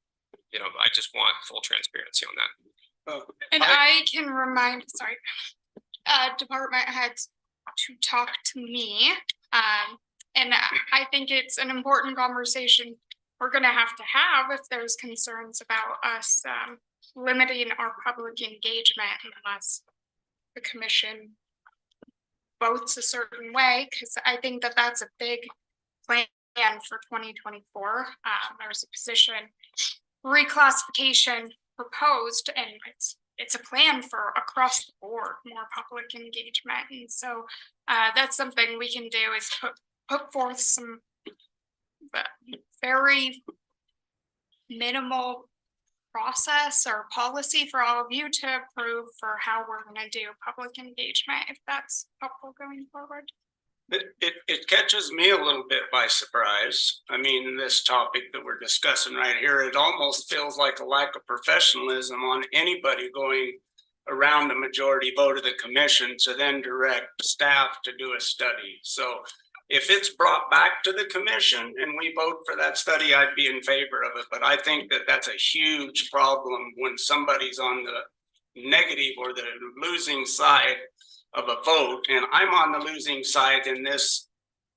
I just want full transparency on that. And I can remind, department heads to talk to me. And I think it's an important conversation we're going to have if there's concerns about us limiting our public engagement unless the commission votes a certain way, because I think that's a big plan for 2024. There's a position reclassification proposed, and it's a plan for across the board, more public engagement. And so that's something we can do, is put forth some very minimal process or policy for all of you to approve for how we're going to do public engagement, if that's helpful going forward. It catches me a little bit by surprise. I mean, this topic that we're discussing right here, it almost feels like a lack of professionalism on anybody going around the majority vote of the commission to then direct staff to do a study. So if it's brought back to the commission and we vote for that study, I'd be in favor of it. But I think that that's a huge problem when somebody's on the negative or the losing side of a vote. And I'm on the losing side in this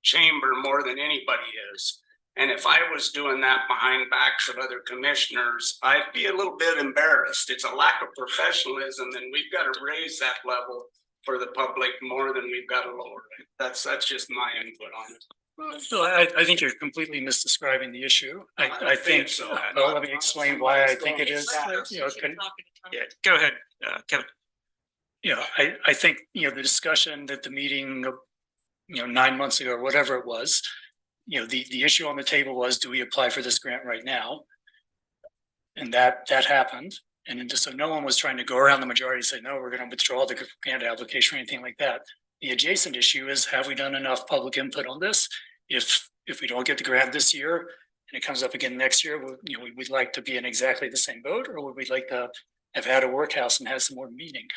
chamber more than anybody is. And if I was doing that behind backs of other commissioners, I'd be a little bit embarrassed. It's a lack of professionalism, and we've got to raise that level for the public more than we've got to lower it. That's just my input on it. So I think you're completely misdescribing the issue. I think so. Let me explain why I think it is. Yeah, go ahead, Kevin. I think, the discussion at the meeting, 9 months ago or whatever it was, the issue on the table was, do we apply for this grant right now? And that happened. And so no one was trying to go around the majority and say, no, we're going to withdraw the grant application or anything like that. The adjacent issue is, have we done enough public input on this? If we don't get the grant this year and it comes up again next year, we'd like to be in exactly the same boat, or would we like to have had a workhouse and had some more meeting,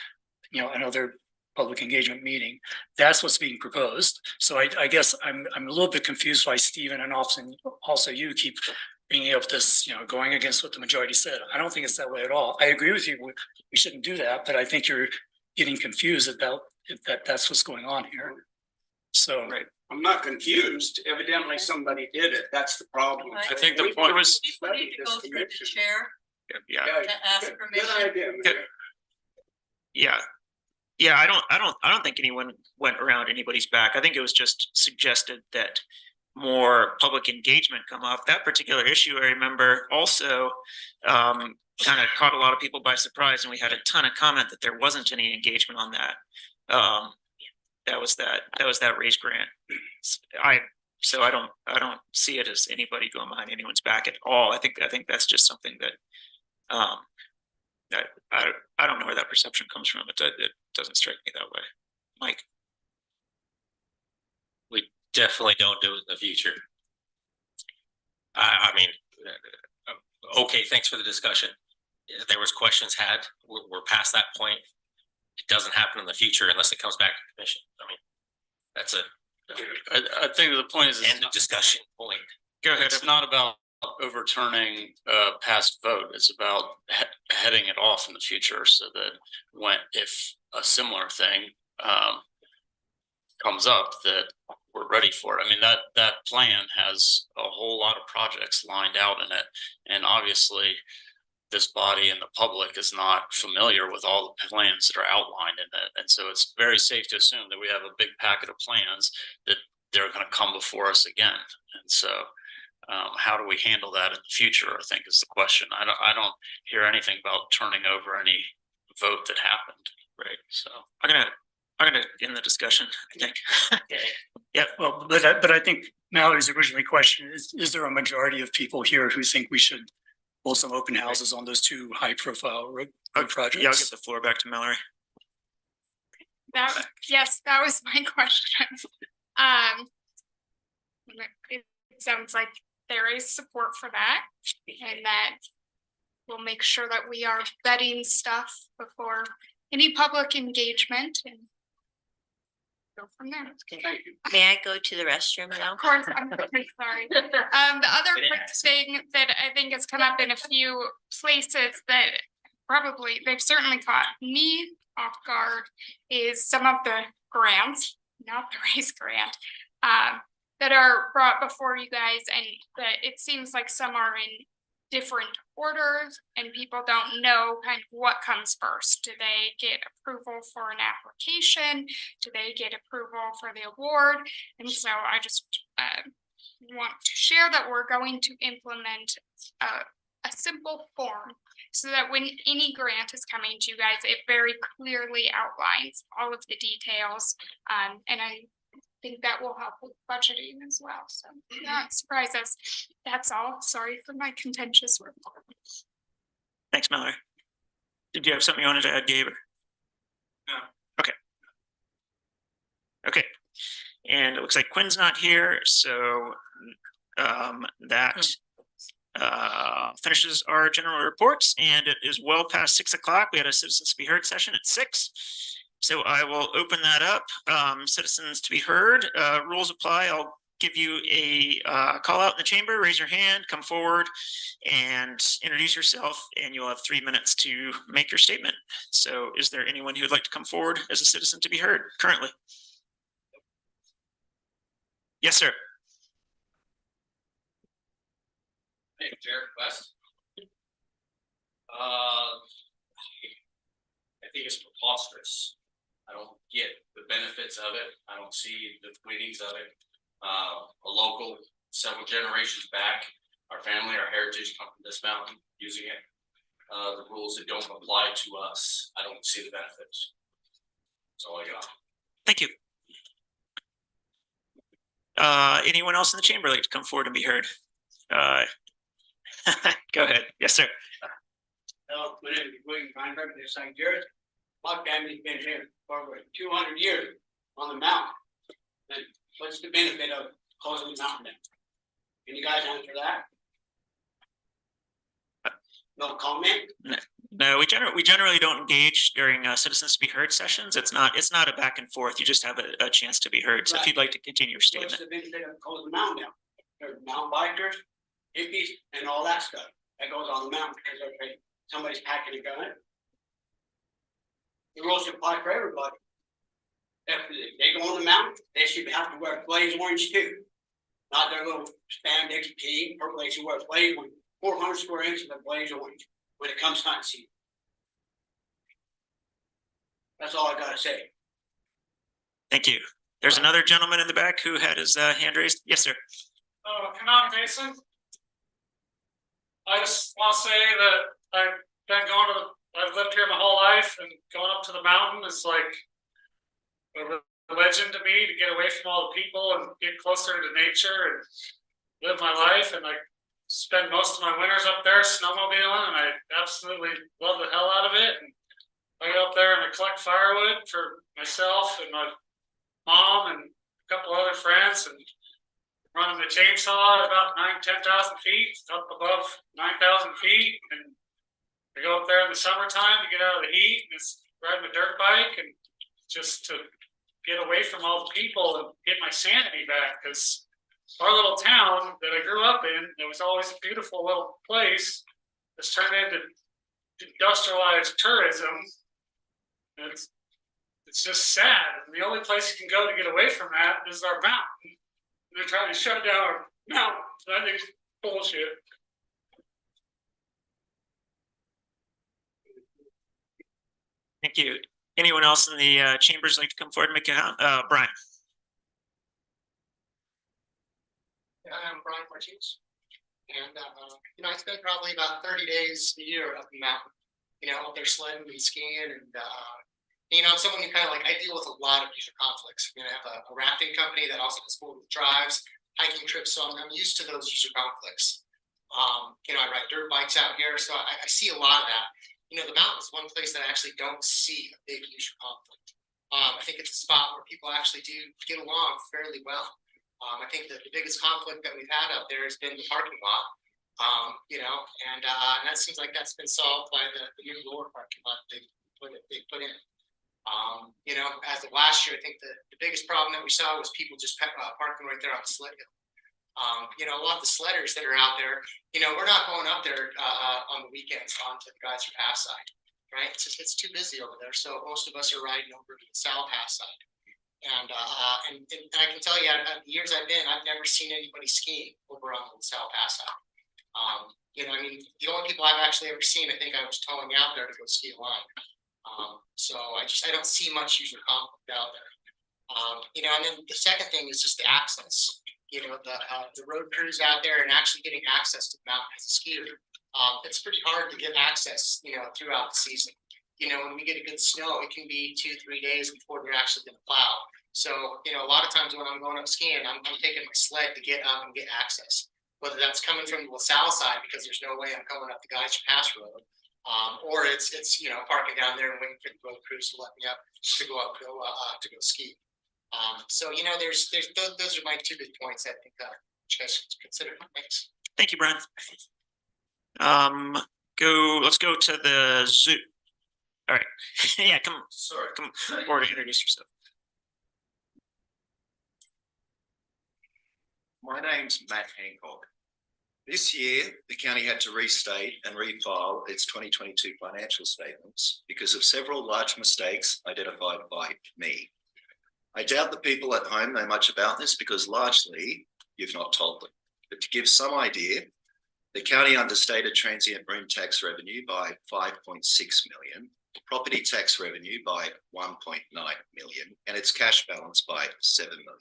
another public engagement meeting? That's what's being proposed. So I guess I'm a little bit confused why Stephen and also you keep bringing up this, going against what the majority said. I don't think it's that way at all. I agree with you. We shouldn't do that, but I think you're getting confused about that's what's going on here. So right. I'm not confused. Evidently somebody did it. That's the problem. I think the point was People need to go through the chair yeah. to ask permission. Yeah, I don't think anyone went around anybody's back. I think it was just suggested that more public engagement come up. That particular issue, I remember, also kind of caught a lot of people by surprise, and we had a ton of comment that there wasn't any engagement on that. That was that raise grant. So I don't see it as anybody going behind anyone's back at all. I think that's just something that I don't know where that perception comes from. It doesn't strike me that way. Mike. We definitely don't do it in the future. I mean, okay, thanks for the discussion. There was questions had, we're past that point. It doesn't happen in the future unless it comes back to the commission. I mean, that's I think the point is end of discussion point. Go ahead. It's not about overturning a past vote. It's about heading it off in the future so that if a similar thing comes up, that we're ready for it. I mean, that plan has a whole lot of projects lined out in it, and obviously this body and the public is not familiar with all the plans that are outlined in it, and so it's very safe to assume that we have a big packet of plans that they're going to come before us again. And so how do we handle that in the future, I think, is the question. I don't hear anything about turning over any vote that happened, right? So I'm gonna end the discussion, I think. Yeah, well, but I think Mallory's originally question is there a majority of people here who think we should hold some open houses on those two high profile road projects? Yeah, I'll give the floor back to Mallory. Yes, that was my question. It sounds like there is support for that, and that we'll make sure that we are vetting stuff before any public engagement and go from there. Okay. May I go to the restroom now? Of course, I'm really sorry. The other quick thing that I think has come up in a few places that probably, they've certainly caught me off guard, is some of the grants, not the race grant, that are brought before you guys, and that it seems like some are in different orders and people don't know kind of what comes first. Do they get approval for an application? Do they get approval for the award? And so I just want to share that we're going to implement a simple form so that when any grant is coming to you guys, it very clearly outlines all of the details. And I think that will help with budgeting as well. So not surprise us. That's all. Sorry for my contentious report. Thanks, Mallory. Did you have something you wanted to add, Gabe? No. Okay. Okay. And it looks like Quinn's not here, so that finishes our general reports, and it is well past 6 o'clock. We had a citizens to be heard session at 6. So I will open that up. Citizens to be heard, rules apply. I'll give you a call out in the chamber, raise your hand, come forward and introduce yourself, and you'll have 3 minutes to make your statement. So is there anyone who would like to come forward as a citizen to be heard currently? Yes, sir. Hey, Jared West. I think it's preposterous. I don't get the benefits of it. I don't see the winnings of it. A local, several generations back, our family, our heritage come from this mountain using it. The rules that don't apply to us, I don't see the benefits. That's all I got. Thank you. Anyone else in the chamber like to come forward and be heard? Go ahead. Yes, sir. Hello, my name is William Feinberg, this is St. Jared. My family's been here for over 200 years on the mountain. And what's the benefit of closing the mountain down? Can you guys answer that? No comment? No, we generally don't engage during citizens to be heard sessions. It's not a back and forth. You just have a chance to be heard. So if you'd like to continue your statement. What's the benefit of closing the mountain down? There's mountain bikers, hippies, and all that stuff that goes on the mountain because somebody's packing a gun. The rules apply for everybody. If they go on the mountain, they should have to wear blaze orange too. Not their little spandex tee, or they should wear blaze orange, 400 square inches of blaze orange when it comes hunting season. That's all I gotta say. Thank you. There's another gentleman in the back who had his hand raised. Yes, sir. Kanan Mason. I just want to say that I've lived here my whole life, and going up to the mountain is like a religion to me to get away from all the people and get closer to nature and live my life. And I spend most of my winters up there snowmobiling, and I absolutely love the hell out of it. And I go up there and I collect firewood for myself and my mom and a couple other friends, and running the chainsaw at about 10,000 feet, up above 9,000 feet. And I go up there in the summertime to get out of the heat, and it's riding a dirt bike and just to get away from all the people and get my sanity back, because our little town that I grew up in, it was always a beautiful little place, has turned into industrialized tourism. And it's just sad. And the only place you can go to get away from that is our mountain. And they're trying to shut down our mountain. I think it's bullshit. Thank you. Anyone else in the chambers like to come forward and make a Brian? I'm Brian Martinez, and I spend probably about 30 days a year up in the mountain, up there sledding and skiing, and I'm someone who kind of I deal with a lot of user conflicts. I have a rafting company that also does 4-wheel drives, hiking trips, so I'm used to those user conflicts. I ride dirt bikes out here, so I see a lot of that. The mountain is one place that I actually don't see a big user conflict. I think it's a spot where people actually do get along fairly well. I think that the biggest conflict that we've had up there has been the parking lot, and that seems like that's been solved by the new lower parking lot they put in. As of last year, I think the biggest problem that we saw was people just parking right there on the sled hill. A lot of the sledders that are out there, we're not going up there on the weekends onto the Geyser Pass side, right? It's too busy over there, so most of us are riding over to the South Pass side. And I can tell you, the years I've been, I've never seen anybody skiing over on the South Pass side. The only people I've actually ever seen, I think I was towing out there to go ski a line. So I don't see much user conflict out there. And then the second thing is just the access. The road crews out there and actually getting access to the mountain as a skier. It's pretty hard to get access, throughout the season. When we get a good snow, it can be 2-3 days before they're actually going to plow. So, a lot of times when I'm going up skiing, I'm taking my sled to get up and get access. Whether that's coming from the LaSalle side, because there's no way I'm coming up the Geyser Pass Road, or it's parking down there and waiting for the road crews to let me up to go ski. So those are my 2 big points I think you guys should consider. Thanks. Thank you, Brian. Let's go to the Zoom. All right. Yeah, come forward to introduce yourself. My name's Matt Hancock. This year, the county had to restate and refile its 2022 financial statements because of several large mistakes identified by me. I doubt the people at home know much about this because largely you've not told them. But to give some idea, the county understated transient room tax revenue by 5.6 million, property tax revenue by 1.9 million, and its cash balance by 7 million.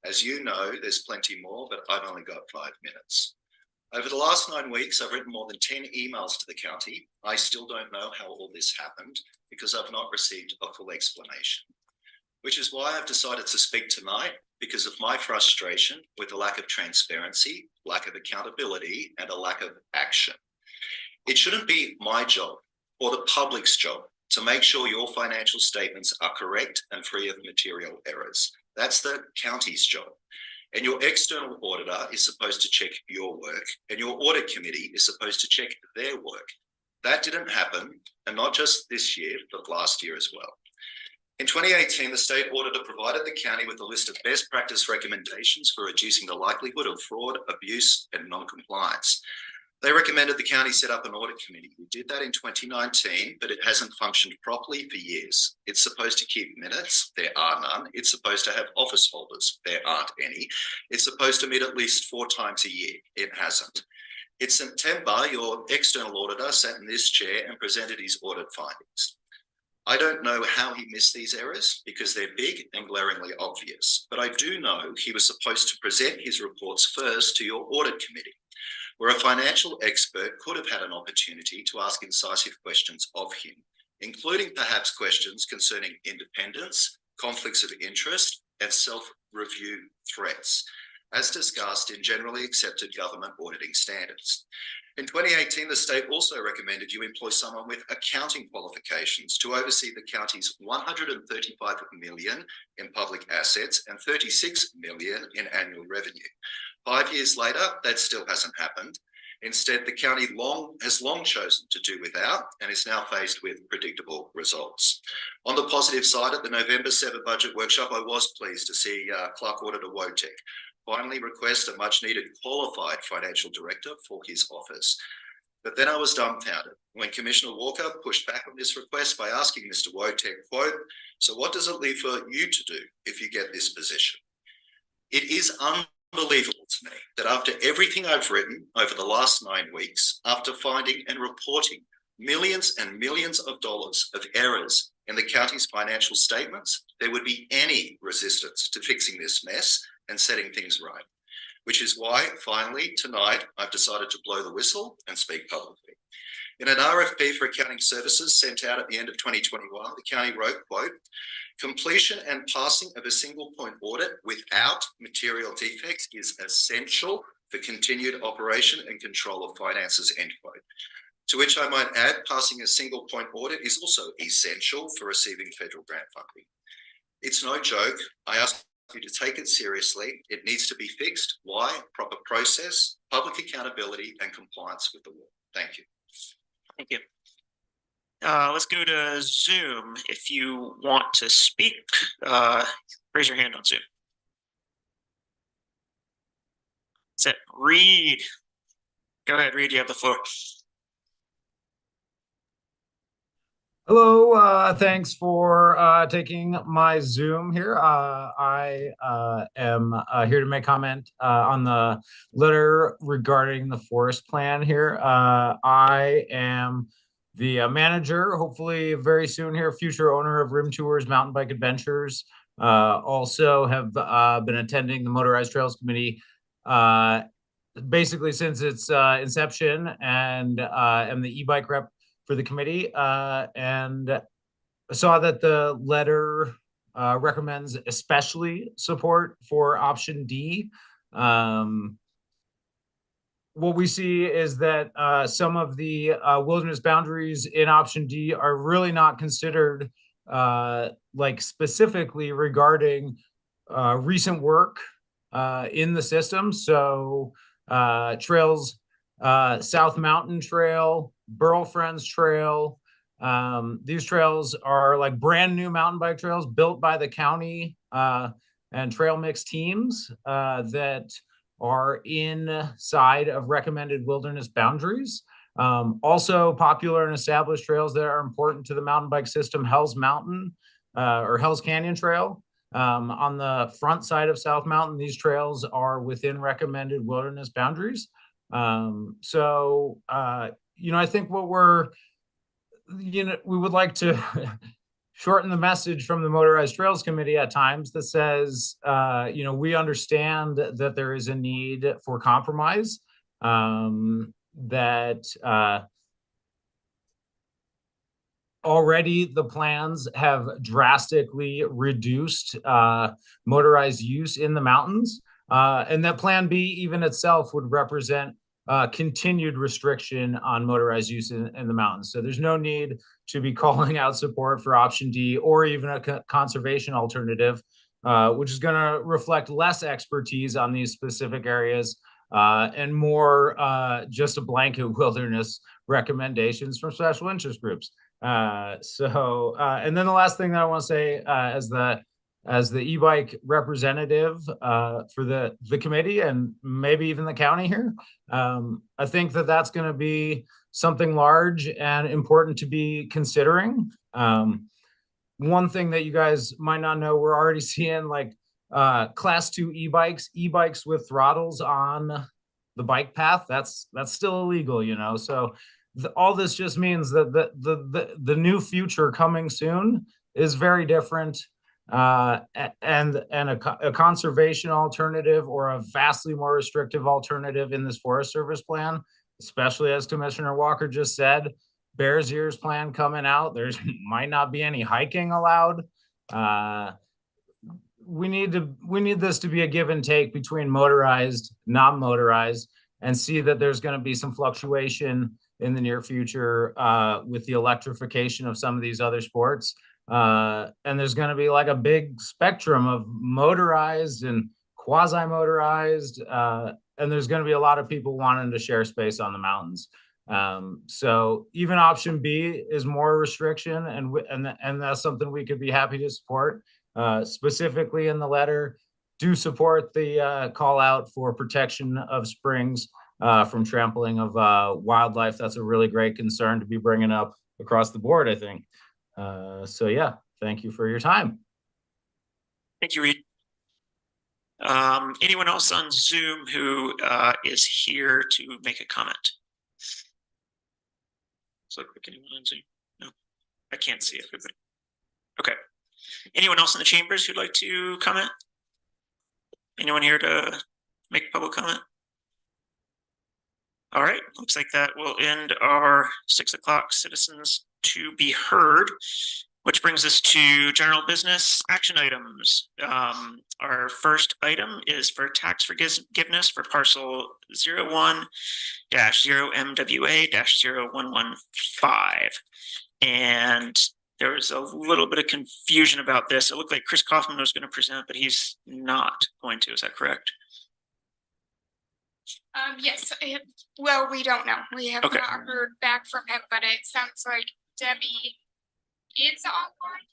As you know, there's plenty more, but I've only got 5 minutes. Over the last 9 weeks, I've written more than 10 emails to the county. I still don't know how all this happened because I've not received a full explanation, which is why I've decided to speak tonight because of my frustration with the lack of transparency, lack of accountability, and a lack of action. It shouldn't be my job or the public's job to make sure your financial statements are correct and free of material errors. That's the county's job. And your external auditor is supposed to check your work, and your audit committee is supposed to check their work. That didn't happen, and not just this year, but last year as well. In 2018, the state auditor provided the county with a list of best practice recommendations for reducing the likelihood of fraud, abuse, and non-compliance. They recommended the county set up an audit committee. We did that in 2019, but it hasn't functioned properly for years. It's supposed to keep minutes. There are none. It's supposed to have office holders. There aren't any. It's supposed to meet at least 4 times a year. It hasn't. In September, your external auditor sat in this chair and presented his audit findings. I don't know how he missed these errors because they're big and glaringly obvious, but I do know he was supposed to present his reports first to your audit committee, where a financial expert could have had an opportunity to ask incisive questions of him, including perhaps questions concerning independence, conflicts of interest, and self-review threats, as discussed in generally accepted government auditing standards. In 2018, the state also recommended you employ someone with accounting qualifications to oversee the county's 135 million in public assets and 36 million in annual revenue. 5 years later, that still hasn't happened. Instead, the county has long chosen to do without and is now faced with predictable results. On the positive side, at the November 7 budget workshop, I was pleased to see Clerk Auditor Wotek finally request a much-needed qualified financial director for his office. But then I was dumbfounded when Commissioner Walker pushed back on this request by asking Mr. Wotek, quote, "So what does it leave for you to do if you get this position?" It is unbelievable to me that after everything I've written over the last 9 weeks, after finding and reporting millions and millions of dollars of errors in the county's financial statements, there would be any resistance to fixing this mess and setting things right, which is why finally tonight I've decided to blow the whistle and speak publicly. In an RFP for accounting services sent out at the end of 2021, the county wrote, quote, "Completion and passing of a single point audit without material defects is essential for continued operation and control of finances," end quote. To which I might add, passing a single point audit is also essential for receiving federal grant funding. It's no joke. I ask you to take it seriously. It needs to be fixed. Why? Proper process, public accountability, and compliance with the law. Thank you. Thank you. Let's go to Zoom. If you want to speak, raise your hand on Zoom. That's it. Reed. Go ahead, Reed, you have the floor. Hello, thanks for taking my Zoom here. I am here to make comment on the letter regarding the forest plan here. I am the manager, hopefully very soon here, future owner of Rim Tours Mountain Bike Adventures. Also have been attending the Motorized Trails Committee basically since its inception, and am the e-bike rep for the committee, and saw that the letter recommends especially support for option D. What we see is that some of the wilderness boundaries in option D are really not considered like specifically regarding recent work in the system. So trails, South Mountain Trail, Burl Friends Trail. These trails are like brand new mountain bike trails built by the county and trail mix teams that are inside of recommended wilderness boundaries. Also popular and established trails that are important to the mountain bike system, Hell's Mountain or Hell's Canyon Trail. On the front side of South Mountain, these trails are within recommended wilderness boundaries. I think what we would like to shorten the message from the Motorized Trails Committee at times that says, we understand that there is a need for compromise, that already the plans have drastically reduced motorized use in the mountains, and that Plan B even itself would represent continued restriction on motorized use in the mountains. So there's no need to be calling out support for option D or even a conservation alternative, which is going to reflect less expertise on these specific areas and more just a blanket wilderness recommendations from special interest groups. And then the last thing that I want to say as the e-bike representative for the committee and maybe even the county here, I think that that's going to be something large and important to be considering. One thing that you guys might not know, we're already seeing like class 2 e-bikes with throttles on the bike path. That's still illegal, so all this just means that the new future coming soon is very different, and a conservation alternative or a vastly more restrictive alternative in this Forest Service plan, especially as Commissioner Walker just said, Bears Ears plan coming out. There's might not be any hiking allowed. we need this to be a give and take between motorized, non-motorized, and see that there's going to be some fluctuation in the near future with the electrification of some of these other sports. And there's going to be like a big spectrum of motorized and quasi-motorized, and there's going to be a lot of people wanting to share space on the mountains. So even option B is more restriction, and that's something we could be happy to support. Specifically in the letter, do support the call out for protection of springs from trampling of wildlife. That's a really great concern to be bringing up across the board, I think. So yeah, thank you for your time. Thank you, Reed. Anyone else on Zoom who is here to make a comment? So quick, anyone on Zoom? No, I can't see everybody. Okay. Anyone else in the chambers who'd like to comment? Anyone here to make public comment? All right, looks like that will end our 6 o'clock citizens to be heard, which brings us to general business action items. Our first item is for tax forgiveness for parcel 01-0MWA-0115. And there was a little bit of confusion about this. It looked like Chris Kaufman was going to present, but he's not going to. Is that correct? Yes, well, we don't know. We have Okay. not heard back from him, but it sounds like Debbie is online.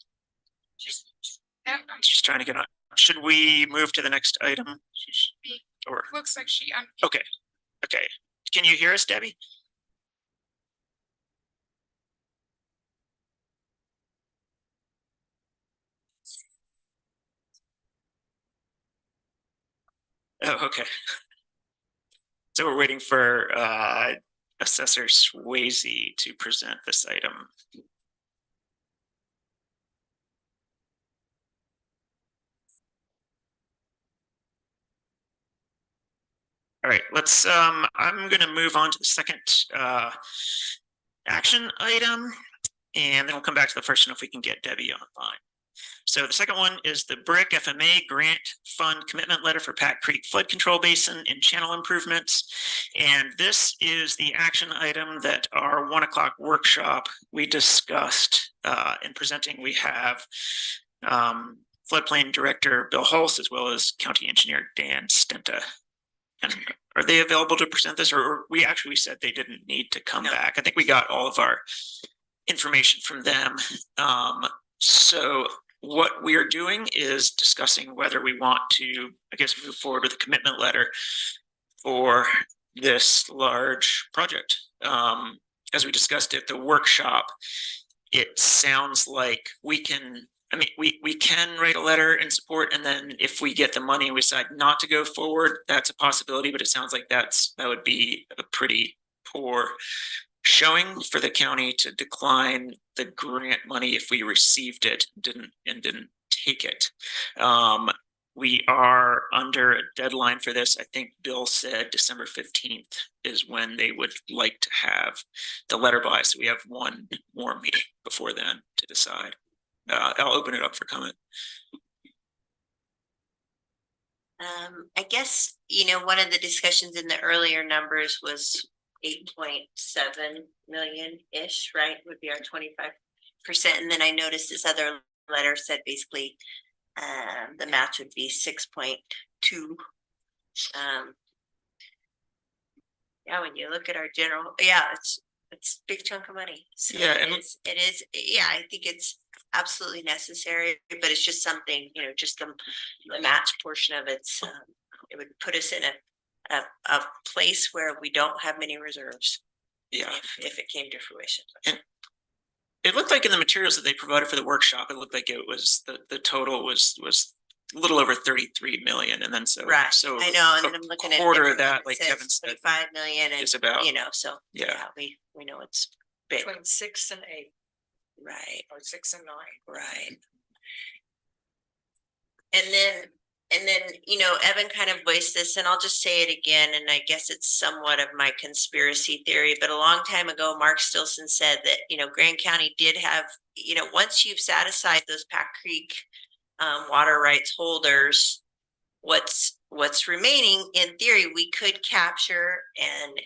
I'm just trying to get on. Should we move to the next item? Or Looks like she okay. Okay. Can you hear us, Debbie? Oh, okay. So we're waiting for Assessor Swayze to present this item. All right, let's I'm gonna move on to the second action item, and then we'll come back to the first one if we can get Debbie online. So the second one is the BRIC FMA grant fund commitment letter for Pat Creek flood control basin and channel improvements. And this is the action item that our 1 o'clock workshop we discussed in presenting. We have floodplain director Bill Hulse as well as county engineer Dan Stenta. And are they available to present this, or we said they didn't need to come back? I think we got all of our information from them. So what we are doing is discussing whether we want to, I guess, move forward with a commitment letter for this large project. As we discussed at the workshop, it sounds like we can, I mean, we can write a letter in support, and then if we get the money and we decide not to go forward, that's a possibility, but it sounds like that would be a pretty poor showing for the county to decline the grant money if we received it and didn't take it. We are under a deadline for this. I think Bill said December 15th is when they would like to have the letter by. So we have one more meeting before then to decide. I'll open it up for comment. I guess, one of the discussions in the earlier numbers was 8.7 million-ish, right, would be our 25%. And then I noticed this other letter said basically the match would be 6.2. Yeah, when you look at our general, it's a big chunk of money. So yeah, it is. Yeah, I think it's absolutely necessary, but it's just something, just the match portion of it would put us in a place where we don't have many reserves. Yeah, if it came to fruition. And it looked like in the materials that they provided for the workshop, it looked like it was the total was a little over 33 million, and then so right. So I know, and then I'm looking at quarter of that, like Kevin said, 5 million, and is about so yeah, we know it's big. Between 6 and 8. Right. Or 6 and 9. Right. And then, Evan kind of voiced this, and I'll just say it again, and I guess it's somewhat of my conspiracy theory, but a long time ago, Mark Stilson said that, Grand County did have, once you've set aside those Pack Creek water rights holders, what's remaining in theory we could capture,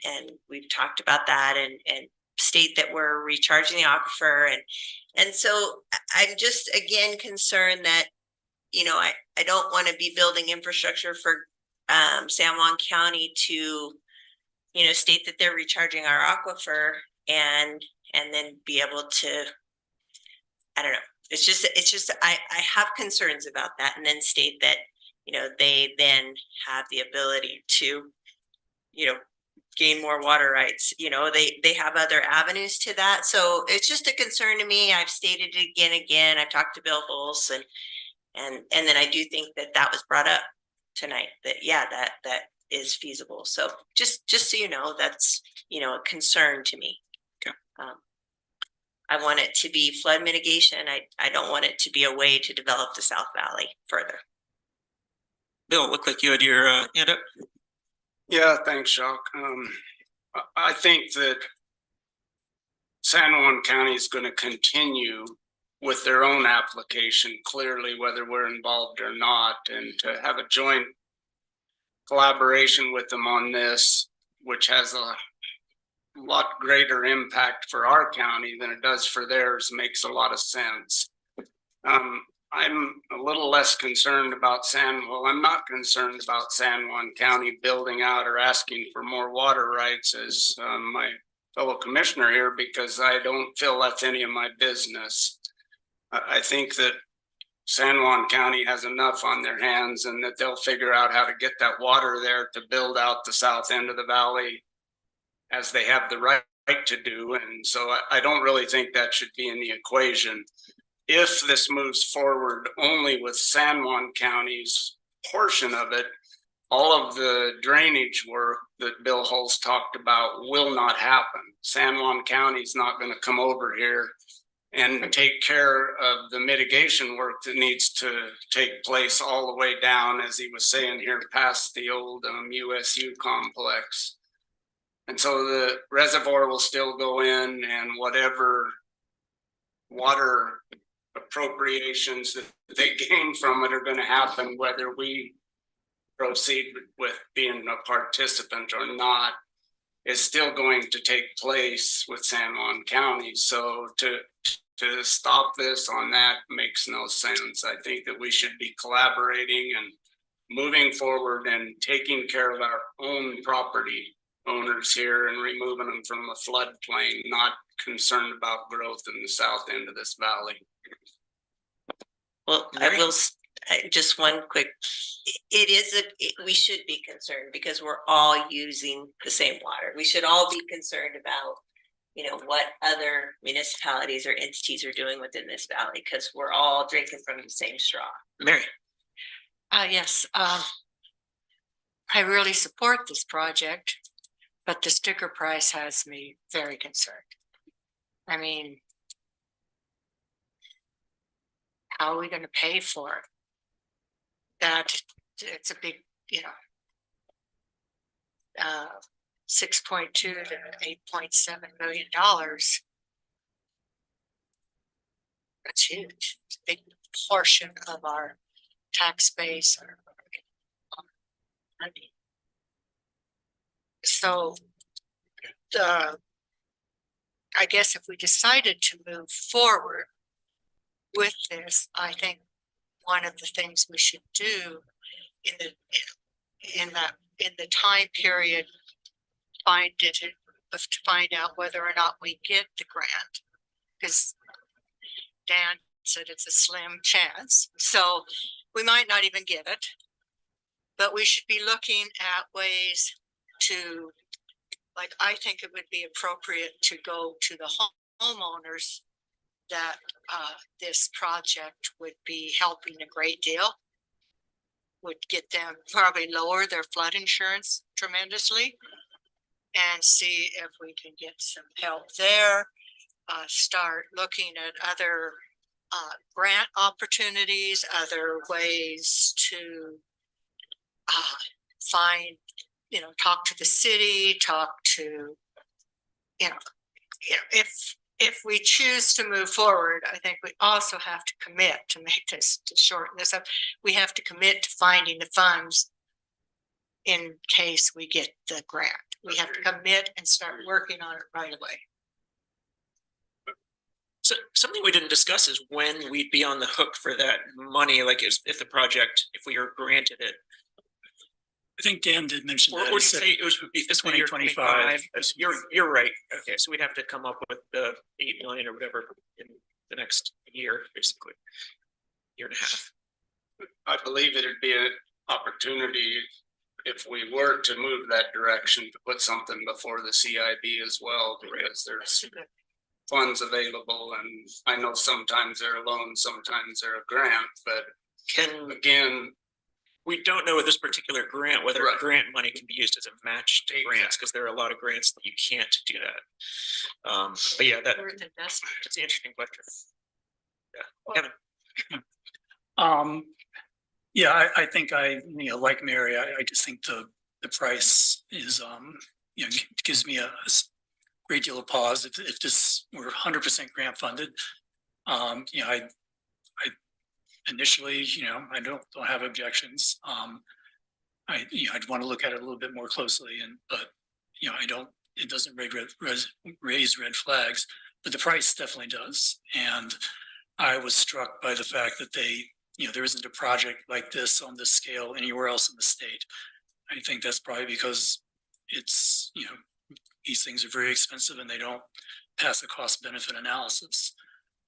and we've talked about that, and state that we're recharging the aquifer, and so I'm just again concerned that, you know, I don't want to be building infrastructure for San Juan County to, you know, state that they're recharging our aquifer and then be able to, I don't know. It's just I have concerns about that, and then state that, you know, they then have the ability to, you know, gain more water rights. You know, they have other avenues to that. So it's just a concern to me. I've stated it again. I've talked to Bill Hulse, and then I do think that was brought up tonight, that yeah, that is feasible. So just so you know, that's, you know, a concern to me. Okay. I want it to be flood mitigation. I don't want it to be a way to develop the South Valley further. Bill, it looked like you had your hand up. Yeah, thanks, Jacques. I think that San Juan County is going to continue with their own application, clearly, whether we're involved or not, and to have a joint collaboration with them on this, which has a lot greater impact for our county than it does for theirs, makes a lot of sense. I'm a little less concerned about I'm not concerned about San Juan County building out or asking for more water rights as my fellow commissioner here, because I don't feel that's any of my business. I think that San Juan County has enough on their hands, and that they'll figure out how to get that water there to build out the south end of the valley as they have the right to do. And so I don't really think that should be in the equation. If this moves forward only with San Juan County's portion of it, all of the drainage work that Bill Hulse talked about will not happen. San Juan County's not going to come over here and take care of the mitigation work that needs to take place all the way down, as he was saying here, past the old USU complex. And so the reservoir will still go in, and whatever water appropriations that they gain from it are going to happen whether we proceed with being a participant or not, is still going to take place with San Juan County. So to stop this on that makes no sense. I think that we should be collaborating and moving forward and taking care of our own property owners here and removing them from the floodplain, not concerned about growth in the south end of this valley. Well, just one quick, we should be concerned because we're all using the same water. We should all be concerned about, you know, what other municipalities or entities are doing within this valley, because we're all drinking from the same straw. Mary. Yes, I really support this project, but the sticker price has me very concerned. I mean, how are we going to pay for it? That it's a big, you know, 6.2 to $8.7 million. That's huge. It's a big portion of our tax base. So I guess if we decided to move forward with this, I think one of the things we should do in the time period, to find out whether or not we get the grant, because Dan said it's a slim chance, so we might not even get it. But we should be looking at ways to, like, I think it would be appropriate to go to the homeowners that this project would be helping a great deal, would get them probably lower their flood insurance tremendously, and see if we can get some help there. Start looking at other grant opportunities, other ways to find, talk to the city, talk to, if if we choose to move forward, I think we also have to commit to make this, to shorten this up. We have to commit to finding the funds in case we get the grant. We have to commit and start working on it right away. So something we didn't discuss is when we'd be on the hook for that money, like if the project, if we are granted it. I think Dan did mention Or that. did you say it would be fiscal year 2025. 25? You're right. Okay, so we'd have to come up with the 8 million or whatever in the next year, basically. Year and a half. I believe it'd be an opportunity if we were to move that direction to put something before the CIB as well, because there's funds available, and I know sometimes they're a loan, sometimes they're a grant, but again, we don't know with this particular grant whether grant money can be used as a match to grants, because there are a lot of grants that you can't do that. But yeah, that's an interesting question. Yeah, Kevin. Yeah, I think like Mary, I just think the price is, gives me a great deal of pause if this were 100% grant funded. I initially, I don't have objections. I'd want to look at it a little bit more closely, but it doesn't raise red flags, but the price definitely does. And I was struck by the fact that there isn't a project like this on this scale anywhere else in the state. I think that's probably because it's, these things are very expensive and they don't pass a cost benefit analysis.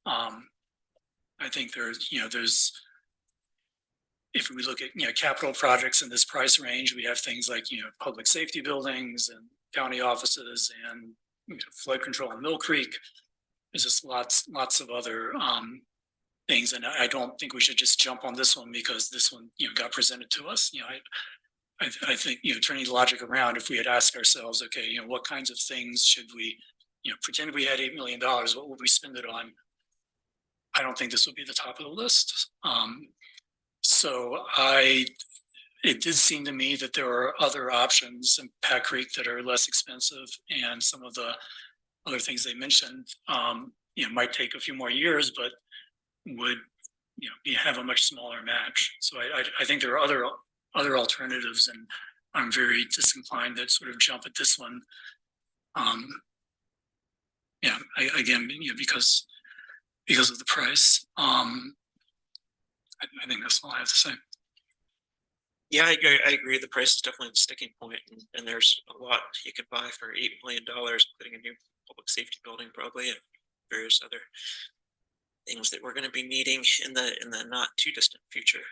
I think there's, if we look at, capital projects in this price range, we have things like, public safety buildings and county offices and flood control in Mill Creek. There's just lots of other things. And I don't think we should just jump on this one because this one, got presented to us. I think, turning the logic around, if we had asked ourselves, okay, what kinds of things should we, pretend we had $8 million, what would we spend it on? I don't think this would be the top of the list. So it did seem to me that there are other options in Pack Creek that are less expensive, and some of the other things they mentioned, might take a few more years, but would, have a much smaller match. So I think there are other alternatives, and I'm very disinclined to sort of jump at this one. Because of the price. I think that's all I have to say. Yeah, I agree. The price is definitely the sticking point, and there's a lot you could buy for $8 million, including a new public safety building, probably, and various other things that we're going to be needing in the not too distant future.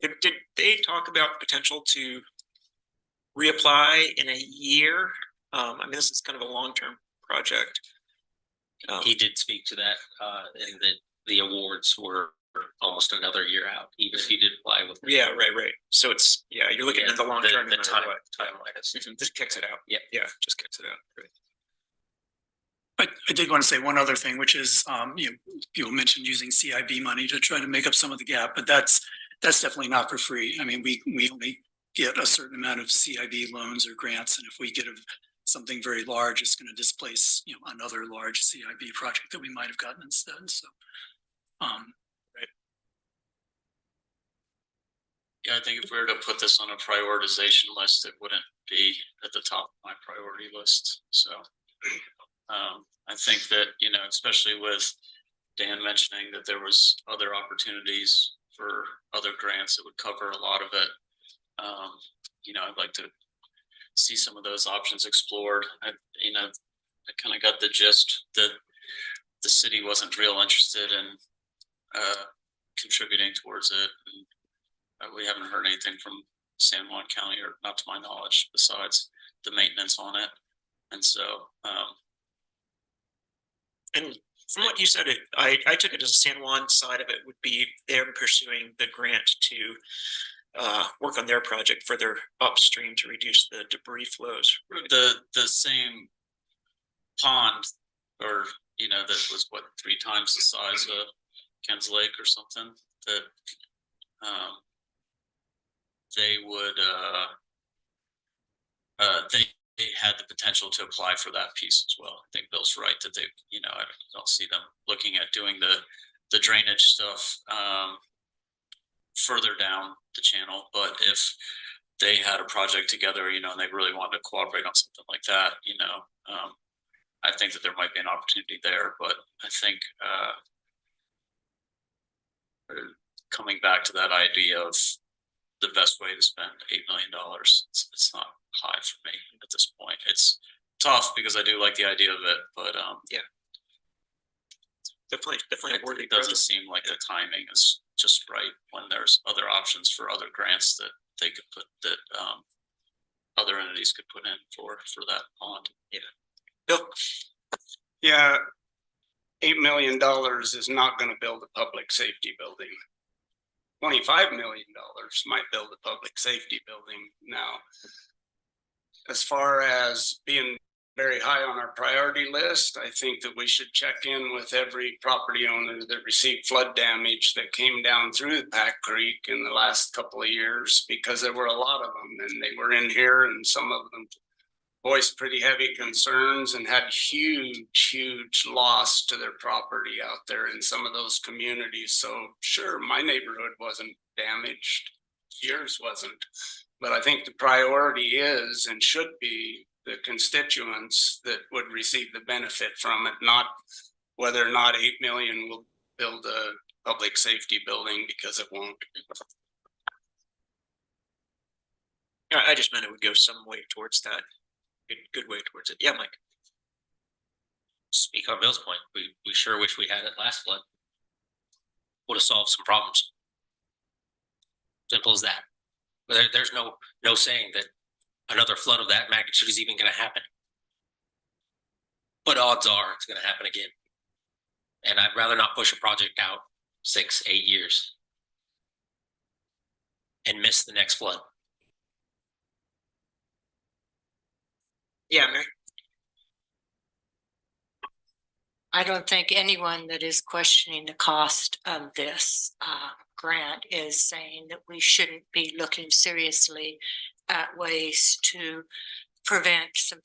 Did they talk about potential to reapply in a year? This is kind of a long-term project. He did speak to that, and that the awards were almost another year out, even if you did apply with. Yeah, right. So it's, you're looking at the long term. The timeline is. Just kicks it out. Yeah, just kicks it out. Right. I did want to say one other thing, which is, people mentioned using CIB money to try to make up some of the gap, but that's definitely not for free. We only get a certain amount of CIB loans or grants, and if we get something very large, it's going to displace, another large CIB project that we might have gotten instead. So, right. Yeah, I think if we were to put this on a prioritization list, it wouldn't be at the top of my priority list. So, I think that, especially with Dan mentioning that there was other opportunities for other grants that would cover a lot of it. I'd like to see some of those options explored. I kind of got the gist that the city wasn't real interested in contributing towards it. And we haven't heard anything from San Juan County, or not to my knowledge, besides the maintenance on it. And so, and from what you said, I took it as the San Juan side of it would be them pursuing the grant to work on their project further upstream to reduce the debris flows. The same pond, or that was 3 times the size of Ken's Lake or something, that they would they had the potential to apply for that piece as well. I think Bill's right that they, you know, I don't see them looking at doing the drainage stuff further down the channel. But if they had a project together, you know, and they really wanted to cooperate on something like that, you know, I think that there might be an opportunity there. But I think coming back to that idea of the best way to spend $8 million, it's not high for me at this point. It's tough because I do like the idea of it, but yeah, definitely it doesn't seem like the timing is just right when there's other options for other grants that they could put that other entities could put in for that pond. Yeah. Bill? Yeah, $8 million is not gonna build a public safety building. $25 million might build a public safety building. Now, as far as being very high on our priority list, I think that we should check in with every property owner that received flood damage that came down through the Pack Creek in the last couple of years, because there were a lot of them, and they were in here, and some of them voiced pretty heavy concerns and had huge loss to their property out there in some of those communities. So sure, my neighborhood wasn't damaged, yours wasn't, but I think the priority is and should be the constituents that would receive the benefit from it, not whether or not 8 million will build a public safety building, because it won't. I just meant it would go some way towards that. Good way towards it. Yeah, Mike. Speak on Bill's point, we sure wish we had it last flood. Would have solved some problems. Simple as that. But there's no saying that another flood of that magnitude is even going to happen. But odds are it's going to happen again. And I'd rather not push a project out 6, 8 years and miss the next flood. Yeah, Mary. I don't think anyone that is questioning the cost of this grant is saying that we shouldn't be looking seriously at ways to prevent some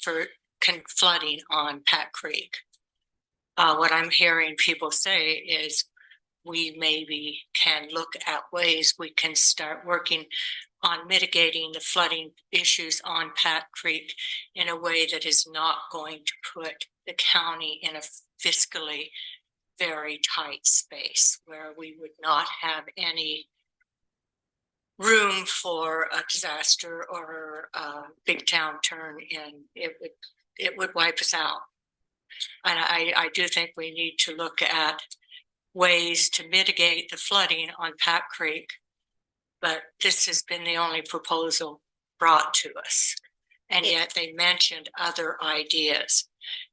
flooding on Pack Creek. What I'm hearing people say is we maybe can look at ways we can start working on mitigating the flooding issues on Pack Creek in a way that is not going to put the county in a fiscally very tight space where we would not have any room for a disaster or a big downturn, and it would wipe us out. And I do think we need to look at ways to mitigate the flooding on Pack Creek, but this has been the only proposal brought to us. And yet they mentioned other ideas.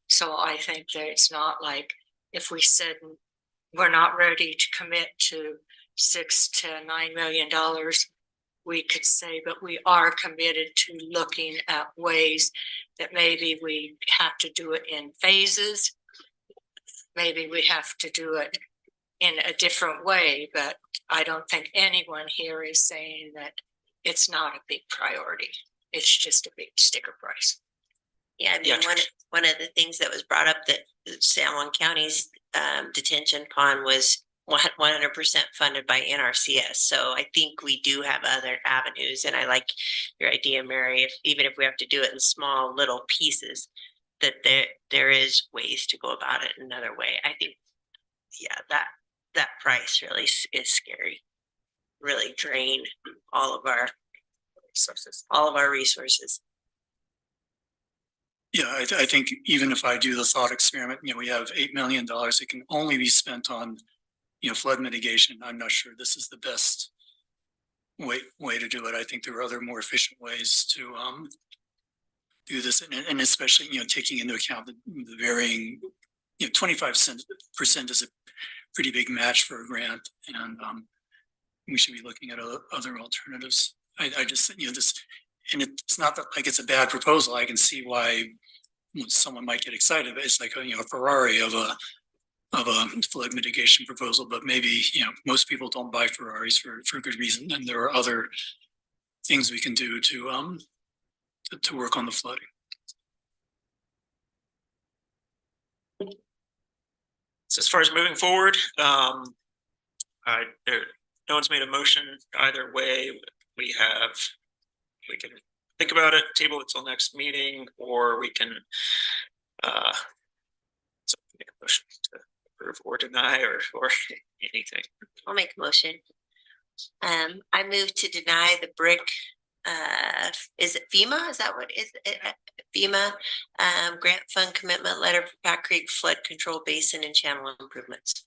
So I think that it's not like if we said we're not ready to commit to $6 to $9 million, we could say, but we are committed to looking at ways that maybe we have to do it in phases. Maybe we have to do it in a different way, but I don't think anyone here is saying that it's not a big priority. It's just a big sticker price. Yeah, I mean, one of the things that was brought up that San Juan County's detention pond was 100% funded by NRCS. So I think we do have other avenues, and I like your idea, Mary. Even if we have to do it in small little pieces, that there is ways to go about it another way. I think, yeah, that price really is scary. Really drain all of our resources. Yeah, I think even if I do the thought experiment, we have $8 million that can only be spent on, flood mitigation. I'm not sure this is the best way to do it. I think there are other more efficient ways to do this, and especially taking into account the varying, 25% is a pretty big match for a grant, and we should be looking at other alternatives. I just this. And it's not that like it's a bad proposal. I can see why someone might get excited. But it's like a Ferrari of a flood mitigation proposal. But maybe most people don't buy Ferraris for good reason, and there are other things we can do to work on the flooding. So as far as moving forward, no one's made a motion either way. We can think about it, table it till next meeting, or we can make a motion to approve or deny or anything. I'll make a motion. I move to deny the BRIC, is it FEMA? Is that what is it? FEMA grant fund commitment letter for Pack Creek flood control basin and channel improvements.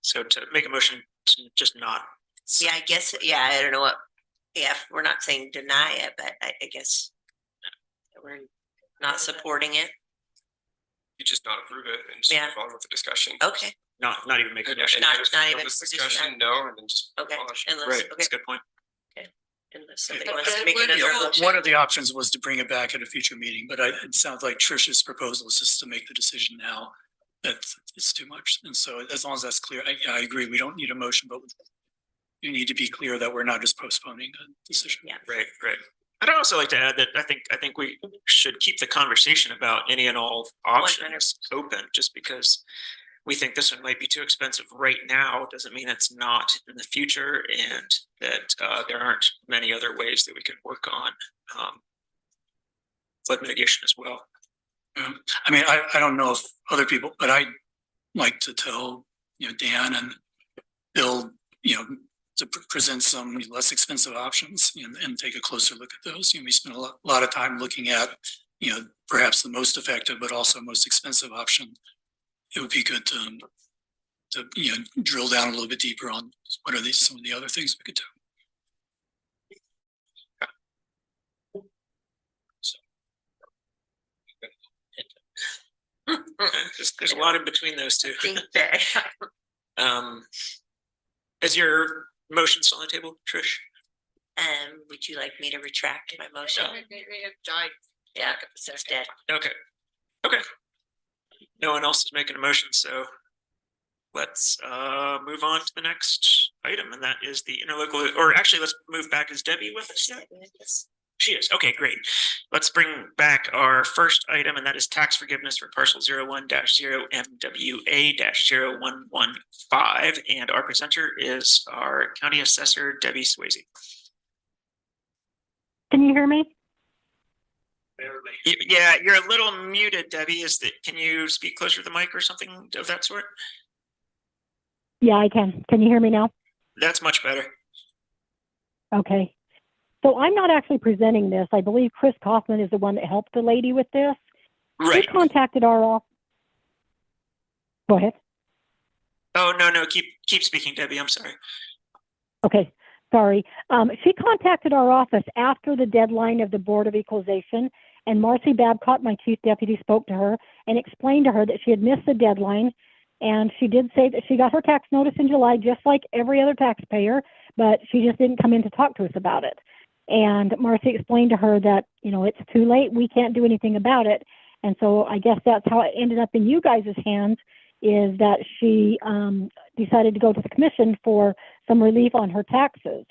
So to make a motion to just not. Yeah, I guess, yeah, I don't know what, yeah, we're not saying deny it, but I guess we're not supporting it. You just not approve it and just move on with the discussion. Okay. Not even make a motion. Not even discussion, no, and then just. Okay. Unless, Right, okay. that's a good point. Unless somebody wants to make another motion. One of the options was to bring it back at a future meeting, but it sounds like Trish's proposal is just to make the decision now. That it's too much. And so as long as that's clear, I agree. We don't need a motion, but you need to be clear that we're not just postponing a decision. Yeah. Right. I'd also like to add that I think we should keep the conversation about any and all options open, just because we think this one might be too expensive right now doesn't mean it's not in the future, and that there aren't many other ways that we can work on flood mitigation as well. I mean, I don't know if other people, but I'd like to tell, Dan and Bill, to present some less expensive options and take a closer look at those. We spent a lot of time looking at, perhaps the most effective, but also most expensive option. It would be good to drill down a little bit deeper on what are some of the other things we could do. There's a lot in between those two. Is your motion still on the table, Trish? Would you like me to retract my motion? Yeah, it's dead. Okay. No one else is making a motion, so let's move on to the next item, and that is the interlocal. Or actually, let's move back. Is Debbie with us yet? She is. Okay, great. Let's bring back our first item, and that is tax forgiveness for parcel 01-0MWA-0115. And our presenter is our county assessor, Debbie Swayze. Can you hear me? Yeah, you're a little muted, Debbie. Can you speak closer to the mic or something of that sort? Yeah, I can. Can you hear me now? That's much better. Okay. So I'm not actually presenting this. I believe Chris Kaufman is the one that helped the lady with this. Right. She contacted our office. Go ahead. Oh, no. Keep speaking, Debbie. I'm sorry. Okay. Sorry. She contacted our office after the deadline of the Board of Equalization, and Marcy Babcock, my chief deputy, spoke to her and explained to her that she had missed the deadline. And she did say that she got her tax notice in July, just like every other taxpayer, but she just didn't come in to talk to us about it. And Marcy explained to her that, it's too late. We can't do anything about it. And so I guess that's how it ended up in you guys' hands, is that she decided to go to the commission for some relief on her taxes.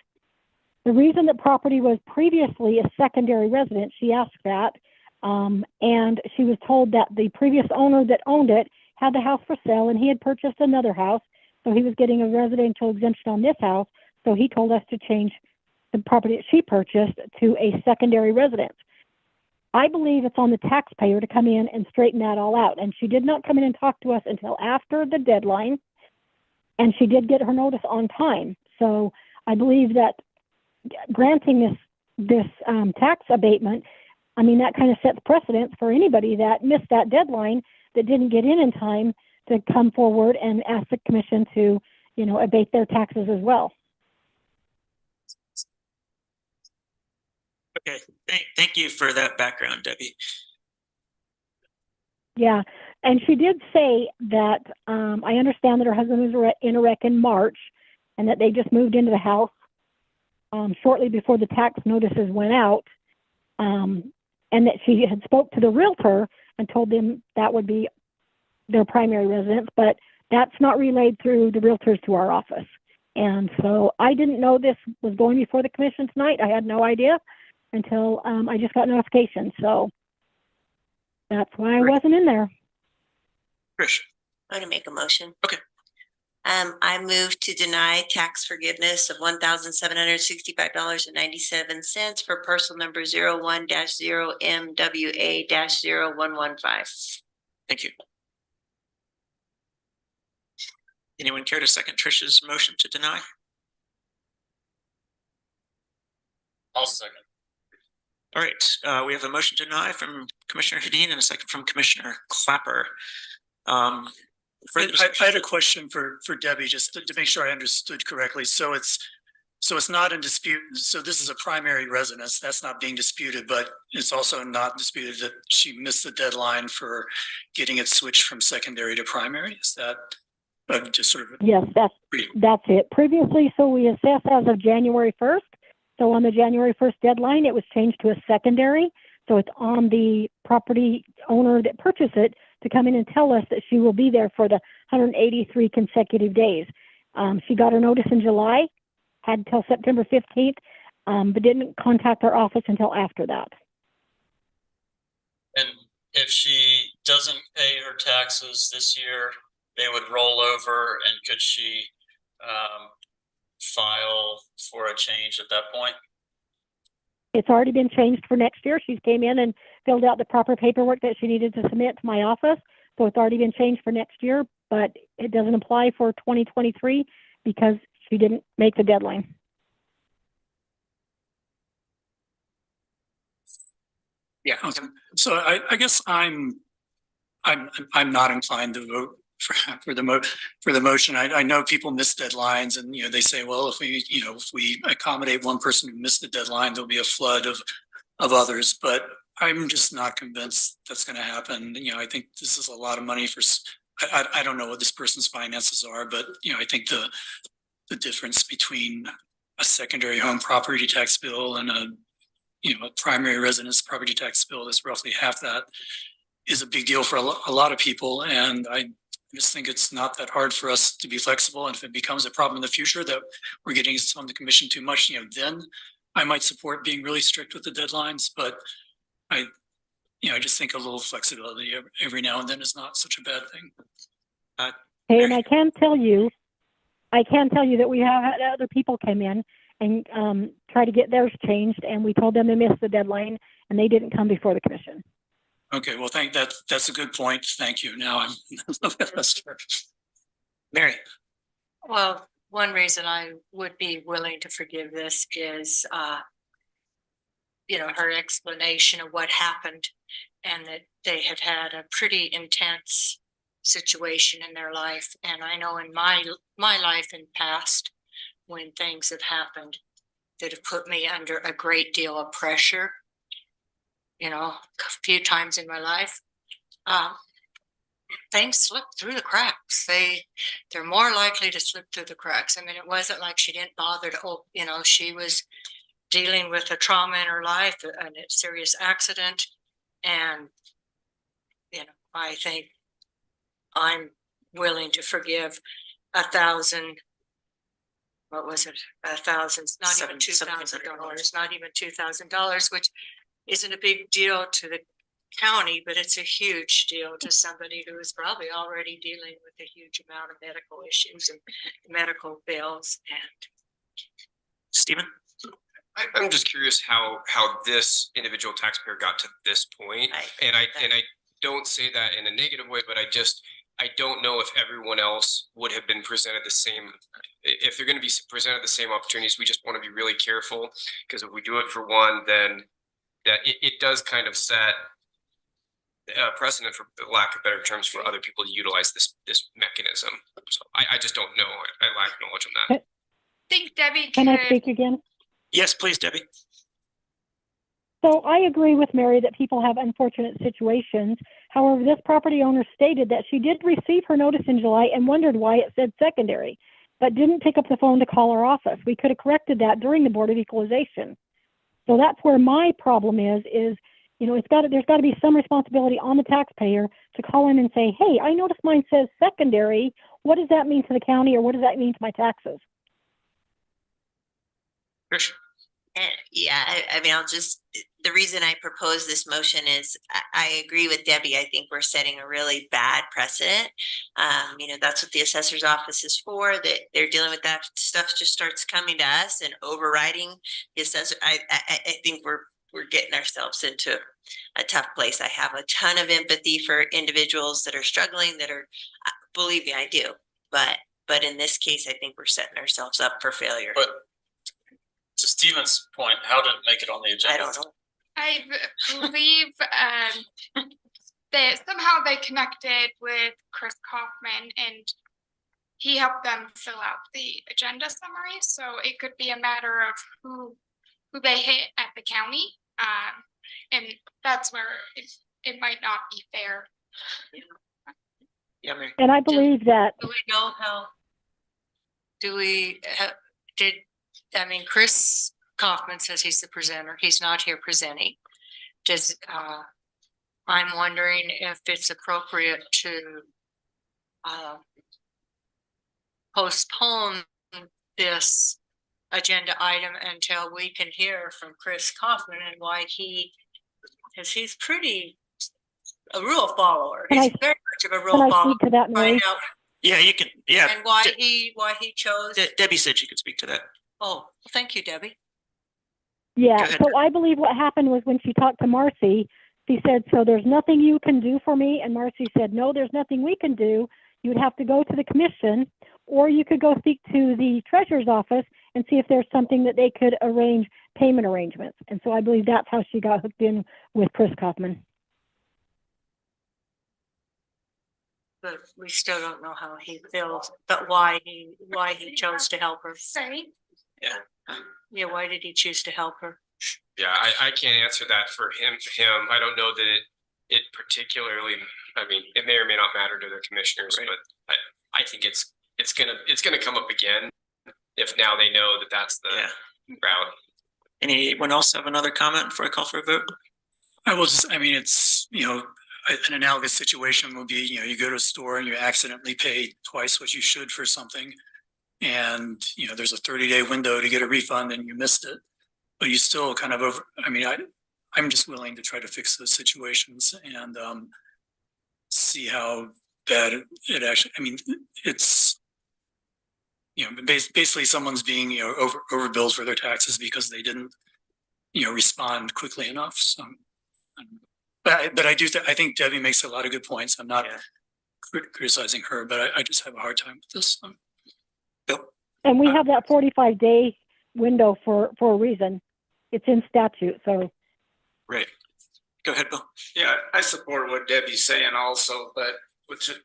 The reason that property was previously a secondary residence, she asked that, and she was told that the previous owner that owned it had the house for sale, and he had purchased another house, so he was getting a residential exemption on this house, so he told us to change the property that she purchased to a secondary residence. I believe it's on the taxpayer to come in and straighten that all out, and she did not come in and talk to us until after the deadline, and she did get her notice on time. So I believe that granting this tax abatement, that kind of sets precedence for anybody that missed that deadline, that didn't get in time to come forward and ask the commission to, abate their taxes as well. Okay, thank you for that background, Debbie. Yeah, and she did say that I understand that her husband was in a wreck in March, and that they just moved into the house shortly before the tax notices went out, and that she had spoke to the realtor and told them that would be their primary residence, but that's not relayed through the realtors to our office. And so I didn't know this was going before the commission tonight. I had no idea until I just got notification. So that's why I wasn't in there. Trish. I'm gonna make a motion. Okay. I move to deny tax forgiveness of $1,765.97 for parcel number 01-0MWA-0115. Thank you. Anyone care to second Trish's motion to deny? I'll second. All right, we have a motion to deny from Commissioner Hedin and a second from Commissioner Clapper. I had a question for Debbie, just to make sure I understood correctly. So it's not in dispute. So this is a primary residence. That's not being disputed, but it's also not disputed that she missed the deadline for getting it switched from secondary to primary. Is that just sort of? Yes, that's it. Previously, so we assessed as of January 1st. So on the January 1st deadline, it was changed to a secondary. So it's on the property owner that purchased it to come in and tell us that she will be there for the 183 consecutive days. She got her notice in July, had until September 15th, but didn't contact our office until after that. And if she doesn't pay her taxes this year, they would roll over, and could she file for a change at that point? It's already been changed for next year. She came in and filled out the proper paperwork that she needed to submit to my office. So it's already been changed for next year, but it doesn't apply for 2023 because she didn't make the deadline. Yeah. So I guess I'm not inclined to vote for the motion. I know people miss deadlines, and they say, well, if we accommodate one person who missed the deadline, there'll be a flood of others. But I'm just not convinced that's going to happen. I think this is a lot of money for. I don't know what this person's finances are, but I think the difference between a secondary home property tax bill and a primary residence property tax bill is roughly half that, is a big deal for a lot of people. And I just think it's not that hard for us to be flexible. And if it becomes a problem in the future that we're getting on the commission too much, then I might support being really strict with the deadlines. But I just think a little flexibility every now and then is not such a bad thing. Hey, and I can tell you that we have had other people come in and try to get theirs changed, and we told them they missed the deadline, and they didn't come before the commission. Okay, well, that's a good point. Thank you. Now I'm Mary. Well, one reason I would be willing to forgive this is, her explanation of what happened, and that they have had a pretty intense situation in their life. And I know in my life in past, when things have happened that have put me under a great deal of pressure, a few times in my life, things slip through the cracks. They're more likely to slip through the cracks. I mean, it wasn't like she didn't bother to, she was dealing with a trauma in her life, a serious accident. And, I think I'm willing to forgive $1,000. What was it? $1,000, not even $2,000, not even $2,000, which isn't a big deal to the county, but it's a huge deal to somebody who is probably already dealing with a huge amount of medical issues and medical bills. And Stephen? I'm just curious how this individual taxpayer got to this point. And I don't say that in a negative way, but I don't know if everyone else would have been presented the same. If they're going to be presented the same opportunities, we just want to be really careful, because if we do it for one, then that it does kind of set precedent, for lack of better terms, for other people to utilize this mechanism. So I just don't know. I lack knowledge on that. I think Debbie Can I speak again? Yes, please, Debbie. So I agree with Mary that people have unfortunate situations. However, this property owner stated that she did receive her notice in July and wondered why it said secondary, but didn't pick up the phone to call our office. We could have corrected that during the Board of Equalization. So that's where my problem is there's got to be some responsibility on the taxpayer to call in and say, hey, I noticed mine says secondary. What does that mean to the county, or what does that mean to my taxes? Yeah, I mean, I'll just the reason I propose this motion is I agree with Debbie. I think we're setting a really bad precedent. You know, that's what the assessor's office is for, that they're dealing with that stuff just starts coming to us and overriding the assessor. I think we're getting ourselves into a tough place. I have a ton of empathy for individuals that are struggling, that are, believe me, I do. But in this case, I think we're setting ourselves up for failure. But to Steven's point, how did it make it on the agenda? I don't know. I believe that somehow they connected with Chris Kaufman and he helped them fill out the agenda summary. So it could be a matter of who they hit at the county. And that's where it might not be fair. Yeah, Mary. And I believe that, Do we know how? I mean, Chris Kaufman says he's the presenter. He's not here presenting. I'm wondering if it's appropriate to postpone this agenda item until we can hear from Chris Kaufman and why because he's pretty a rule follower. He's very much of a rule can I follower. speak to that, Mary? Yeah, you can. Yeah. And why he chose. Debbie said she could speak to that. Oh, thank you, Debbie. Yeah, so I believe what happened was when she talked to Marcy, she said, so there's nothing you can do for me? And Marcy said, no, there's nothing we can do. You would have to go to the commission, or you could go speak to the treasurer's office and see if there's something that they could arrange payment arrangements. And so I believe that's how she got hooked in with Chris Kaufman. But we still don't know how he feels, but why he chose to help her. Sorry. Yeah, why did he choose to help her? Yeah, I can't answer that for him. I don't know that it particularly, I mean, it may or may not matter to the commissioners, but I think it's gonna come up again if now they know that that's the route. Anyone else have another comment before I call for a vote? I will just, I mean, it's, you know, an analogous situation would be, you know, you go to a store and you accidentally pay twice what you should for something. And, you know, there's a 30-day window to get a refund and you missed it. But you still kind of I'm just willing to try to fix those situations and see how bad it actually, I mean, it's, you know, basically someone's being, you know, overbilled for their taxes because they didn't, you know, respond quickly enough. So, but I think Debbie makes a lot of good points. I'm not criticizing her, but I just have a hard time with this. And we have that 45-day window for a reason. It's in statute, so. Right. Go ahead, Bill. Yeah, I support what Debbie's saying also, but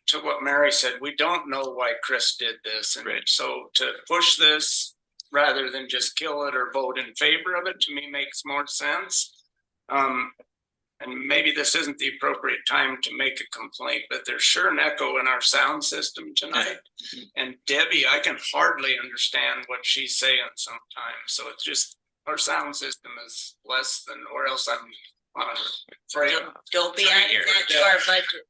to what Mary said, we don't know why Chris did this. And so to push this rather than just kill it or vote in favor of it, to me makes more sense. And maybe this isn't the appropriate time to make a complaint, but there's sure an echo in our sound system tonight. And Debbie, I can hardly understand what she's saying sometimes. So it's just, our sound system is less than, or else I'm afraid. Don't be adding that to our budget.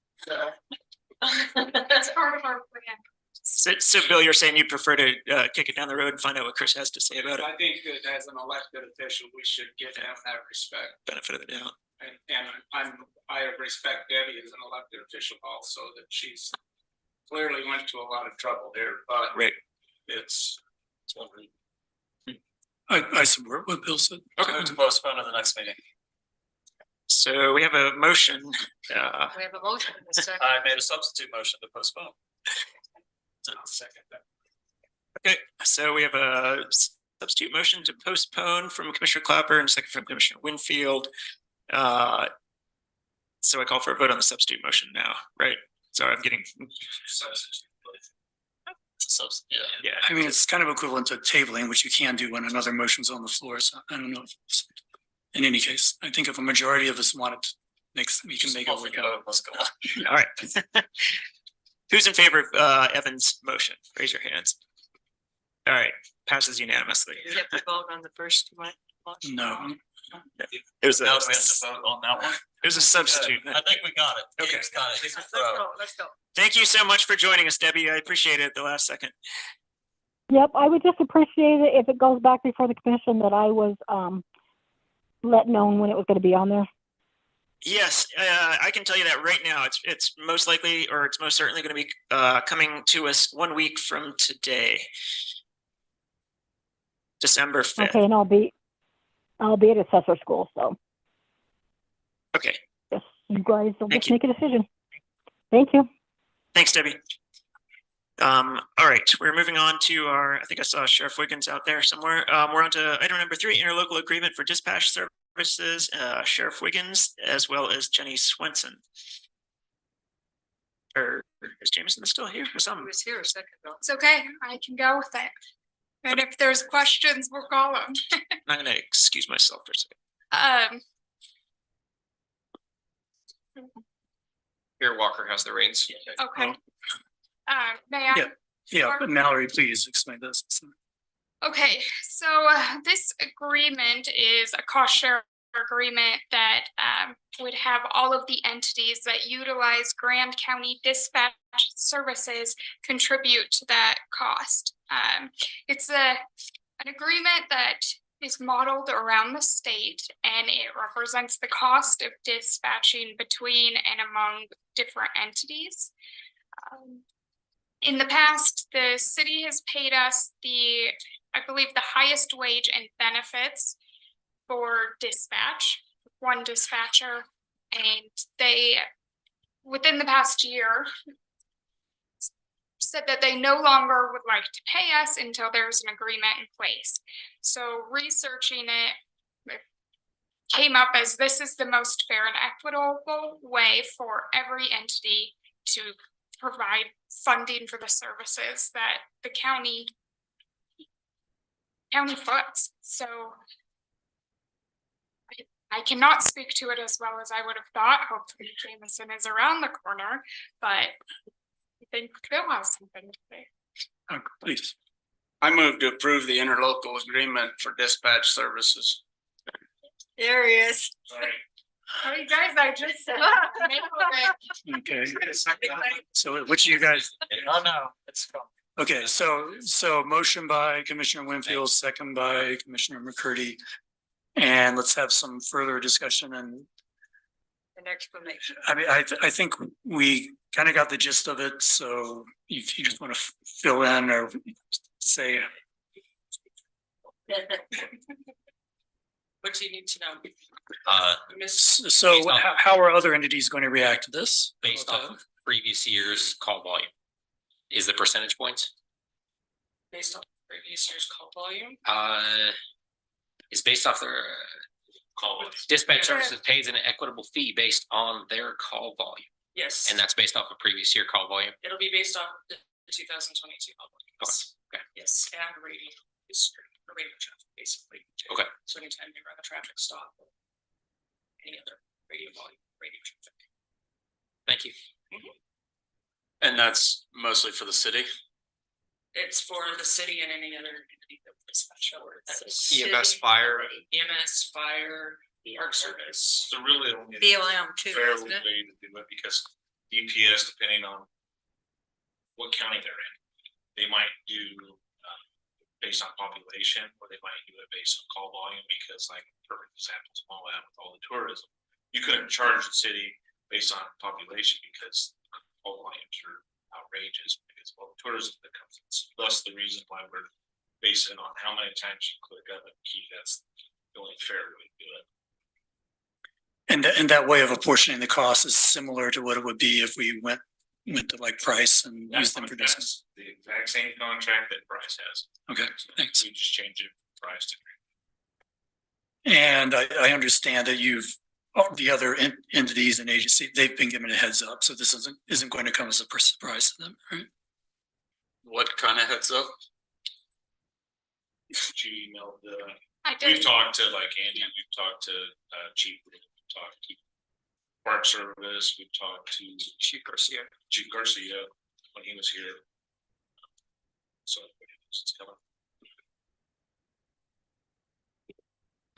That's part of our plan. So Bill, you're saying you prefer to kick it down the road and find out what Chris has to say about it? I think that as an elected official, we should give him that respect. Benefit of the doubt. And I respect Debbie as an elected official also, that she's clearly went to a lot of trouble here, but it's. I support what Bill said. Okay, to postpone to the next meeting. So we have a motion. We have a motion. I made a substitute motion to postpone. Second. Okay, so we have a substitute motion to postpone from Commissioner Clapper and second from Commissioner Winfield. So I call for a vote on the substitute motion now, right? Sorry, I'm getting. Yeah. I mean, it's kind of equivalent to tabling, which you can do when another motion's on the floor. So I don't know. In any case, I think if a majority of us want it, we can make it work out. Let's go on. All right. Who's in favor of Evan's motion? Raise your hands. All right, passes unanimously. You have to vote on the first one. No. It was now we have to vote on that one. It was a substitute. I think we got it. Okay. Got it. Let's go. Thank you so much for joining us, Debbie. I appreciate it at the last second. Yep, I would just appreciate it if it goes back before the commission that I was let known when it was going to be on there? Yes, I can tell you that right now. It's most likely, or it's most certainly going to be coming to us 1 week from today, December 5th. Okay, and I'll be at assessor school, so Okay. yes, you guys will Thank just you. make a decision. Thank you. Thanks, Debbie. All right, we're moving on to I think I saw Sheriff Wiggins out there somewhere. We're on to item number 3, interlocal agreement for dispatch services, Sheriff Wiggins, as well as Jenny Swenson. Or is Jameson still here or something? He was here a second ago. It's okay, I can go with it. And if there's questions, we'll call them. I'm going to excuse myself for a second. Here, Walker has the reins. Okay. May I? Yeah, but Mallory, please explain this. Okay, so this agreement is a cost share agreement that would have all of the entities that utilize Grand County dispatch services contribute to that cost. It's an agreement that is modeled around the state, and it represents the cost of dispatching between and among different entities. In the past, the city has paid us I believe the highest wage and benefits for dispatch, one dispatcher, and they, within the past year, said that they no longer would like to pay us until there's an agreement in place. So researching it came up as this is the most fair and equitable way for every entity to provide funding for the services that the county foots. So I cannot speak to it as well as I would have thought. Hopefully Jameson is around the corner, but I think Bill has something to say. Please. I move to approve the interlocal agreement for dispatch services. There he is. Oh, you guys, I just Okay. So which of you guys? Oh, no, it's gone. Okay, so motion by Commissioner Winfield, second by Commissioner McCurdy. And let's have some further discussion and An explanation. I mean, I think we kind of got the gist of it, so if you just want to fill in or say. What do you need to know? So how are other entities going to react to this? Based off of previous year's call volume. Is the percentage points? Based on previous year's call volume? Is based off their call. Dispatch services pays an equitable fee based on their call volume. Yes. And that's based off of previous year call volume. It'll be based on the 2022 call volume. Okay. Yes, and radio history, or radio traffic, basically. Okay. So anytime they run a traffic stop, or any other radio volume, radio traffic. Thank you. And that's mostly for the city? It's for the city and any other entity that we dispatch over. EMS fire. EMS, fire, park service. So really only BLM too, fair isn't it? way to do it because DPS, depending on what county they're in, they might do based on population, or they might do it based on call volume, because like perfect example, small lab with all the tourism, you couldn't charge the city based on population because call volumes are outrageous because of all the tourism that comes in. So that's the reason why we're basing it on how many times you click on the key. That's the only fair way to do it. And that way of apportioning the cost is similar to what it would be if we went to like Price and used them for business. The exact same contract that Bryce has. Okay, thanks. We just change it from Bryce to. And I understand that the other entities and agencies, they've been given a heads up, so this isn't going to come as a surprise to them, right? What kind of heads up? She emailed I did. we've talked to like Andy, we've talked to Chief, we've talked to Park Service, we've talked to Chief Garcia when he was here. So it's coming.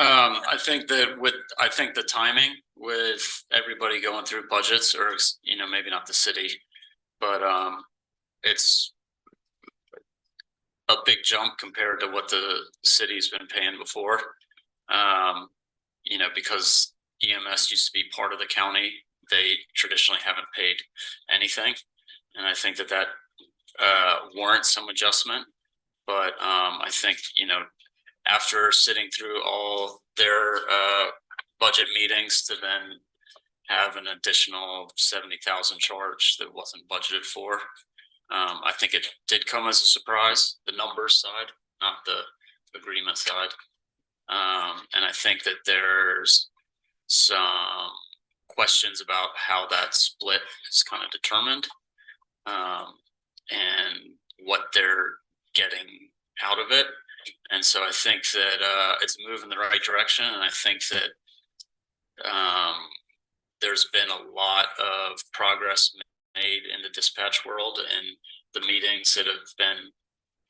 I think the timing with everybody going through budgets, or maybe not the city, but it's a big jump compared to what the city's been paying before. you know, because EMS used to be part of the county, they traditionally haven't paid anything. And I think that warrants some adjustment. But I think, you know, after sitting through all their budget meetings to then have an additional 70,000 charge that wasn't budgeted for, I think it did come as a surprise, the numbers side, not the agreement side. And I think that there's some questions about how that split is kind of determined, and what they're getting out of it. And so I think that it's a move in the right direction. And I think that there's been a lot of progress made in the dispatch world and the meetings that have been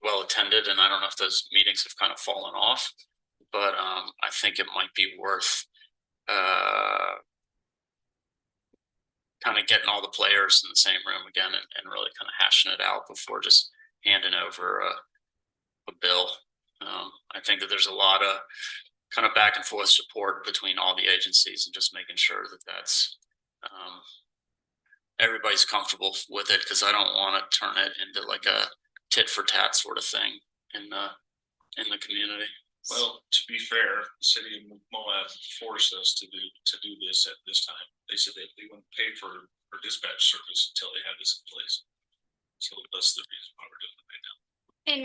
well attended. And I don't know if those meetings have kind of fallen off, but I think it might be worth kind of getting all the players in the same room again and really kind of hashing it out before just handing over a bill. I think that there's a lot of kind of back and forth support between all the agencies and just making sure that that's everybody's comfortable with it, because I don't want to turn it into like a tit for tat sort of thing in the community. Well, to be fair, the city of Moab forced us to do this at this time. They said they wouldn't pay for dispatch service until they had this in place. So that's the reason why we're doing it right now. And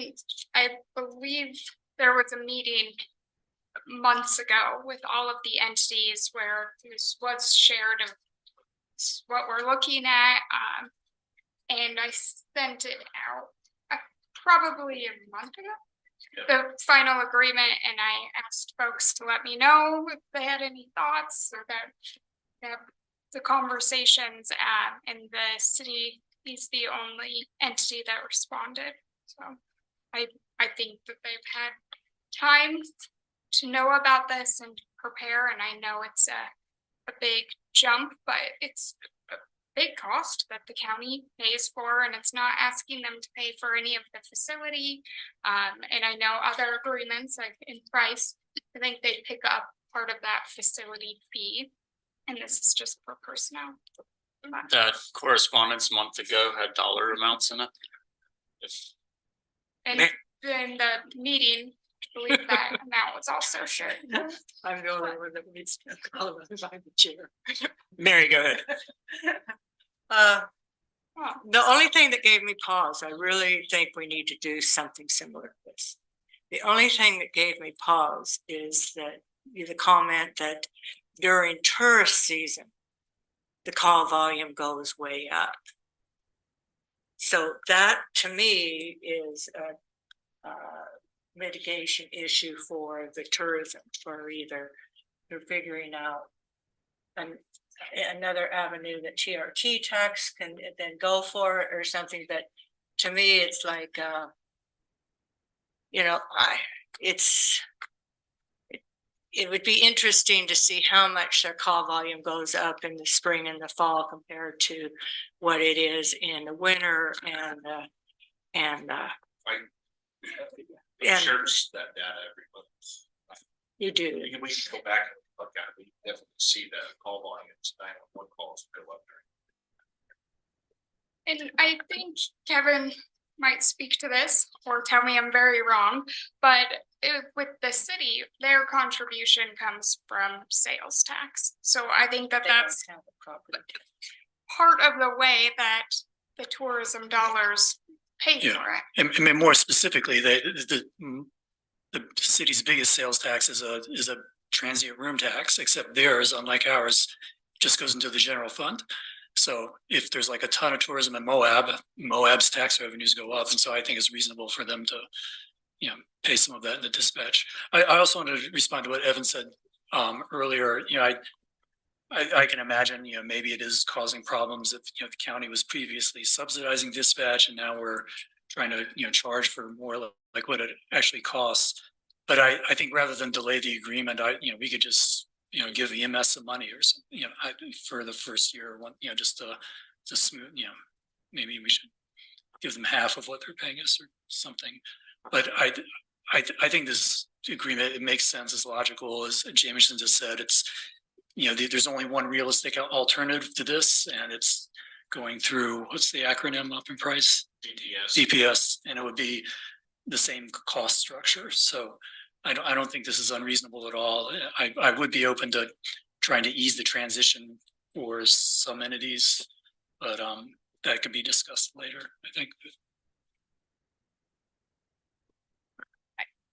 I believe there was a meeting months ago with all of the entities where this was shared of what we're looking at. And I sent it out probably a month ago. The final agreement, and I asked folks to let me know if they had any thoughts or that the conversations, and the city is the only entity that responded. So I think that they've had time to know about this and prepare, and I know it's a big jump, but it's a big cost that the county pays for, and it's not asking them to pay for any of the facility. And I know other agreements, like in price, I think they pick up part of that facility fee, and this is just for personnel. That correspondence month ago had dollar amounts in it. And then the meeting, I believe that amount was also shared. I'm the only one that needs to call about the chair. Mary, go ahead. The only thing that gave me pause, I really think we need to do something similar to this. The only thing that gave me pause is that the comment that during tourist season, the call volume goes way up. So that to me is a mitigation issue for the tourism, for either they're figuring out another avenue that TRT tax can then go for it or something. But to me, it's like, you know, it would be interesting to see how much their call volume goes up in the spring and the fall compared to what it is in the winter and shares that data every month. You do. We can go back and look at it. We definitely see that call volumes, 911 calls go up there. And I think Kevin might speak to this or tell me I'm very wrong, but with the city, their contribution comes from sales tax. So I think that that's part of the way that the tourism dollars pay for it. And more specifically, the city's biggest sales tax is a transient room tax, except theirs, unlike ours, just goes into the general fund. So if there's like a ton of tourism in Moab's tax revenues go up. And so I think it's reasonable for them to, you know, pay some of that in the dispatch. I also wanted to respond to what Evan said earlier. You know, I can imagine, you know, maybe it is causing problems if, you know, the county was previously subsidizing dispatch and now we're trying to, you know, charge for more like what it actually costs. But I think rather than delay the agreement, we could just, you know, give EMS some money or something, you know, for the first year or one, you know, just to smooth, you know, maybe we should give them half of what they're paying us or something. But I think this agreement, it makes sense, it's logical, as Jameson just said, it's, you know, there's only one realistic alternative to this, and it's going through, what's the acronym up in price? DPS, and it would be the same cost structure. So I don't think this is unreasonable at all. I would be open to trying to ease the transition for some entities, but that could be discussed later, I think.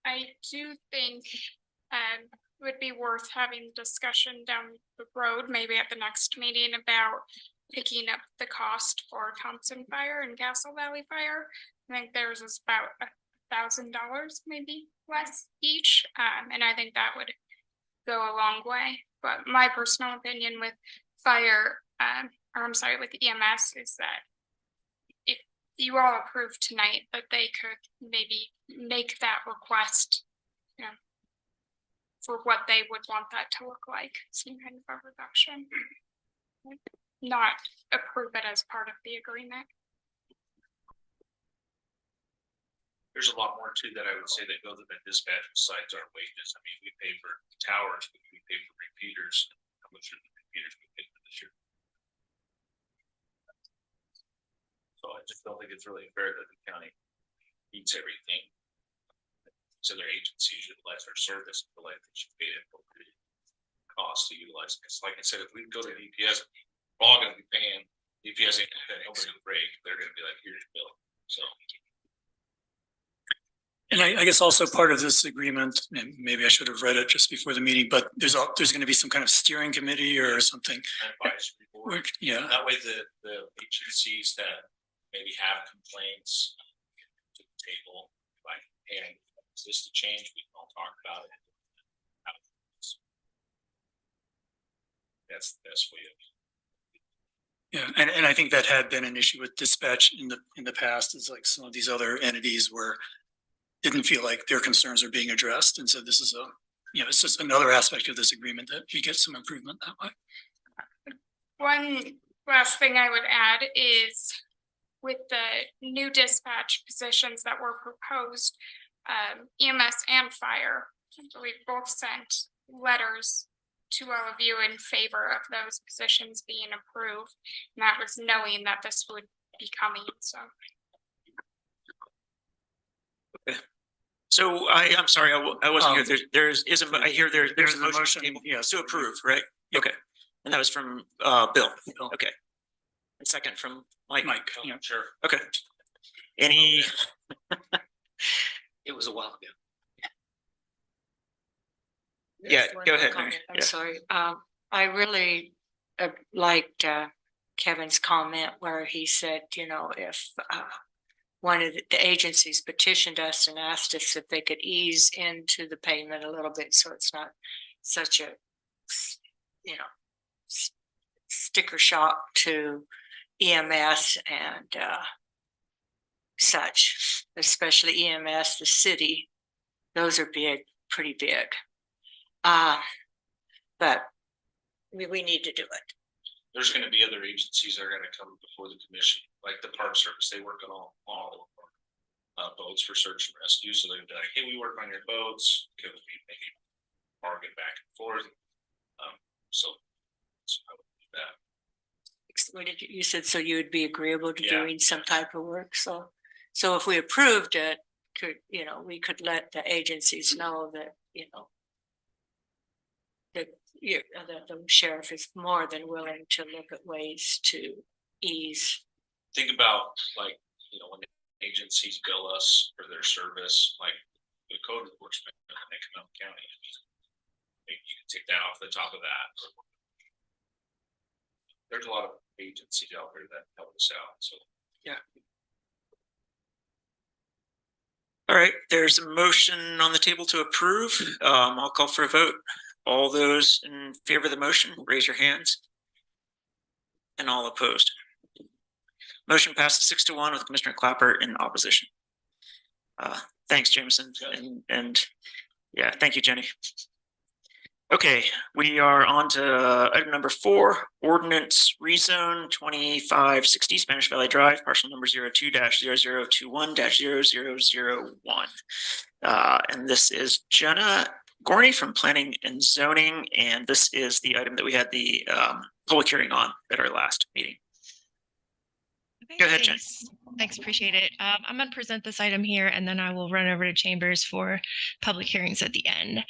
I do think it would be worth having discussion down the road, maybe at the next meeting, about picking up the cost for Thompson Fire and Castle Valley Fire. I think theirs is about $1,000, maybe less each, and I think that would go a long way. But my personal opinion with fire, or I'm sorry, with EMS, is that if you all approve tonight, that they could maybe make that request, you know, for what they would want that to look like, some kind of a reduction. Not approve it as part of the agreement. There's a lot more too that I would say that go to the dispatch besides our wages. I mean, we pay for towers, we pay for repeaters. How much are the repeaters we pay for this year? So I just don't think it's really fair that the county needs everything. So their agencies utilize our service, but like they should pay it for the cost to utilize. Because like I said, if we go to DPS, we're all gonna be paying. DPS ain't gonna pay over the break. They're gonna be like, here's your bill. So. And I guess also part of this agreement, and maybe I should have read it just before the meeting, but there's going to be some kind of steering committee or something. Advisory board. Yeah. That way the agencies that maybe have complaints to the table, like, hey, is this the change? We can all talk about it. That's the best way of. Yeah, and I think that had been an issue with dispatch in the past, is like some of these other entities didn't feel like their concerns are being addressed. And so this is it's just another aspect of this agreement that we get some improvement that way. One last thing I would add is with the new dispatch positions that were proposed, EMS and fire, we both sent letters to all of you in favor of those positions being approved. And that was knowing that this would be coming, so. Okay. So I'm sorry, I wasn't here. There's I hear there's a motion to approve, right? Okay. And that was from Bill. Okay. And second from Mike. Yeah, sure. Okay. Any? It was a while ago. Yeah, go ahead. I'm sorry. I really liked Kevin's comment where he said, you know, if one of the agencies petitioned us and asked us if they could ease into the payment a little bit, so it's not such a, you know, sticker shock to EMS and such, especially EMS, the city. Those are big, pretty big. But we need to do it. There's going to be other agencies that are going to come before the commission, like the Park Service. They work on all boats for search and rescue. So they're gonna be like, hey, we work on your boats. Could we maybe bargain back and forth? So I would do that. What did you said? So you would be agreeable to doing some type of work. So if we approved it, we could let the agencies know that, that the sheriff is more than willing to look at ways to ease. Think about when the agencies bill us for their service, like the code enforcement, when they come out of the county. Maybe you can take that off the top of that. There's a lot of agencies out there that help us out. So yeah. All right, there's a motion on the table to approve. I'll call for a vote. All those in favor of the motion, raise your hands. And all opposed. Motion passes 6-1 with Commissioner Clapper in opposition. Thanks, Jameson. And yeah, thank you, Jenny. Okay, we are on to item number 4, ordinance rezone 2560 Spanish Valley Drive, parcel number 02-0021-0001. And this is Jenna Gorney from Planning and Zoning, and this is the item that we had the public hearing on at our last meeting. Go ahead, Jen. Thanks, appreciate it. I'm going to present this item here, and then I will run over to chambers for public hearings at the end.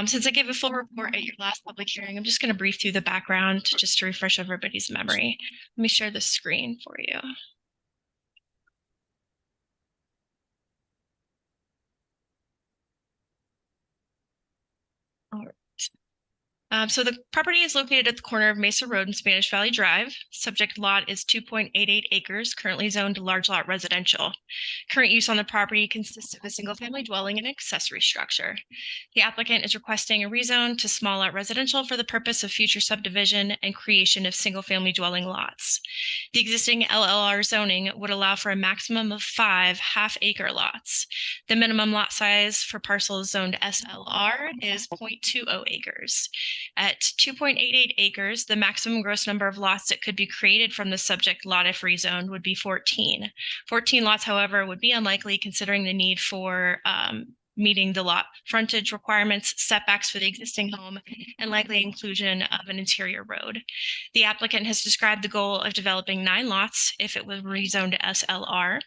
Since I gave a full report at your last public hearing, I'm just going to brief through the background just to refresh everybody's memory. Let me share the screen for you. All right. So the property is located at the corner of Mesa Road and Spanish Valley Drive. Subject lot is 2.88 acres, currently zoned large lot residential. Current use on the property consists of a single-family dwelling and accessory structure. The applicant is requesting a rezone to small lot residential for the purpose of future subdivision and creation of single-family dwelling lots. The existing LLR zoning would allow for a maximum of 5 half-acre lots. The minimum lot size for parcels zoned SLR is 0.20 acres. At 2.88 acres, the maximum gross number of lots that could be created from the subject lot if rezoned would be 14. 14 lots, however, would be unlikely considering the need for meeting the lot frontage requirements, setbacks for the existing home, and likely inclusion of an interior road. The applicant has described the goal of developing 9 lots if it was rezoned to SLR.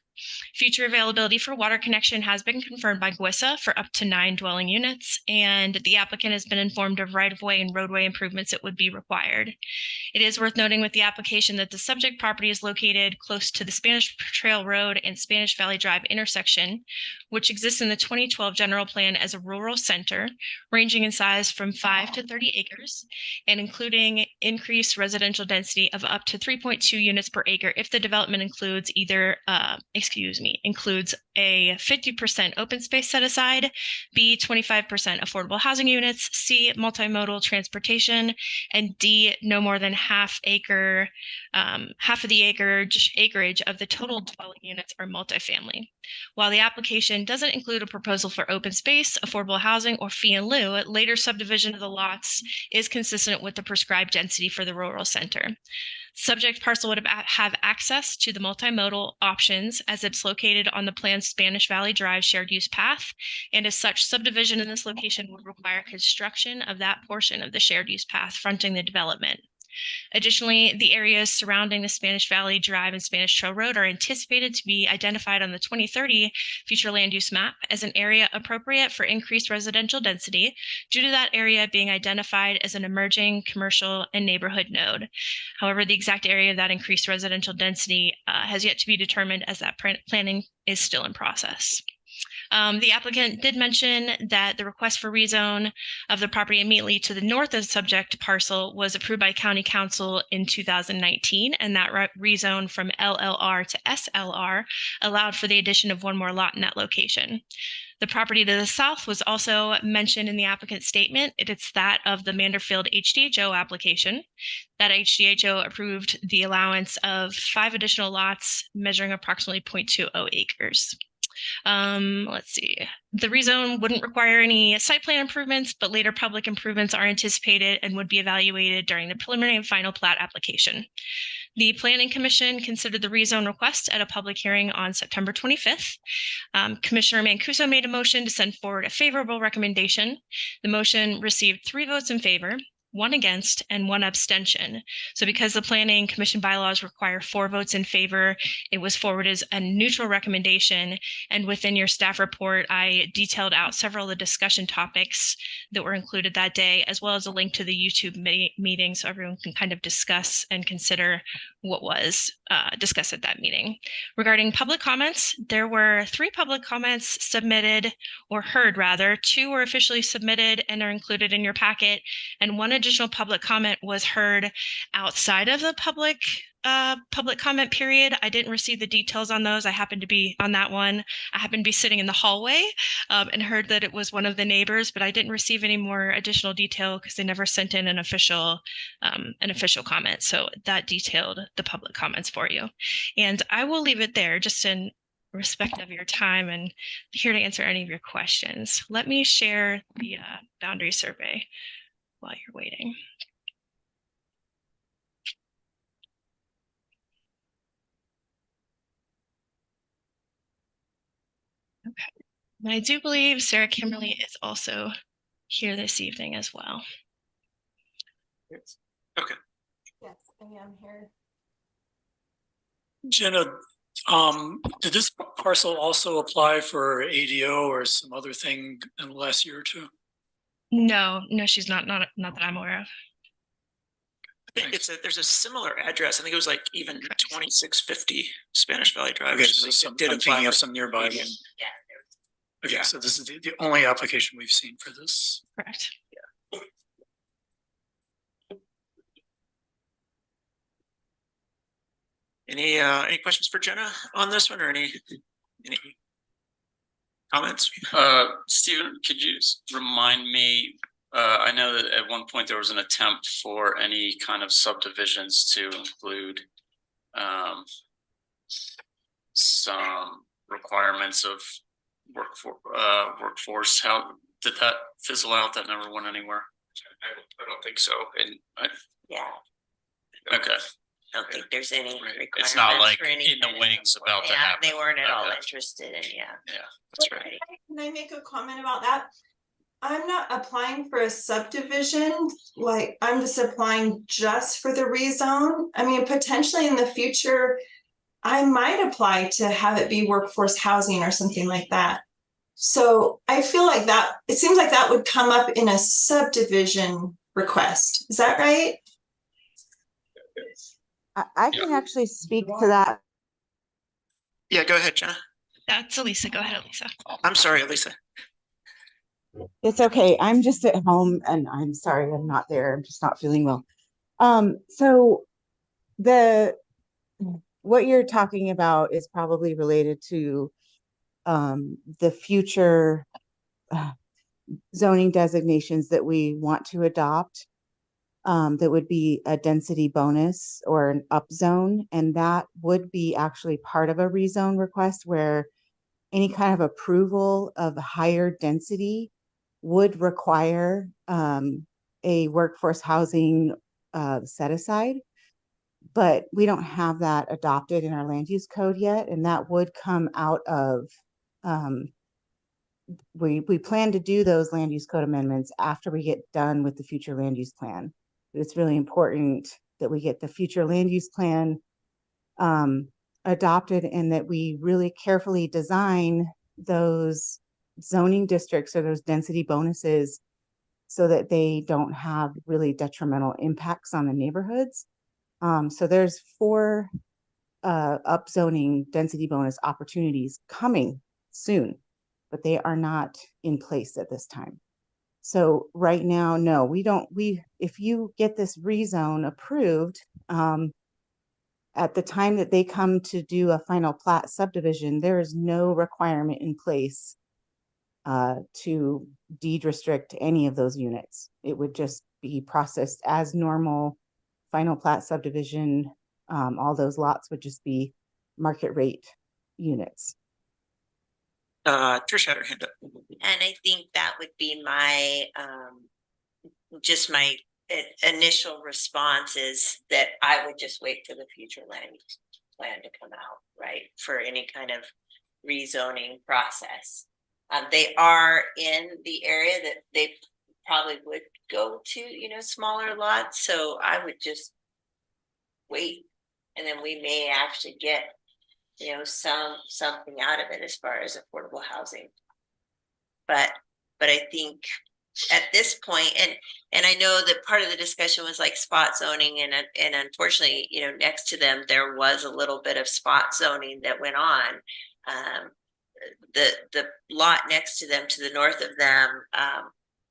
Future availability for water connection has been confirmed by GWISA for up to 9 dwelling units, and the applicant has been informed of right-of-way and roadway improvements that would be required. It is worth noting with the application that the subject property is located close to the Spanish Trail Road and Spanish Valley Drive intersection, which exists in the 2012 general plan as a rural center, ranging in size from 5 to 30 acres, and including increased residential density of up to 3.2 units per acre if the development includes includes a 50% open space set aside, B, 25% affordable housing units, C, multimodal transportation, and D, no more than half of the acreage of the total dwelling units are multifamily. While the application doesn't include a proposal for open space, affordable housing, or fee in lieu, later subdivision of the lots is consistent with the prescribed density for the rural center. Subject parcel would have access to the multimodal options as it's located on the planned Spanish Valley Drive shared use path, and as such, subdivision in this location would require construction of that portion of the shared use path fronting the development. Additionally, the areas surrounding the Spanish Valley Drive and Spanish Trail Road are anticipated to be identified on the 2030 future land use map as an area appropriate for increased residential density due to that area being identified as an emerging commercial and neighborhood node. However, the exact area of that increased residential density has yet to be determined as that planning is still in process. The applicant did mention that the request for rezone of the property immediately to the north of the subject parcel was approved by County Council in 2019, and that rezone from LLR to SLR allowed for the addition of 1 more lot in that location. The property to the south was also mentioned in the applicant's statement. It's that of the Manderfield HDHO application. That HDHO approved the allowance of 5 additional lots measuring approximately 0.20 acres. Let's see. The rezone wouldn't require any site plan improvements, but later public improvements are anticipated and would be evaluated during the preliminary and final plat application. The Planning Commission considered the rezone request at a public hearing on September 25th. Commissioner Mancuso made a motion to send forward a favorable recommendation. The motion received 3 votes in favor, 1 against, and 1 abstention. So because the Planning Commission bylaws require 4 votes in favor, it was forwarded as a neutral recommendation. And within your staff report, I detailed out several of the discussion topics that were included that day, as well as a link to the YouTube meeting so everyone can kind of discuss and consider what was discussed at that meeting. Regarding public comments, there were 3 public comments submitted, or heard rather. 2 were officially submitted and are included in your packet, and 1 additional public comment was heard outside of the public comment period. I didn't receive the details on those. I happened to be on that one. I happened to be sitting in the hallway and heard that it was one of the neighbors, but I didn't receive any more additional detail because they never sent in an official comment. So that detailed the public comments for you. And I will leave it there just in respect of your time and here to answer any of your questions. Let me share the boundary survey while you're waiting. Okay. And I do believe Sarah Kimberly is also here this evening as well. Okay. Yes, I am here. Jenna, did this parcel also apply for ADO or some other thing in the last year or two? No, she's not that I'm aware of. I think there's a similar address. I think it was like even 2650 Spanish Valley Drive. Okay, so I'm thinking of some nearby one. Yeah. Okay, so this is the only application we've seen for this. Correct. Any questions for Jenna on this one, or any comments? Steven, could you remind me, I know that at one point there was an attempt for any kind of subdivisions to include some requirements of workforce. How did that fizzle out? That never went anywhere? I don't think so. And Yeah, okay. I don't think there's any requirement. It's not like for any in the kind of- wings about to Yeah, happen. they weren't at all Okay. interested in, yeah. Yeah, that's right. Can I make a comment about that? I'm not applying for a subdivision, like, I'm just applying just for the rezone. I mean, potentially in the future, I might apply to have it be workforce housing or something like that. So I feel like that, it seems like that would come up in a subdivision request. Is that right? I can actually speak to that. Yeah, go ahead, Jenna. That's Elisa. Go ahead, Elisa. I'm sorry, Elisa. It's okay. I'm just at home and I'm sorry I'm not there. I'm just not feeling well. So what you're talking about is probably related to the future zoning designations that we want to adopt. That would be a density bonus or an up zone, and that would be actually part of a rezone request where any kind of approval of higher density would require a workforce housing set aside. But we don't have that adopted in our land use code yet, and that would come out of we plan to do those land use code amendments after we get done with the future land use plan. It's really important that we get the future land use plan adopted and that we really carefully design those zoning districts or those density bonuses so that they don't have really detrimental impacts on the neighborhoods. So there's 4 upzoning density bonus opportunities coming soon, but they are not in place at this time. So right now, no, if you get this rezone approved, at the time that they come to do a final plat subdivision, there is no requirement in place to deed restrict any of those units. It would just be processed as normal final plat subdivision. All those lots would just be market rate units. Trish had her hand up. And I think that would be my, just my initial response is that I would just wait for the future land use plan to come out, right? For any kind of rezoning process. They are in the area that they probably would go to, smaller lots. So I would just wait, and then we may actually get something out of it as far as affordable housing. But I think at this point, and I know that part of the discussion was like spot zoning, and unfortunately, next to them there was a little bit of spot zoning that went on. The lot next to them, to the north of them,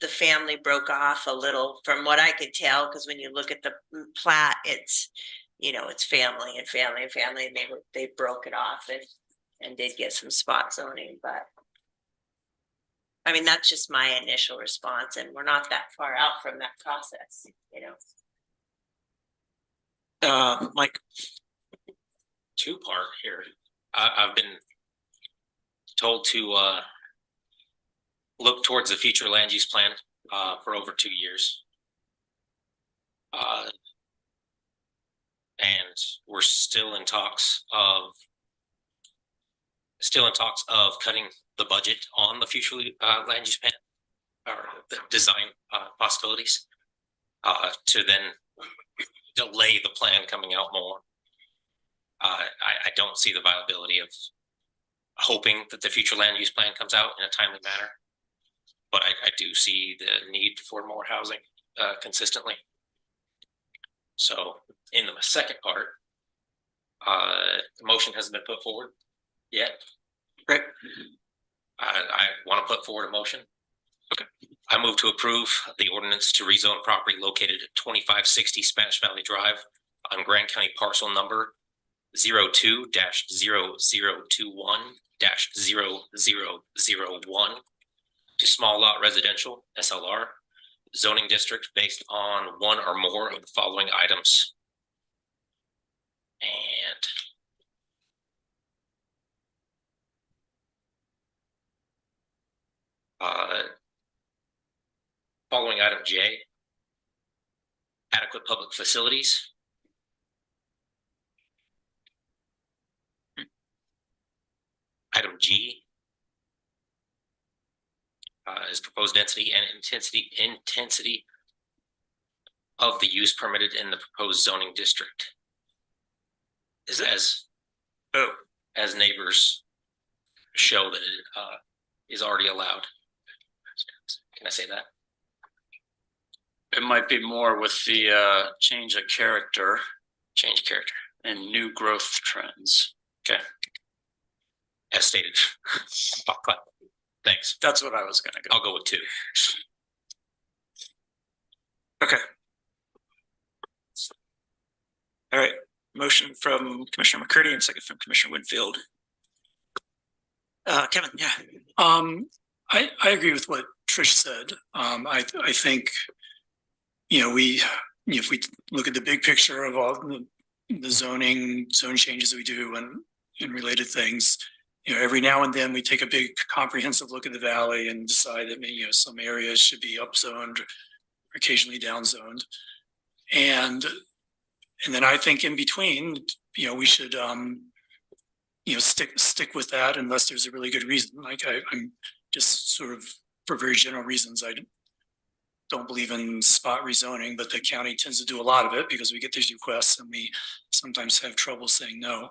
the family broke off a little, from what I could tell, because when you look at the plat, it's it's family and family and family, and they broke it off and did get some spot zoning. But I mean, that's just my initial response, and we're not that far out from that process, Mike. 2-part here. I've been told to look towards the future land use plan for over 2 years. And we're still in talks of cutting the budget on the future land use plan or the design possibilities to then delay the plan coming out more. I don't see the viability of hoping that the future land use plan comes out in a timely manner, but I do see the need for more housing consistently. So in the second part, the motion hasn't been put forward yet. Right. I want to put forward a motion. Okay. I move to approve the ordinance to rezone property located at 2560 Spanish Valley Drive on Grant County parcel number 02-0021-0001 to small lot residential SLR zoning district based on one or more of the following items. And following item J, adequate public facilities. Item G is proposed density and intensity of the use permitted in the proposed zoning district. Is as neighbors show that it is already allowed. Can I say that? It might be more with the change of character. Change character. And new growth trends. Okay. As stated. Thanks. That's what I was gonna go. I'll go with 2. Okay. All right. Motion from Commissioner McCurdy and second from Commissioner Winfield. Kevin, yeah. I agree with what Trish said. I think, if we look at the big picture of all the zone changes that we do and related things, every now and then we take a big comprehensive look at the valley and decide that maybe, some areas should be upzoned, occasionally downzoned. And then I think in between, we should, stick with that unless there's a really good reason. Like I'm just sort of, for very general reasons, I don't believe in spot rezoning, but the county tends to do a lot of it because we get these requests and we sometimes have trouble saying no.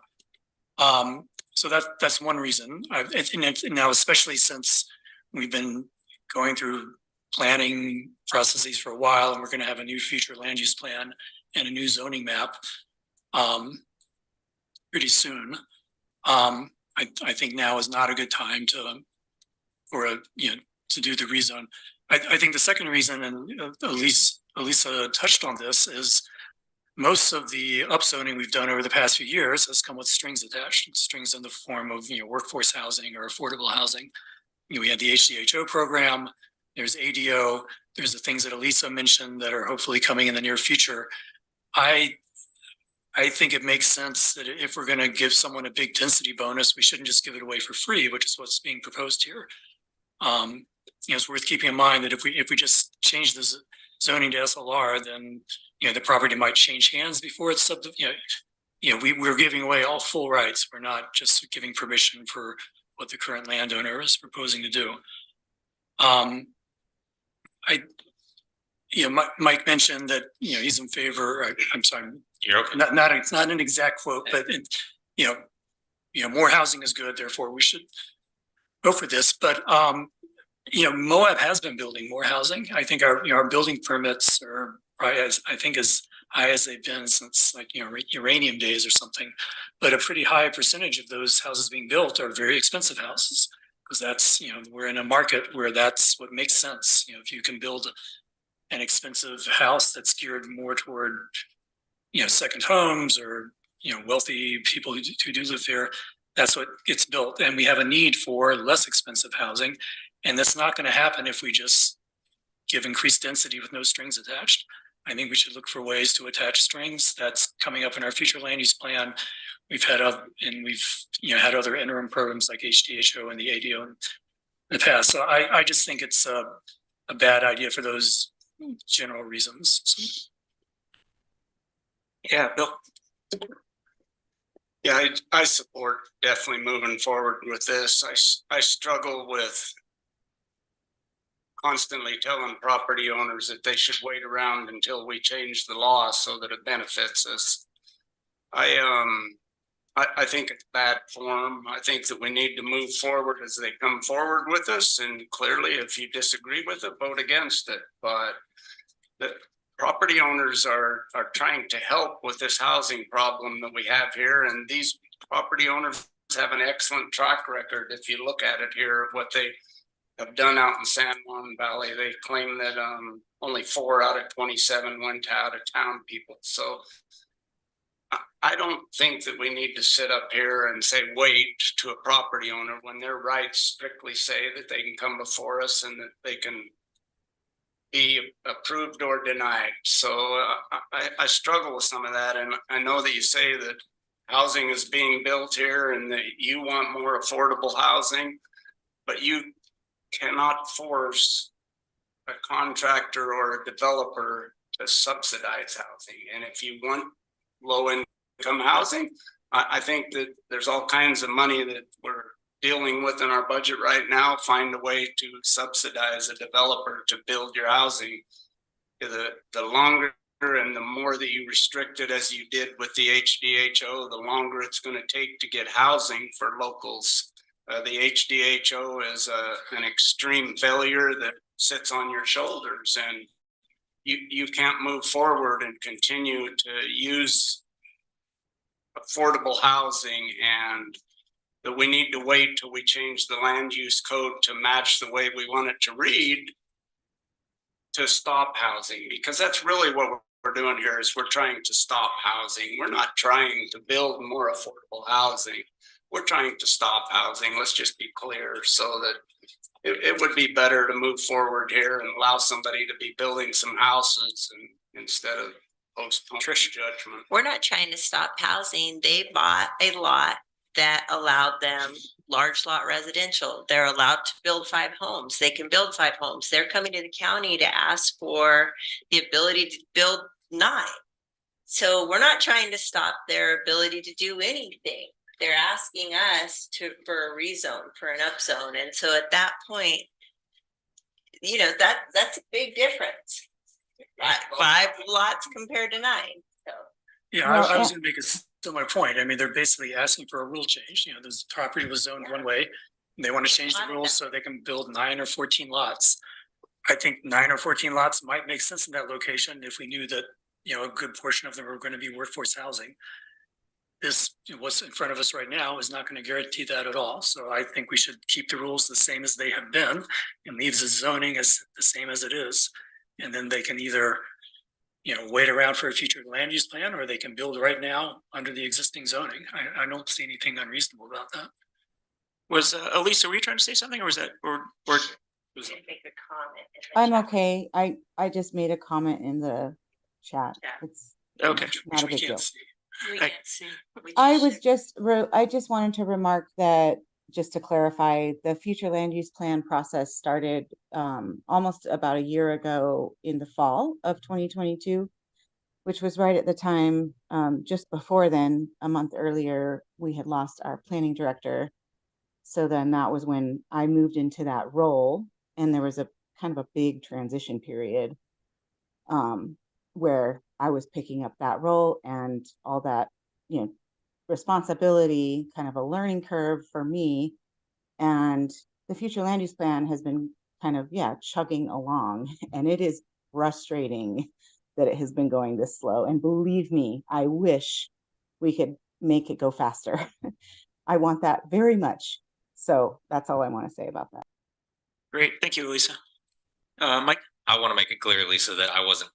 So that's one reason. And now, especially since we've been going through planning processes for a while, and we're going to have a new future land use plan and a new zoning map pretty soon. I think now is not a good time to do the rezone. I think the second reason, and Elisa touched on this, is most of the upzoning we've done over the past few years has come with strings attached, strings in the form of workforce housing or affordable housing. We had the HDHO program, there's ADO, there's the things that Elisa mentioned that are hopefully coming in the near future. I think it makes sense that if we're going to give someone a big density bonus, we shouldn't just give it away for free, which is what's being proposed here. It's worth keeping in mind that if we just change the zoning to SLR, then the property might change hands before it's we're giving away all full rights. We're not just giving permission for what the current landowner is proposing to do. Mike mentioned that he's in favor. I'm sorry. You're okay. It's not an exact quote, but more housing is good. Therefore, we should go for this. But Moab has been building more housing. I think our building permits are probably as high as they've been since uranium days or something. But a pretty high percentage of those houses being built are very expensive houses because that's we're in a market where that's what makes sense. If you can build an expensive house that's geared more toward second homes or wealthy people who do live there, that's what gets built. And we have a need for less expensive housing, and that's not going to happen if we just give increased density with no strings attached. I think we should look for ways to attach strings. That's coming up in our future land use plan. We've had had other interim programs like HDHO and the ADO in the past. So I just think it's a bad idea for those general reasons. So. Yeah, Bill. Yeah, I support definitely moving forward with this. I struggle with constantly telling property owners that they should wait around until we change the law so that it benefits us. I think it's bad form. I think that we need to move forward as they come forward with us, and clearly if you disagree with it, vote against it. But the property owners are trying to help with this housing problem that we have here, and these property owners have an excellent track record. If you look at it here, what they have done out in San Juan Valley, they claim that only 4 out of 27 went out of town people. So I don't think that we need to sit up here and say wait to a property owner when their rights strictly say that they can come before us and that they can be approved or denied. So I struggle with some of that, and I know that you say that housing is being built here and that you want more affordable housing, but you cannot force a contractor or a developer to subsidize housing. And if you want low income housing, I think that there's all kinds of money that we're dealing with in our budget right now. Find a way to subsidize a developer to build your housing. The longer and the more that you restrict it, as you did with the HDHO, the longer it's going to take to get housing for locals. The HDHO is an extreme failure that sits on your shoulders, and you can't move forward and continue to use affordable housing, and that we need to wait till we change the land use code to match the way we want it to read to stop housing, because that's really what we're doing here is we're trying to stop housing. We're not trying to build more affordable housing. We're trying to stop housing. Let's just be clear, so that it would be better to move forward here and allow somebody to be building some houses and instead of postponing judgment. We're not trying to stop housing. They bought a lot that allowed them large lot residential. They're allowed to build 5 homes. They can build 5 homes. They're coming to the county to ask for the ability to build 9. So we're not trying to stop their ability to do anything. They're asking us for a rezone, for an upzone. And so at that point, you know, that's a big difference. 5 lots compared to 9. So Yeah, I was gonna make a similar point. I mean, they're basically asking for a rule change. You know, this property was zoned one way. And they want to change the rules so they can build 9 or 14 lots. I think 9 or 14 lots might make sense in that location if we knew that, you know, a good portion of them are going to be workforce housing. This, what's in front of us right now is not going to guarantee that at all. So I think we should keep the rules the same as they have been and leave the zoning as the same as it is. And then they can either, you know, wait around for a future land use plan, or they can build right now under the existing zoning. I don't see anything unreasonable about that. Was Elisa, were you trying to say something, or was that or make a comment. I'm okay. I just made a comment in the chat. It's okay. not a big deal. We can't see. I just wanted to remark that, just to clarify, the future land use plan process started almost about a year ago in the fall of 2022, which was right at the time, just before then, a month earlier, we had lost our planning director. So then that was when I moved into that role, and there was a kind of a big transition period where I was picking up that role and all that, you know, responsibility, kind of a learning curve for me. And the future land use plan has been kind of, chugging along, and it is frustrating that it has been going this slow. And believe me, I wish we could make it go faster. I want that very much. So that's all I want to say about that. Great. Thank you, Lisa. Mike? I want to make it clear, Lisa, that I wasn't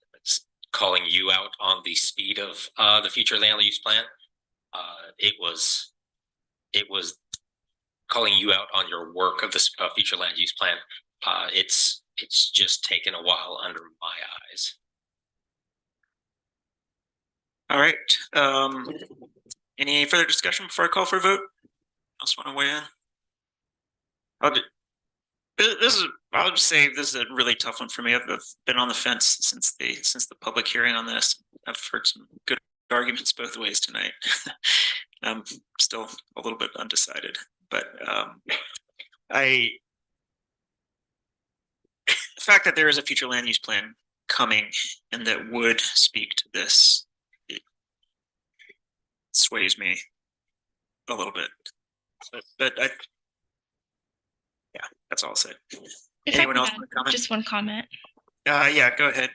calling you out on the speed of the future land use plan. It was calling you out on your work of this future land use plan. It's just taken a while under my eyes. All right. Any further discussion before I call for a vote? Else want to weigh in? I'll just say this is a really tough one for me. I've been on the fence since the public hearing on this. I've heard some good arguments both ways tonight. I'm still a little bit undecided, but the fact that there is a future land use plan coming and that would speak to this, it sways me a little bit. But yeah, that's all I'll say. If Anyone I else could want to add comment? just one comment. Yeah, go ahead.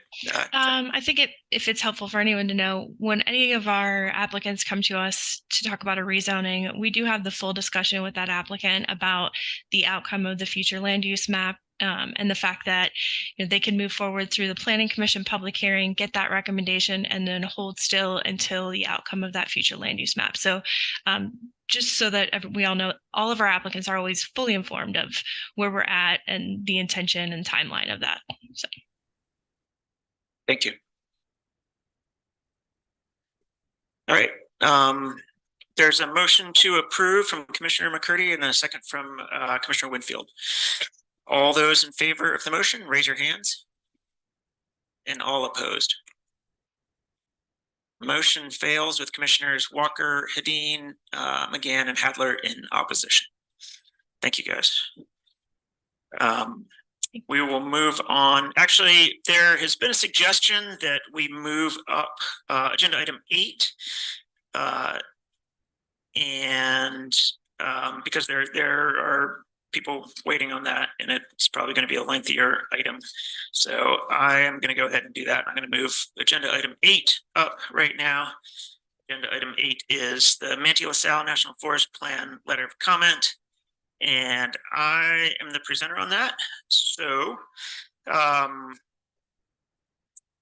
I think if it's helpful for anyone to know, when any of our applicants come to us to talk about a rezoning, we do have the full discussion with that applicant about the outcome of the future land use map. And the fact that they can move forward through the Planning Commission public hearing, get that recommendation, and then hold still until the outcome of that future land use map. So just so that we all know, all of our applicants are always fully informed of where we're at and the intention and timeline of that. So. Thank you. All right. There's a motion to approve from Commissioner McCurdy and then a second from Commissioner Winfield. All those in favor of the motion, raise your hands. And all opposed. Motion fails with Commissioners Walker, Hedin, McGann, and Hadler in opposition. Thank you, guys. We will move on. Actually, there has been a suggestion that we move up agenda item 8. Because there are people waiting on that, and it's probably going to be a lengthier item. So I am going to go ahead and do that. I'm going to move agenda item 8 up right now. Agenda item 8 is the Manti LaSalle National Forest Plan letter of comment. And I am the presenter on that. So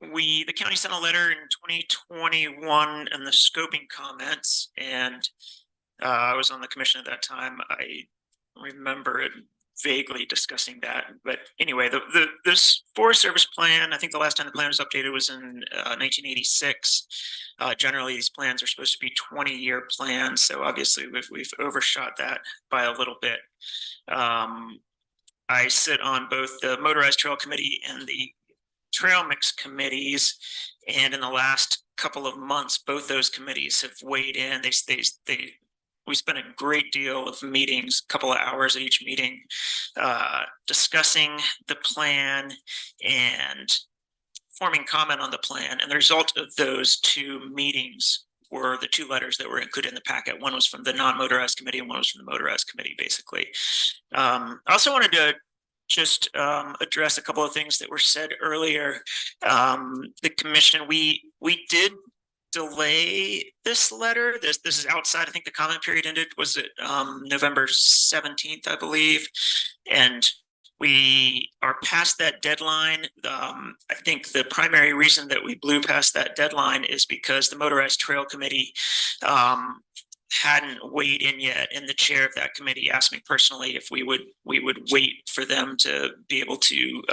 the county sent a letter in 2021 and the scoping comments, and I was on the commission at that time. I remember it vaguely discussing that, but anyway, this Forest Service plan, I think the last time the plan was updated was in 1986. Generally, these plans are supposed to be 20-year plans, so obviously we've overshot that by a little bit. I sit on both the Motorized Trail Committee and the Trail Mix committees, and in the last couple of months, both those committees have weighed in. We spent a great deal of meetings, a couple of hours at each meeting, discussing the plan and forming comment on the plan. And the result of those 2 meetings were the 2 letters that were included in the packet. One was from the non-motorized committee and one was from the motorized committee, basically. I also wanted to just address a couple of things that were said earlier. The commission, we did delay this letter. This is outside. I think the comment period ended, was it November 17th, I believe. And we are past that deadline. I think the primary reason that we blew past that deadline is because the Motorized Trail Committee hadn't weighed in yet, and the chair of that committee asked me personally if we would wait for them to be able to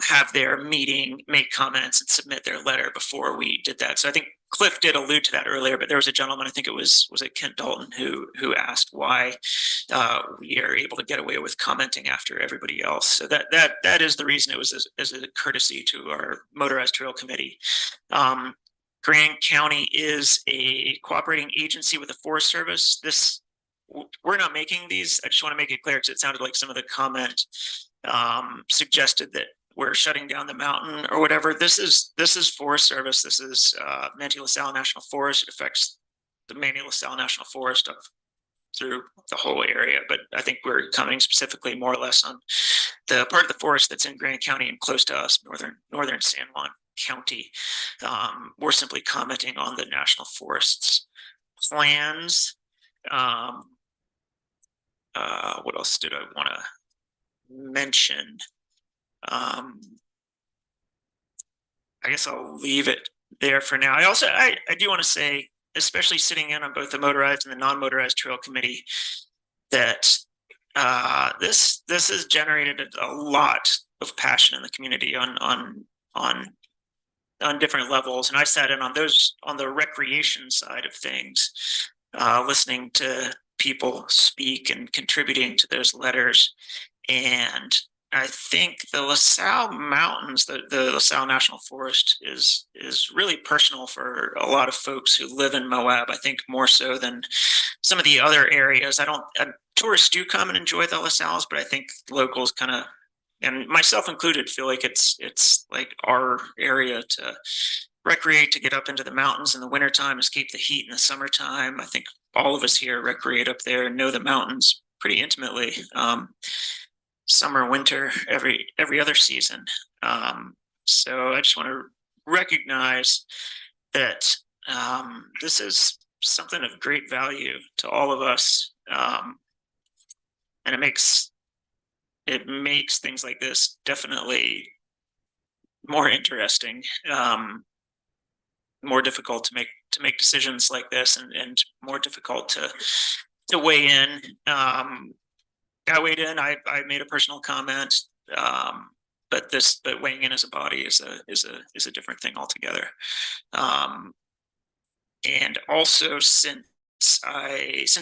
have their meeting, make comments, and submit their letter before we did that. So I think Cliff did allude to that earlier, but there was a gentleman, I think it was it Kent Dalton, who asked why we are able to get away with commenting after everybody else. So that is the reason. It was as a courtesy to our Motorized Trail Committee. Grand County is a cooperating agency with the Forest Service. We're not making these. I just want to make it clear because it sounded like some of the comment suggested that we're shutting down the mountain or whatever. This is Forest Service. This is Manti LaSalle National Forest. It affects the Manti LaSalle National Forest up through the whole area, but I think we're commenting specifically more or less on the part of the forest that's in Grand County and close to us, northern San Juan County. We're simply commenting on the National Forest's plans. What else did I want to mention? I guess I'll leave it there for now. I do want to say, especially sitting in on both the motorized and the non-motorized trail committee, that this has generated a lot of passion in the community on different levels. And I sat in on the recreation side of things, listening to people speak and contributing to those letters. And I think the LaSalle Mountains, the LaSalle National Forest is really personal for a lot of folks who live in Moab. I think more so than some of the other areas. Tourists do come and enjoy the LaSalles, but I think locals kind of, and myself included, feel like it's like our area to recreate, to get up into the mountains in the wintertime, escape the heat in the summertime. I think all of us here recreate up there and know the mountains pretty intimately. Summer, winter, every other season. So I just want to recognize that this is something of great value to all of us, and it makes things like this definitely more interesting, more difficult to make decisions like this, and more difficult to weigh in. I weighed in. I made a personal comment, but weighing in as a body is a different thing altogether. And also, since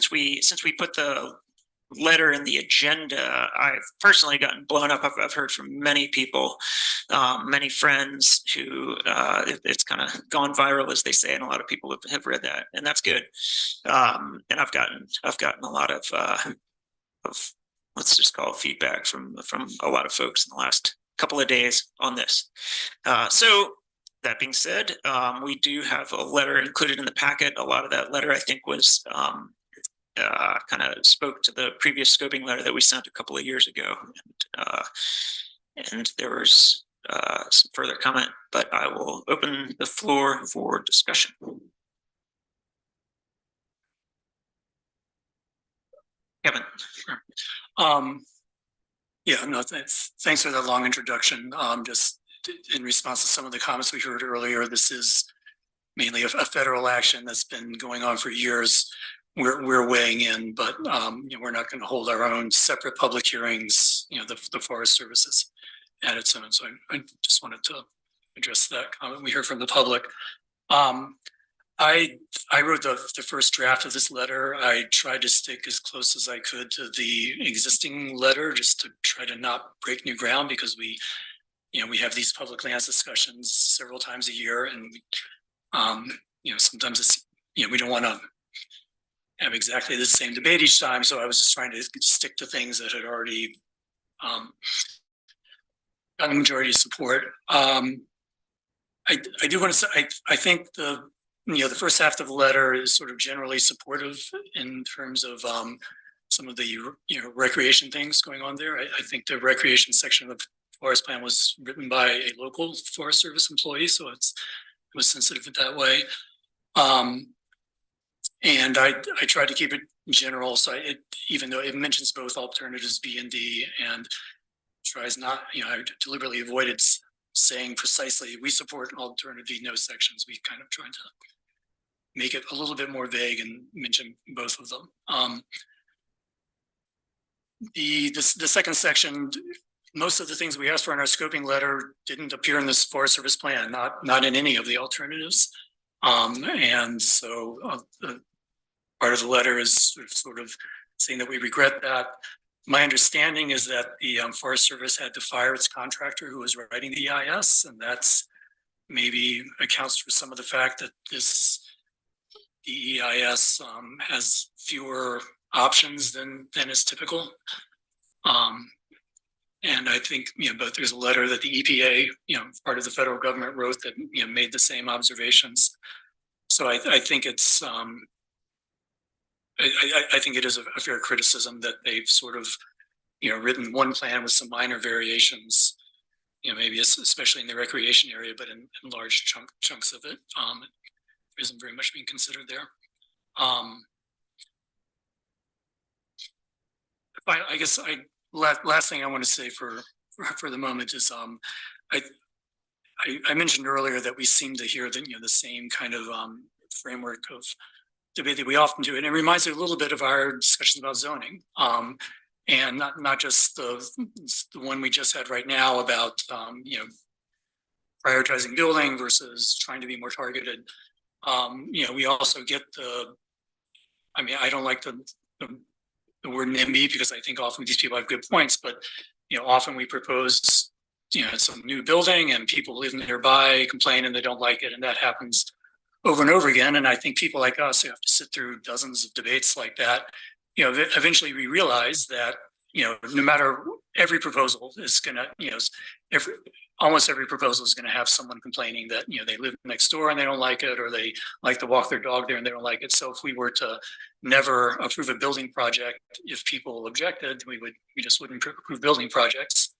we put the letter in the agenda, I've personally gotten blown up. I've heard from many people, many friends who it's kind of gone viral, as they say, and a lot of people have read that, and that's good. And I've gotten a lot of let's just call it feedback from a lot of folks in the last couple of days on this. So that being said, we do have a letter included in the packet. A lot of that letter, I think, was kind of spoke to the previous scoping letter that we sent a couple of years ago. And there was some further comment, but I will open the floor for discussion. Kevin. Yeah, no, thanks for that long introduction. Just in response to some of the comments we heard earlier, this is mainly a federal action that's been going on for years. We're weighing in, but we're not going to hold our own separate public hearings. The Forest Service is at its own. So I just wanted to address that comment we heard from the public. I wrote the first draft of this letter. I tried to stick as close as I could to the existing letter, just to try to not break new ground, because we have these public lands discussions several times a year, and sometimes it's we don't want to have exactly the same debate each time. So I was just trying to stick to things that had already gotten majority support. I do want to say I think the first half of the letter is sort of generally supportive in terms of some of the recreation things going on there. I think the recreation section of the forest plan was written by a local Forest Service employee, so it was sensitive in that way. And I tried to keep it general, so even though it mentions both alternatives B and D, and tries not, I deliberately avoided saying precisely we support alternative V, no sections. We kind of tried to make it a little bit more vague and mention both of them. The second section, most of the things we asked for in our scoping letter didn't appear in this Forest Service plan, not in any of the alternatives. And so part of the letter is sort of saying that we regret that. My understanding is that the Forest Service had to fire its contractor who was writing the EIS, and that's maybe accounts for some of the fact that the EIS has fewer options than is typical. And I think, but there's a letter that the EPA, part of the federal government, wrote that, made the same observations. So I think it's, I think it is a fair criticism that they've sort of, written one plan with some minor variations, maybe especially in the recreation area, but in large chunks of it, there isn't very much being considered there. I guess last thing I want to say for the moment is I mentioned earlier that we seem to hear that the same kind of framework of debate that we often do, and it reminds me a little bit of our discussions about zoning, and not just the one we just had right now about prioritizing building versus trying to be more targeted. We also get I don't like the word NIMBY, because I think often these people have good points, but often we propose, some new building and people live nearby complain and they don't like it. And that happens over and over again. And I think people like us who have to sit through dozens of debates like that, eventually we realize that, no matter every proposal is gonna, almost every proposal is going to have someone complaining that, they live next door and they don't like it, or they like to walk their dog there and they don't like it. So if we were to never approve a building project, if people objected, we just wouldn't approve building projects.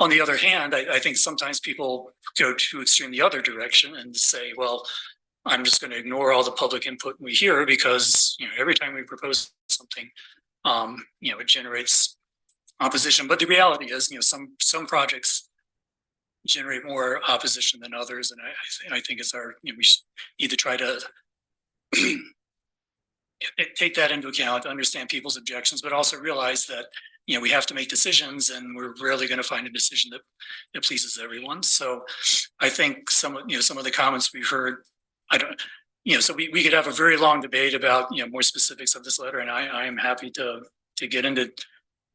On the other hand, I think sometimes people go to extreme the other direction and say, well, I'm just going to ignore all the public input we hear because, every time we propose something, it generates opposition. But the reality is, some projects generate more opposition than others. And I think it's we need to try to take that into account, understand people's objections, but also realize that, we have to make decisions and we're rarely going to find a decision that pleases everyone. So I think some of the comments we heard, so we could have a very long debate about, more specifics of this letter. And I am happy to get into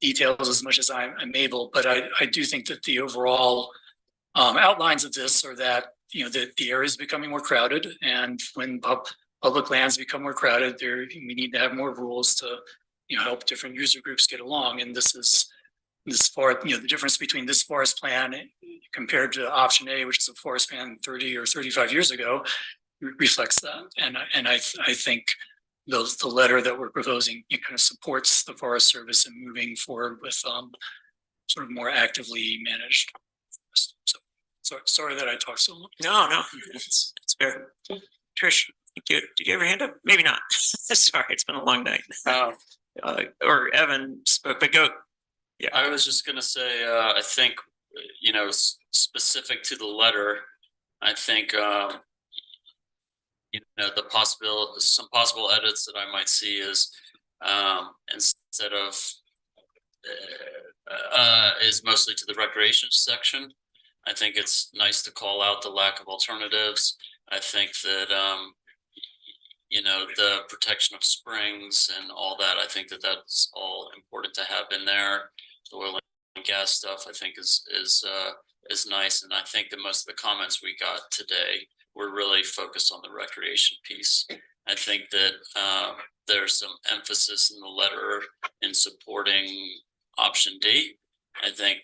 details as much as I'm able, but I do think that the overall outlines of this are that, the area is becoming more crowded, and when public lands become more crowded, we need to have more rules to, help different user groups get along. And this the difference between this forest plan compared to option A, which is a forest plan 30 or 35 years ago, reflects that. And I think the letter that we're proposing, kind of supports the Forest Service in moving forward with sort of more actively managed. So sorry that I talked so long. No, it's fair. Trish, did you ever hand up? Maybe not. Sorry, it's been a long night. Or Evan spoke, but go. Yeah, I was just gonna say, I think, specific to the letter, I think, the possibility, some possible edits that I might see is, instead of, is mostly to the recreation section. I think it's nice to call out the lack of alternatives. I think that, the protection of springs and all that, I think that that's all important to have in there. The oil and gas stuff, I think is nice. And I think that most of the comments we got today were really focused on the recreation piece. I think that there's some emphasis in the letter in supporting option D. I think,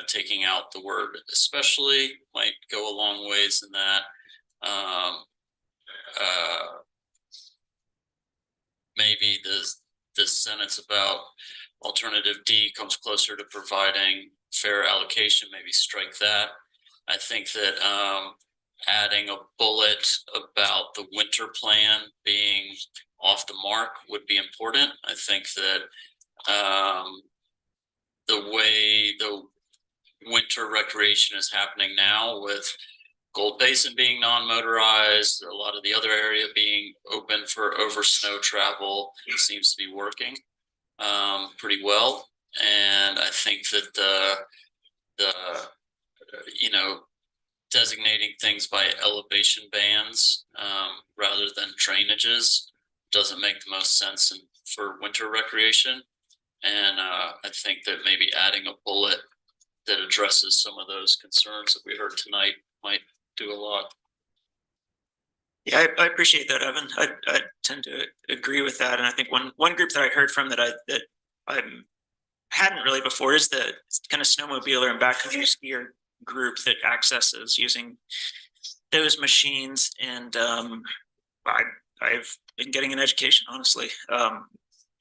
taking out the word especially might go a long ways in that. Maybe the sentence about alternative D comes closer to providing fair allocation, maybe strike that. I think that adding a bullet about the winter plan being off the mark would be important. I think that the way the winter recreation is happening now with Gold Basin being non-motorized, a lot of the other area being open for over snow travel, seems to be working pretty well. And I think that the designating things by elevation bands rather than drainages doesn't make the most sense for winter recreation. And I think that maybe adding a bullet that addresses some of those concerns that we heard tonight might do a lot. Yeah, I appreciate that, Evan. I tend to agree with that, and I think one group that I heard from that I hadn't really before is the kind of snowmobiler and backcountry skier group that accesses using those machines, and I've been getting an education, honestly,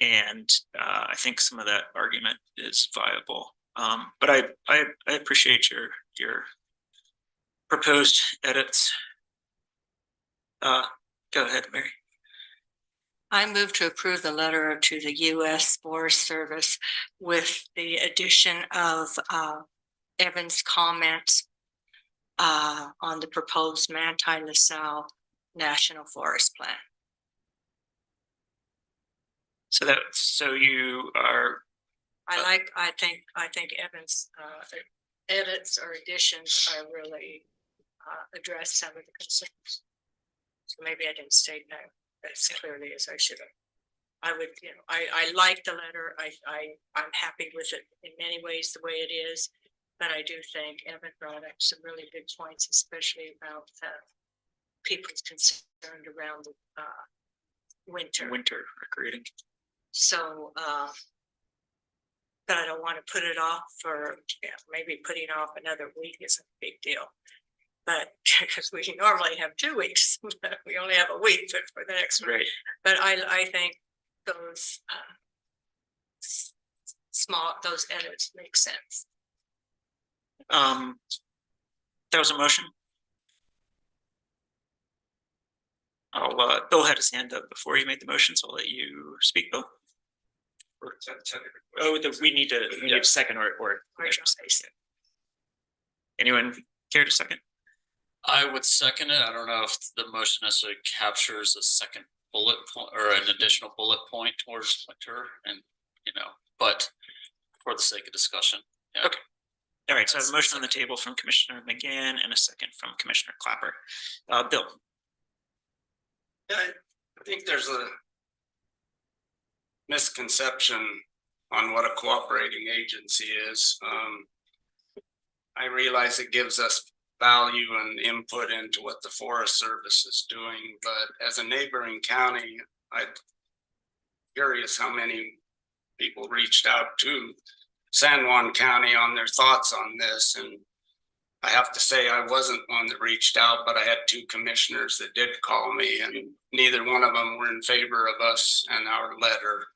and I think some of that argument is viable. But I appreciate your proposed edits. Go ahead, Mary. I move to approve the letter to the U.S. Forest Service with the addition of Evan's comment on the proposed Manti-LaSalle National Forest Plan. So you are. I think Evan's edits or additions are really address some of the concerns. So maybe I didn't state that as clearly as I should have. I would, I like the letter. I'm happy with it in many ways the way it is. But I do think Evan brought up some really big points, especially about people's concerned around the winter recreating. So, but I don't want to put it off for, maybe putting off another week isn't a big deal. But because we normally have 2 weeks, we only have a week for the next one. Right. But I think those those edits make sense. That was a motion. Bill had his hand up before he made the motion, so I'll let you speak, Bill. Oh, we need a second or anyone care to second? I would second it. I don't know if the motion necessarily captures a second bullet point or an additional bullet point towards winter, and but for the sake of discussion. Yeah. Okay. All right. So I have a motion on the table from Commissioner McGann and a second from Commissioner Clapper. Bill. Yeah, I think there's a misconception on what a cooperating agency is. I realize it gives us value and input into what the Forest Service is doing, but as a neighboring county, I'm curious how many people reached out to San Juan County on their thoughts on this. And I have to say, I wasn't one that reached out, but I had 2 commissioners that did call me, and neither one of them were in favor of us and our letter.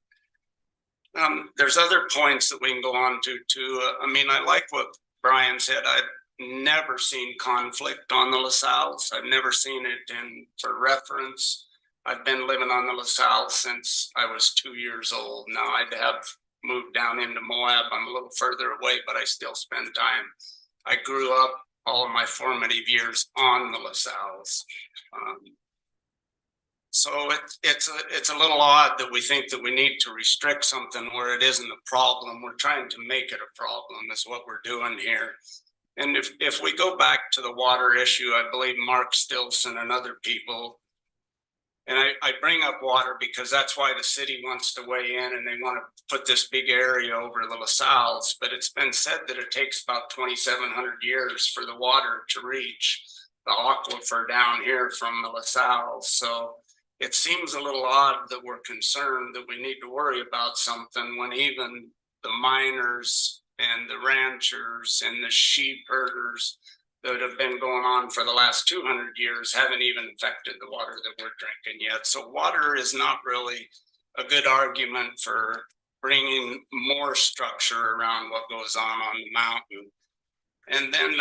There's other points that we can go on to too. I mean, I like what Brian said. I've never seen conflict on the LaSalle's. I've never seen it for reference. I've been living on the LaSalle since I was 2 years old. Now I have moved down into Moab. I'm a little further away, but I still spend time. I grew up all of my formative years on the LaSalle's. So it's a little odd that we think that we need to restrict something where it isn't a problem. We're trying to make it a problem is what we're doing here. And if we go back to the water issue, I believe Mark Stilson and other people, and I bring up water because that's why the city wants to weigh in and they want to put this big area over the LaSalle's, but it's been said that it takes about 2,700 years for the water to reach the aquifer down here from the LaSalle's. So it seems a little odd that we're concerned that we need to worry about something when even the miners and the ranchers and the sheep herders that have been going on for the last 200 years haven't even affected the water that we're drinking yet. So water is not really a good argument for bringing more structure around what goes on the mountain. And then,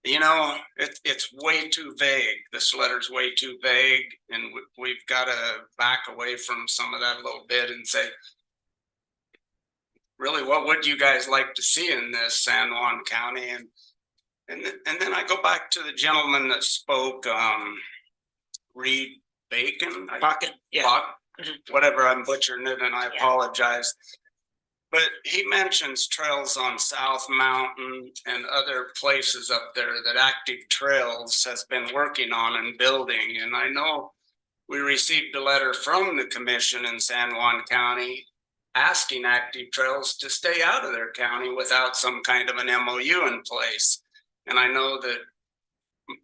it's way too vague. This letter's way too vague, and we've got to back away from some of that a little bit and say, really, what would you guys like to see in this San Juan County? And then I go back to the gentleman that spoke, Reed Bacon, whatever, I'm butchering it, and I apologize. But he mentions trails on South Mountain and other places up there that Active Trails has been working on and building. And I know we received a letter from the commission in San Juan County asking Active Trails to stay out of their county without some kind of an MOU in place. And I know that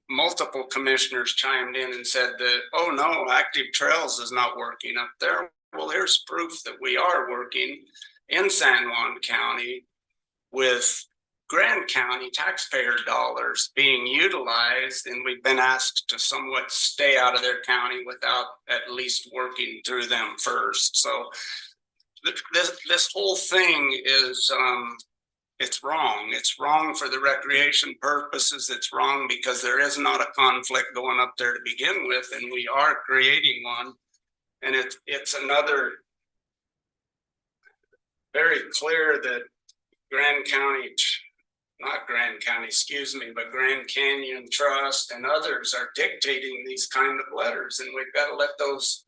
multiple commissioners chimed in and said that, oh no, Active Trails is not working up there. Well, here's proof that we are working in San Juan County with Grand County taxpayer dollars being utilized, and we've been asked to somewhat stay out of their county without at least working through them first. So this whole thing is it's wrong. It's wrong for the recreation purposes. It's wrong because there is not a conflict going up there to begin with, and we are creating one. And it's another very clear that Grand Canyon Trust and others are dictating these kind of letters, and we've got to let those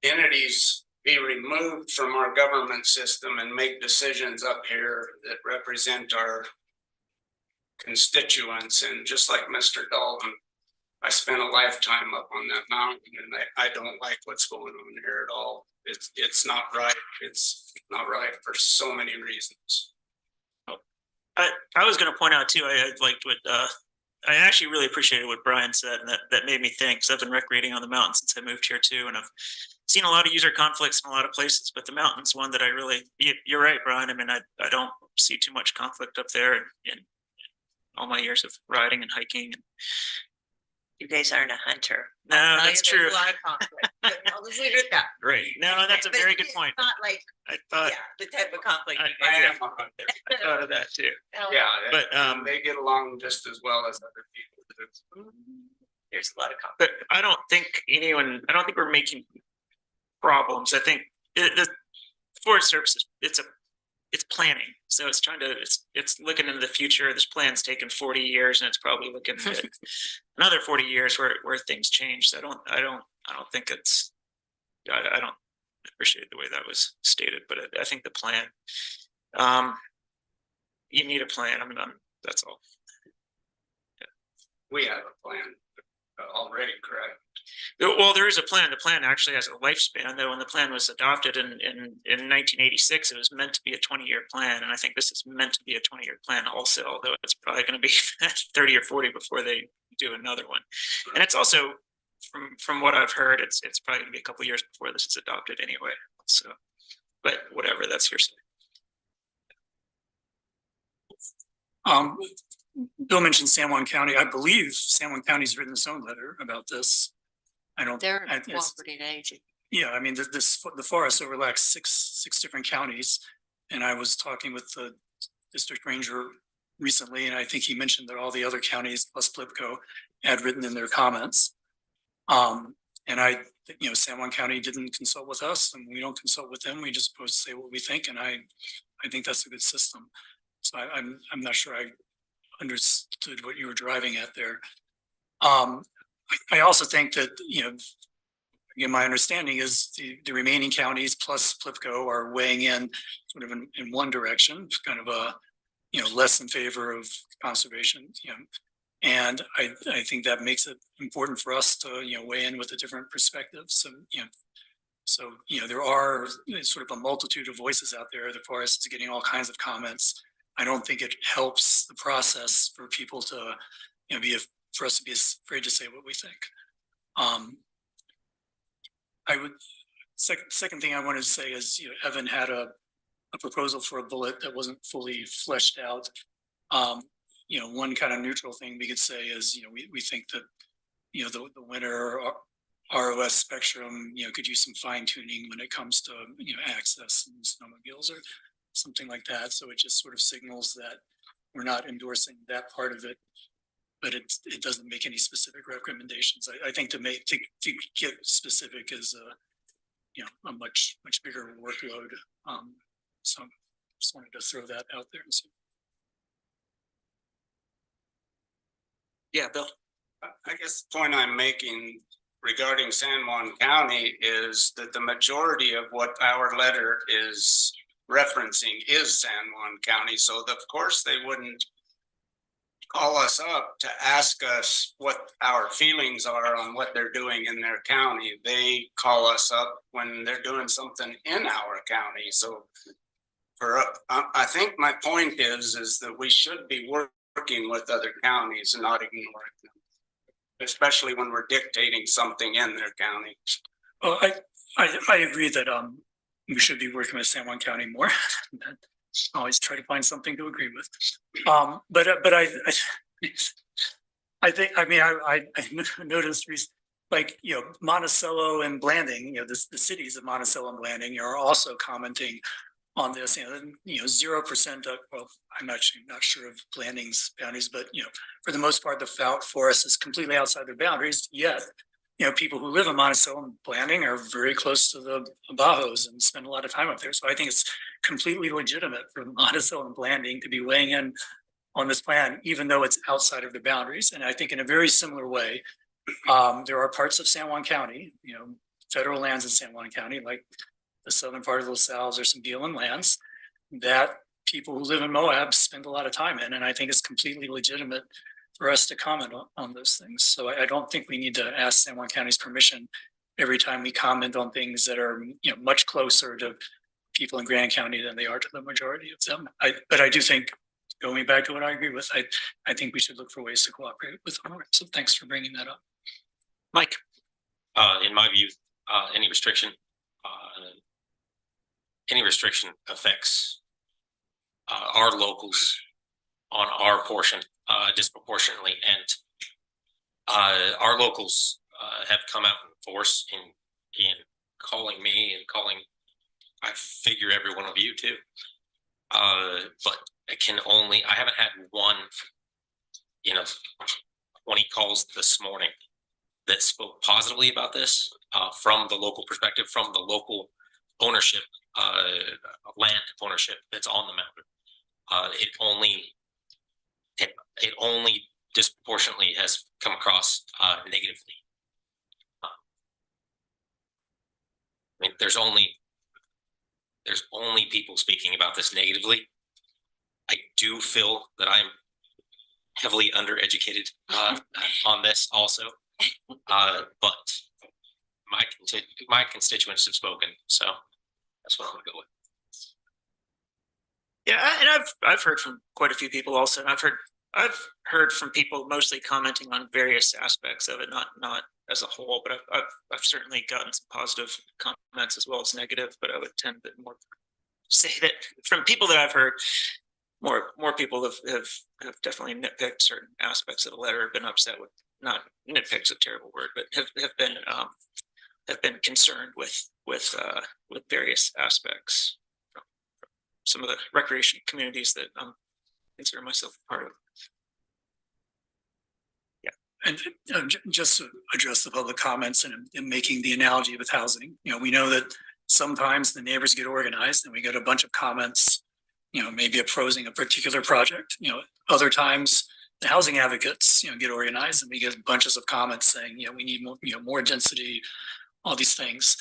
entities be removed from our government system and make decisions up here that represent our constituents. And just like Mr. Dalton, I spent a lifetime up on that mountain and I don't like what's going on there at all. It's not right. It's not right for so many reasons. I was going to point out too, I liked what, I actually really appreciated what Brian said, and that made me think, because I've been recreating on the mountain since I moved here too, and I've seen a lot of user conflicts in a lot of places, but the mountain's one that I really, you're right, Brian. I mean, I don't see too much conflict up there in all my years of riding and hiking. You guys aren't a hunter. No, that's true. There's a lot of conflict. I'll just leave it at that. Great. No, that's a But very good it's point. Not like, I thought, yeah, the type of conflict. I am a hunter. I thought of that too. Yeah, But they get along just as well as other people. There's a lot of conflict. but I don't think we're making problems. I think the Forest Service it's planning. So it's it's looking into the future. This plan's taken 40 years, and it's probably looking at another 40 years where things change. So I don't think I don't appreciate the way that was stated, but I think the plan, you need a plan. I mean, that's all. Yeah. We have a plan already, correct? Well, there is a plan. The plan actually has a lifespan, though. When the plan was adopted in 1986, it was meant to be a 20-year plan, and I think this is meant to be a 20-year plan also. Although it's probably going to be 30 or 40 before they do another one. And it's also, from what I've heard, it's probably going to be a couple of years before this is adopted anyway. So, but whatever, that's hearsay. Bill mentioned San Juan County. I believe San Juan County's written its own letter about this. They're cooperating agent. Yeah, I mean, the forest overlaps six different counties. And I was talking with the district ranger recently, and I think he mentioned that all the other counties plus Flipco had written in their comments. And San Juan County didn't consult with us, and we don't consult with them. We just supposed to say what we think, and I think that's a good system. So I'm not sure I understood what you were driving at there. I also think that, again, my understanding is the remaining counties plus Flipco are weighing in sort of in one direction, kind of a, less in favor of conservation, and I think that makes it important for us to, weigh in with a different perspective. So, there are sort of a multitude of voices out there. The forest is getting all kinds of comments. I don't think it helps the process for people to, for us to be afraid to say what we think. Second thing I wanted to say is, Evan had a proposal for a bullet that wasn't fully fleshed out. One kind of neutral thing we could say is, we think that, the winter ROS spectrum, could use some fine tuning when it comes to, access and snowmobiles or something like that. So it just sort of signals that we're not endorsing that part of it, but it doesn't make any specific recommendations. I think to get specific is a much bigger workload. So just wanted to throw that out there and see. Yeah, Bill. I guess the point I'm making regarding San Juan County is that the majority of what our letter is referencing is San Juan County. So of course they wouldn't call us up to ask us what our feelings are on what they're doing in their county. They call us up when they're doing something in our county. So I think my point is that we should be working with other counties and not ignoring them, especially when we're dictating something in their county. Well, I agree that we should be working with San Juan County more. Always try to find something to agree with. But I think, I noticed like, Monticello and Blanding, the cities of Monticello and Blanding are also commenting on this, 0% of, well, I'm actually not sure of Blanding's boundaries, but, for the most part, the forest is completely outside their boundaries, yet, people who live in Monticello and Blanding are very close to the Bajos and spend a lot of time up there. So I think it's completely legitimate for Monticello and Blanding to be weighing in on this plan, even though it's outside of their boundaries. And I think in a very similar way, there are parts of San Juan County, federal lands in San Juan County, like the southern part of Los Sal's or some BLM lands that people who live in Moab spend a lot of time in. And I think it's completely legitimate for us to comment on those things. So I don't think we need to ask San Juan County's permission every time we comment on things that are, much closer to people in Grand County than they are to the majority of them. But I do think, going back to what I agree with, I think we should look for ways to cooperate with them. So thanks for bringing that up. Mike? In my view, any restriction affects our locals on our portion disproportionately, and our locals have come out in force in calling me and calling, I figure, every one of you too. But I haven't had one, 20 calls this morning that spoke positively about this from the local perspective, from the local ownership, land ownership that's on the mountain. It only disproportionately has come across negatively. I mean, there's only people speaking about this negatively. I do feel that I'm heavily undereducated on this also, but my constituents have spoken, so that's what I'm gonna go with. Yeah, and I've heard from quite a few people also, and I've heard from people mostly commenting on various aspects of it, not as a whole, but I've certainly gotten some positive comments as well as negative, but I would tend to more say that from people that I've heard, more people have definitely nitpicked certain aspects of the letter, have been upset with, not nitpick's a terrible word, but have been concerned with various aspects from some of the recreation communities that I'm consider myself a part of. And just to address the public comments and making the analogy with housing, we know that sometimes the neighbors get organized and we get a bunch of comments, maybe opposing a particular project. Other times the housing advocates, get organized and we get bunches of comments saying, we need more, more density, all these things.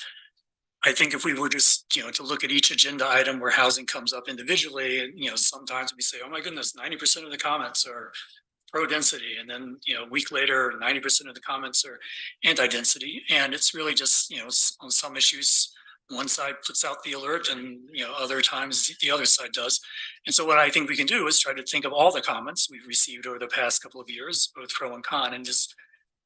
I think if we were just, to look at each agenda item where housing comes up individually, and, sometimes we say, oh my goodness, 90% of the comments are pro-density. And then, a week later, 90% of the comments are anti-density. And it's really just, on some issues, one side puts out the alert and, other times the other side does. And so what I think we can do is try to think of all the comments we've received over the past couple of years, both pro and con, and just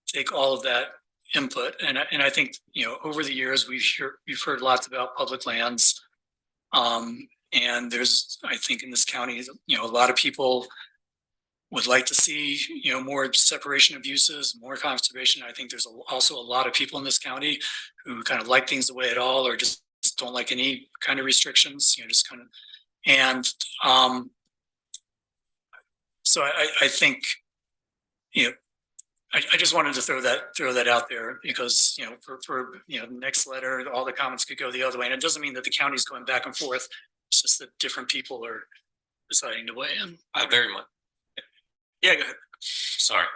take all of that input. And I think, over the years, we've heard lots about public lands. And there's, I think in this county, a lot of people would like to see, more separation of uses, more conservation. I think there's also a lot of people in this county who kind of like things the way it all, or just don't like any kind of restrictions, just kind of, and so I think, I just wanted to throw that out there because, for the next letter, all the comments could go the other way. And it doesn't mean that the county's going back and forth. It's just that different people are deciding to weigh in. I very much. Yeah, go ahead. Sorry.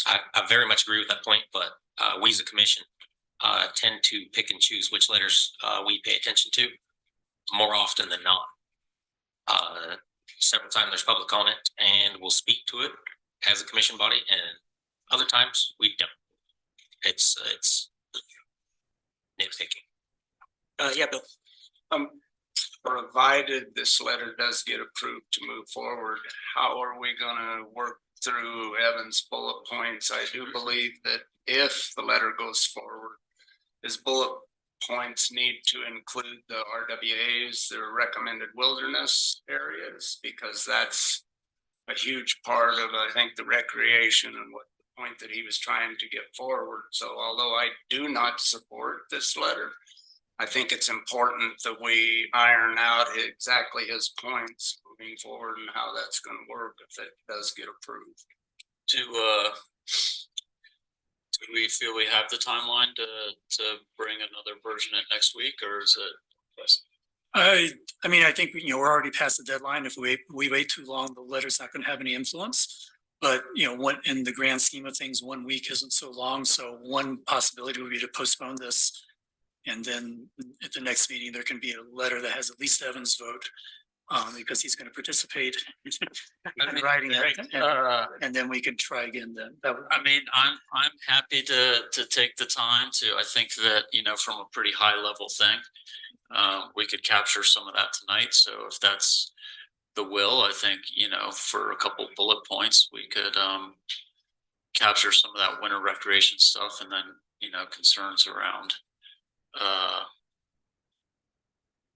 I very much agree with that point, but we as a commission tend to pick and choose which letters we pay attention to more often than not. Several times there's public comment and we'll speak to it as a commission body, and other times we don't. It's nitpicking. Yeah, Bill. Provided this letter does get approved to move forward, how are we gonna work through Evan's bullet points? I do believe that if the letter goes forward, his bullet points need to include the RWAs, the recommended wilderness areas, because that's a huge part of, I think, the recreation and what the point that he was trying to get forward. So although I do not support this letter, I think it's important that we iron out exactly his points moving forward and how that's going to work if it does get approved. Do we feel we have the timeline to bring another version in next week, or is it? I mean, I think, we're already past the deadline. If we wait too long, the letter's not going to have any influence. But, in the grand scheme of things, 1 week isn't so long. So one possibility would be to postpone this. And then at the next meeting, there can be a letter that has at least Evan's vote because he's going to participate in mean, writing it. right. And then we can try again then. That would- I mean, I'm happy to take the time to, I think that, you know, from a pretty high level thing, we could capture some of that tonight. So if that's the will, I think, you know, for a couple bullet points, we could capture some of that winter recreation stuff, and then, you know, concerns around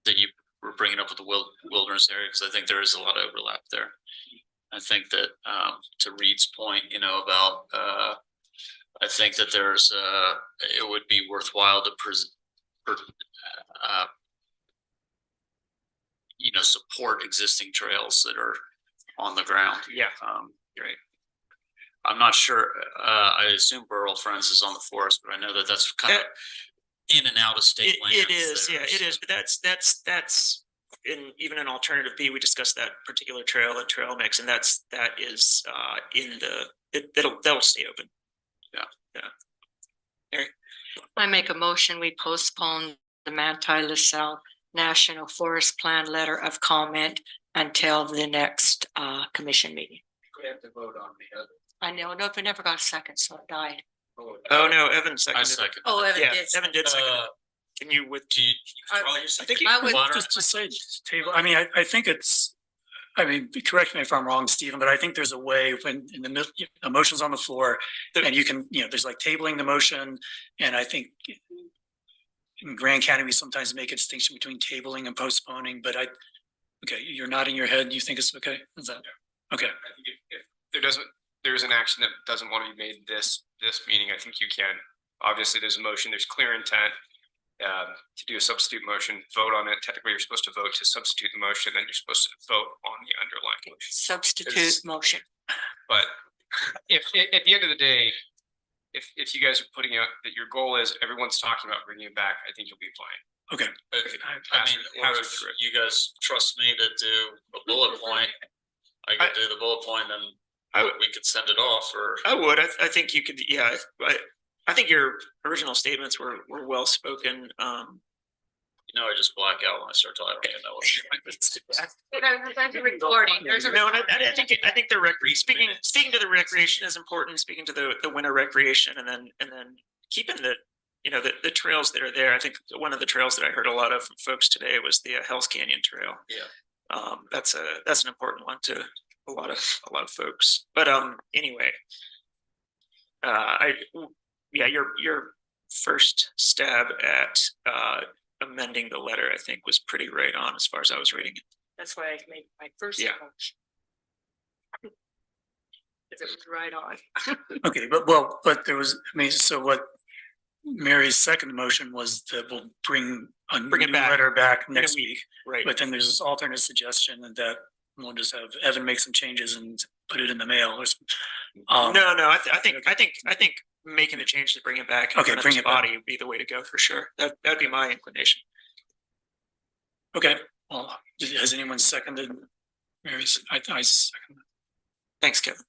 that you were bringing up with the wilderness area, because I think there is a lot of overlap there. I think that to Reed's point, you know, about I think that there's it would be worthwhile to you know, support existing trails that are on the ground. Yeah. Great. I'm not sure. I assume Burl Friends is on the forest, but I know that that's kind of in and out of state land. It is, yeah, it is. But that's in even an alternative B. We discussed that particular trail mix, and that is in the that'll stay open. Yeah. Mary? I make a motion, we postpone the Manti LaSalle National Forest Plan letter of comment until the next commission meeting. We have to vote on the other. I know, no, if it never got a second, so it died. Oh no, Evan seconded. I second. Oh, Evan Yeah, did. Evan did second. Can you I think I would just to say table. I mean, I think it's. I mean, correct me if I'm wrong, Stephen, but I think there's a way when in the middle, the motion's on the floor, and you can, you know, there's like tabling the motion, and I think in Grand County we sometimes make a distinction between tabling and postponing. But okay, you're nodding your head. You think it's okay? Is that okay? I think if there's an action that doesn't want to be made this meeting, I think you can. Obviously, there's a motion, there's clear intent to do a substitute motion, vote on it. Technically, you're supposed to vote to substitute the motion, then you're supposed to vote on the underlying motion. Substitute motion. But if at the end of the day, if you guys are putting out that your goal is everyone's talking about bringing it back, I think you'll be fine. Okay. I mean, or if you guys trust me to do a bullet point, I could do the bullet point, and we could send it off. Or I would. I think you could. Yeah. I think your original statements were well spoken. You know, I just black out when I start talking. There's a recording. There's a No, and I think the speaking to the recreation is important. Speaking to the winter recreation, and then keeping the trails that are there. I think one of the trails that I heard a lot of from folks today was the Hell's Canyon Trail. Yeah. That's an important one to a lot of folks. But anyway, your first stab at amending the letter, I think, was pretty right on as far as I was reading it. That's why I made my first motion. Because it was right on. Okay, but there was, I mean, so what Mary's second motion was that we'll bring a new letter back next week. Right. But then there's this alternate suggestion that we'll just have Evan make some changes and put it in the mail or something. No, I think making the change to bring it back in front of this body would be the way to go for sure. That'd be my inclination. Okay, well, has anyone seconded Mary's? I second. Thanks, Kevin.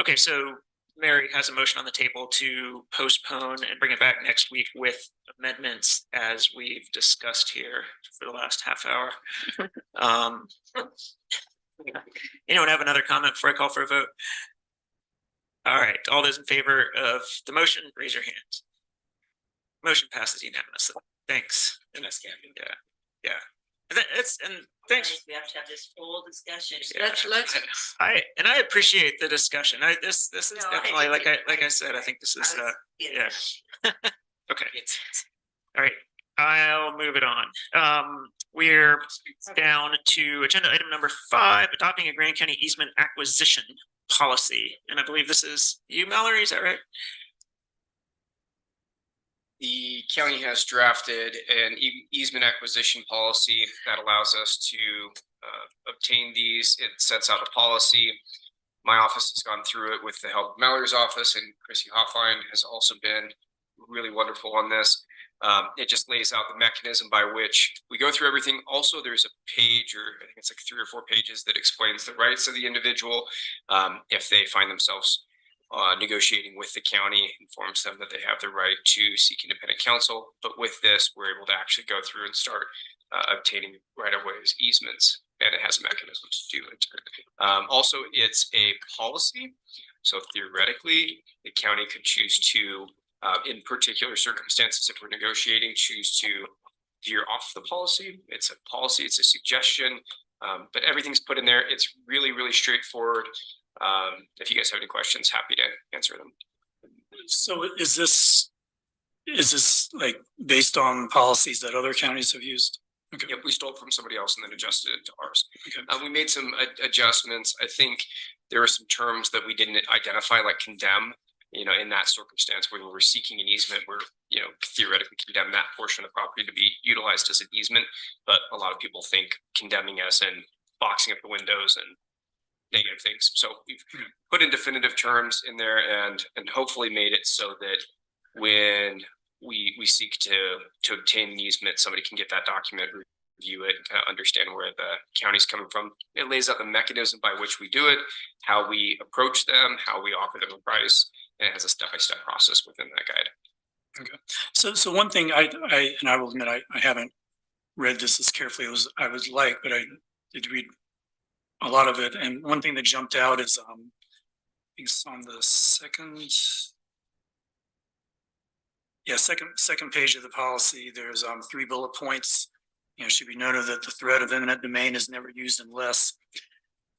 Okay, so Mary has a motion on the table to postpone and bring it back next week with amendments as we've discussed here for the last half hour. Anyone have another comment before I call for a vote? All right, all those in favor of the motion, raise your hands. Motion passes unanimously. Thanks. And that's yeah. And thanks. We have to have this full discussion. Yeah. I appreciate the discussion. This is definitely like I said. I think this is yeah. Okay. All right. I'll move it on. We're down to agenda item number 5, adopting a Grand County easement acquisition policy. And I believe this is you, Mallory, is that right? The county has drafted an easement acquisition policy that allows us to obtain these. It sets out a policy. My office has gone through it with the help of Mallory's office, and Chrissy Hoffline has also been really wonderful on this. It just lays out the mechanism by which we go through everything. Also, there's a page, or I think it's like 3 or 4 pages, that explains the rights of the individual if they find themselves negotiating with the county, informs them that they have the right to seek independent counsel. But with this, we're able to actually go through and start obtaining right-of-ways, easements, and it has a mechanism to do it. Also, it's a policy. So theoretically, the county could choose to, in particular circumstances, if we're negotiating, choose to veer off the policy. It's a policy, it's a suggestion, but everything's put in there. It's really, really straightforward. If you guys have any questions, happy to answer them. So is this like based on policies that other counties have used? Okay. Yep, we stole it from somebody else and then adjusted it to ours. Okay. We made some adjustments. I think there were some terms that we didn't identify, like condemn. You know, in that circumstance, when we're seeking an easement, we're, you know, theoretically condemn that portion of the property to be utilized as an easement. But a lot of people think condemning as in boxing up the windows and negative things. So we've put in definitive terms in there and hopefully made it so that when we seek to obtain an easement, somebody can get that document, review it, and kind of understand where the county's coming from. It lays out the mechanism by which we do it, how we approach them, how we offer them a price, and it has a step-by-step process within that guide. Okay. So one thing I will admit I haven't read this as carefully as I would like, but I did read a lot of it. And one thing that jumped out is it's on the second page of the policy. There's 3 bullet points. You know, it should be noted that the threat of eminent domain is never used unless.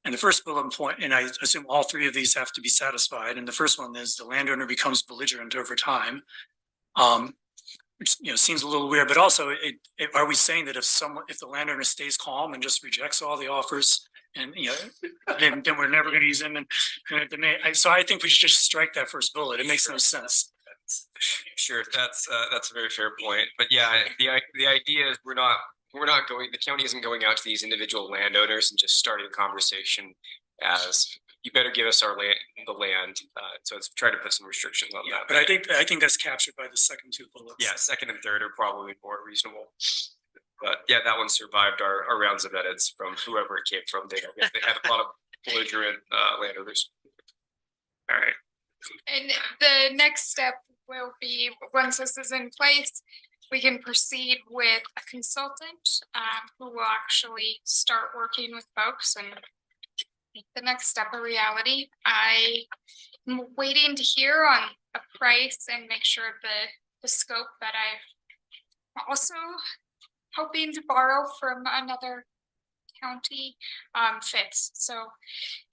And the first bullet point, and I assume all 3 of these have to be satisfied. And the first one is the landowner becomes belligerent over time, which, you know, seems a little weird. But also, are we saying that if the landowner stays calm and just rejects all the offers, and you know, then we're never going to use them? And so I think we should just strike that first bullet. It makes no sense. Sure, that's a very fair point. But yeah, the idea is we're not going. The county isn't going out to these individual landowners and just starting a conversation as you better give us the land. So it's trying to put some restrictions on that. But I think that's captured by the second 2 bullets. Yeah, second and third are probably more reasonable. But yeah, that one survived our rounds of edits from whoever it came from. They had a lot of belligerent landowners. All right. And the next step will be, once this is in place, we can proceed with a consultant who will actually start working with folks and make the next step a reality. I'm waiting to hear on a price and make sure the scope that I'm also hoping to borrow from another county fits. So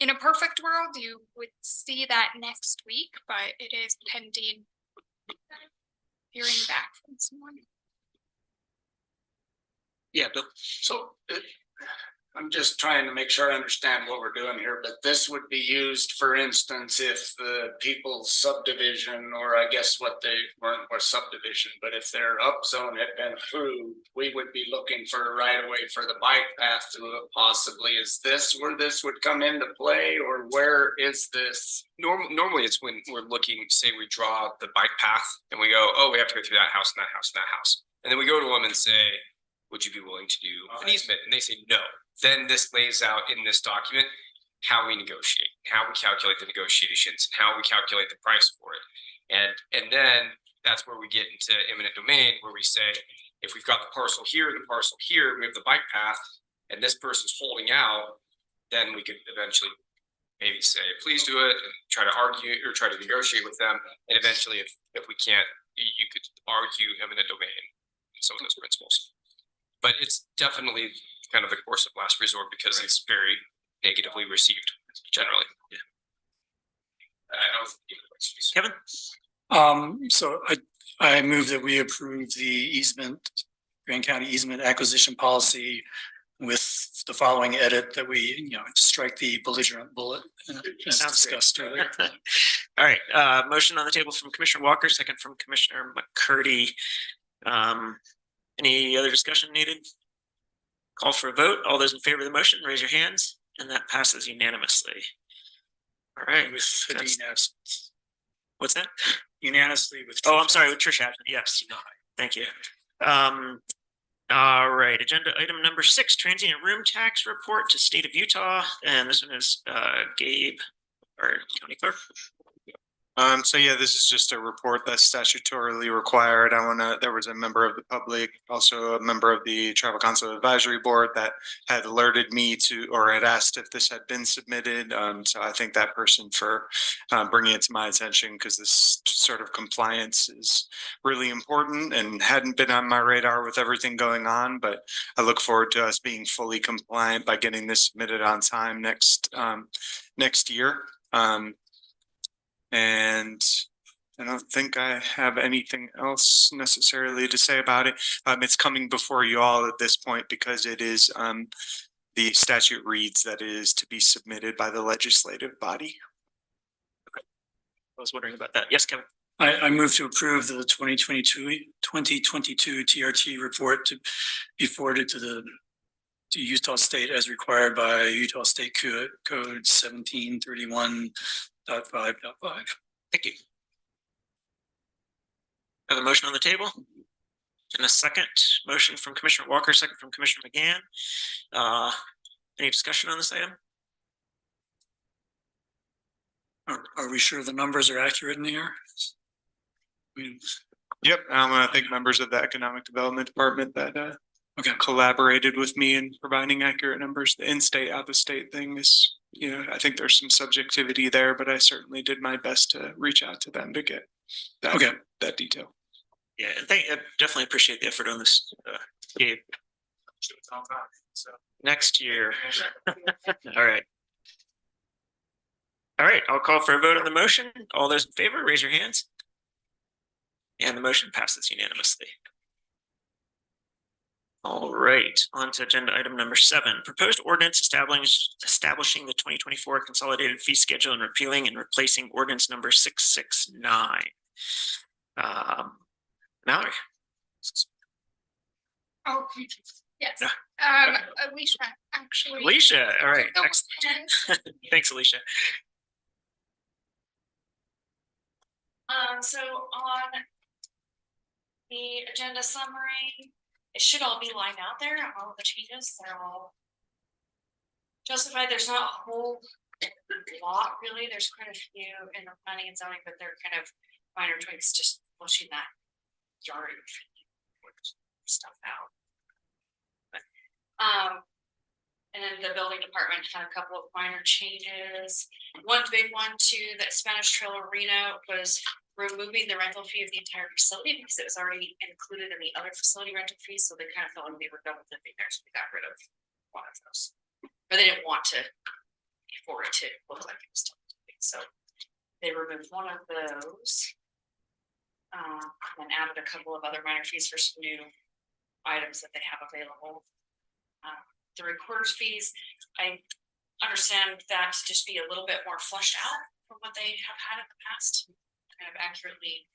in a perfect world, you would see that next week, but it is pending hearing back from someone. Yeah, Bill. So I'm just trying to make sure I understand what we're doing here, but this would be used, for instance, if the people's subdivision, or I guess what they weren't was subdivision, but if their upzone had been approved, we would be looking for a right of way for the bike path through it possibly. Is this where this would come into play, or where is this? Normally it's when we're looking, say we draw the bike path and we go, oh, we have to go through that house and that house and that house. And then we go to them and say, would you be willing to do an easement? And they say no. Then this lays out in this document how we negotiate, how we calculate the negotiations, and how we calculate the price for it. And then that's where we get into eminent domain, where we say, if we've got the parcel here, we have the bike path, and this person's holding out, then we could eventually maybe say, please do it, and try to argue or try to negotiate with them. And eventually, if we can't, you could argue eminent domain and some of those principles. But it's definitely kind of the course of last resort because it's very negatively received generally. Yeah. Kevin? So I move that we approve the easement, Grand County easement acquisition policy with the following edit, that we, strike the belligerent bullet as discussed earlier. All right, motion on the table from Commissioner Walker, second from Commissioner McCurdy. Any other discussion needed? Call for a vote. All those in favor of the motion, raise your hands, and that passes unanimously. All right. What's that? Unanimously with. Oh, I'm sorry, with Trish absent. Yes. Thank you. All right. Agenda item number 6, transient room tax report to State of Utah, and this one is Gabe, our county clerk. So yeah, this is just a report that's statutorily required. There was a member of the public, also a member of the Tribal Council Advisory Board that had alerted me to, or had asked if this had been submitted. So I thank that person for bringing it to my attention, because this sort of compliance is really important and hadn't been on my radar with everything going on, but I look forward to us being fully compliant by getting this submitted on time next year. And I don't think I have anything else necessarily to say about it. It's coming before you all at this point because it is, the statute reads that it is to be submitted by the legislative body. Okay. I was wondering about that. Yes, Kevin. I move to approve the 2022 TRT report to be forwarded to Utah State as required by Utah State Code 1731.5.5. Thank you. I have a motion on the table and a second motion from Commissioner Walker, second from Commissioner McGann. Any discussion on this item? Are we sure the numbers are accurate in here? Yep, I want to thank members of the Economic Development Department that collaborated with me in providing accurate numbers. The in-state, out-of-state thing is, I think there's some subjectivity there, but I certainly did my best to reach out to them to get that detail. Yeah, and I definitely appreciate the effort on this, Gabe. Next year. All right. All right, I'll call for a vote on the motion. All those in favor, raise your hands. And the motion passes unanimously. All right, on to agenda item number 7, proposed ordinance establishing the 2024 consolidated fee schedule and repealing and replacing ordinance number 669. Mallory. Oh, yes. Alicia, actually. Alicia, all right. Thanks, Alicia. So on the agenda summary, it should all be lined out there. All the changes, they're all justified. There's not a whole lot really. There's quite a few in the planning and zoning, but they're kind of minor tweaks, just pushing that yard stuff out. But, and then the building department had a couple of minor changes. One big one to the Spanish Trail Arena was removing the rental fee of the entire facility because it was already included in the other facility rental fees. So they kind of felt like they were done with living there. So we got rid of one of those. But they didn't want to for it to look like it was still living. So they removed one of those. And added a couple of other minor fees for some new items that they have available. The recorder's fees, I understand that to just be a little bit more flushed out from what they have had in the past, kind of accurately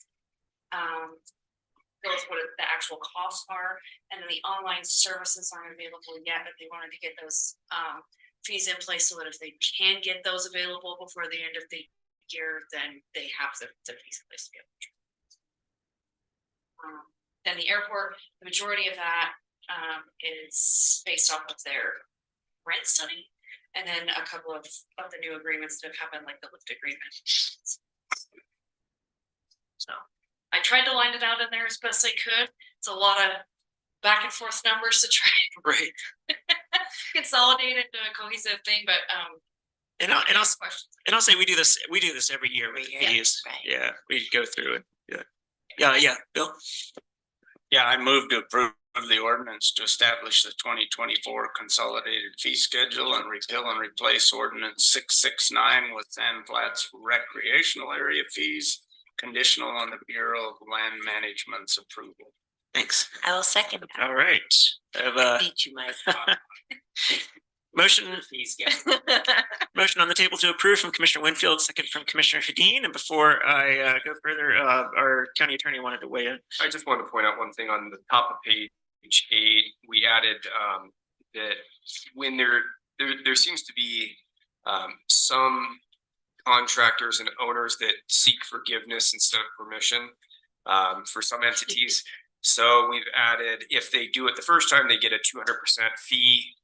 tell us what the actual costs are. And then the online services aren't available yet, but they wanted to get those fees in place so that if they can get those available before the end of the year, then they have the fees in place to be able to. Then the airport, the majority of that is based off of their rent study, and then a couple of the new agreements that have happened, like the lift agreement. So I tried to line it out in there as best I could. It's a lot of back and forth numbers to try and consolidate into a cohesive thing, but and I'll say we do this every year with the fees. Yeah, we go through it. Yeah, Bill. Yeah, I move to approve the ordinance to establish the 2024 consolidated fee schedule and repeal and replace ordinance 669 with Sand Flats recreational area fees, conditional on the Bureau of Land Management's approval. Thanks. I will second that. All right. I have Beat you, Mike. Motion on the table to approve from Commissioner Winfield, second from Commissioner Hedin. And before I go further, our county attorney wanted to weigh in. I just wanted to point out one thing on the top of page 8. We added that when there seems to be some contractors and owners that seek forgiveness instead of permission for some entities. So we've added, if they do it the first time, they get a 200%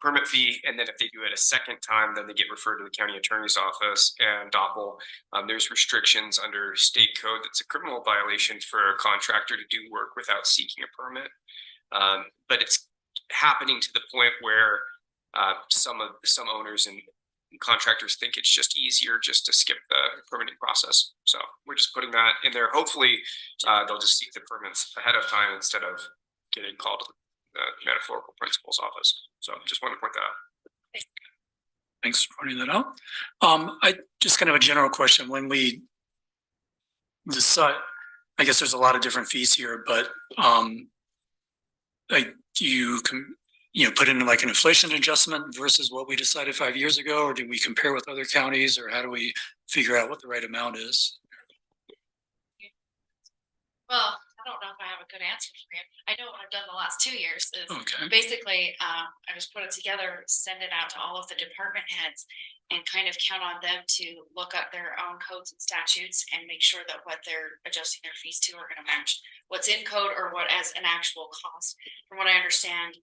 permit fee. And then if they do it a second time, then they get referred to the county attorney's office and DOPL. There's restrictions under state code. That's a criminal violation for a contractor to do work without seeking a permit. But it's happening to the point where some owners and contractors think it's just easier just to skip the permitting process. So we're just putting that in there. Hopefully they'll just seek the permits ahead of time instead of getting called to the metaphorical principal's office. So just wanted to point that out. Thanks for pointing that out. I just kind of a general question. When we decide, I guess there's a lot of different fees here, but like you can, put in like an inflation adjustment versus what we decided 5 years ago, or do we compare with other counties, or how do we figure out what the right amount is? Well, I don't know if I have a good answer for you. I know what I've done the last 2 years is basically I just put it together, send it out to all of the department heads and kind of count on them to look up their own codes and statutes and make sure that what they're adjusting their fees to are going to match what's in code or what as an actual cost. From what I understand,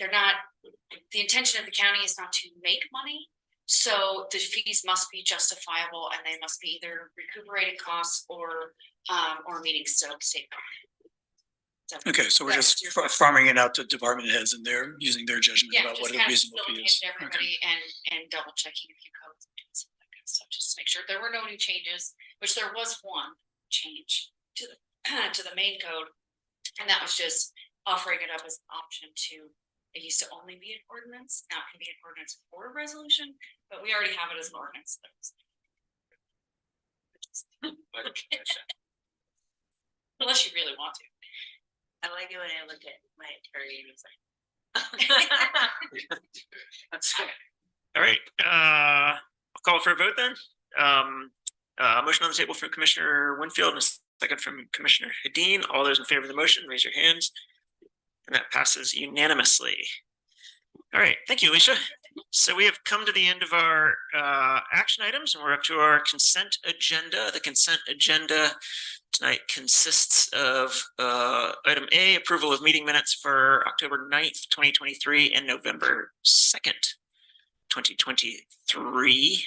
they're not, the intention of the county is not to make money. So the fees must be justifiable and they must be either recuperating costs or meeting state. Okay, so we're just farming it out to department heads and they're using their judgment about what a reasonable fee is. Everybody and double checking a few codes and doing some of that kind of stuff, just to make sure there were no new changes, which there was one change to the main code, and that was just offering it up as an option to. It used to only be an ordinance. Now it can be an ordinance or a resolution, but we already have it as an ordinance. Unless you really want to. I like it when I look at my attorney and it's like. All right, I'll call for a vote then. Motion on the table from Commissioner Winfield and a second from Commissioner Hedin. All those in favor of the motion, raise your hands. And that passes unanimously. All right, thank you, Alicia. So we have come to the end of our action items and we're up to our consent agenda. The consent agenda tonight consists of item A, approval of meeting minutes for October 9th, 2023 and November 2nd, 2023.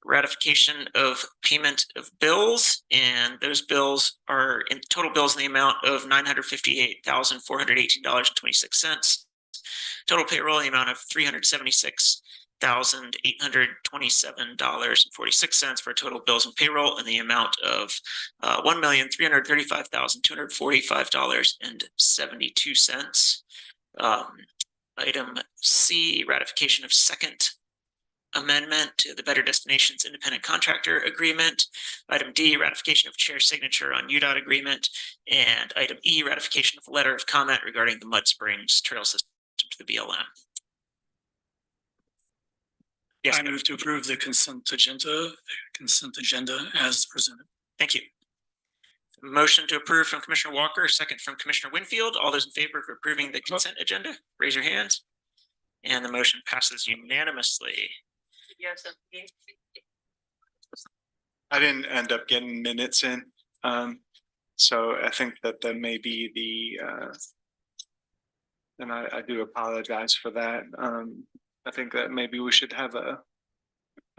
Ratification of payment of bills, and those bills are in total bills in the amount of $958,418.26. Total payroll in the amount of $376,827.46 for total bills and payroll in the amount of $1,335,245.72. Item C, ratification of second amendment to the Better Destinations Independent Contractor Agreement. Item D, ratification of chair signature on UDOT agreement. And item E, ratification of letter of comment regarding the Mud Springs Trail System to the BLM. Yes, I move to approve the consent agenda as presented. Thank you. Motion to approve from Commissioner Walker, second from Commissioner Winfield. All those in favor of approving the consent agenda, raise your hands. And the motion passes unanimously. I didn't end up getting minutes in. So I think that may be the, and I do apologize for that. I think that maybe we should have a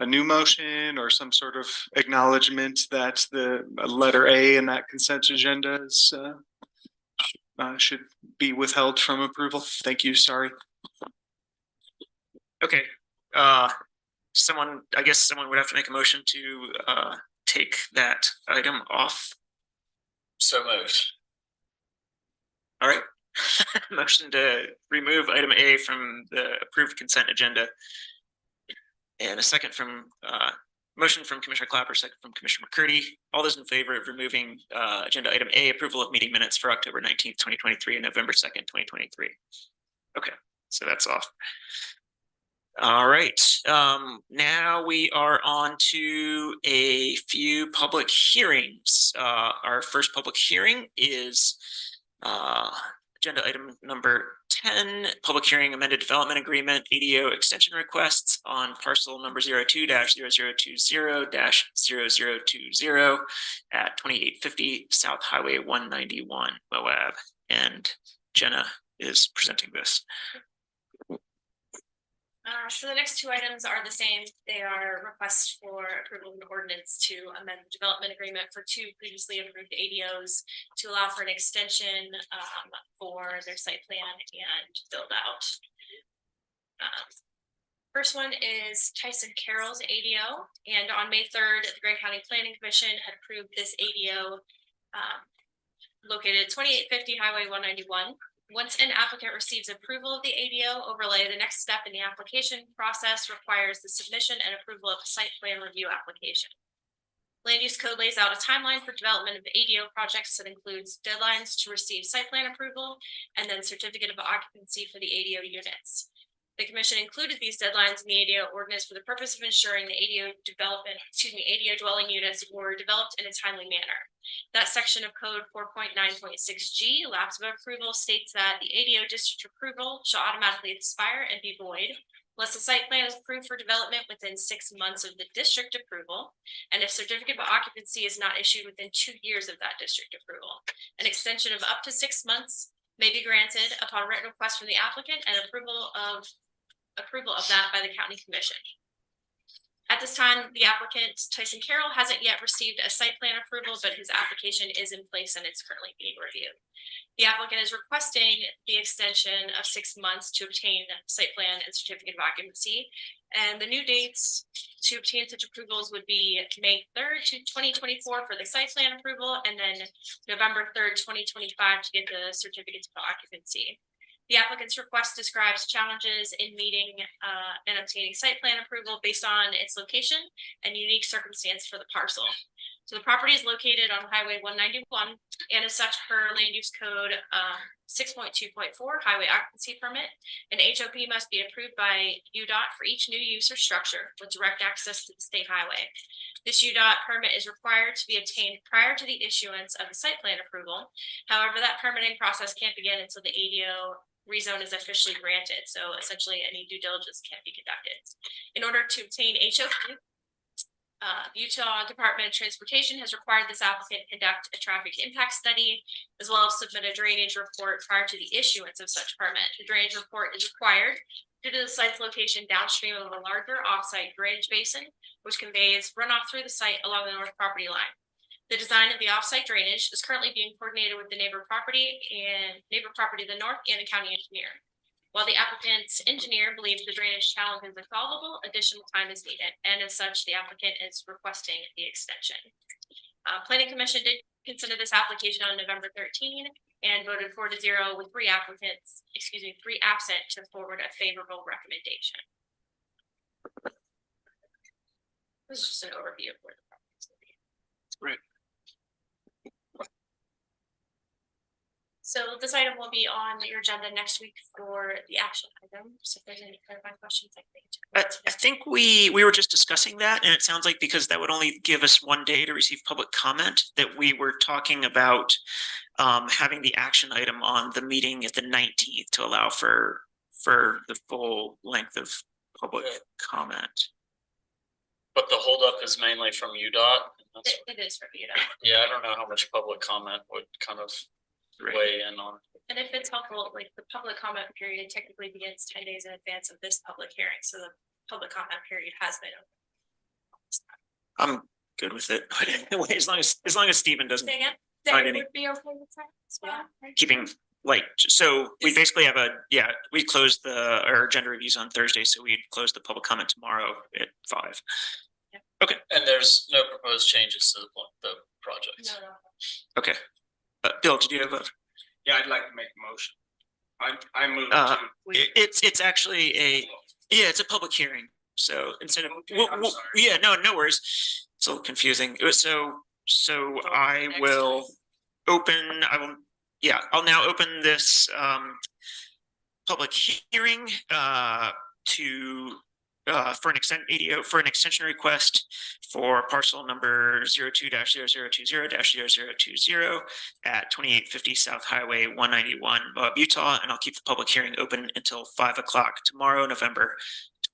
new motion or some sort of acknowledgement that the letter A in that consent agenda is, should be withheld from approval. Thank you. Sorry. Okay. I guess someone would have to make a motion to take that item off. So moved. All right. Motion to remove item A from the approved consent agenda. And a second from motion from Commissioner Clapper, second from Commissioner McCurdy. All those in favor of removing agenda item A, approval of meeting minutes for October 19th, 2023 and November 2nd, 2023. Okay, so that's off. All right, now we are on to a few public hearings. Our first public hearing is agenda item number 10, public hearing amended development agreement, ADO extension requests on parcel number 02-0020-0020 at 2850 South Highway 191 Moab. And Jenna is presenting this. So the next two items are the same. They are requests for approval of an ordinance to amend the development agreement for two previously approved ADOs to allow for an extension for their site plan and build out. First one is Tyson Carroll's ADO, and on May 3rd, the Grant County Planning Commission had approved this ADO located at 2850 Highway 191. Once an applicant receives approval of the ADO overlay, the next step in the application process requires the submission and approval of a site plan review application. Land use code lays out a timeline for development of ADO projects that includes deadlines to receive site plan approval and then certificate of occupancy for the ADO units. The commission included these deadlines in the ADO ordinance for the purpose of ensuring the ADO ADO dwelling units were developed in a timely manner. That section of code 4.9.6G, lapse of approval, states that the ADO district approval shall automatically expire and be void unless the site plan is approved for development within 6 months of the district approval, and if certificate of occupancy is not issued within 2 years of that district approval. An extension of up to 6 months may be granted upon written request from the applicant and approval of that by the county commission. At this time, the applicant, Tyson Carroll, hasn't yet received a site plan approval, but his application is in place and it's currently being reviewed. The applicant is requesting the extension of 6 months to obtain site plan and certificate of occupancy. And the new dates to obtain such approvals would be May 3rd to 2024 for the site plan approval, and then November 3rd, 2025 to get the certificates of occupancy. The applicant's request describes challenges in meeting and obtaining site plan approval based on its location and unique circumstance for the parcel. So the property is located on Highway 191, and as such, per land use code 6.2.4 highway occupancy permit, an HOP must be approved by UDOT for each new use or structure with direct access to the state highway. This UDOT permit is required to be obtained prior to the issuance of the site plan approval. However, that permitting process can't begin until the ADO rezone is officially granted. So essentially any due diligence can't be conducted. In order to obtain HOP, Utah Department of Transportation has required this applicant conduct a traffic impact study, as well as submit a drainage report prior to the issuance of such permit. The drainage report is required due to the site's location downstream of a larger offsite drainage basin, which conveys runoff through the site along the north property line. The design of the offsite drainage is currently being coordinated with the neighbor property to the north and the county engineer. While the applicant's engineer believes the drainage challenge is solvable, additional time is needed, and as such, the applicant is requesting the extension. Planning Commission did consider this application on November 13 and voted 4-0 with 3 absent to forward a favorable recommendation. This is just an overview of where the property is located. Right. So this item will be on your agenda next week for the action item. So if there's any clarifying questions, I think we were just discussing that, and it sounds like because that would only give us 1 day to receive public comment, that we were talking about having the action item on the meeting at the 19th to allow for the full length of public comment. But the holdup is mainly from UDOT. It is for UDOT. Yeah, I don't know how much public comment would kind of weigh in on. And if it's helpful, like the public comment period technically begins 10 days in advance of this public hearing. So the public comment period has been open. I'm good with it. as long as Stephen doesn't That would be okay with that as well. keeping so we basically have we closed our agenda reviews on Thursday, so we'd close the public comment tomorrow at 5. Yeah. Okay. And there's no proposed changes to the project. No. Okay. Bill, did you have a? Yeah, I'd like to make a motion. I move It's actually it's a public hearing. So instead of no worries. It's a little confusing. So I'll now open this public hearing to for an extension request for parcel number 02-0020-0020 at 2850 South Highway 191, Moab, Utah. And I'll keep the public hearing open until 5 o'clock tomorrow, November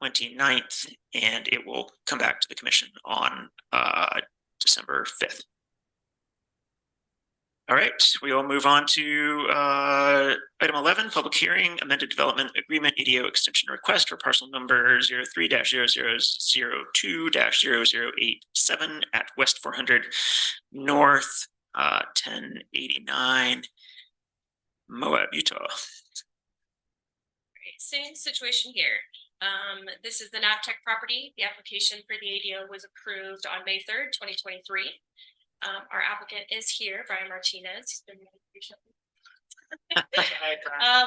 29th, and it will come back to the commission on December 5th. All right, we will move on to item 11, public hearing, amended development agreement, EDO extension request for parcel number 03-0002-0087 at West 400 North 1089 Moab, Utah. Same situation here. This is the Navtech property. The application for the ADO was approved on May 3rd, 2023. Our applicant is here, Brian Martinez. He's been really patient.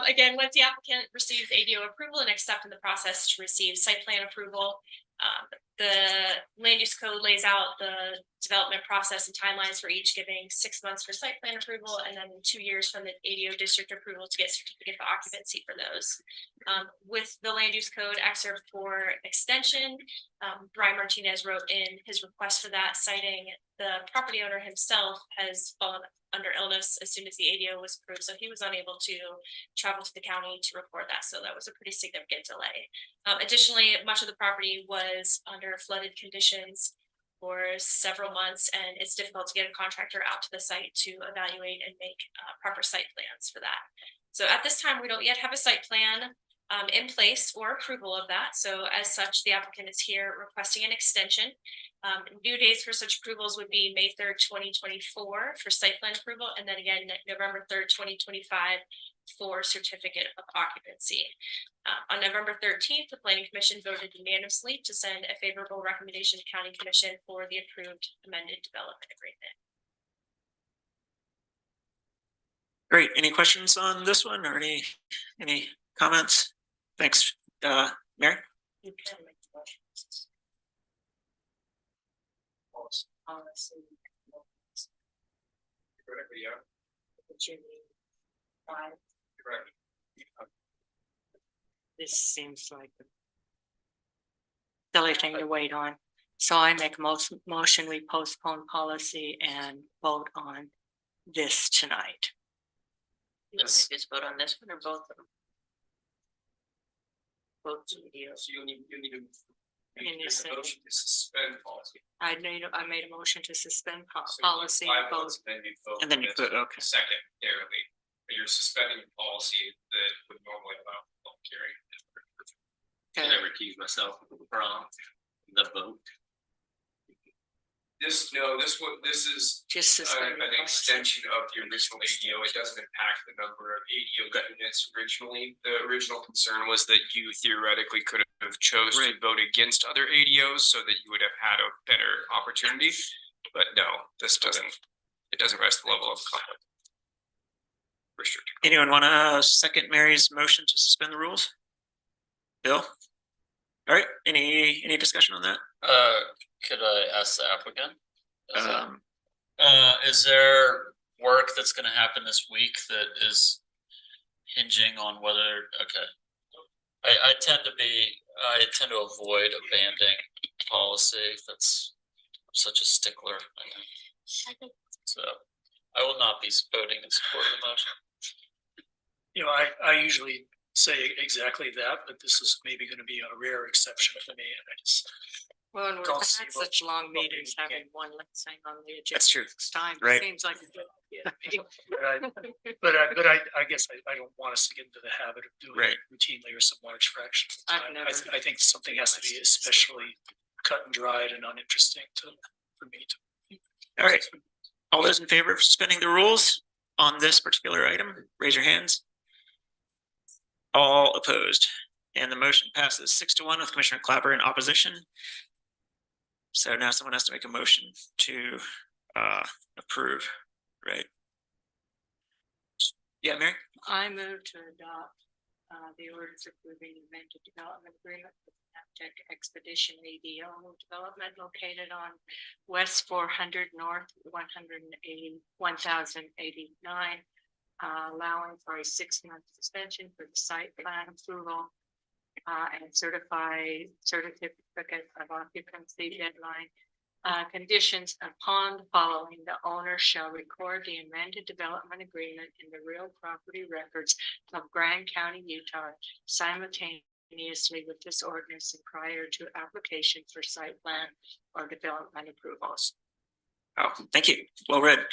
Again, once the applicant receives ADO approval, the next step in the process to receive site plan approval. The land use code lays out the development process and timelines for each, giving 6 months for site plan approval and then 2 years from the ADO district approval to get certificate of occupancy for those. With the land use code excerpt for extension, Brian Martinez wrote in his request for that, citing the property owner himself has fallen under illness as soon as the ADO was approved, so he was unable to travel to the county to record that. So that was a pretty significant delay. Additionally, much of the property was under flooded conditions for several months, and it's difficult to get a contractor out to the site to evaluate and make proper site plans for that. So at this time, we don't yet have a site plan in place or approval of that. So as such, the applicant is here requesting an extension. New dates for such approvals would be May 3rd, 2024 for site plan approval, and then again, November 3rd, 2025 for certificate of occupancy. On November 13th, the Planning Commission voted unanimously to send a favorable recommendation to County Commission for the approved amended development agreement. Great. Any questions on this one or any comments? Thanks, Mary. You can make the motion. This seems like a silly thing to wait on. So I make a motion, we postpone policy and vote on this tonight. Let's just vote on this one or both of them? Both. So you need to You make need a to- motion to suspend policy. I made a motion to suspend policy. Five votes, and then you vote. And then you this put, okay. Secondarily, but you're suspending a policy that would normally allow public hearing. Can I recuse myself from the vote? This is just an extension of the original ADO. It doesn't impact the number of ADO units originally. The original concern was that you theoretically could have chose to vote against other ADOs so that you would have had a better opportunity. But no, it doesn't rise to the level of conduct. Restricted. Anyone want to second Mary's motion to suspend the rules? Bill? All right, any discussion on that? Could I ask the applicant? Is there work that's gonna happen this week that is hinging on whether, okay. I tend to avoid abandoning policy. That's I'm such a stickler. So I will not be voting in support of the motion. You know, I usually say exactly that, but this is maybe going to be a rare exception for me. And I just Well, and we've don't had see what- such long meetings, having one less thing on the agenda. That's true. It's time. Right. Seems like a good idea. But I guess I don't want us to get into the habit of doing it routinely or some large fraction. of the I've time. never- I think something has to be especially cut and dried and uninteresting for me to. All right. All those in favor of suspending the rules on this particular item, raise your hands. All opposed, and the motion passes 6-1 with Commissioner Clapper in opposition. So now someone has to make a motion to approve, right? Yeah, Mary? I move to adopt the orders approving amended development agreement with Navtech Expedition ADO development located on West 400 North 1089, allowing for a 6-month suspension for the site plan approval and certificate of occupancy deadline. Conditions upon the following, the owner shall record the amended development agreement in the real property records of Grand County, Utah, simultaneously with this ordinance and prior to application for site plan or development approvals. Oh, thank you. Well read.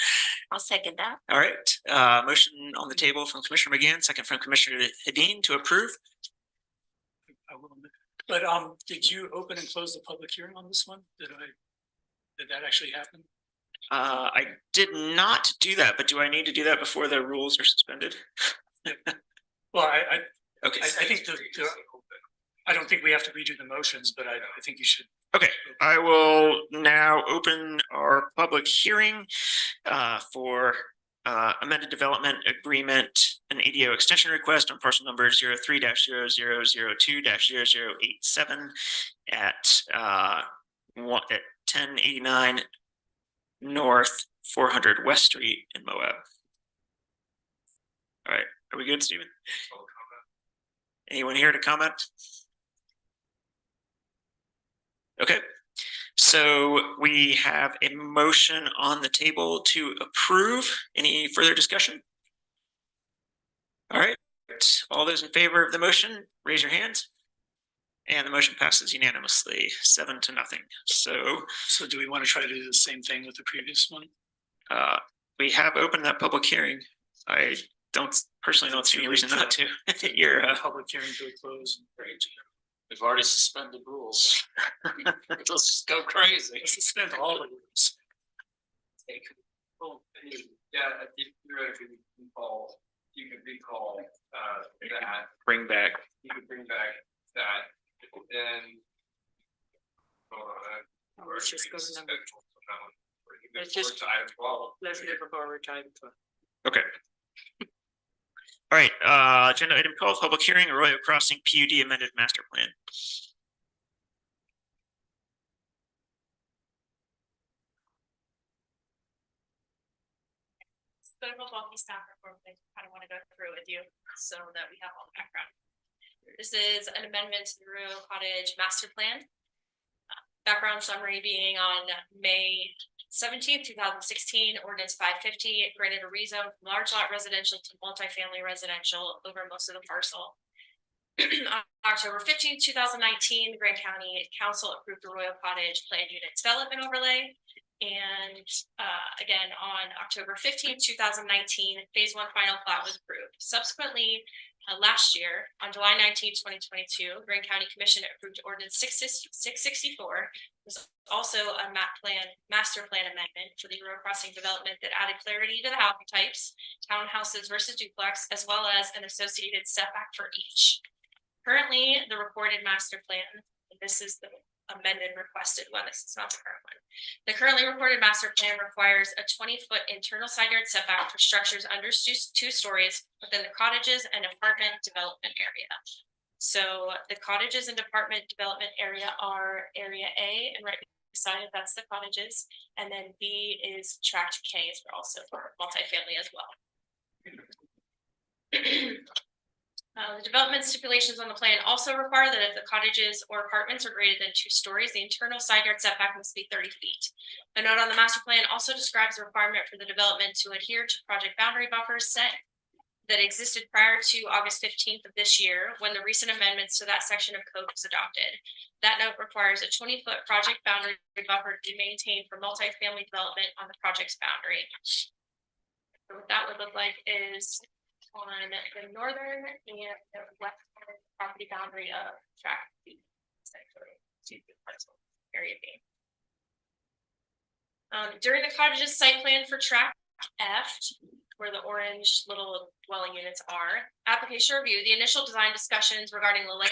I'll second that. All right. Motion on the table from Commissioner McGann, second from Commissioner Hedin to approve. I will admit. But did you open and close the public hearing on this one? Did that actually happen? I did not do that, but do I need to do that before the rules are suspended? Well, okay. I think I don't think we have to redo the motions, but I think you should. Okay, I will now open our public hearing for amended development agreement, an ADO extension request on parcel number 03-0002-0087 at 1089 North 400 West Street in Moab. All right, are we good, Stephen? Anyone here to comment? Okay, so we have a motion on the table to approve. Any further discussion? All right, all those in favor of the motion, raise your hands. And the motion passes unanimously, 7-0. So do we want to try to do the same thing with the previous one? We have opened that public hearing. I personally don't see any reason not to. You're public hearing to a close. Great. We've already suspended rules. Let's just go crazy. Let's suspend all the rules. Yeah, if you can recall that. Bring back. You can bring back that, then. Let's just go to number. Let's just item 12. Let's move forward to item 12. Okay. All right, agenda item 12, public hearing, Arroyo Crossing PUD amended master plan. It's a bit of a bulky staff report, but I kind of want to go through with you so that we have all the background. This is an amendment to the Arroyo Cottage master plan. Background summary being on May 17th, 2016, ordinance 550 granted a rezone from large lot residential to multifamily residential over most of the parcel. On October 15th, 2019, the Grand County Council approved the Arroyo Cottage Planned Unit Development Overlay. And again, on October 15th, 2019, phase 1 final plat was approved. Subsequently, last year, on July 19th, 2022, Grand County Commission approved ordinance 664. Was also a master plan amendment for the Arroyo Crossing development that added clarity to the housing types, townhouses versus duplex, as well as an associated setback for each. Currently, the recorded master plan, this is the amended requested one, this is not the current one. The currently recorded master plan requires a 20-foot internal side yard setback for structures under 2 stories within the cottages and apartment development area. So the cottages and apartment development area are area A, and right beside it, that's the cottages. And then B is tract K, is also for multifamily as well. The development stipulations on the plan also require that if the cottages or apartments are greater than 2 stories, the internal side yard setback must be 30 feet. The note on the master plan also describes the requirement for the development to adhere to project boundary buffers set that existed prior to August 15th of this year, when the recent amendments to that section of code was adopted. That note requires a 20-foot project boundary buffer to be maintained for multifamily development on the project's boundary. So what that would look like is on the northern and the western property boundary of tract B, essentially, to the parcel area B. During the cottage's site plan for tract F, where the orange little dwelling units are, application review, the initial design discussions regarding the layout,